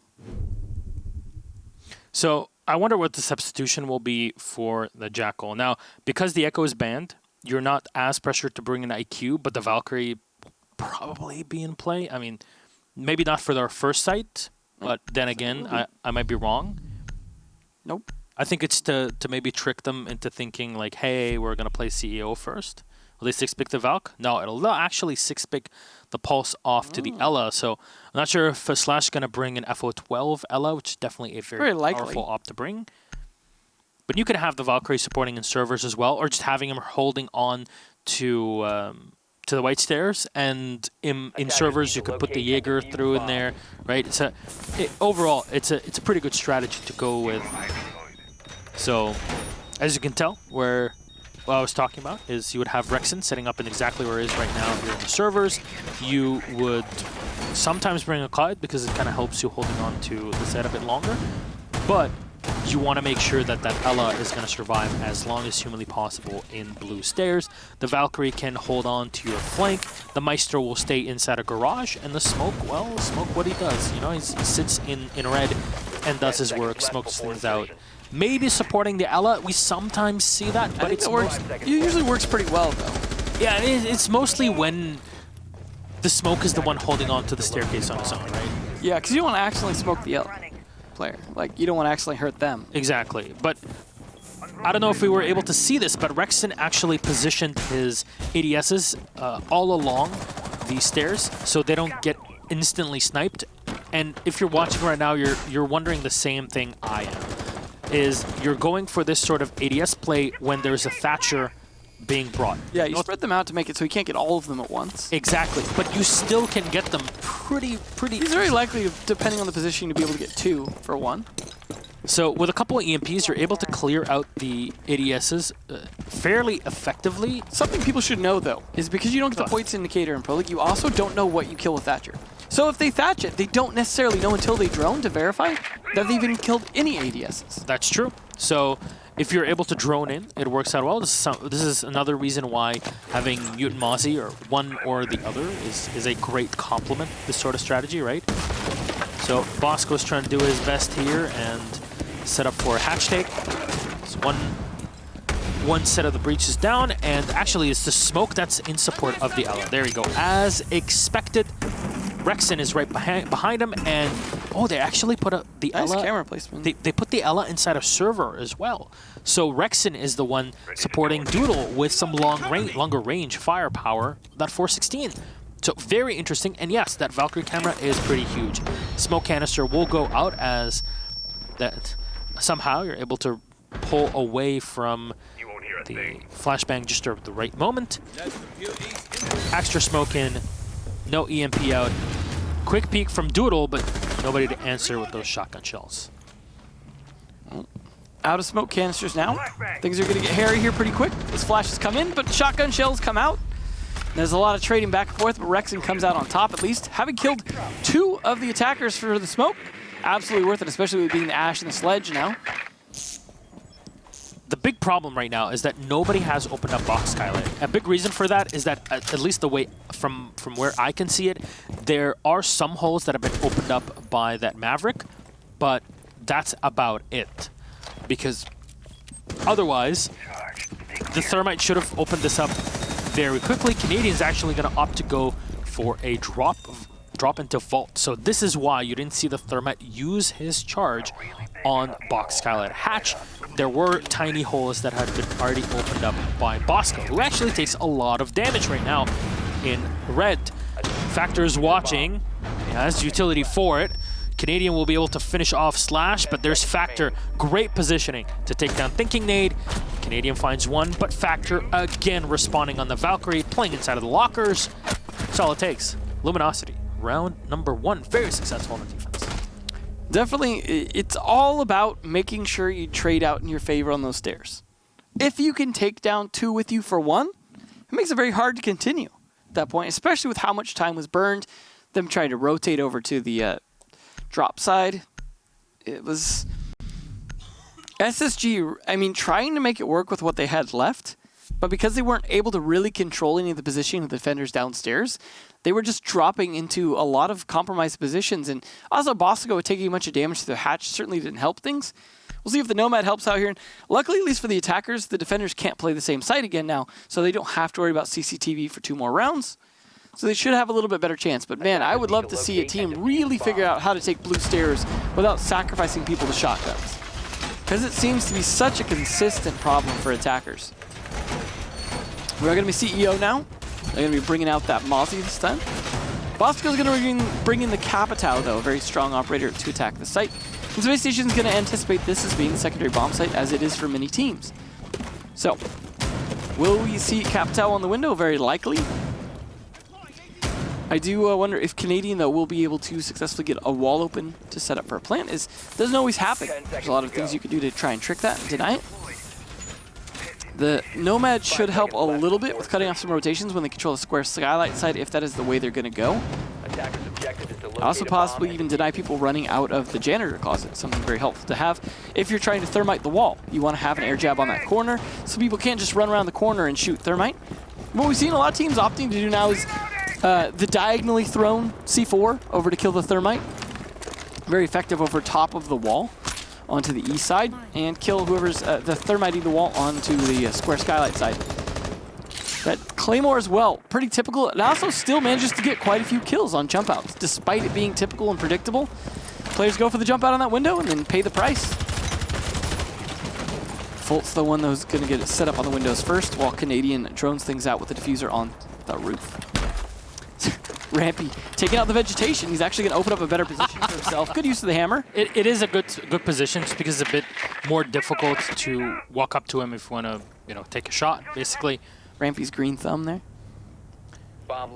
[SPEAKER 4] So I wonder what the substitution will be for the Jackal. Now, because the Echo is banned, you're not as pressured to bring an IQ, but the Valkyrie will probably be in play. I mean, maybe not for their first sight, but then again, I might be wrong.
[SPEAKER 1] Nope.
[SPEAKER 4] I think it's to maybe trick them into thinking like, hey, we're going to play CEO first. Will they 6-pick the Valk? No, it'll actually 6-pick the Pulse off to the Ella. So I'm not sure if Slash is going to bring an FO12 Ella, which is definitely a very powerful op to bring. But you could have the Valkyrie supporting in servers as well, or just having him holding on to the White Stairs, and in servers you could put the Jaeger through in there, right? Overall, it's a pretty good strategy to go with. So, as you can tell, what I was talking about is you would have Rexen setting up in exactly where he is right now here in the servers. You would sometimes bring a Clyde because it kind of helps you holding on to the set a bit longer, but you want to make sure that that Ella is going to survive as long as humanly possible in blue stairs. The Valkyrie can hold on to your flank. The Maestro will stay inside a garage, and the Smoke, well, Smoke what he does. You know, he sits in red and does his work, smokes things out. Maybe supporting the Ella, we sometimes see that, but it
[SPEAKER 1] usually works pretty well, though.
[SPEAKER 4] Yeah, it's mostly when the Smoke is the one holding on to the staircase on his own, right?
[SPEAKER 1] Yeah, because you don't want to accidentally smoke the Ella player. Like, you don't want to accidentally hurt them.
[SPEAKER 4] Exactly, but I don't know if we were able to see this, but Rexen actually positioned his ADSs all along these stairs so they don't get instantly sniped. And if you're watching right now, you're wondering the same thing I am. Is you're going for this sort of ADS play when there's a Thatcher being brought.
[SPEAKER 1] Yeah, you spread them out to make it so you can't get all of them at once.
[SPEAKER 4] Exactly, but you still can get them pretty.
[SPEAKER 1] He's very likely, depending on the position, to be able to get 2 for 1.
[SPEAKER 4] So with a couple of EMPs, you're able to clear out the ADSs fairly effectively.
[SPEAKER 1] Something people should know, though, is because you don't get the points indicator in Pro League, you also don't know what you kill with Thatcher. So if they thatch it, they don't necessarily know until they drone to verify that they've even killed any ADSs.
[SPEAKER 4] That's true. So if you're able to drone in, it works out well. This is another reason why having Mutant Mozzie or one or the other is a great complement, this sort of strategy, right? So Bosco's trying to do his best here and set up for a hatch take. It's one set of the breaches down, and actually it's the Smoke that's in support of the Ella. There we go. As expected, Rexen is right behind him, and they actually put the
[SPEAKER 1] nice
[SPEAKER 4] Ella.
[SPEAKER 1] Camera placement.
[SPEAKER 4] They put the Ella inside a server as well. So Rexen is the one supporting Doodle with some longer range firepower. That 416. So very interesting, and yes, that Valkyrie camera is pretty huge. Smoke canister will go out as that somehow you're able to pull away from the flashbang just at the right moment. Extra smoke in, no EMP out. Quick peek from Doodle, but nobody to answer with those shotgun shells.
[SPEAKER 1] Out of smoke canisters now. Things are going to get hairy here pretty quick. These flashes come in, but shotgun shells come out. There's a lot of trading back and forth, but Rexon comes out on top at least, having killed 2 of the attackers for the smoke. Absolutely worth it, especially with being the Ash and the Sledge now.
[SPEAKER 4] The big problem right now is that nobody has opened up box skylight. A big reason for that is that, at least the way from where I can see it, there are some holes that have been opened up by that Maverick, but that's about it. Because otherwise, the Thermite should have opened this up very quickly. Canadian's actually going to opt to go for a drop into Vault. So this is why you didn't see the Thermite use his charge on box skylight hatch. There were tiny holes that had been already opened up by Bosco, who actually takes a lot of damage right now in red. Factor is watching, he has utility for it. Canadian will be able to finish off Slash, but there's Factor. Great positioning to take down Thinking Nade. Canadian finds one, but Factor again responding on the Valkyrie, playing inside of the lockers. That's all it takes. Luminosity, round number 1. Very successful on the defense.
[SPEAKER 1] Definitely, it's all about making sure you trade out in your favor on those stairs. If you can take down 2 with you for 1, it makes it very hard to continue at that point, especially with how much time was burned, them trying to rotate over to the drop side. It was SSG, I mean, trying to make it work with what they had left, but because they weren't able to really control any of the positioning of the defenders downstairs, they were just dropping into a lot of compromised positions, and also Bosco taking a bunch of damage to the hatch certainly didn't help things. We'll see if the Nomad helps out here. And luckily, at least for the attackers, the defenders can't play the same site again now, so they don't have to worry about CCTV for 2 more rounds. So they should have a little bit better chance. But man, I would love to see a team really figure out how to take blue stairs without sacrificing people to shotguns, because it seems to be such a consistent problem for attackers. We're going to be CEO now. They're going to be bringing out that Mozzie this time. Bosco's going to bring in the Capitao, though, a very strong operator to attack the site. And Space Station's going to anticipate this as being the secondary bomb site, as it is for many teams. So, will we see Capitao on the window? Very likely. I do wonder if Canadian, though, will be able to successfully get a wall open to set up for a plant. Doesn't always happen. There's a lot of things you can do to try and trick that and deny it. The Nomad should help a little bit with cutting off some rotations when they control the square skylight side, if that is the way they're going to go. Also possibly even deny people running out of the janitor closet, something very helpful to have. If you're trying to thermite the wall, you want to have an air jab on that corner, so people can't just run around the corner and shoot thermite. What we've seen a lot of teams opting to do now is the diagonally thrown C4 over to kill the thermite. Very effective over top of the wall onto the east side, and kill whoever's the thermiting the wall onto the square skylight side. That Claymore as well, pretty typical, and also still manages to get quite a few kills on jump outs, despite it being typical and predictable. Players go for the jump out on that window and then pay the price. Fult's the one who's going to get it set up on the windows first, while Canadian drones things out with the diffuser on the roof. Rampy taking out the vegetation. He's actually going to open up a better position for himself. Good use of the hammer.
[SPEAKER 4] It is a good position, just because it's a bit more difficult to walk up to him if you want to, take a shot, basically.
[SPEAKER 1] Rampy's green thumb there.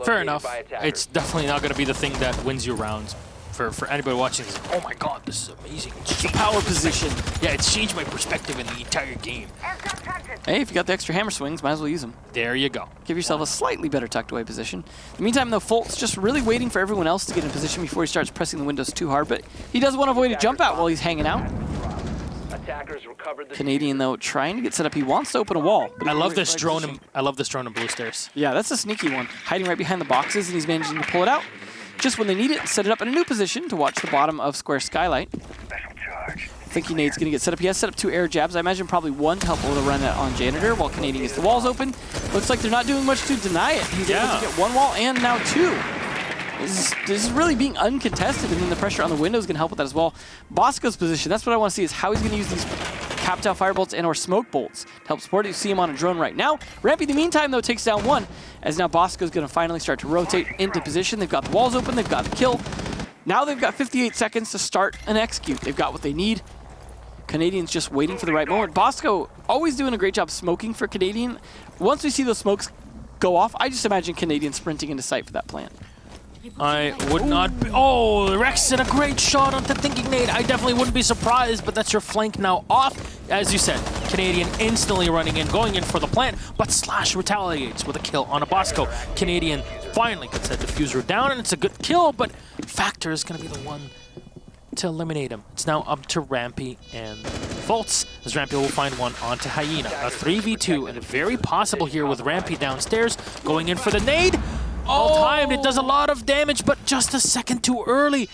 [SPEAKER 4] Fair enough. It's definitely not going to be the thing that wins you rounds. For anybody watching, it's like, oh my god, this is amazing.
[SPEAKER 1] It's a power position.
[SPEAKER 4] Yeah, it's changed my perspective in the entire game.
[SPEAKER 1] Hey, if you got the extra hammer swings, might as well use them.
[SPEAKER 4] There you go.
[SPEAKER 1] Give yourself a slightly better tucked away position. In the meantime, though, Fult's just really waiting for everyone else to get in position before he starts pressing the windows too hard, but he does want to avoid a jump out while he's hanging out. Canadian, though, trying to get set up. He wants to open a wall.
[SPEAKER 4] I love this drone in blue stairs.
[SPEAKER 1] Yeah, that's a sneaky one. Hiding right behind the boxes, and he's managing to pull it out just when they need it and set it up in a new position to watch the bottom of square skylight. Thinking Nade's going to get set up. He has set up 2 air jabs. I imagine probably 1 to help with a run on Janitor while Canadian gets the walls open. Looks like they're not doing much to deny it. He's able to get 1 wall and now 2. This is really being uncontested, and then the pressure on the window is going to help with that as well. Bosco's position, that's what I want to see, is how he's going to use these Capitao firebolts and or smoke bolts to help support it. You see him on a drone right now. Rampy, in the meantime, though, takes down 1, as now Bosco's going to finally start to rotate into position. They've got the walls open, they've got the kill. Now they've got 58 seconds to start and execute. They've got what they need. Canadian's just waiting for the right moment. Bosco always doing a great job smoking for Canadian. Once we see those smokes go off, I just imagine Canadian sprinting into sight for that plant.
[SPEAKER 4] I would not be... Oh, Rex did a great shot onto Thinking Nade. I definitely wouldn't be surprised, but that's your flank now off. As you said, Canadian instantly running in, going in for the plant, but Slash retaliates with a kill on a Bosco. Canadian finally gets that diffuser down, and it's a good kill, but Factor is going to be the one to eliminate him. It's now up to Rampy and Volts, as Rampy will find one onto Hyena. A 3v2, and very possible here with Rampy downstairs, going in for the nade. All timed, it does a lot of damage, but just a second too early.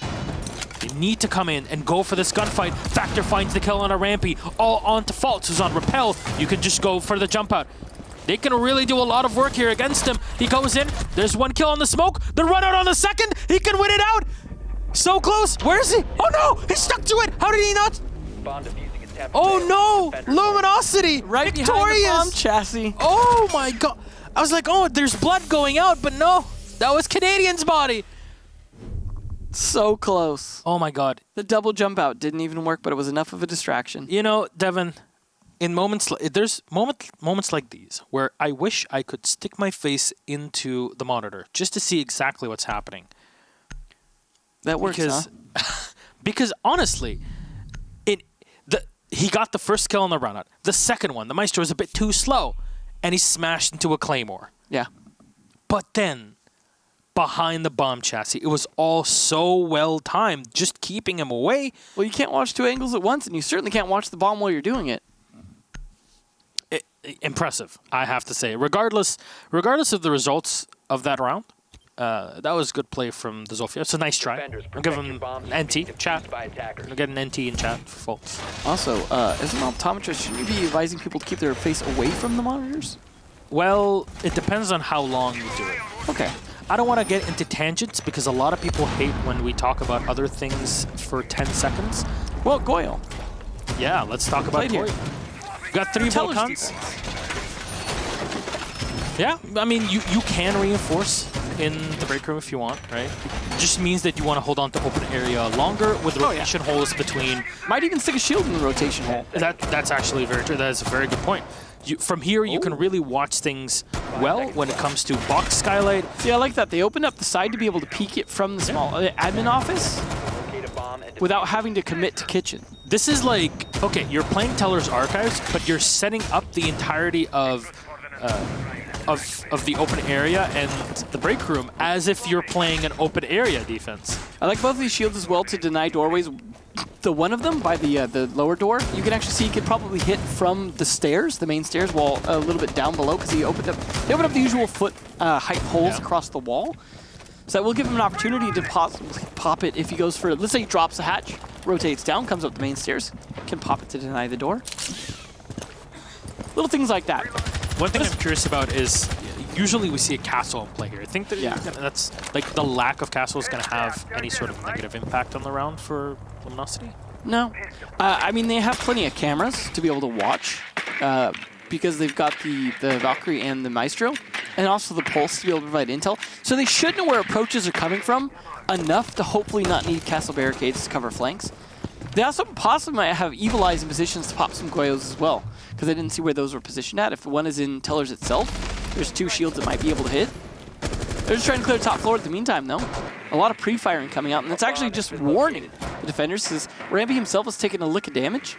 [SPEAKER 4] They need to come in and go for this gunfight. Factor finds the kill on a Rampy, all onto Volts, who's on Repel. You can just go for the jump out. They can really do a lot of work here against him. He goes in, there's one kill on the smoke, the run out on the second, he can win it out. So close, where is he? Oh no, he stuck to it. How did he not? Oh no, Luminosity,
[SPEAKER 1] Right
[SPEAKER 4] victorious.
[SPEAKER 1] behind the bomb chassis.
[SPEAKER 4] Oh my god. I was like, oh, there's blood going out, but no, that was Canadian's body.
[SPEAKER 1] So close.
[SPEAKER 4] Oh my god.
[SPEAKER 1] The double jump out didn't even work, but it was enough of a distraction.
[SPEAKER 4] You know, Devin, in moments, there's moments like these where I wish I could stick my face into the monitor just to see exactly what's happening.
[SPEAKER 1] That works,
[SPEAKER 4] Because,
[SPEAKER 1] huh?
[SPEAKER 4] because honestly, he got the first kill on the run out. The second one, the Maestro was a bit too slow, and he smashed into a Claymore.
[SPEAKER 1] Yeah.
[SPEAKER 4] But then, behind the bomb chassis, it was all so well timed, just keeping him away.
[SPEAKER 1] Well, you can't watch two angles at once, and you certainly can't watch the bomb while you're doing it.
[SPEAKER 4] Impressive, I have to say. Regardless of the results of that round, that was good play from the Zofia. It's a nice try. I'll give him an NT chat. I'll get an NT in chat for Volts.
[SPEAKER 1] Also, as an optometrist, shouldn't you be advising people to keep their face away from the monitors?
[SPEAKER 4] Well, it depends on how long you do it.
[SPEAKER 1] Okay.
[SPEAKER 4] I don't want to get into tangents because a lot of people hate when we talk about other things for 10 seconds.
[SPEAKER 1] Well, Goyle.
[SPEAKER 4] Yeah, let's talk about
[SPEAKER 1] Played here.
[SPEAKER 4] Goyle. Got 3
[SPEAKER 1] Teller's
[SPEAKER 4] Volcans.
[SPEAKER 1] defense.
[SPEAKER 4] Yeah, I mean, you can reinforce in the break room if you want, right? It just means that you want to hold on to open area longer with rotation holes between.
[SPEAKER 1] Might even stick a shield in the rotation hole.
[SPEAKER 4] That's actually very true. That is a very good point. From here, you can really watch things well when it comes to box skylight.
[SPEAKER 1] See, I like that. They opened up the side to be able to peek it from the small admin office without having to commit to kitchen.
[SPEAKER 4] This is like, okay, you're playing Teller's Archives, but you're setting up the entirety of the open area and the break room as if you're playing an open area defense.
[SPEAKER 1] I like both these shields as well to deny doorways. The one of them by the lower door, you can actually see he could probably hit from the stairs, the main stairs, while a little bit down below because they opened up the usual foot height holes across the wall. So that will give him an opportunity to possibly pop it if he goes for, let's say he drops the hatch, rotates down, comes up the main stairs, can pop it to deny the door. Little things like that.
[SPEAKER 4] One thing I'm curious about is usually we see a castle in play here. I think that that's like the lack of castle is going to have any sort of negative impact on the round for Luminosity.
[SPEAKER 1] No. I mean, they have plenty of cameras to be able to watch because they've got the Valkyrie and the Maestro and also the Pulse to be able to provide intel. So they should know where approaches are coming from enough to hopefully not need castle barricades to cover flanks. They also possibly might have Evil Eyes in positions to pop some Goyos as well because I didn't see where those were positioned at. If one is in Teller's itself, there's 2 shields that might be able to hit. They're just trying to clear top floor at the meantime, though. A lot of pre-firing coming out, and that's actually just warning the defenders, because Rampy himself has taken a lick of damage.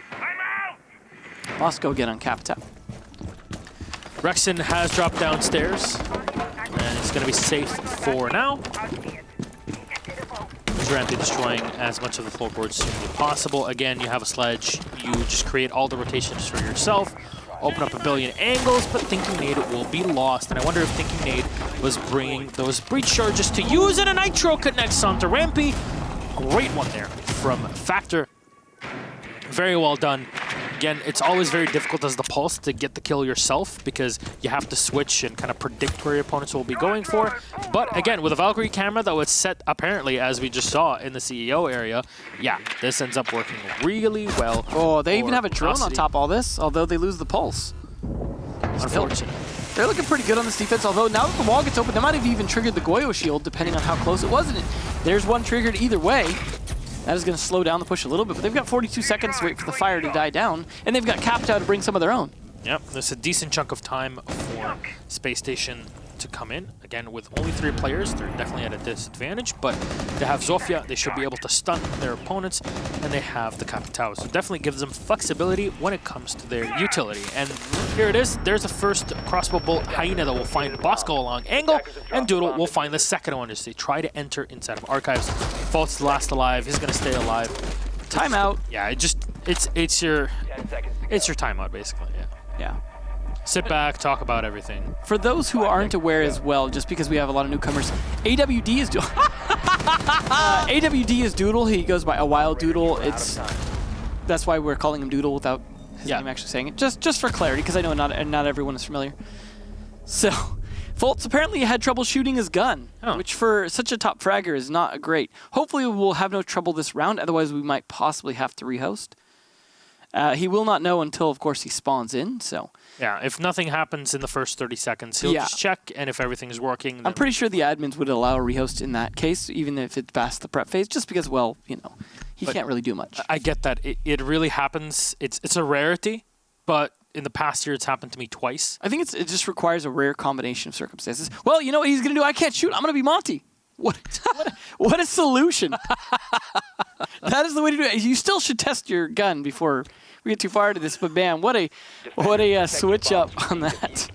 [SPEAKER 1] Bosco again on Capitap.
[SPEAKER 4] Rexon has dropped downstairs, and it's going to be safe for now. Rampy destroying as much of the floorboards as humanly possible. Again, you have a sledge. You just create all the rotations for yourself. Open up a billion angles, but Thinking Nade will be lost. And I wonder if Thinking Nade was bringing those breach charges to use, and a Nitro connects onto Rampy. Great one there from Factor. Very well done. Again, it's always very difficult as the Pulse to get the kill yourself because you have to switch and kind of predict where your opponents will be going for. But again, with a Valkyrie camera that was set apparently, as we just saw in the CEO area, yeah, this ends up working really well.
[SPEAKER 1] Oh, they even have a drone on top of all this, although they lose the Pulse.
[SPEAKER 4] Unfortunate.
[SPEAKER 1] They're looking pretty good on this defense, although now that the wall gets open, they might have even triggered the Goyo shield, depending on how close it was. And there's one triggered either way. That is going to slow down the push a little bit, but they've got 42 seconds to wait for the fire to die down, and they've got Capitao to bring some of their own.
[SPEAKER 4] Yep, there's a decent chunk of time for Space Station to come in. Again, with only 3 players, they're definitely at a disadvantage, but they have Zofia, they should be able to stun their opponents, and they have the Capitao. So definitely gives them flexibility when it comes to their utility. And here it is. There's the first crossbow bolt Hyena that will find Bosco along angle, and Doodle will find the second one as they try to enter inside of Archives. Fault's last alive. He's going to stay alive.
[SPEAKER 1] Timeout.
[SPEAKER 4] Yeah, it's your timeout, basically.
[SPEAKER 1] Yeah.
[SPEAKER 4] Sit back, talk about everything.
[SPEAKER 1] For those who aren't aware as well, just because we have a lot of newcomers, AWD is AWD is Doodle. He goes by a wild Doodle. That's why we're calling him Doodle without his name actually saying it. Just for clarity, because I know not everyone is familiar. So, Fultz apparently had trouble shooting his gun, which for such a top fragger is not great. Hopefully we'll have no trouble this round, otherwise we might possibly have to rehost. He will not know until, of course, he spawns in, so...
[SPEAKER 4] Yeah, if nothing happens in the first 30 seconds, he'll just check, and if everything's working...
[SPEAKER 1] I'm pretty sure the admins would allow a rehost in that case, even if it's past the prep phase, just because, well, you know, he can't really do much.
[SPEAKER 4] I get that. It really happens. It's a rarity, but in the past year, it's happened to me twice.
[SPEAKER 1] I think it just requires a rare combination of circumstances. Well, you know what he's going to do? I can't shoot. I'm going to be Monty. What a solution. That is the way to do it. You still should test your gun before we get too far into this, but man, what a switch up on that.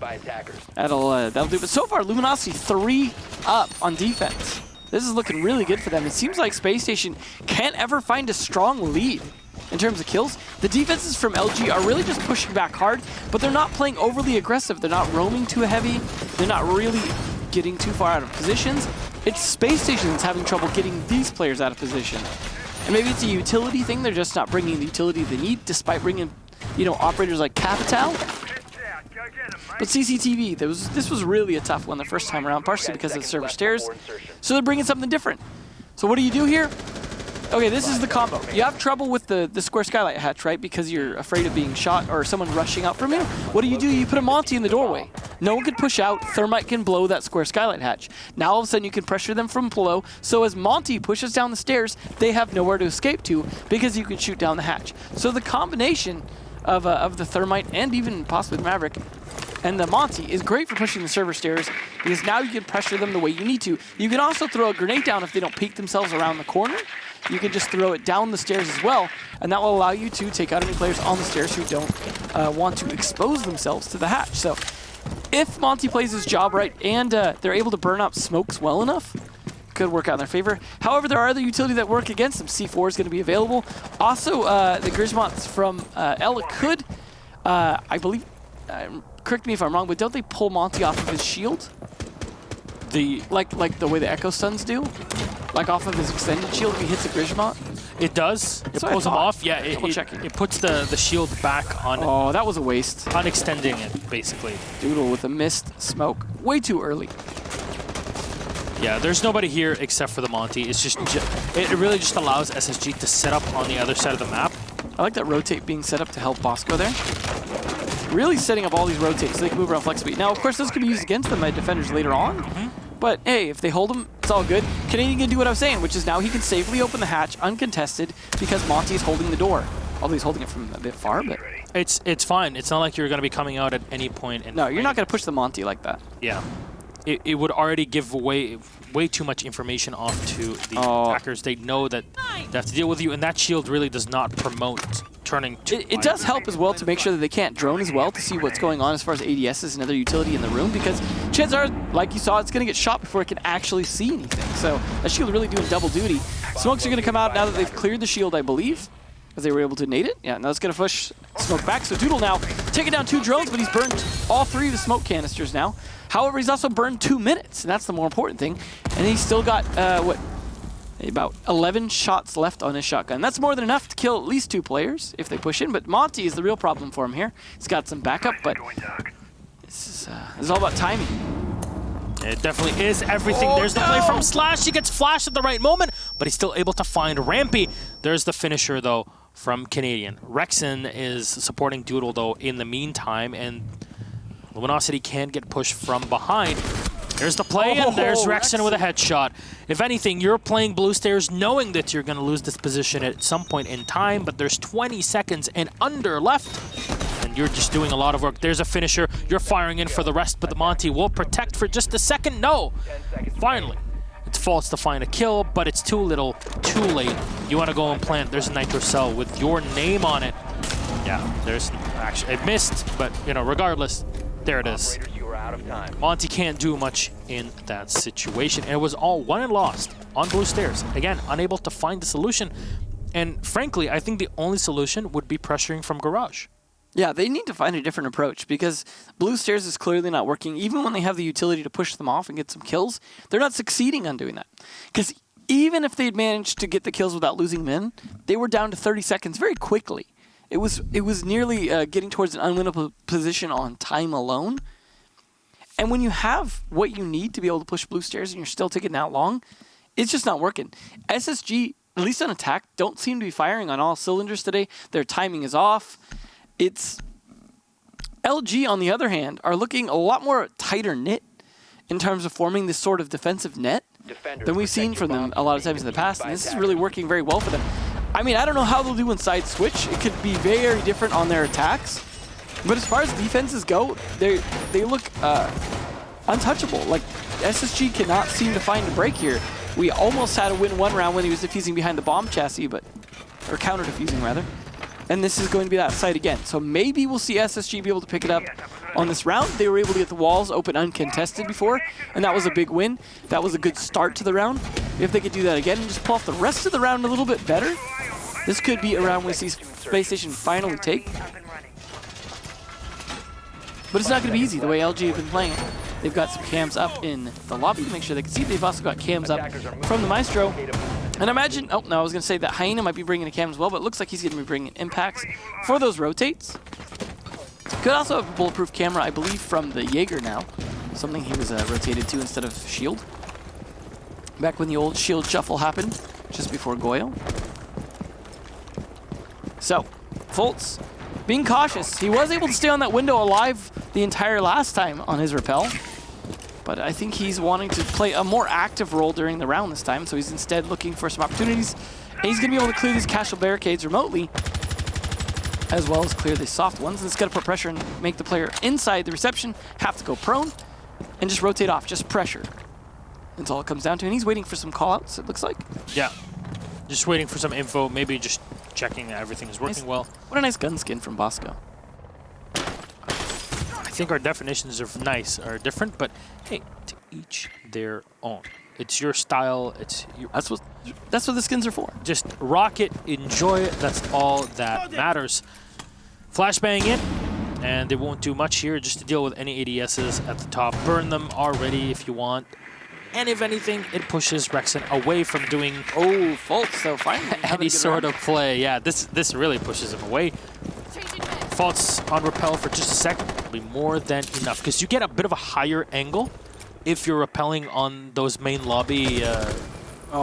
[SPEAKER 1] That'll do. But so far, Luminosity 3 up on defense. This is looking really good for them. It seems like Space Station can't ever find a strong lead in terms of kills. The defenses from LG are really just pushing back hard, but they're not playing overly aggressive. They're not roaming too heavy. They're not really getting too far out of positions. It's Space Station that's having trouble getting these players out of position. And maybe it's a utility thing. They're just not bringing the utility they need, despite bringing, you know, operators like Capitao. But CCTV, this was really a tough one the first time around, partially because of the server stairs. So they're bringing something different. So what do you do here? Okay, this is the combo. You have trouble with the square skylight hatch, right? Because you're afraid of being shot or someone rushing out from you. What do? You put a Monty in the doorway. No one can push out. Thermite can blow that square skylight hatch. Now all of a sudden you can pressure them from below. So as Monty pushes down the stairs, they have nowhere to escape to because you can shoot down the hatch. So the combination of the Thermite and even possibly the Maverick and the Monty is great for pushing the server stairs because now you can pressure them the way you need to. You can also throw a grenade down if they don't peek themselves around the corner. You can just throw it down the stairs as well, and that will allow you to take out any players on the stairs who don't want to expose themselves to the hatch. So if Monty plays his job right and they're able to burn up smokes well enough, could work out in their favor. However, there are other utilities that work against them. C4 is going to be available. Also, the Grismonts from Ella could, I believe, correct me if I'm wrong, but don't they pull Monty off of his shield? Like the way the Echo Stuns do? Like off of his extended shield if he hits a Grismont?
[SPEAKER 4] It does. It pulls him off. Yeah, it puts the shield back on.
[SPEAKER 1] Oh, that was a waste.
[SPEAKER 4] On extending it, basically.
[SPEAKER 1] Doodle with a missed smoke. Way too early.
[SPEAKER 4] Yeah, there's nobody here except for the Monty. It's just it really just allows SSG to set up on the other side of the map.
[SPEAKER 1] I like that rotate being set up to help Bosco there. Really setting up all these rotates so they can move around flexibly. Now, of course, those can be used against them by defenders later on. But hey, if they hold him, it's all good. Canadian can do what I was saying, which is now he can safely open the hatch uncontested because Monty is holding the door. Although he's holding it from a bit far, but...
[SPEAKER 4] It's fine. It's not like you're going to be coming out at any point.
[SPEAKER 1] No, you're not going to push the Monty like that.
[SPEAKER 4] Yeah. It would already give away way too much information off to the attackers. They know that they have to deal with you, and that shield really does not promote turning to...
[SPEAKER 1] It does help as well to make sure that they can't drone as well to see what's going on as far as ADSs and other utility in the room, because chances are, like you saw, it's going to get shot before it can actually see anything. So that shield really doing double duty. Smokes are going to come out now that they've cleared the shield, I believe, as they were able to nade it. Yeah, now it's going to push Smoke back. So Doodle now taking down 2 drones, but he's burned all 3 of the smoke canisters now. However, he's also burned 2 minutes, and that's the more important thing. And he's still got, about 11 shots left on his shotgun. That's more than enough to kill at least 2 players if they push in, but Monty is the real problem for him here. He's got some backup, but this is all about timing.
[SPEAKER 4] It definitely is everything. There's the play from Slash. He gets flashed at the right moment, but he's still able to find Rampy. There's the finisher, though, from Canadian. Rexon is supporting Doodle, though, in the meantime, and Luminosity can get pushed from behind. There's the play, and there's Rexon with a headshot. If anything, you're playing Blue Stairs knowing that you're going to lose this position at some point in time, but there's 20 seconds and under left. And and you're just doing a lot of work. There's a finisher. You're firing in for the rest, but the Monty will protect for just a second. No! Finally. It's false to find a kill, but it's too little, too late. You want to go and plant. There's a nitro cell with your name on it. Yeah, there's actually, it missed, but you know, regardless, there it is. Monty can't do much in that situation. And it was all won and lost on blue stairs. Again, unable to find the solution. And frankly, I think the only solution would be pressuring from garage.
[SPEAKER 1] Yeah, they need to find a different approach because blue stairs is clearly not working. Even when they have the utility to push them off and get some kills, they're not succeeding on doing that. Because even if they'd managed to get the kills without losing men, they were down to 30 seconds very quickly. It was nearly getting towards an unwinnable position on time alone. And when you have what you need to be able to push blue stairs and you're still taking that long, it's just not working. SSG, at least on attack, don't seem to be firing on all cylinders today. Their timing is off. It's LG, on the other hand, are looking a lot more tighter knit in terms of forming this sort of defensive net than we've seen from them a lot of times in the past, and this is really working very well for them. I mean, I don't know how they'll do inside switch. It could be very different on their attacks, but as far as defenses go, they look untouchable. Like, SSG cannot seem to find a break here. We almost had a win one round when he was defusing behind the bomb chassis, or counter defusing rather. And this is going to be that site again. So maybe we'll see SSG be able to pick it up on this round. They were able to get the walls open uncontested before, and that was a big win. That was a good start to the round. If they could do that again and just pull off the rest of the round a little bit better, this could be a round we see Space Station finally take. But it's not going to be easy the way LG have been playing it. They've got some cams up in the lobby to make sure they can see. They've also got cams up from the Maestro. And imagine, oh no, I was going to say that Hyena might be bringing a cam as well, but it looks like he's going to be bringing impacts for those rotates. Could also have a bulletproof camera, I believe, from the Jaeger now. Something he was rotated to instead of shield. Back when the old shield shuffle happened, just before Goyle. So, Fultz being cautious. He was able to stay on that window alive the entire last time on his rappel. But I think he's wanting to play a more active role during the round this time, so he's instead looking for some opportunities. And he's going to be able to clear these castle barricades remotely, as well as clear the soft ones. And it's going to put pressure and make the player inside the reception have to go prone and just rotate off, just pressure. That's all it comes down to. And he's waiting for some call-outs, it looks like.
[SPEAKER 4] Yeah, just waiting for some info, maybe just checking that everything is working well.
[SPEAKER 1] What a nice gun skin from Bosco.
[SPEAKER 4] I think our definitions of nice are different, but hey, to each their own. It's your style. It's your,
[SPEAKER 1] that's what the skins are for.
[SPEAKER 4] Just rock it, enjoy it. That's all that matters. Flashbang in, and they won't do much here. Just to deal with any ADSs at the top. Burn them already if you want. And if anything, it pushes Rexen away from doing
[SPEAKER 1] Fultz, so finally
[SPEAKER 4] any sort of play. Yeah, this really pushes him away. Fultz on rappel for just a second will be more than enough because you get a bit of a higher angle if you're rappelling on those main lobby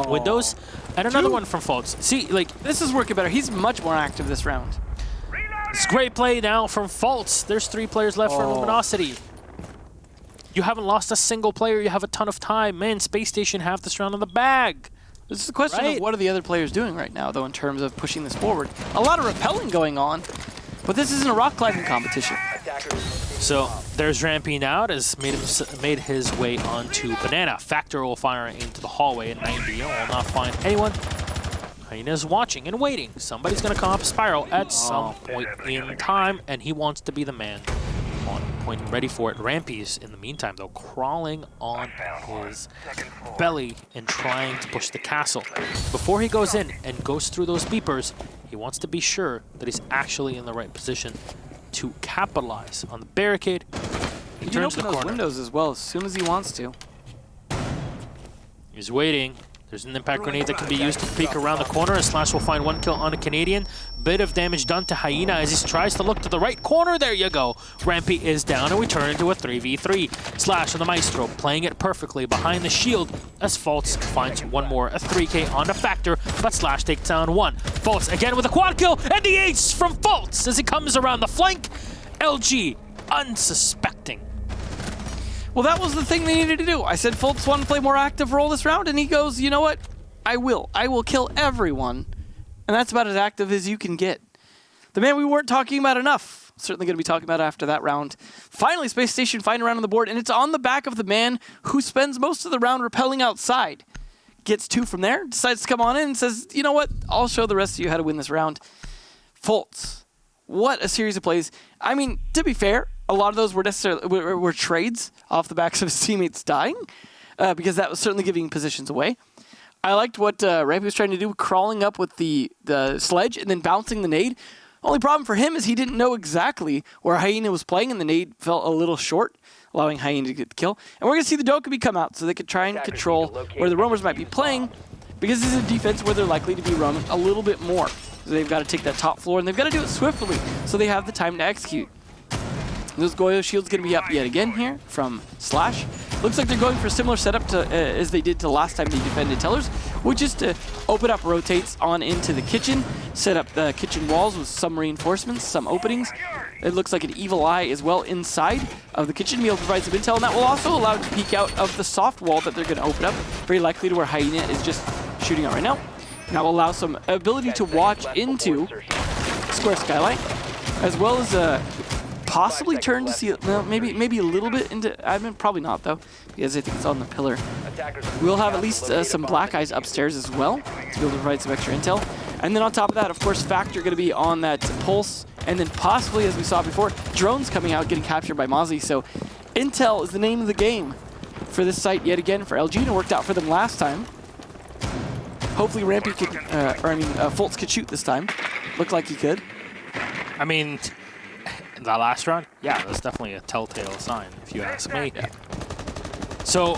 [SPEAKER 4] windows. And another one from Fultz. See, like,
[SPEAKER 1] this is working better. He's much more active this round.
[SPEAKER 4] It's great play now from Fultz. There's 3 players left for Luminosity. You haven't lost a single player. You have a ton of time. Man, Space Station have this round in the bag.
[SPEAKER 1] This is the question of what are the other players doing right now, though, in terms of pushing this forward. A lot of rappelling going on, but this isn't a rock climbing competition.
[SPEAKER 4] So there's Ramping out, has made his way onto Banana. Factor will fire into the hallway at 90. Will not find anyone. Hyena's watching and waiting. Somebody's going to come up Spiral at some point in time, and he wants to be the man on point and ready for it. Rampy's, in the meantime, though, crawling on his belly and trying to push the castle. Before he goes in and goes through those beepers, he wants to be sure that he's actually in the right position to capitalize on the barricade. He turns the corner.
[SPEAKER 1] Those windows as well as soon as he wants to.
[SPEAKER 4] He's waiting. There's an impact grenade that can be used to peek around the corner, and Slash will find 1 kill on a Canadian. Bit of damage done to Hyena as he tries to look to the right corner. There you go. Rampy is down, and we turn into a 3v3. Slash on the Maestro, playing it perfectly behind the shield as Fultz finds 1 more. A 3k on the Factor, but Slash takes down 1. Fultz again with a quad kill, and the ace from Fultz as he comes around the flank. LG unsuspecting.
[SPEAKER 1] Well, that was the thing they needed to do. I said Fultz wanted to play more active role this round, and he goes, you know what? I will. I will kill everyone. And that's about as active as you can get. The man we weren't talking about enough, certainly going to be talking about after that round. Finally, Space Station find a round on the board, and it's on the back of the man who spends most of the round rappelling outside. Gets 2 from there, decides to come on in and says, you know what, I'll show the rest of you how to win this round. Fultz, what a series of plays. I mean, to be fair, a lot of those were trades off the backs of his teammates dying, because that was certainly giving positions away. I liked what Rampy was trying to do, crawling up with the sledge and then bouncing the nade. Only problem for him is he didn't know exactly where Hyena was playing, and the nade fell a little short, allowing Hyena to get the kill. And we're going to see the Dokkaebi come out so they could try and control where the roamers might be playing, because this is a defense where they're likely to be roaming a little bit more. So they've got to take that top floor, and they've got to do it swiftly so they have the time to execute. This Goyo shield's going to be up yet again here from Slash. Looks like they're going for a similar setup to as they did to last time they defended Tellers, which is to open up rotates on into the kitchen, set up the kitchen walls with some reinforcements, some openings. It looks like an evil eye as well inside of the kitchen to be able to provide some intel, and that will also allow it to peek out of the soft wall that they're going to open up, very likely to where Hyena is just shooting out right now. And that will allow some ability to watch into Square Skylight, as well as possibly turn to see, well, maybe a little bit into admin, probably not though, because I think it's on the pillar. We'll have at least some black eyes upstairs as well to be able to provide some extra intel. And then on top of that, of course, Factor going to be on that pulse, and then possibly, as we saw before, drones coming out, getting captured by Mozzie. So intel is the name of the game for this site yet again for LG, and it worked out for them last time. Hopefully Rampy could, Fultz could shoot this time. Looked like he could.
[SPEAKER 4] I mean, that last round, yeah, that's definitely a telltale sign, if you ask me.
[SPEAKER 1] Yeah.
[SPEAKER 4] So,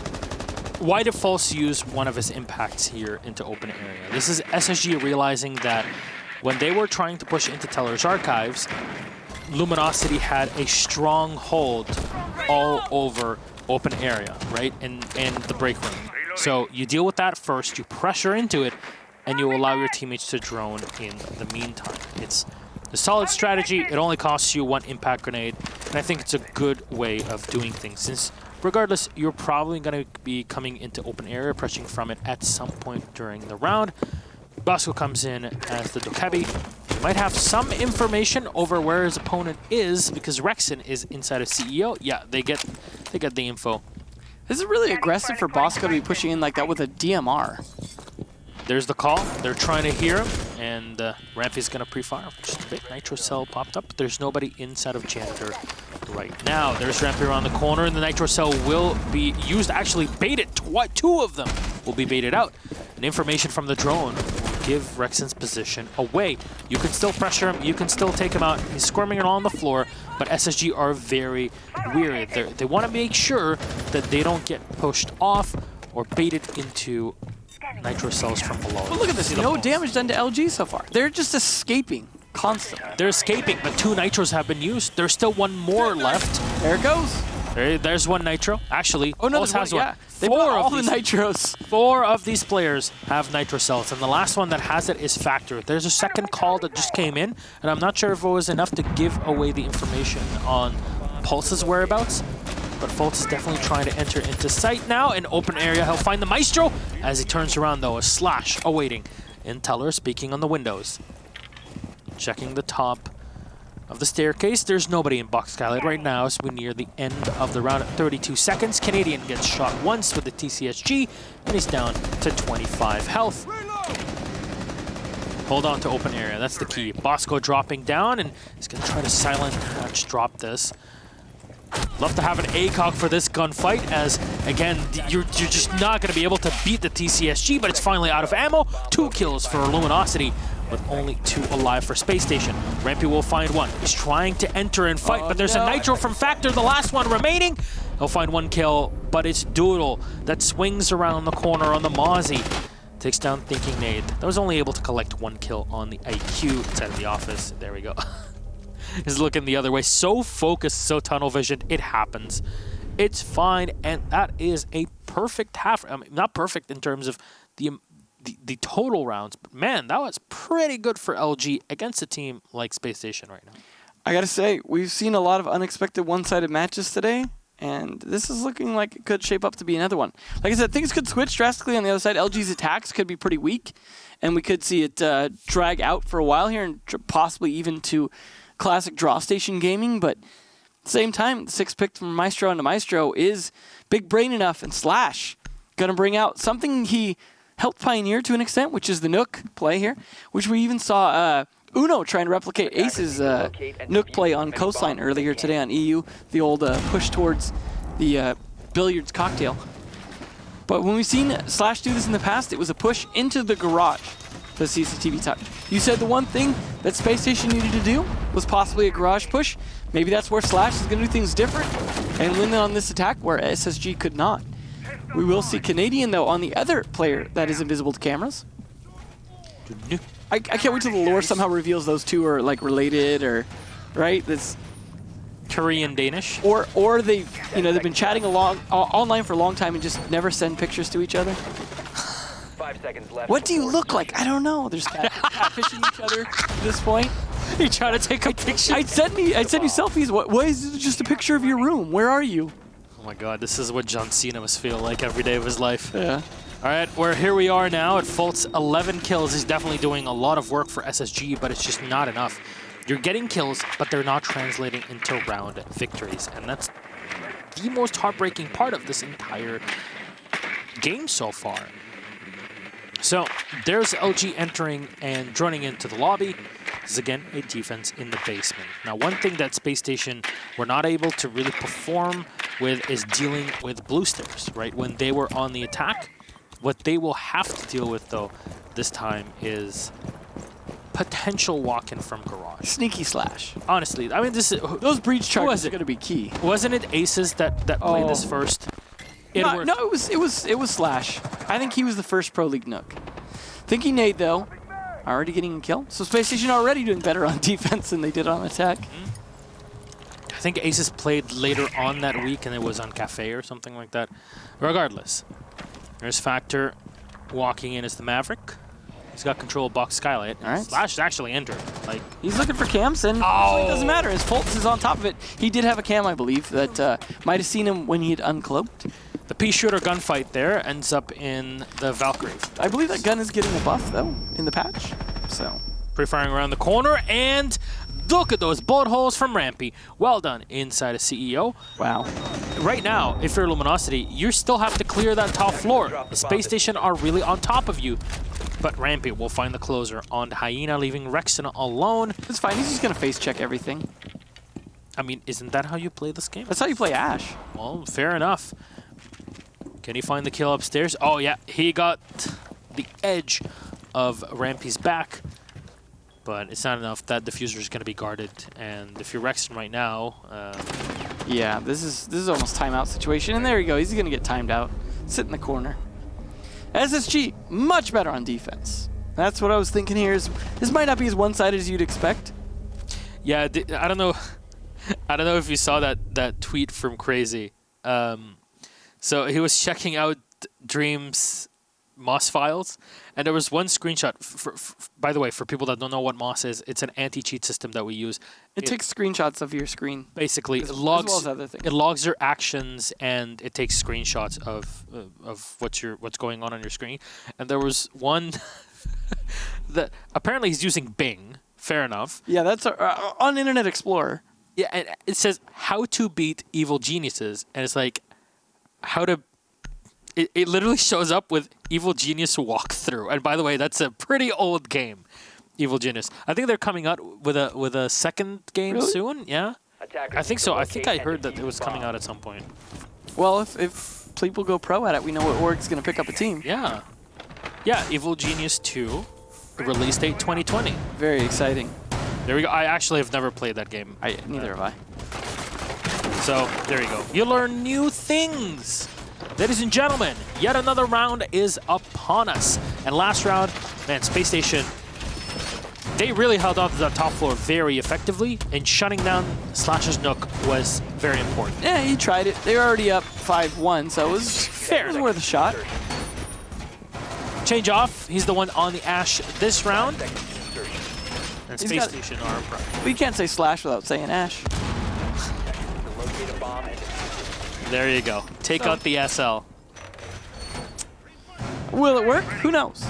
[SPEAKER 4] why did Fultz use one of his impacts here into open area? This is SSG realizing that when they were trying to push into Teller's archives, Luminosity had a strong hold all over open area, right, and the break room. So you deal with that first, you pressure into it, and you allow your teammates to drone in the meantime. It's a solid strategy. It only costs you 1 impact grenade, and I think it's a good way of doing things, since regardless, you're probably going to be coming into open area, pressing from it at some point during the round. Bosco comes in as the Dokkaebi. He might have some information over where his opponent is, because Rexon is inside of CEO. Yeah, they get the info.
[SPEAKER 1] This is really aggressive for Bosco to be pushing in like that with a DMR.
[SPEAKER 4] There's the call. They're trying to hear him, and Rampy's going to pre-fire. Just a bit. Nitro Cell popped up, but there's nobody inside of Janitor right now. There's Rampy around the corner, and the Nitro Cell will be used, actually baited. 2 of them will be baited out. And information from the drone will give Rexon's position away. You can still pressure him. You can still take him out. He's squirming on the floor, but SSG are very weary. They want to make sure that they don't get pushed off or baited into Nitro Cells from below.
[SPEAKER 1] But look at this, no damage done to LG so far. They're just escaping constantly.
[SPEAKER 4] They're escaping, but 2 Nitros have been used. There's still 1 more left.
[SPEAKER 1] There it goes.
[SPEAKER 4] There's 1 Nitro. Actually,
[SPEAKER 1] oh no, there's
[SPEAKER 4] has
[SPEAKER 1] 1.
[SPEAKER 4] one.
[SPEAKER 1] Yeah. They bought all the Nitros.
[SPEAKER 4] 4 of these players have Nitro Cells, and the last one that has it is Factor. There's a second call that just came in, and I'm not sure if it was enough to give away the information on Pulse's whereabouts. But Fultz is definitely trying to enter into sight now. In open area, he'll find the Maestro. As he turns around, though, a Slash awaiting. In Teller speaking on the windows. Checking the top of the staircase. There's nobody in box skylight right now as we near the end of the round at 32 seconds. Canadian gets shot once with the TCSG, and he's down to 25 health. Hold on to open area. That's the key. Bosco dropping down, and he's going to try to silent hatch drop this. Love to have an ACOG for this gunfight, as, again, you're just not going to be able to beat the TCSG, but it's finally out of ammo. 2 kills for Luminosity, with only 2 alive for Space Station. Rampy will find 1. He's trying to enter and fight, but there's a Nitro from Factor, the last one remaining. He'll find 1 kill, but it's Doodle that swings around the corner on the Mozzie. Takes down Thinking Nade. That was only able to collect 1 kill on the IQ inside of the office. There we go. Is looking the other way. So focused, so tunnel visioned. It happens. It's fine, and that is a perfect half. I mean, not perfect in terms of the total rounds, but man, that was pretty good for LG against a team like Space Station right now.
[SPEAKER 1] I gotta say, we've seen a lot of unexpected one-sided matches today, and this is looking like it could shape up to be another one. Like I said, things could switch drastically on the other side. LG's attacks could be pretty weak, and we could see it drag out for a while here, and possibly even to classic draw station gaming, but at the same time, the 6 pick from Maestro onto Maestro is big brain enough, and Slash gonna bring out something he helped pioneer to an extent, which is the Nook play here, which we even saw Uno trying to replicate Ace's Nook play on Coastline earlier today on EU, the old push towards the billiards cocktail. But when we've seen Slash do this in the past, it was a push into the garage, the CCTV touch. You said the one thing that Space Station needed to do was possibly a garage push. Maybe that's where Slash is going to do things different and win on this attack where SSG could not. We will see Canadian, though, on the other player that is invisible to cameras. I can't wait till the lore somehow reveals those two are like related, or right. That's
[SPEAKER 4] Korean Danish.
[SPEAKER 1] Or they've been chatting online for a long time and just never send pictures to each other.
[SPEAKER 8] 5 seconds left.
[SPEAKER 1] What do you look like? I don't know. There's catfishing each other at this point.
[SPEAKER 4] You trying to take a picture?
[SPEAKER 1] I'd send you selfies. Why is it just a picture of your room? Where are you?
[SPEAKER 4] Oh my God, this is what John Cena must feel like every day of his life.
[SPEAKER 1] Yeah.
[SPEAKER 4] All right, here we are now at Fultz, 11 kills. He's definitely doing a lot of work for SSG, but it's just not enough. You're getting kills, but they're not translating into round victories, and that's the most heartbreaking part of this entire game so far. So there's LG entering and droning into the lobby. This is again a defense in the basement. Now, one thing that Space Station were not able to really perform with is dealing with blue stairs, right? When they were on the attack, what they will have to deal with though this time is potential walk-in from garage.
[SPEAKER 1] Sneaky Slash.
[SPEAKER 4] Honestly, I mean,
[SPEAKER 1] those breach charges are going to be key.
[SPEAKER 4] Wasn't it Aces that played this first?
[SPEAKER 1] No, it was Slash. I think he was the first Pro League Nook. Thinking Nate, though, already getting a kill. So Space Station already doing better on defense than they did on attack.
[SPEAKER 4] I think Aces played later on that week, and it was on Cafe or something like that. Regardless, there's Factor walking in as the Maverick. He's got control of Box Skylight.
[SPEAKER 1] All right.
[SPEAKER 4] Slash is actually entered. Like,
[SPEAKER 1] he's looking for cams, and it doesn't matter. As Fultz is on top of it, he did have a cam, I believe, that might have seen him when he had uncloaked.
[SPEAKER 4] The P-shooter gunfight there ends up in the Valkyrie.
[SPEAKER 1] I believe that gun is getting a buff, though, in the patch. So
[SPEAKER 4] Pre-firing around the corner, and look at those bullet holes from Rampy. Well done inside of CEO.
[SPEAKER 1] Wow.
[SPEAKER 4] Right now, if you're Luminosity, you still have to clear that top floor. The Space Station are really on top of you. But Rampy will find the closer on the Hyena, leaving Rexton alone.
[SPEAKER 1] It's fine. He's just going to face check everything.
[SPEAKER 4] I mean, isn't that how you play this game?
[SPEAKER 1] That's how you play Ash.
[SPEAKER 4] Well, fair enough. Can he find the kill upstairs? Oh, yeah. He got the edge of Rampy's back. But it's not enough. That diffuser is going to be guarded. And if you're Rexton right now...
[SPEAKER 1] yeah, this is almost timeout situation. And there you go. He's going to get timed out. Sit in the corner. SSG, much better on defense. That's what I was thinking here. This might not be as one-sided as you'd expect.
[SPEAKER 4] Yeah, I don't know. I don't know if you saw that tweet from Crazy. So he was checking out Dream's Moss files, and there was one screenshot. By the way, for people that don't know what Moss is, it's an anti-cheat system that we use.
[SPEAKER 1] It takes screenshots of your screen.
[SPEAKER 4] Basically, it logs your actions, and it takes screenshots of what's going on your screen. And there was one that apparently he's using Bing. Fair enough.
[SPEAKER 1] Yeah, that's on Internet Explorer.
[SPEAKER 4] Yeah, and it says how to beat evil geniuses, and it's like how to. It literally shows up with Evil Genius walkthrough, and by the way, that's a pretty old game, Evil Genius. I think they're coming out with a second game soon. Yeah, I think so. I think I heard that it was coming out at some point.
[SPEAKER 1] Well, if people go pro at it, we know what org's going to pick up a team.
[SPEAKER 4] Yeah, yeah. Evil Genius 2, release date 2020.
[SPEAKER 1] Very exciting.
[SPEAKER 4] There we go. I actually have never played that game.
[SPEAKER 1] Neither have I.
[SPEAKER 4] So there you go. You learn new things. Ladies and gentlemen, yet another round is upon us. And last round, man, Space Station, they really held on to the top floor very effectively, and shutting down Slash's Nook was very important.
[SPEAKER 1] Yeah, he tried it. They were already up 5-1, so it was fair. It was worth a shot.
[SPEAKER 4] Change off. He's the one on the Ash this round. And Space Station are in front.
[SPEAKER 1] Well, you can't say Slash without saying Ash.
[SPEAKER 4] There you go. Take out the SL.
[SPEAKER 1] Will it work? Who knows?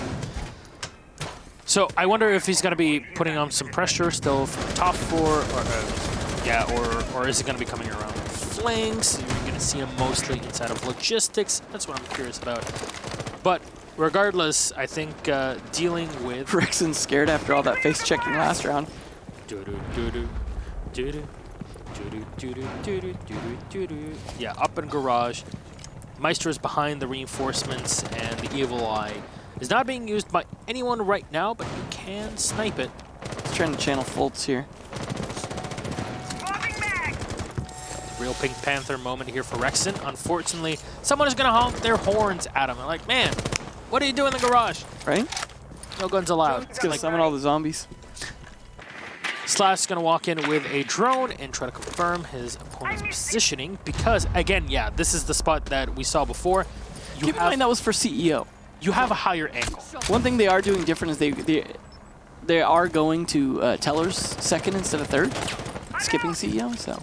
[SPEAKER 4] So I wonder if he's going to be putting on some pressure still from the top four, or is it going to be coming around flanks? You're going to see him mostly inside of logistics. That's what I'm curious about. But regardless, I think dealing with...
[SPEAKER 1] Rexen's scared after all that face checking last round.
[SPEAKER 4] Yeah, up in garage. Maestro's behind the reinforcements, and the Evil Eye is not being used by anyone right now, but you can snipe it.
[SPEAKER 1] He's trying to channel Fultz here.
[SPEAKER 4] Real Pink Panther moment here for Rexen. Unfortunately, someone is going to honk their horns at him. They're like, man, what are you doing in the garage?
[SPEAKER 1] Right?
[SPEAKER 4] No guns allowed.
[SPEAKER 1] It's going to summon all the zombies.
[SPEAKER 4] Slash is going to walk in with a drone and try to confirm his opponent's positioning because, again, yeah, this is the spot that we saw before.
[SPEAKER 1] Keep in mind that was for CEO.
[SPEAKER 4] You have a higher angle.
[SPEAKER 1] One thing they are doing different is they are going to Teller's second instead of third, skipping CEO, so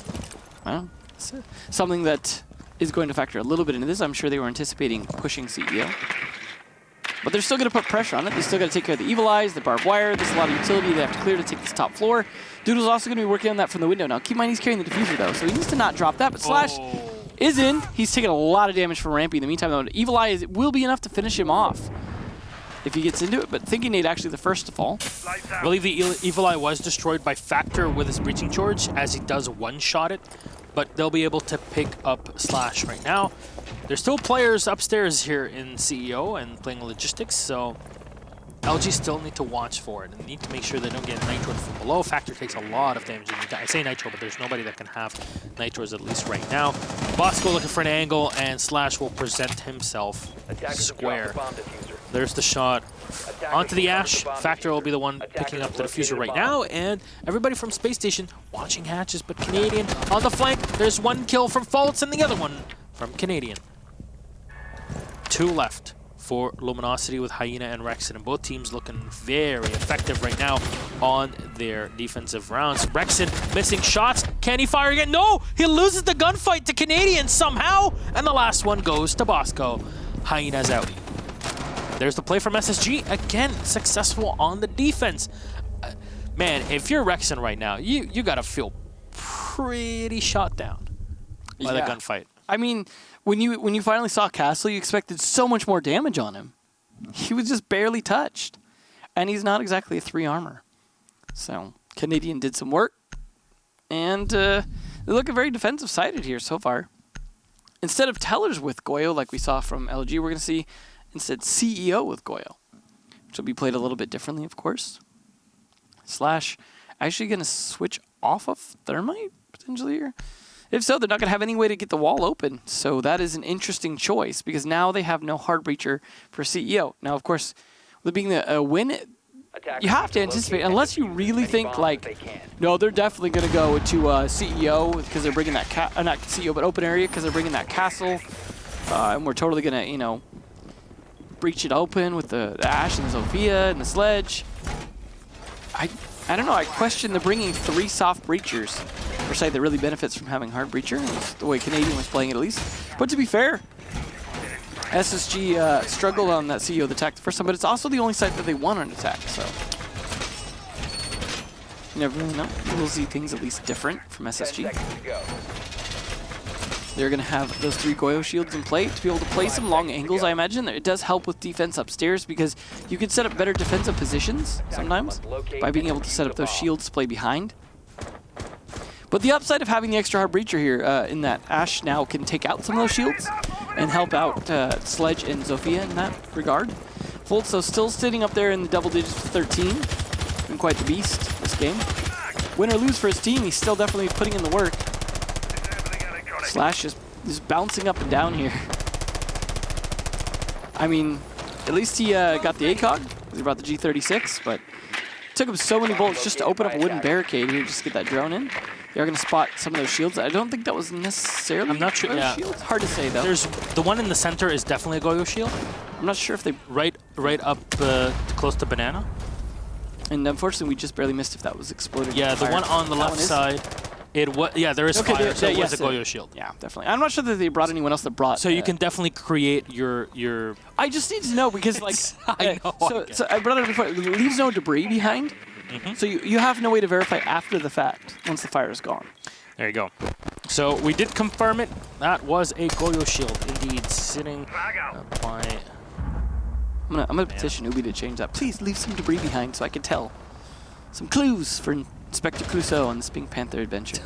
[SPEAKER 1] I don't know. Something that is going to factor a little bit into this. I'm sure they were anticipating pushing CEO. But they're still going to put pressure on it. They still got to take care of the Evil Eyes, the barbed wire. There's a lot of utility they have to clear to take this top floor. Doodle's also going to be working on that from the window now. Keep in mind he's carrying the diffuser though, so he needs to not drop that. But Slash is in. He's taking a lot of damage from Rampy. In the meantime, though, Evil Eye will be enough to finish him off if he gets into it. But Thinking Nate actually the first to fall.
[SPEAKER 4] I believe the Evil Eye was destroyed by Factor with his breaching charge as he does one-shot it. But they'll be able to pick up Slash right now. There's still players upstairs here in CEO and playing logistics, so LG still need to watch for it and need to make sure they don't get Nitro from below. Factor takes a lot of damage. I say Nitro, but there's nobody that can have Nitros at least right now. Bosco looking for an angle, and Slash will present himself square. There's the shot. Onto the Ash. Factor will be the one picking up the diffuser right now, and everybody from Space Station watching hatches, but Canadian on the flank. There's one kill from Fultz and the other one from Canadian. 2 left for Luminosity with Hyena and Rexen, and both teams looking very effective right now on their defensive rounds. Rexen missing shots. Can he fire again? No! He loses the gunfight to Canadian somehow, and the last one goes to Bosco. Hyena's out. There's the play from SSG. Again, successful on the defense. Man, if you're Rexen right now, you gotta feel pretty shot down by the gunfight.
[SPEAKER 1] I mean, when you finally saw Castle, you expected so much more damage on him. He was just barely touched. And he's not exactly a 3 armor. So, Canadian did some work. And they're looking very defensive-sided here so far. Instead of Tellers with Goyo, like we saw from LG, we're going to see instead CEO with Goyo, which will be played a little bit differently, of course. Slash actually going to switch off of Thermite, potentially here. If so, they're not going to have any way to get the wall open. So that is an interesting choice because now they have no hard breacher for CEO. Now, of course, with it being a win, you have to anticipate, unless you really think like, no, they're definitely going to go to CEO because they're bringing that, not CEO, but open area because they're bringing that castle. And we're totally going to, you know, breach it open with the Ash and the Zofia and the sledge. I don't know. I question the bringing 3 soft breachers for a site that really benefits from having hard breacher. It's the way Canadian was playing it, at least. But to be fair, SSG struggled on that CEO attack the first time, but it's also the only site that they won on attack. So you never really know. We'll see things at least different from SSG. They're going to have those 3 Goyo shields in play to be able to play some long angles, I imagine. It does help with defense upstairs because you can set up better defensive positions sometimes by being able to set up those shields to play behind. But the upside of having the extra hard breacher here in that Ash now can take out some of those shields and help out Sledge and Zofia in that regard. Fultz, though, still sitting up there in the double digits for 13. Been quite the beast this game. Win or lose for his team, he's still definitely putting in the work. Slash is bouncing up and down here. I mean, at least he got the ACOG. He brought the G36, but it took him so many bullets just to open up a wooden barricade here just to get that drone in. They are going to spot some of those shields. I don't think that was necessarily
[SPEAKER 4] I'm not sure. Yeah.
[SPEAKER 1] shields. Hard to say, though.
[SPEAKER 4] There's the one in the center is definitely a Goyo shield.
[SPEAKER 1] I'm not sure if they...
[SPEAKER 4] Right up close to Banana.
[SPEAKER 1] And unfortunately, we just barely missed if that was exploded.
[SPEAKER 4] Yeah, the one on the left side It was, yeah, there is fire, so it was a Goyo shield.
[SPEAKER 1] Yeah, definitely. I'm not sure that they brought anyone else that brought...
[SPEAKER 4] So you can definitely create your...
[SPEAKER 1] I just need to know, because, like... I know. So I brought it up before. It leaves no debris behind, so you have no way to verify after the fact, once the fire is gone.
[SPEAKER 4] There you go. So we did confirm it. That was a Goyo shield, indeed, sitting by...
[SPEAKER 1] I'm gonna petition Ubi to change that. Please leave some debris behind so I can tell. Some clues for Inspector Clouseau on this Pink Panther adventure.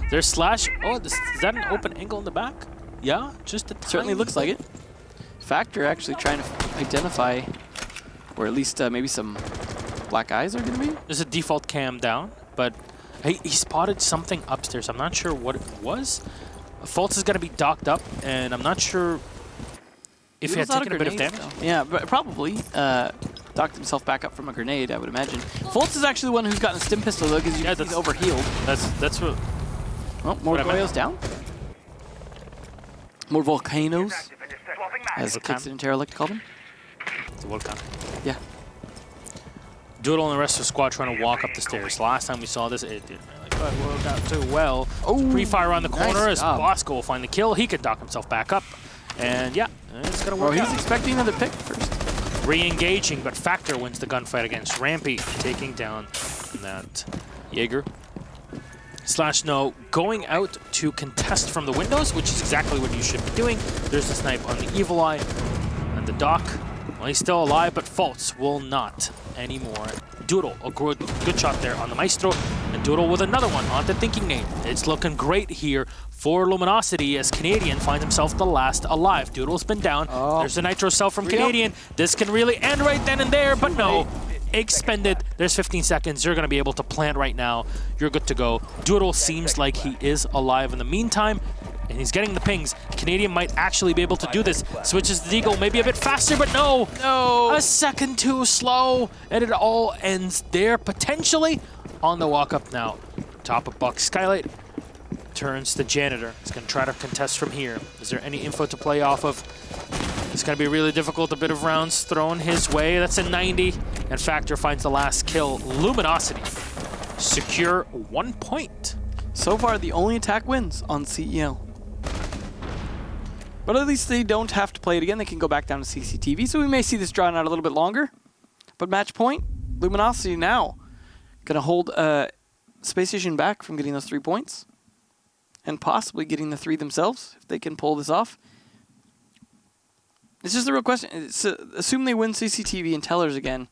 [SPEAKER 4] There's Slash. Oh, is that an open angle in the back? Yeah, just a
[SPEAKER 1] certainly looks like it. Factor actually trying to identify, or at least maybe some black eyes are gonna be.
[SPEAKER 4] There's a default cam down, but he spotted something upstairs. I'm not sure what it was. Fultz is gonna be docked up, and I'm not sure if he had taken a bit of damage.
[SPEAKER 1] Though. Yeah, but probably. Docked himself back up from a grenade, I would imagine. Fultz is actually the one who's gotten a stim pistol, though, because he's overhealed.
[SPEAKER 4] That's what...
[SPEAKER 1] Well, more Goyos down. More volcanoes, as Kixon and Terra like to call them.
[SPEAKER 4] It's a volcano.
[SPEAKER 1] Yeah.
[SPEAKER 4] Doodle and the rest of the squad trying to walk up the stairs. Last time we saw this, it didn't really work out too well. Oh, pre-fire around the corner as Bosco will find the kill. He could dock himself back up. And yeah, it's going to work out.
[SPEAKER 1] He's expecting another pick first.
[SPEAKER 4] Re-engaging, but Factor wins the gunfight against Rampy, taking down that Jaeger. Slash No going out to contest from the windows, which is exactly what you should be doing. There's the snipe on the Evil Eye and the Doc. Well, he's still alive, but Fultz will not anymore. Doodle, a good shot there on the Maestro, and Doodle with another one on the Thinking Nade. It's looking great here for Luminosity as Canadian finds himself the last alive. Doodle's been down. There's the Nitro cell from Canadian. This can really end right then and there, but no. Expended. There's 15 seconds. You're going to be able to plant right now. You're good to go. Doodle seems like he is alive in the meantime, and he's getting the pings. Canadian might actually be able to do this. Switches the Deagle, maybe a bit faster, but no.
[SPEAKER 1] No.
[SPEAKER 4] A second too slow, and it all ends there, potentially on the walk-up now. Top of Buck. Skylight turns to Janitor. He's going to try to contest from here. Is there any info to play off of? It's going to be really difficult. A bit of rounds thrown his way. That's a 90. And Factor finds the last kill. Luminosity secure 1 point.
[SPEAKER 1] So far, the only attack wins on CEL. But at least they don't have to play it again. They can go back down to CCTV. So we may see this drawn out a little bit longer. But match point, Luminosity now going to hold Space Station back from getting those 3 points. And possibly getting the 3 themselves, if they can pull this off. It's just a real question. Assume they win CCTV and Tellers again.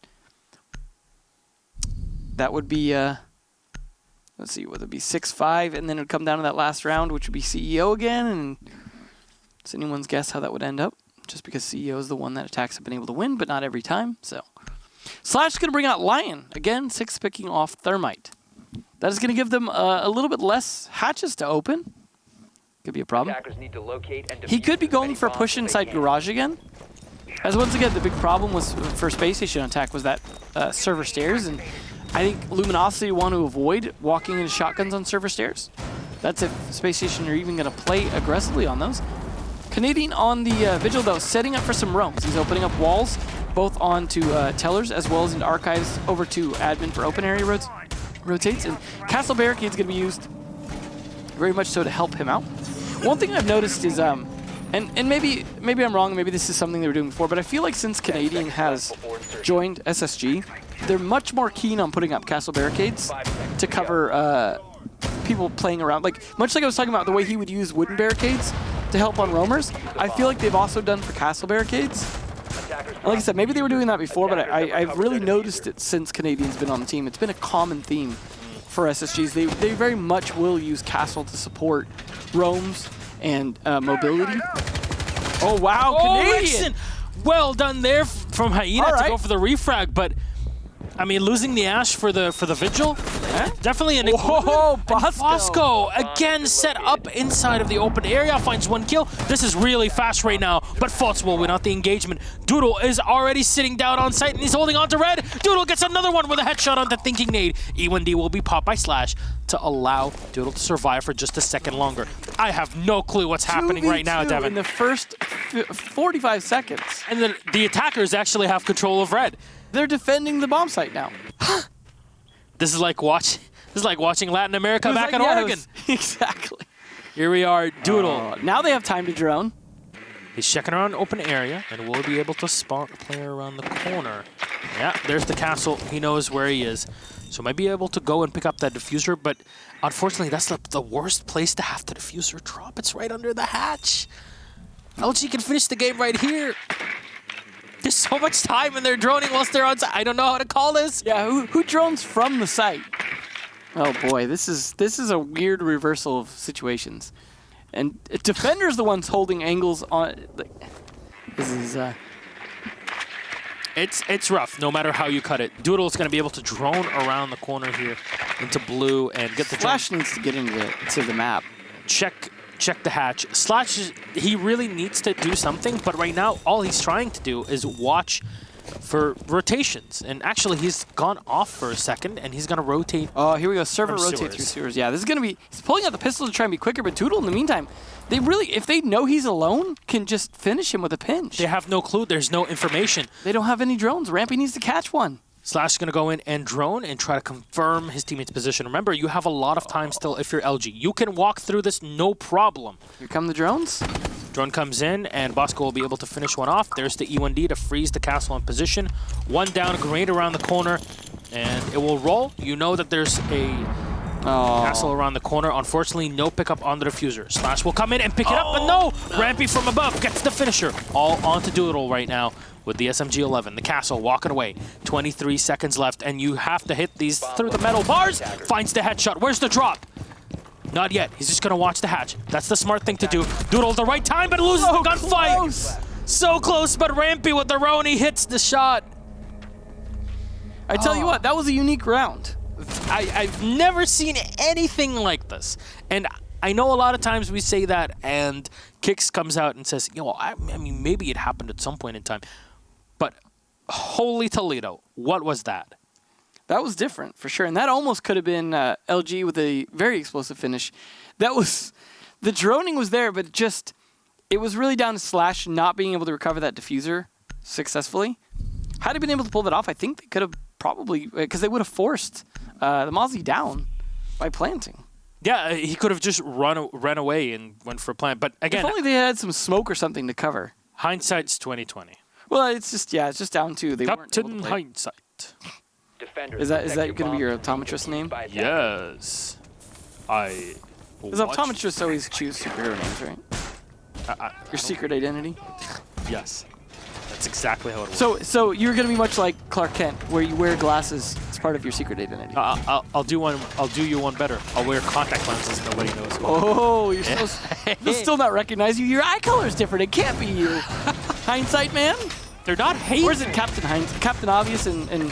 [SPEAKER 1] That would be, let's see, would it be 6-5, and then it would come down to that last round, which would be CEO again, and it's anyone's guess how that would end up, just because CEO is the one that attacks have been able to win, but not every time, so. Slash is going to bring out Lion, again, 6 picking off Thermite. That is going to give them a little bit less hatches to open. Could be a problem. He could be going for a push inside garage again. As once again, the big problem was for Space Station attack was that server stairs, and I think Luminosity want to avoid walking into shotguns on server stairs. That's if Space Station are even going to play aggressively on those. Canadian on the Vigil, though, setting up for some roams. He's opening up walls, both onto Tellers as well as into Archives over to Admin for open area rotates. And Castle Barricade's going to be used very much so to help him out. One thing I've noticed is, and maybe I'm wrong, maybe this is something they were doing before, but I feel like since Canadian has joined SSG, they're much more keen on putting up castle barricades to cover people playing around. Like, much like I was talking about the way he would use wooden barricades to help on roamers, I feel like they've also done for castle barricades. And like I said, maybe they were doing that before, but I've really noticed it since Canadian's been on the team. It's been a common theme for SSGs. They very much will use castle to support roams and mobility. Oh, wow, Canadian!
[SPEAKER 4] Rexon. Well done there from Hyena to go for the refrag, but I mean, losing the Ash for the Vigil, definitely an
[SPEAKER 1] Whoa,
[SPEAKER 4] Bosco again set up inside of the open area, finds 1 kill. This is really fast right now, but Fultz will win out the engagement. Doodle is already sitting down on site, and he's holding on to red. Doodle gets another one with a headshot on the Thinking Nade. E1D will be popped by Slash to allow Doodle to survive for just a second longer. I have no clue what's happening right now, Devin.
[SPEAKER 1] In the first 45 seconds.
[SPEAKER 4] And the attackers actually have control of red.
[SPEAKER 1] They're defending the bomb site now.
[SPEAKER 4] This is like watching It's like watching Latin America back in Oregon.
[SPEAKER 1] Exactly.
[SPEAKER 4] Here we are, Doodle.
[SPEAKER 1] Now they have time to drone.
[SPEAKER 4] He's checking around open area, and will be able to spot a player around the corner. Yeah, there's the castle. He knows where he is. So might be able to go and pick up that diffuser, but unfortunately, that's the worst place to have the diffuser drop. It's right under the hatch. LG can finish the game right here. There's so much time, and they're droning whilst they're on site. I don't know how to call this.
[SPEAKER 1] Yeah, who drones from the site? Oh boy, this is a weird reversal of situations. And Defender's the ones holding angles on. This is
[SPEAKER 4] It's rough, no matter how you cut it. Doodle's going to be able to drone around the corner here into blue and get the
[SPEAKER 1] Slash needs to get into the map.
[SPEAKER 4] Check the hatch. Slash, he really needs to do something, but right now all he's trying to do is watch for rotations. And actually, he's gone off for a second, and he's going to rotate.
[SPEAKER 1] Oh, here we go. Server rotate through sewers. Yeah, this is going to be... He's pulling out the pistol to try and be quicker, but Doodle, in the meantime, they really, if they know he's alone, can just finish him with a pinch.
[SPEAKER 4] They have no clue. There's no information.
[SPEAKER 1] They don't have any drones. Rampy needs to catch one.
[SPEAKER 4] Slash is going to go in and drone and try to confirm his teammate's position. Remember, you have a lot of time still if you're LG. You can walk through this no problem.
[SPEAKER 1] Here come the drones.
[SPEAKER 4] Drone comes in, and Bosco will be able to finish one off. There's the E1D to freeze the castle in position. One down, grenade around the corner, and it will roll. You know that there's a castle around the corner. Unfortunately, no pickup on the diffuser. Slash will come in and pick it up, but no! Rampy from above gets the finisher. All onto Doodle right now with the SMG-11. The castle walking away. 23 seconds left, and you have to hit these through the metal bars. Finds the headshot. Where's the drop? Not yet. He's just going to watch the hatch. That's the smart thing to do. Doodle at the right time, but loses the gunfight.
[SPEAKER 1] Close.
[SPEAKER 4] So close, but Rampy with the Roni hits the shot.
[SPEAKER 1] I tell you what, that was a unique round.
[SPEAKER 4] I've never seen anything like this. And I know a lot of times we say that, and Kix comes out and says, I mean, maybe it happened at some point in time. But holy Toledo, what was that?
[SPEAKER 1] That was different, for sure. And that almost could have been LG with a very explosive finish. That was... The droning was there, but just... It was really down to Slash not being able to recover that diffuser successfully. Had he been able to pull that off, I think they could have probably... Because they would have forced the Mozzie down by planting.
[SPEAKER 4] Yeah, he could have just run away and went for a plant. But again...
[SPEAKER 1] If only they had some smoke or something to cover.
[SPEAKER 4] Hindsight's 20/20.
[SPEAKER 1] Well, it's just down to... They weren't able to play.
[SPEAKER 4] Hindsight.
[SPEAKER 1] Is that going to be your optometrist name?
[SPEAKER 4] Yes.
[SPEAKER 1] Because optometrists always choose superhero names, right? Your secret identity?
[SPEAKER 4] Yes. That's exactly how it works.
[SPEAKER 1] So you're going to be much like Clark Kent, where you wear glasses as part of your secret identity.
[SPEAKER 4] I'll do you one better. I'll wear contact lenses. Nobody knows who.
[SPEAKER 1] Oh, you're they'll still not recognize you. Your eye color is different. It can't be you. Hindsight, man.
[SPEAKER 4] They're not hating.
[SPEAKER 1] Or is it Captain Obvious and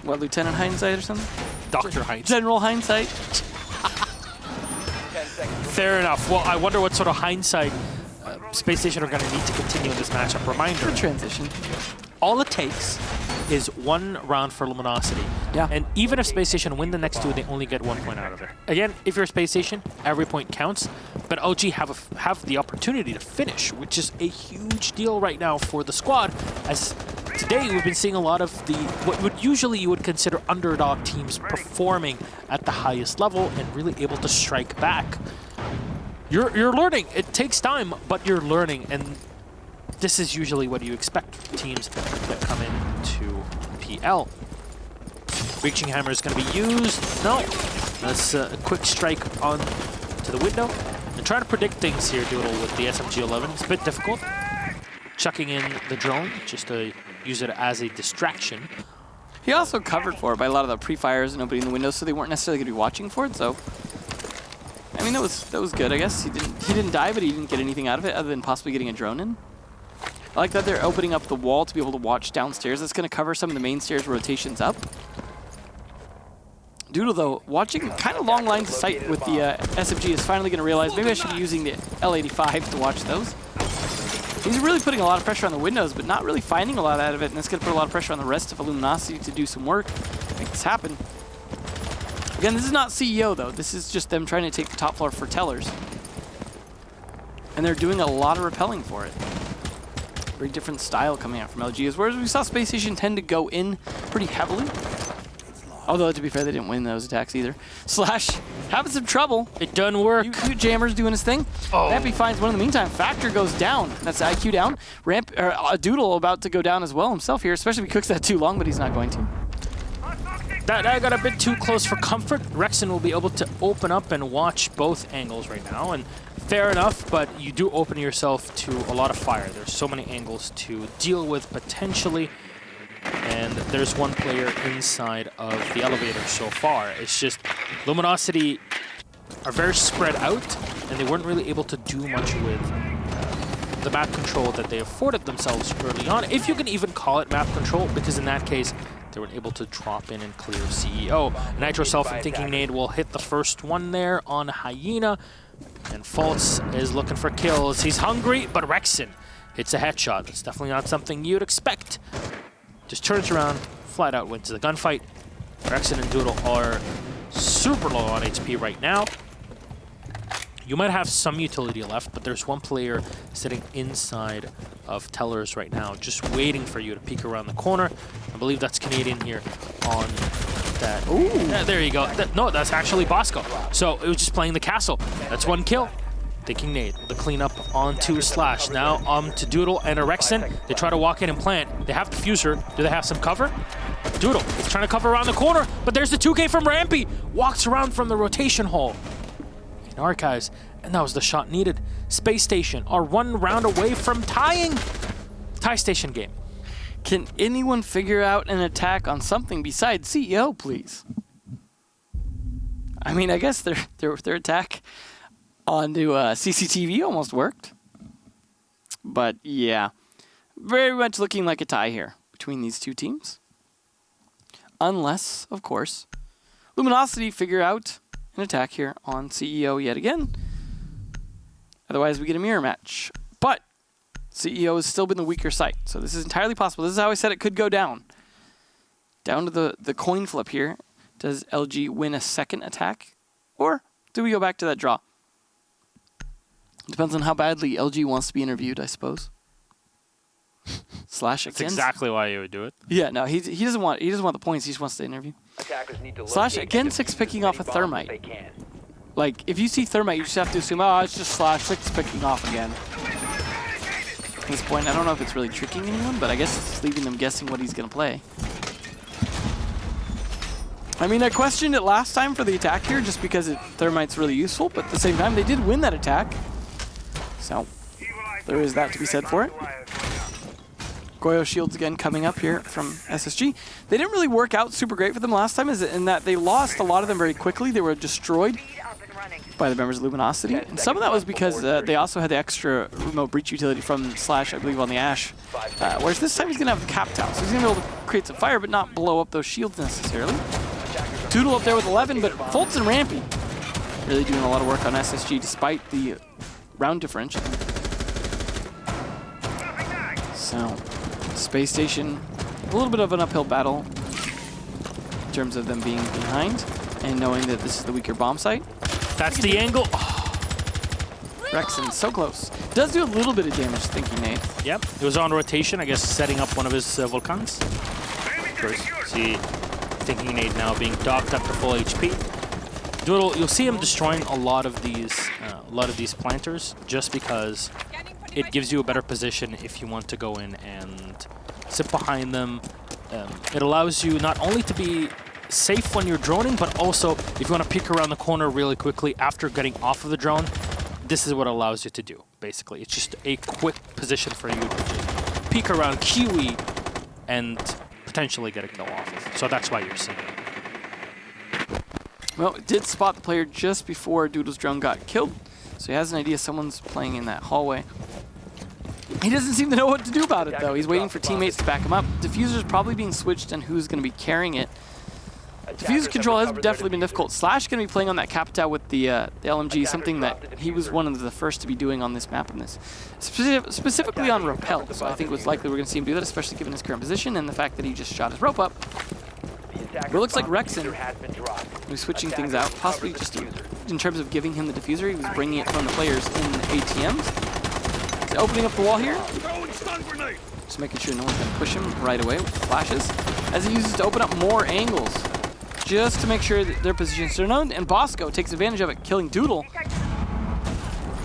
[SPEAKER 1] what, Lieutenant Hindsight or something?
[SPEAKER 4] Dr. Hindsight.
[SPEAKER 1] General Hindsight.
[SPEAKER 4] Fair enough. Well, I wonder what sort of hindsight Space Station are going to need to continue in this matchup. Reminder.
[SPEAKER 1] Good transition.
[SPEAKER 4] All it takes is one round for Luminosity.
[SPEAKER 1] Yeah.
[SPEAKER 4] And even if Space Station win the next two, they only get 1 point out of it. Again, if you're Space Station, every point counts. But OG have the opportunity to finish, which is a huge deal right now for the squad. As today, we've been seeing a lot of what usually you would consider underdog teams performing at the highest level and really able to strike back. You're learning. It takes time, but you're learning, and this is usually what you expect from teams that come into PL. Reaching hammer is going to be used. No, that's a quick strike on to the window. And trying to predict things here, Doodle, with the SMG-11. It's a bit difficult. Chucking in the drone just to use it as a distraction.
[SPEAKER 1] He also covered for it by a lot of the pre-fires and opening the windows, so they weren't necessarily going to be watching for it. So, I mean, that was good. I guess he didn't die, but he didn't get anything out of it other than possibly getting a drone in. I like that they're opening up the wall to be able to watch downstairs. That's going to cover some of the main stairs rotations up. Doodle, though, watching kind of long lines of sight with the SMG is finally going to realize maybe I should be using the L85 to watch those. He's really putting a lot of pressure on the windows, but not really finding a lot out of it, and that's going to put a lot of pressure on the rest of Luminosity to do some work, make this happen. Again, this is not CEO, though. This is just them trying to take the top floor for tellers. And they're doing a lot of repelling for it. Very different style coming out from LG, whereas we saw Space Station tend to go in pretty heavily. Although, to be fair, they didn't win those attacks either. Slash having some trouble.
[SPEAKER 4] It doesn't work.
[SPEAKER 1] Jammer's doing his thing. Rampy finds one in the meantime. Factor goes down. That's IQ down. Doodle about to go down as well himself here, especially if he cooks that too long, but he's not going to.
[SPEAKER 4] That got a bit too close for comfort. Rexon will be able to open up and watch both angles right now, and fair enough, but you do open yourself to a lot of fire. There's so many angles to deal with potentially, and there's one player inside of the elevator so far. It's just Luminosity are very spread out, and they weren't really able to do much with the map control that they afforded themselves early on, if you can even call it map control, because in that case, they were able to drop in and clear CEO. Nitro Self and Thinking Nade will hit the first one there on Hyena. And Fultz is looking for kills. He's hungry, but Rexon hits a headshot. It's definitely not something you'd expect. Just turns around, flat out wins the gunfight. Rexon and Doodle are super low on HP right now. You might have some utility left, but there's one player sitting inside of Tellers right now, just waiting for you to peek around the corner. I believe that's Canadian here on that. Ooh. Yeah, there you go. No, that's actually Bosco. So it was just playing the castle. That's one kill. Thinking Nade, the cleanup onto Slash. Now to Doodle and Rexon. They try to walk in and plant. They have the Diffuser. Do they have some cover? Doodle is trying to cover around the corner, but there's the 2K from Rampy. Walks around from the rotation hole. In Archives, and that was the shot needed. Space Station are one round away from tying. Tie station game.
[SPEAKER 1] Can anyone figure out an attack on something besides CEO, please? I mean, I guess their attack onto CCTV almost worked. But yeah, very much looking like a tie here between these two teams. Unless, of course, Luminosity figure out an attack here on CEO yet again. Otherwise, we get a mirror match. But CEO has still been the weaker side, so this is entirely possible. This is how I said it could go down. Down to the coin flip here. Does LG win a second attack? Or do we go back to that draw? Depends on how badly LG wants to be interviewed, I suppose. Slash again.
[SPEAKER 4] That's exactly why you would do it.
[SPEAKER 1] Yeah, no, he doesn't want the points. He just wants to interview. Slash again, 6 picking off a Thermite. Like if you see Thermite, you just have to assume, oh, it's just Slash 6 picking off again. At this point, I don't know if it's really tricking anyone, but I guess it's leaving them guessing what he's gonna play. I mean, I questioned it last time for the attack here, just because Thermite's really useful, but at the same time, they did win that attack. So there is that to be said for it. Goyo shields again coming up here from SSG. They didn't really work out super great for them last time, in that they lost a lot of them very quickly. They were destroyed by the members of Luminosity. And some of that was because they also had the extra remote breach utility from Slash, I believe, on the Ash. Whereas this time he's going to have the Cap Tower, so he's going to be able to create some fire, but not blow up those shields necessarily. Doodle up there with 11, but Fultz and Rampy really doing a lot of work on SSG despite the round differential. So, Space Station, a little bit of an uphill battle in terms of them being behind and knowing that this is the weaker bomb site.
[SPEAKER 4] That's the angle.
[SPEAKER 1] Oh. Rexon, so close. Does do a little bit of damage, Thinking Nade.
[SPEAKER 4] Yep, it was on rotation, I guess, setting up one of his Volcans. First, see Thinking Nade now being docked up to full HP. Doodle, you'll see him destroying a lot of these planters just because it gives you a better position if you want to go in and sit behind them. It allows you not only to be safe when you're droning, but also if you want to peek around the corner really quickly after getting off of the drone, this is what it allows you to do, basically. It's just a quick position for you to just peek around QE and potentially get a kill off of. So that's why you're seeing it.
[SPEAKER 1] Well, it did spot the player just before Doodle's drone got killed, so he has an idea someone's playing in that hallway. He doesn't seem to know what to do about it, though. He's waiting for teammates to back him up. Diffuser's probably being switched and who's going to be carrying it. Diffuser control has definitely been difficult. Slash going to be playing on that Capitao with the LMG, something that he was one of the first to be doing on this map, and this specifically on Rappel. So I think it was likely we're going to see him do that, especially given his current position and the fact that he just shot his rope up. But it looks like Rexon was switching things out, possibly just in terms of giving him the diffuser. He was bringing it from the players in ATMs. He's opening up the wall here. Just making sure no one's going to push him right away with flashes, as he uses to open up more angles just to make sure that their positions are known. And Bosco takes advantage of it, killing Doodle.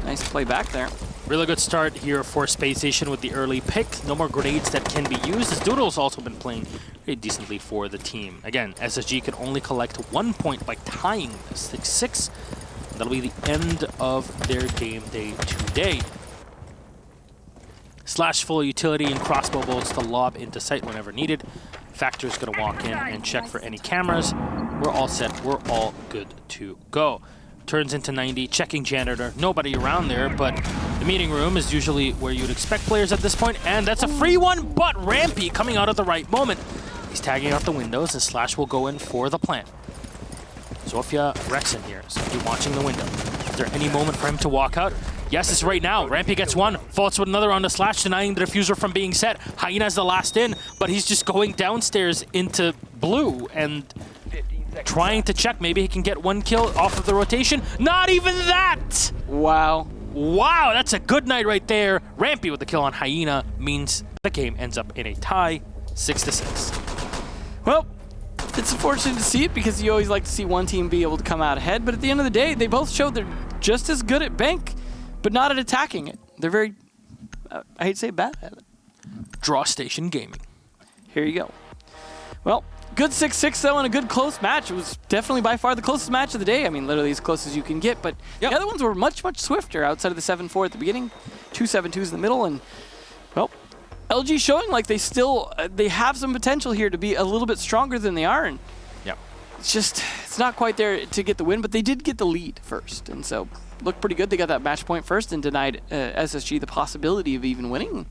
[SPEAKER 1] Nice play back there.
[SPEAKER 4] Really good start here for Space Station with the early pick. No more grenades that can be used, as Doodle's also been playing very decently for the team. Again, SSG can only collect 1 point by tying 6-6. That'll be the end of their game day today. Slash full utility and crossbow bolts to lob into sight whenever needed. Factor's gonna walk in and check for any cameras. We're all set, we're all good to go. Turns into 90, checking janitor. Nobody around there, but the meeting room is usually where you'd expect players at this point, and that's a free one, but Rampy coming out at the right moment. He's tagging out the windows, and Slash will go in for the plant. Zofia Rexon here, so he's watching the window. Is there any moment for him to walk out? Yes, it's right now. Rampy gets one, faults with another on the Slash, denying the diffuser from being set. Hyena's the last in, but he's just going downstairs into blue and trying to check. Maybe he can get 1 kill off of the rotation. Not even that!
[SPEAKER 1] Wow.
[SPEAKER 4] Wow, that's a good night right there. Rampy with the kill on Hyena means the game ends up in a tie, 6-6.
[SPEAKER 1] Well, it's unfortunate to see it because you always like to see one team be able to come out ahead, but at the end of the day, they both showed they're just as good at bank, but not at attacking it. They're very, I hate to say, bad at it.
[SPEAKER 4] Draw Station Gaming.
[SPEAKER 1] Here you go. Well, good 6-6 though, and a good close match. It was definitely by far the closest match of the day. I mean, literally as close as you can get, but the other ones were much, much swifter outside of the 7-4 at the beginning, 2 7-2s in the middle, and, well, LG showing like they still, they have some potential here to be a little bit stronger than they are, and it's just, it's not quite there to get the win, but they did get the lead first, and so looked pretty good. They got that match point first and denied SSG the possibility of even winning.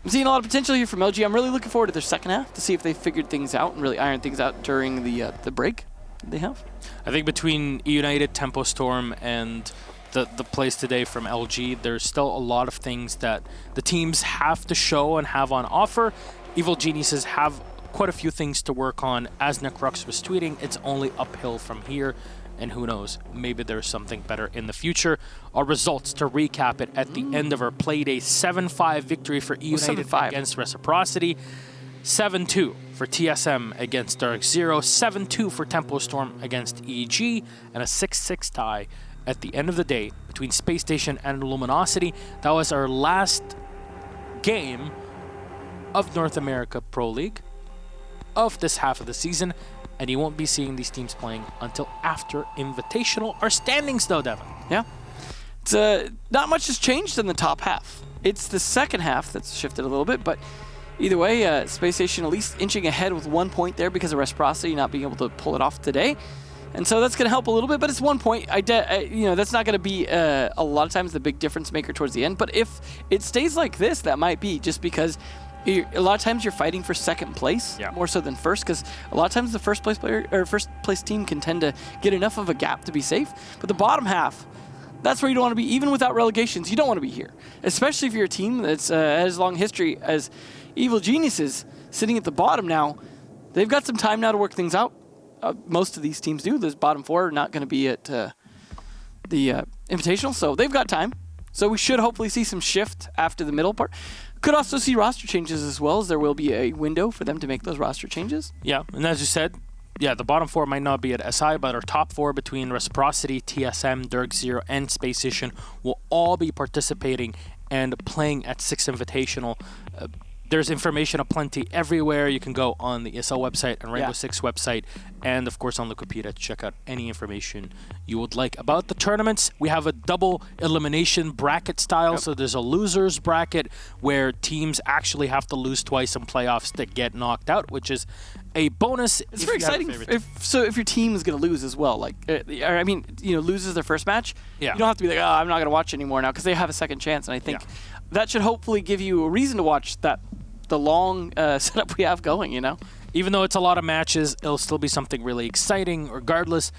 [SPEAKER 1] I'm seeing a lot of potential here from LG. I'm really looking forward to their second half to see if they figured things out and really ironed things out during the break they have.
[SPEAKER 4] I think between United, Tempo Storm, and the plays today from LG, there's still a lot of things that the teams have to show and have on offer. Evil Geniuses have quite a few things to work on. As Necrux was tweeting, it's only uphill from here. And who knows, maybe there's something better in the future. Our results, to recap it, at the end of our Playday, 7-5 victory for United against Reciprocity, 7-2 for TSM against Dark Zero, 7-2 for Tempo Storm against EG, and a 6-6 tie at the end of the day between Space Station and Luminosity. That was our last game of North America Pro League of this half of the season. And you won't be seeing these teams playing until after Invitational. Our standings, though, Devin.
[SPEAKER 1] Yeah. It's, not much has changed in the top half. It's the second half that's shifted a little bit, but either way, Space Station at least inching ahead with 1 point there because of Reciprocity not being able to pull it off today. And so that's going to help a little bit, but it's 1 point. You know, that's not going to be a lot of times the big difference maker towards the end. But if it stays like this, that might be just because a lot of times you're fighting for second place more so than first, because a lot of times the first place player or first place team can tend to get enough of a gap to be safe. But the bottom half, that's where you don't want to be. Even without relegations, you don't want to be here, especially if you're a team that's has long history as Evil Geniuses sitting at the bottom now. They've got some time now to work things out. Most of these teams do. Those bottom four are not going to be at the Invitational, so they've got time. So we should hopefully see some shift after the middle part. Could also see roster changes as well, as there will be a window for them to make those roster changes.
[SPEAKER 4] Yeah, and as you said, yeah, the bottom four might not be at SI, but our top four between Reciprocity, TSM, Dirk Zero, and Space Station will all be participating and playing at 6 Invitational. There's information aplenty everywhere. You can go on the ESL website and Rainbow Six website, and of course on Wikipedia to check out any information you would like about the tournaments. We have a double elimination bracket style, so there's a losers bracket where teams actually have to lose twice in playoffs to get knocked out, which is a bonus.
[SPEAKER 1] It's very exciting if your team is going to lose as well. Like, I mean, you know, loses their first match. You don't have to be like, oh, I'm not going to watch anymore now, because they have a second chance, and I think that should hopefully give you a reason to watch the long setup we have going, you know?
[SPEAKER 4] Even though it's a lot of matches, it'll still be something really exciting regardless.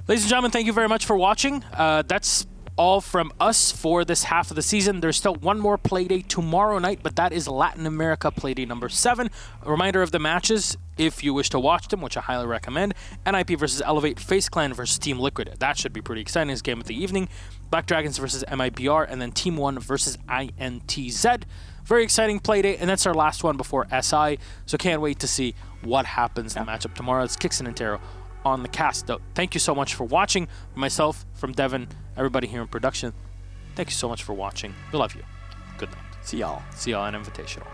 [SPEAKER 4] Ladies and gentlemen, thank you very much for watching. That's all from us for this half of the season. There's still one more Playday tomorrow night, but that is Latin America Playday number 7. A reminder of the matches, if you wish to watch them, which I highly recommend. NIP versus Elevate, Face Clan versus Team Liquid. That should be pretty exciting. This game of the evening. Black Dragons versus MIBR, and then Team 1 versus INTZ. Very exciting Playday, and that's our last one before SI, so can't wait to see what happens in the matchup tomorrow. It's Kixon and Taro on the cast. Thank you so much for watching. Myself, from Devin, everybody here in production, thank you so much for watching. We love you. Good night.
[SPEAKER 1] See y'all.
[SPEAKER 4] See y'all on Invitational.